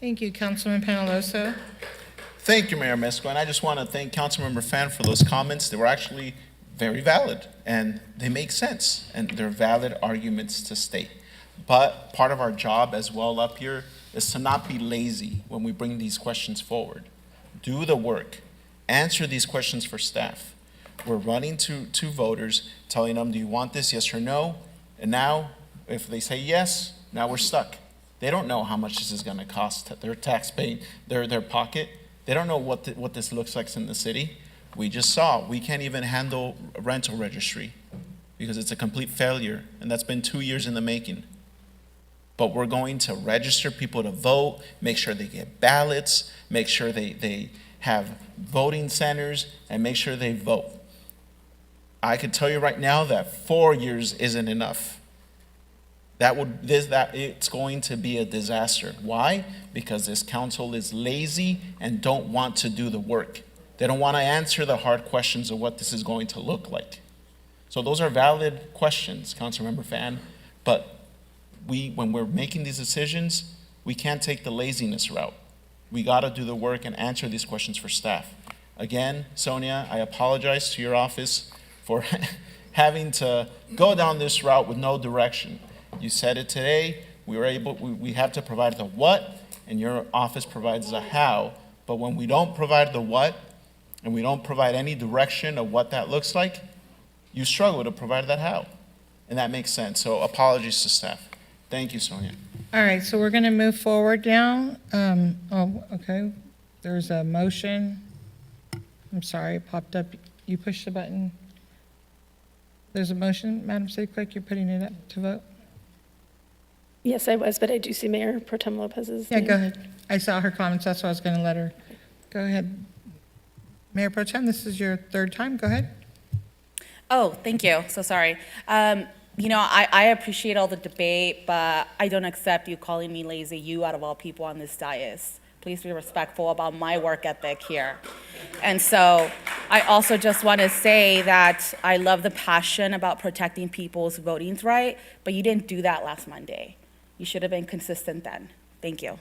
Thank you, Councilman Penalosa. Thank you, Mayor Mesco, and I just want to thank Councilmember Fan for those comments. They were actually very valid, and they make sense, and they're valid arguments to state. But part of our job as well up here is to not be lazy when we bring these questions forward. Do the work. Answer these questions for staff. We're running to voters, telling them, do you want this, yes or no? And now, if they say yes, now we're stuck. They don't know how much this is going to cost their taxpaying, their pocket. They don't know what this looks like in the city. We just saw, we can't even handle a rental registry because it's a complete failure, and that's been 2 years in the making. But we're going to register people to vote, make sure they get ballots, make sure they have voting centers, and make sure they vote. I can tell you right now that 4 years isn't enough. It's going to be a disaster. Why? Because this council is lazy and don't want to do the work. They don't want to answer the hard questions of what this is going to look like. So those are valid questions, Councilmember Fan, but when we're making these decisions, we can't take the laziness route. We got to do the work and answer these questions for staff. Again, Sonia, I apologize to your office for having to go down this route with no direction. You said it today. We have to provide the what, and your office provides the how. But when we don't provide the what, and we don't provide any direction of what that looks like, you struggle to provide that how. And that makes sense. So apologies to staff. Thank you, Sonia. All right, so we're going to move forward now. Okay. There's a motion. I'm sorry, it popped up. You pushed the button. There's a motion, Madam City Clerk, you're putting it up to vote? Yes, I was, but I do see Mayor Pro Tem Lopez's name. Go ahead. I saw her comments, that's why I was going to let her. Go ahead. Mayor Pro Tem, this is your third time. Go ahead. Oh, thank you. So sorry. I appreciate all the debate, but I don't accept you calling me lazy, you out of all people on this dais. Please be respectful about my work ethic here. And so I also just want to say that I love the passion about protecting people's voting rights, but you didn't do that last Monday. You should have been consistent then. Thank you.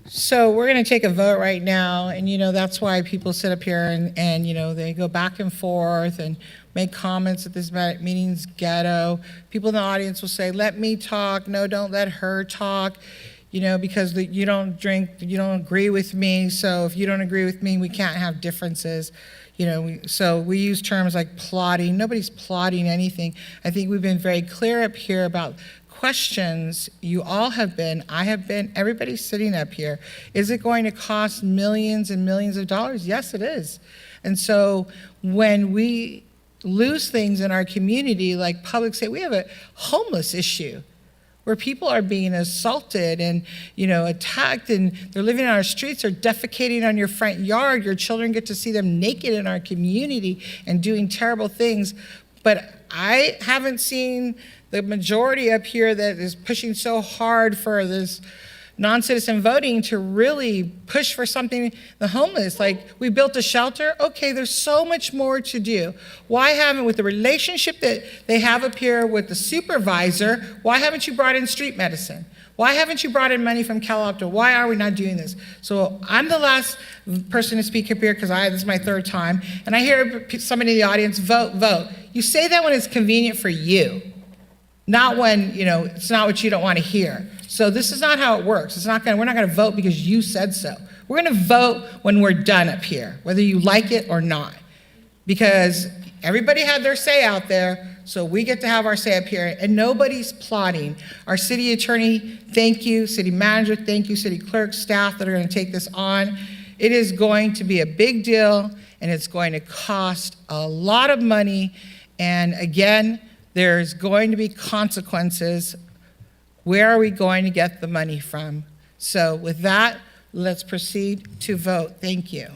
So we're going to take a vote right now, and that's why people sit up here and they go back and forth and make comments that this meeting's ghetto. People in the audience will say, let me talk. No, don't let her talk, because you don't agree with me. So if you don't agree with me, we can't have differences. So we use terms like plotting. Nobody's plotting anything. I think we've been very clear up here about questions. You all have been, I have been, everybody's sitting up here. Is it going to cost millions and millions of dollars? Yes, it is. And so when we lose things in our community, like public safety, we have a homeless issue where people are being assaulted and, attacked, and they're living on our streets or defecating on your front yard. Your children get to see them naked in our community and doing terrible things. But I haven't seen the majority up here that is pushing so hard for this non-citizen voting to really push for something, the homeless. Like, we built a shelter. Okay, there's so much more to do. Why haven't, with the relationship that they have up here with the supervisor, why haven't you brought in street medicine? Why haven't you brought in money from CalOpta? Why are we not doing this? So I'm the last person to speak up here because this is my third time, and I hear somebody in the audience, vote, vote. You say that when it's convenient for you, not when, it's not what you don't want to hear. So this is not how it works. We're not gonna vote because you said so. We're gonna vote when we're done up here, whether you like it or not. Because everybody had their say out there, so we get to have our say up here, and nobody's plotting. Our city attorney, thank you. City manager, thank you. City clerk, staff that are gonna take this on. It is going to be a big deal, and it's going to cost a lot of money. And again, there's going to be consequences. Where are we going to get the money from? So with that, let's proceed to vote. Thank you.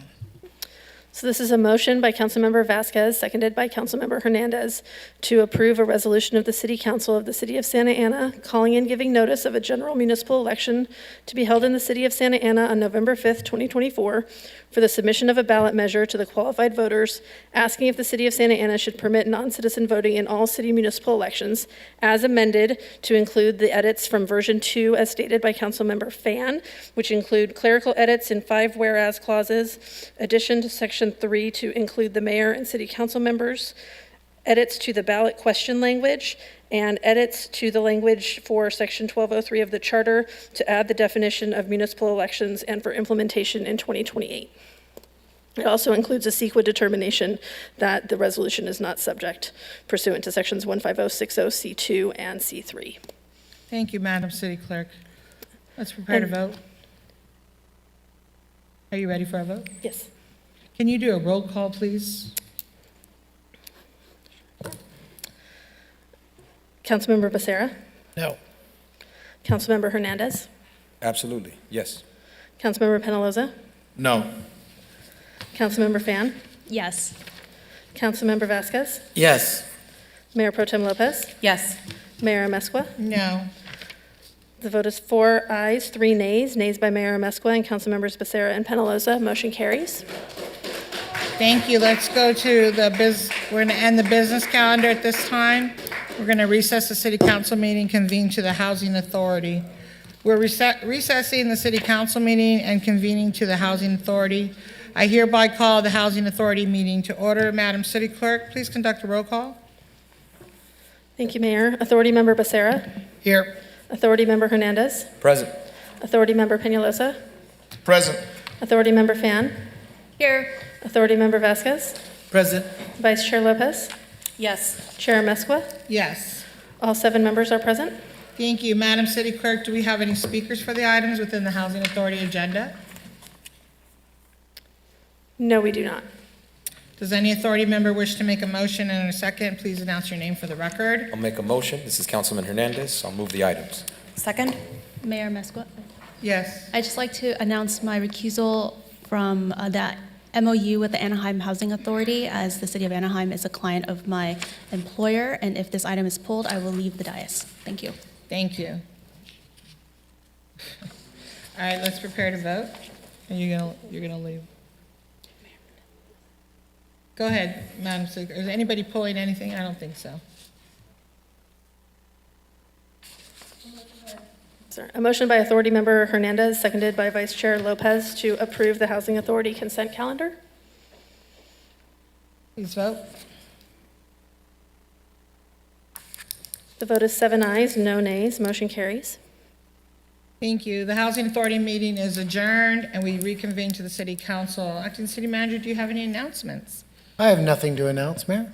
So this is a motion by Councilmember Vasquez, seconded by Councilmember Hernandez, to approve a resolution of the City Council of the City of Santa Ana calling and giving notice of a general municipal election to be held in the City of Santa Ana on November 5th, 2024, for the submission of a ballot measure to the qualified voters, asking if the City of Santa Ana should permit non-citizen voting in all city municipal elections, as amended to include the edits from version 2 as stated by Councilmember Fan, which include clerical edits in 5 whereas clauses, addition to section 3 to include the mayor and city council members, edits to the ballot question language, and edits to the language for section 1203 of the charter to add the definition of municipal elections and for implementation in 2028. It also includes a CEQA determination that the resolution is not subject pursuant to sections 15060C2 and C3. Thank you, Madam City Clerk. Let's prepare to vote. Are you ready for a vote? Yes. Can you do a roll call, please? Councilmember Becerra? No. Councilmember Hernandez? Absolutely, yes. Councilmember Penaloza? No. Councilmember Fan? Yes. Councilmember Vasquez? Yes. Mayor Pro Tem Lopez? Yes. Mayor Amescua? No. The vote is 4 ayes, 3 nays. Nays by Mayor Amescua and Councilmembers Becerra and Penaloza. Motion carries. Thank you. Let's go to we're going to end the business calendar at this time. We're going to recess the city council meeting, convene to the Housing Authority. We're recessing the city council meeting and convening to the Housing Authority. I hereby call the Housing Authority meeting to order. Madam City Clerk, please conduct a roll call. Thank you, Mayor. Authority Member Becerra? Here. Authority Member Hernandez? Present. Authority Member Peñalosa? Present. Authority Member Fan? Here. Authority Member Vasquez? Present. Vice Chair Lopez? Yes. Chair Amescua? Yes. All 7 members are present. Thank you. Madam City Clerk, do we have any speakers for the items within the Housing Authority agenda? No, we do not. Does any authority member wish to make a motion and a second? Please announce your name for the record. I'll make a motion. This is Councilman Hernandez. I'll move the items. Second? Mayor Mescua? Yes. I'd just like to announce my recusal from that MOU with the Anaheim Housing Authority, as the city of Anaheim is a client of my employer, and if this item is pulled, I will leave the dais. Thank you. Thank you. All right, let's prepare to vote. And you're gonna leave. Go ahead, Madam Speaker. Is anybody pulling anything? I don't think so. Sorry. A motion by Authority Member Hernandez, seconded by Vice Chair Lopez, to approve the Housing Authority consent calendar. Please vote. The vote is 7 ayes, no nays. Motion carries. Thank you. The Housing Authority meeting is adjourned, and we reconvene to the City Council. Acting City Manager, do you have any announcements? I have nothing to announce, Mayor.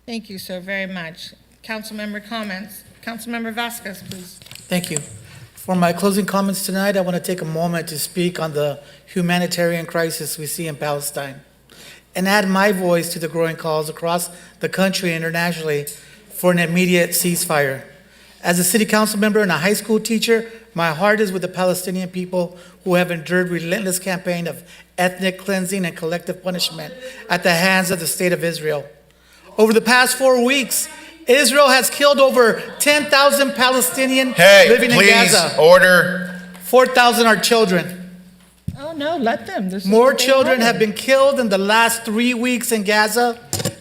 Thank you so very much. Council member comments. Councilmember Vasquez, please. Thank you. For my closing comments tonight, I want to take a moment to speak on the humanitarian crisis we see in Palestine and add my voice to the growing calls across the country and internationally for an immediate ceasefire. As a city council member and a high school teacher, my heart is with the Palestinian people who have endured relentless campaign of ethnic cleansing and collective punishment at the hands of the state of Israel. Over the past 4 weeks, Israel has killed over 10,000 Palestinians living in Gaza. Order. 4,000 are children. Oh, no, let them. This is More what they children wanted. have been killed in the last 3 weeks in Gaza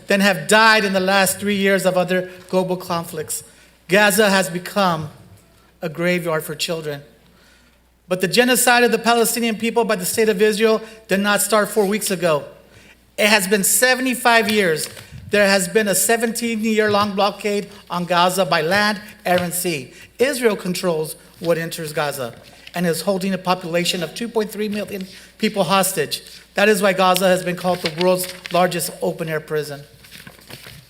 than have died in the last 3 years of other global conflicts. Gaza has become a graveyard for children. But the genocide of the Palestinian people by the state of Israel did not start 4 weeks ago. It has been 75 years. There has been a 17-year-long blockade on Gaza by land, air, and sea. Israel controls what enters Gaza and is holding a population of 2.3 million people hostage. That is why Gaza has been called the world's largest open-air prison.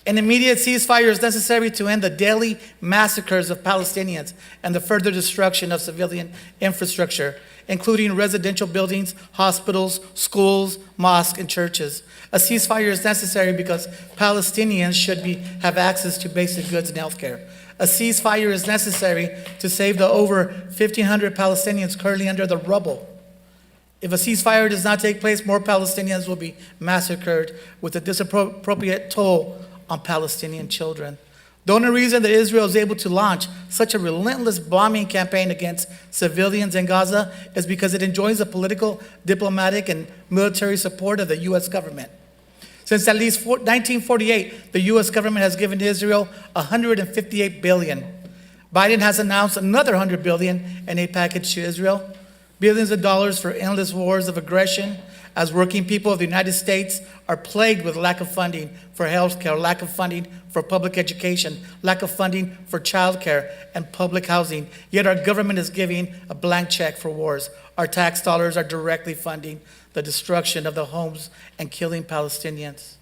An immediate ceasefire is necessary to end the daily massacres of Palestinians and the further destruction of civilian infrastructure, including residential buildings, hospitals, schools, mosques, and churches. A ceasefire is necessary because Palestinians should have access to basic goods and healthcare. A ceasefire is necessary to save the over 1,500 Palestinians currently under the rubble. If a ceasefire does not take place, more Palestinians will be massacred with a disappropriate toll on Palestinian children. The only reason that Israel is able to launch such a relentless bombing campaign against civilians in Gaza is because it enjoys the political, diplomatic, and military support of the U.S. government. Since at least 1948, the U.S. government has given Israel $158 billion. Biden has announced another $100 billion in aid package to Israel, billions of dollars for endless wars of aggression, as working people of the United States are plagued with lack of funding for health care, lack of funding for public education, lack of funding for child care and public housing. Yet our government is giving a blank check for wars. Our tax dollars are directly funding the destruction of the homes and killing Palestinians.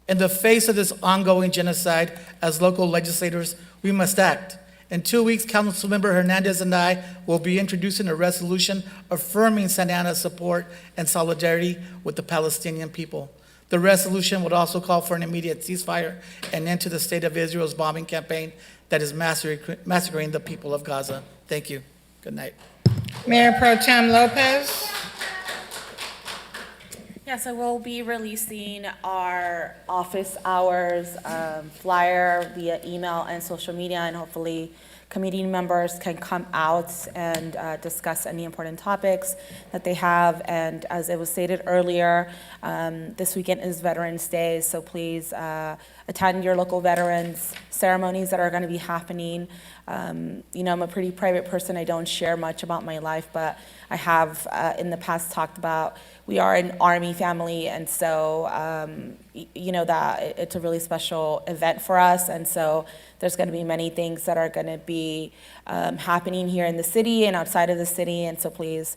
In the face of this ongoing genocide, as local legislators, we must act. In 2 weeks, Councilmember Hernandez and I will be introducing a resolution affirming Santa Ana's support and solidarity with the Palestinian people. The resolution would also call for an immediate ceasefire and end to the state of Israel's bombing campaign that is massacring the people of Gaza. Thank you. Good night. Mayor Pro Tem Lopez. Yeah, so we'll be releasing our office hours flyer via email and social media, and hopefully committee members can come out and discuss any important topics that they have. And as it was stated earlier, this weekend is Veterans Day, so please attend your local veterans ceremonies that are going to be happening. You know, I'm a pretty private person. I don't share much about my life, but I have in the past talked about we are an Army family, and so you know that it's a really special event for us, and so there's going to be many things that are going to be happening here in the city and outside of the city, and so please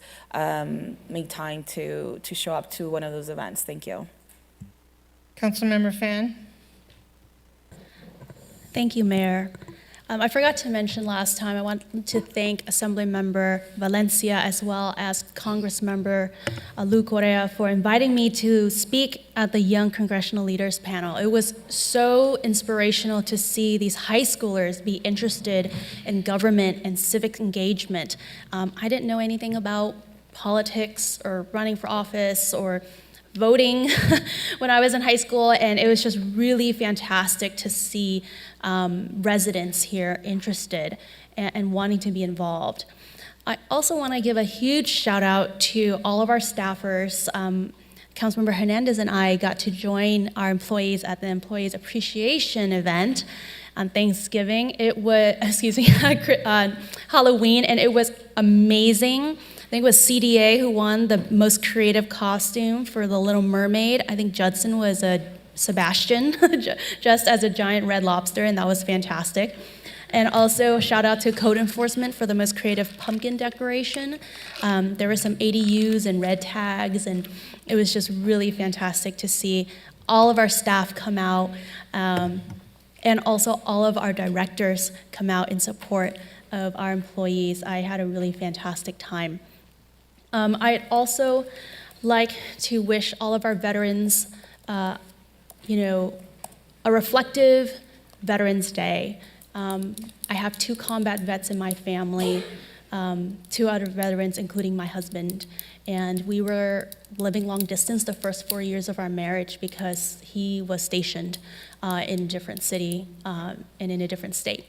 make time to show up to one of those events. Thank you. Councilmember Fan. Thank you, Mayor. I forgot to mention last time, I want to thank Assemblymember Valencia as well as Congressmember Lou Correa for inviting me to speak at the Young Congressional Leaders panel. It was so inspirational to see these high schoolers be interested in government and civic engagement. I didn't know anything about politics or running for office or voting when I was in high school, and it was just really fantastic to see residents here interested and wanting to be involved. I also want to give a huge shout out to all of our staffers. Councilmember Hernandez and I got to join our employees at the Employees Appreciation event on Thanksgiving. It was, on Halloween, and it was amazing. I think it was CDA who won the most creative costume for The Little Mermaid. I think Judson was a Sebastian, just as a giant red lobster, and that was fantastic. And also shout out to code enforcement for the most creative pumpkin decoration. There were some ADUs and red tags, and it was just really fantastic to see all of our staff come out, and also all of our directors come out in support of our employees. I had a really fantastic time. I'd also like to wish all of our veterans, a reflective Veterans Day. I have 2 combat vets in my family, 2 other veterans, including my husband, and we were living long distance the first 4 years of our marriage because he was stationed in a different city and in a different state.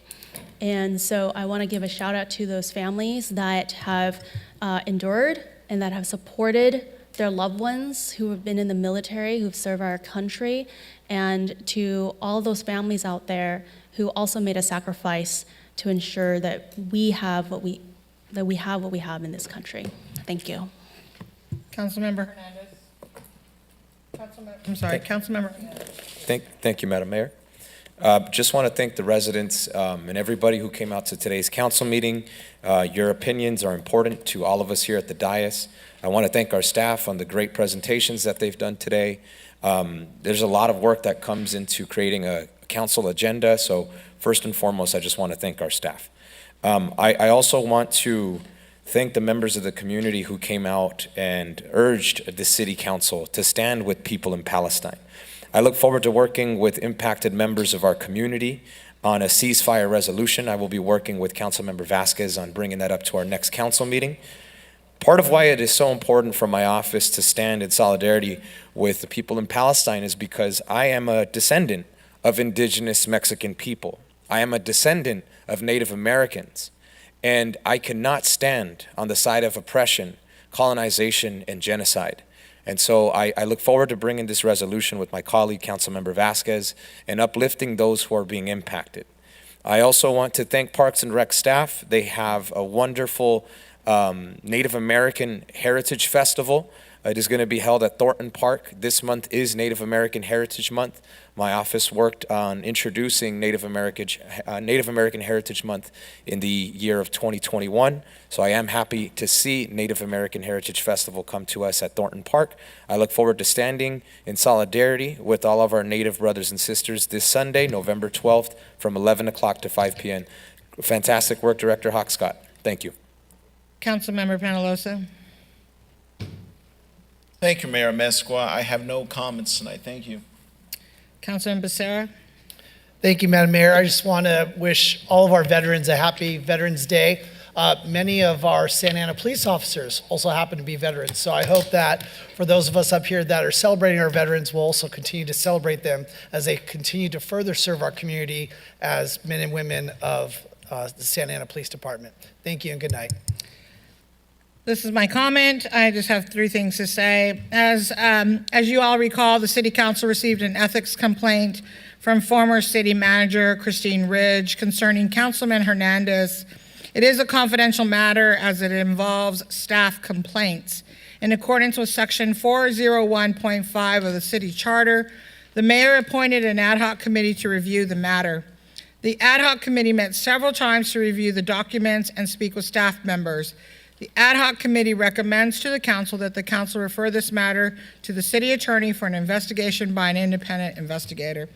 And so I want to give a shout out to those families that have endured and that have supported their loved ones who have been in the military, who've served our country, and to all those families out there who also made a sacrifice to ensure that we have what we have in this country. Thank you. Councilmember Hernandez. Councilmember Hernandez. Thank you, Madam Mayor. Just want to thank the residents and everybody who came out to today's council meeting. Your opinions are important to all of us here at the dais. I want to thank our staff on the great presentations that they've done today. There's a lot of work that comes into creating a council agenda, so first and foremost, I just want to thank our staff. I also want to thank the members of the community who came out and urged the city council to stand with people in Palestine. I look forward to working with impacted members of our community on a ceasefire resolution. I will be working with Councilmember Vasquez on bringing that up to our next council meeting. Part of why it is so important for my office to stand in solidarity with the people in Palestine is because I am a descendant of indigenous Mexican people. I am a descendant of Native Americans, and I cannot stand on the side of oppression, colonization, and genocide. And so I look forward to bringing this resolution with my colleague, Councilmember Vasquez, and uplifting those who are being impacted. I also want to thank Parks and Rec staff. They have a wonderful Native American Heritage Festival. It is going to be held at Thornton Park. This month is Native American Heritage Month. My office worked on introducing Native American Heritage Month in the year of 2021. So I am happy to see Native American Heritage Festival come to us at Thornton Park. I look forward to standing in solidarity with all of our Native brothers and sisters this Sunday, November 12th, from 11 o'clock to 5 p.m. Fantastic work, Director Hawkscott. Thank you. Councilmember Penalosa. Thank you, Mayor Mesqua. I have no comments tonight. Thank you. Councilman Becerra. Thank you, Madam Mayor. I just want to wish all of our veterans a happy Veterans Day. Many of our Santa Ana police officers also happen to be veterans. So I hope that for those of us up here that are celebrating our veterans, we'll also continue to celebrate them as they continue to further serve our community as men and women of the Santa Ana Police Department. Thank you and good night. This is my comment. I just have three things to say. As you all recall, the City Council received an ethics complaint from former City Manager Christine Ridge concerning Councilman Hernandez. It is a confidential matter as it involves staff complaints. In accordance with Section 401.5 of the City Charter, the mayor appointed an ad hoc committee to review the matter. The ad hoc committee met several times to review the documents and speak with staff members. The ad hoc committee recommends to the council that the council refer this matter to the city attorney for an investigation by an independent investigator.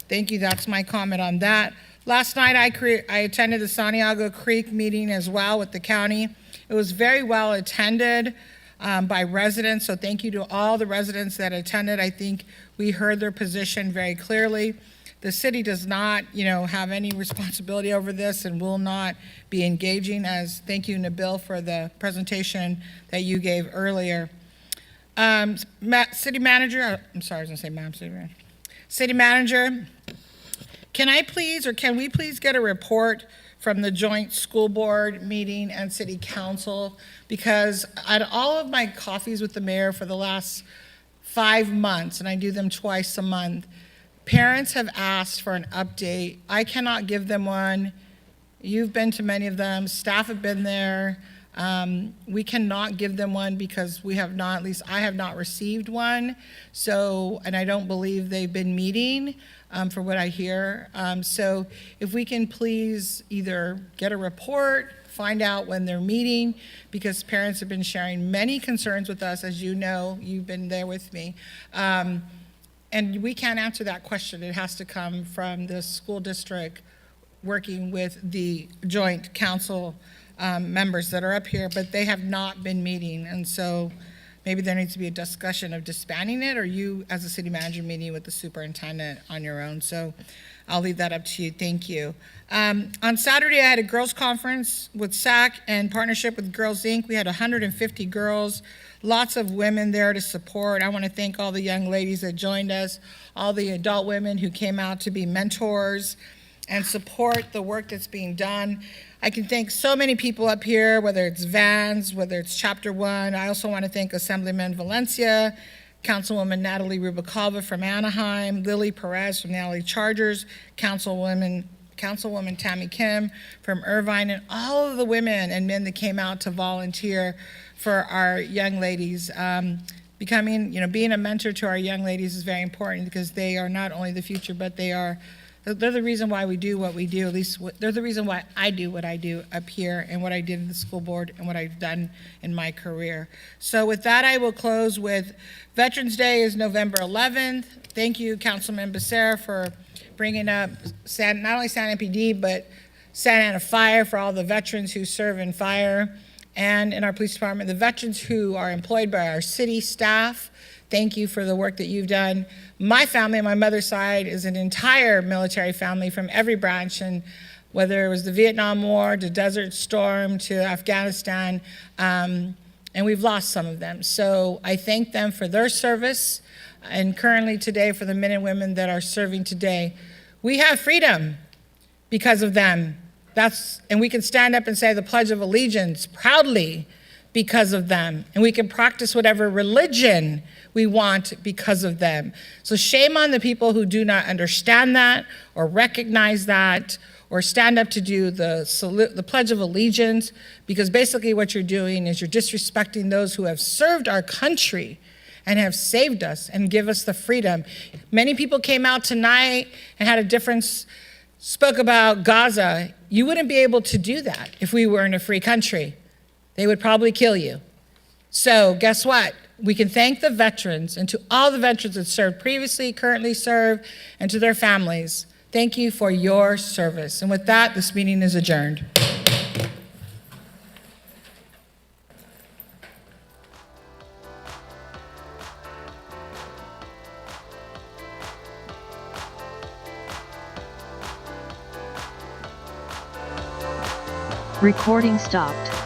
Thank you. That's my comment on that. Last night, I attended the Santiago Creek meeting as well with the county. It was very well attended by residents, so thank you to all the residents that attended. I think we heard their position very clearly. The city does not, have any responsibility over this and will not be engaging. As thank you, Nabil, for the presentation that you gave earlier. City Manager, I'm sorry, I was going to say Madam City Manager. City Manager, can we please get a report from the joint school board meeting and city council? Because at all of my coffees with the mayor for the last 5 months, and I do them twice a month, parents have asked for an update. I cannot give them one. You've been to many of them. Staff have been there. We cannot give them one because we have not, at least I have not received one. So, and I don't believe they've been meeting for what I hear. So if we can please either get a report, find out when they're meeting, because parents have been sharing many concerns with us, as you know, you've been there with me. And we can't answer that question. It has to come from the school district working with the joint council members that are up here, but they have not been meeting. And so maybe there needs to be a discussion of disbanding it, or you as a city manager meeting with the superintendent on your own. So I'll leave that up to you. Thank you. On Saturday, I had a girls conference with SAC in partnership with Girls Inc. We had 150 girls. Lots of women there to support. I want to thank all the young ladies that joined us, all the adult women who came out to be mentors. and support the work that's being done. I can thank so many people up here, whether it's Vans, whether it's Chapter 1. I also want to thank Assemblyman Valencia, Councilwoman Natalie Rubalcaba from Anaheim, Lily Perez from the LA Chargers, Councilwoman Tammy Kim from Irvine, and all of the women and men that came out to volunteer for our young ladies. Being a mentor to our young ladies is very important because they are not only the future, but they're the reason why we do what we do. At least they're the reason why I do what I do up here and what I did in the school board and what I've done in my career. So with that, I will close with Veterans Day is November 11th. Thank you, Councilman Becerra, for bringing up not only Santa PD, but Santa Ana Fire for all the veterans who serve in fire and in our police department, the veterans who are employed by our city staff. Thank you for the work that you've done. My family on my mother's side is an entire military family from every branch, and whether it was the Vietnam War, to Desert Storm, to Afghanistan, and we've lost some of them. So I thank them for their service, and currently today for the men and women that are serving today. We have freedom because of them. And we can stand up and say the Pledge of Allegiance proudly because of them. And we can practice whatever religion we want because of them. So shame on the people who do not understand that or recognize that or stand up to do the Pledge of Allegiance, because basically what you're doing is you're disrespecting those who have served our country and have saved us and give us the freedom. Many people came out tonight and had a difference, spoke about Gaza. You wouldn't be able to do that if we were in a free country. They would probably kill you. So guess what? We can thank the veterans, and to all the veterans that served previously, currently serve, and to their families, thank you for your service. And with that, this meeting is adjourned. Recording stopped.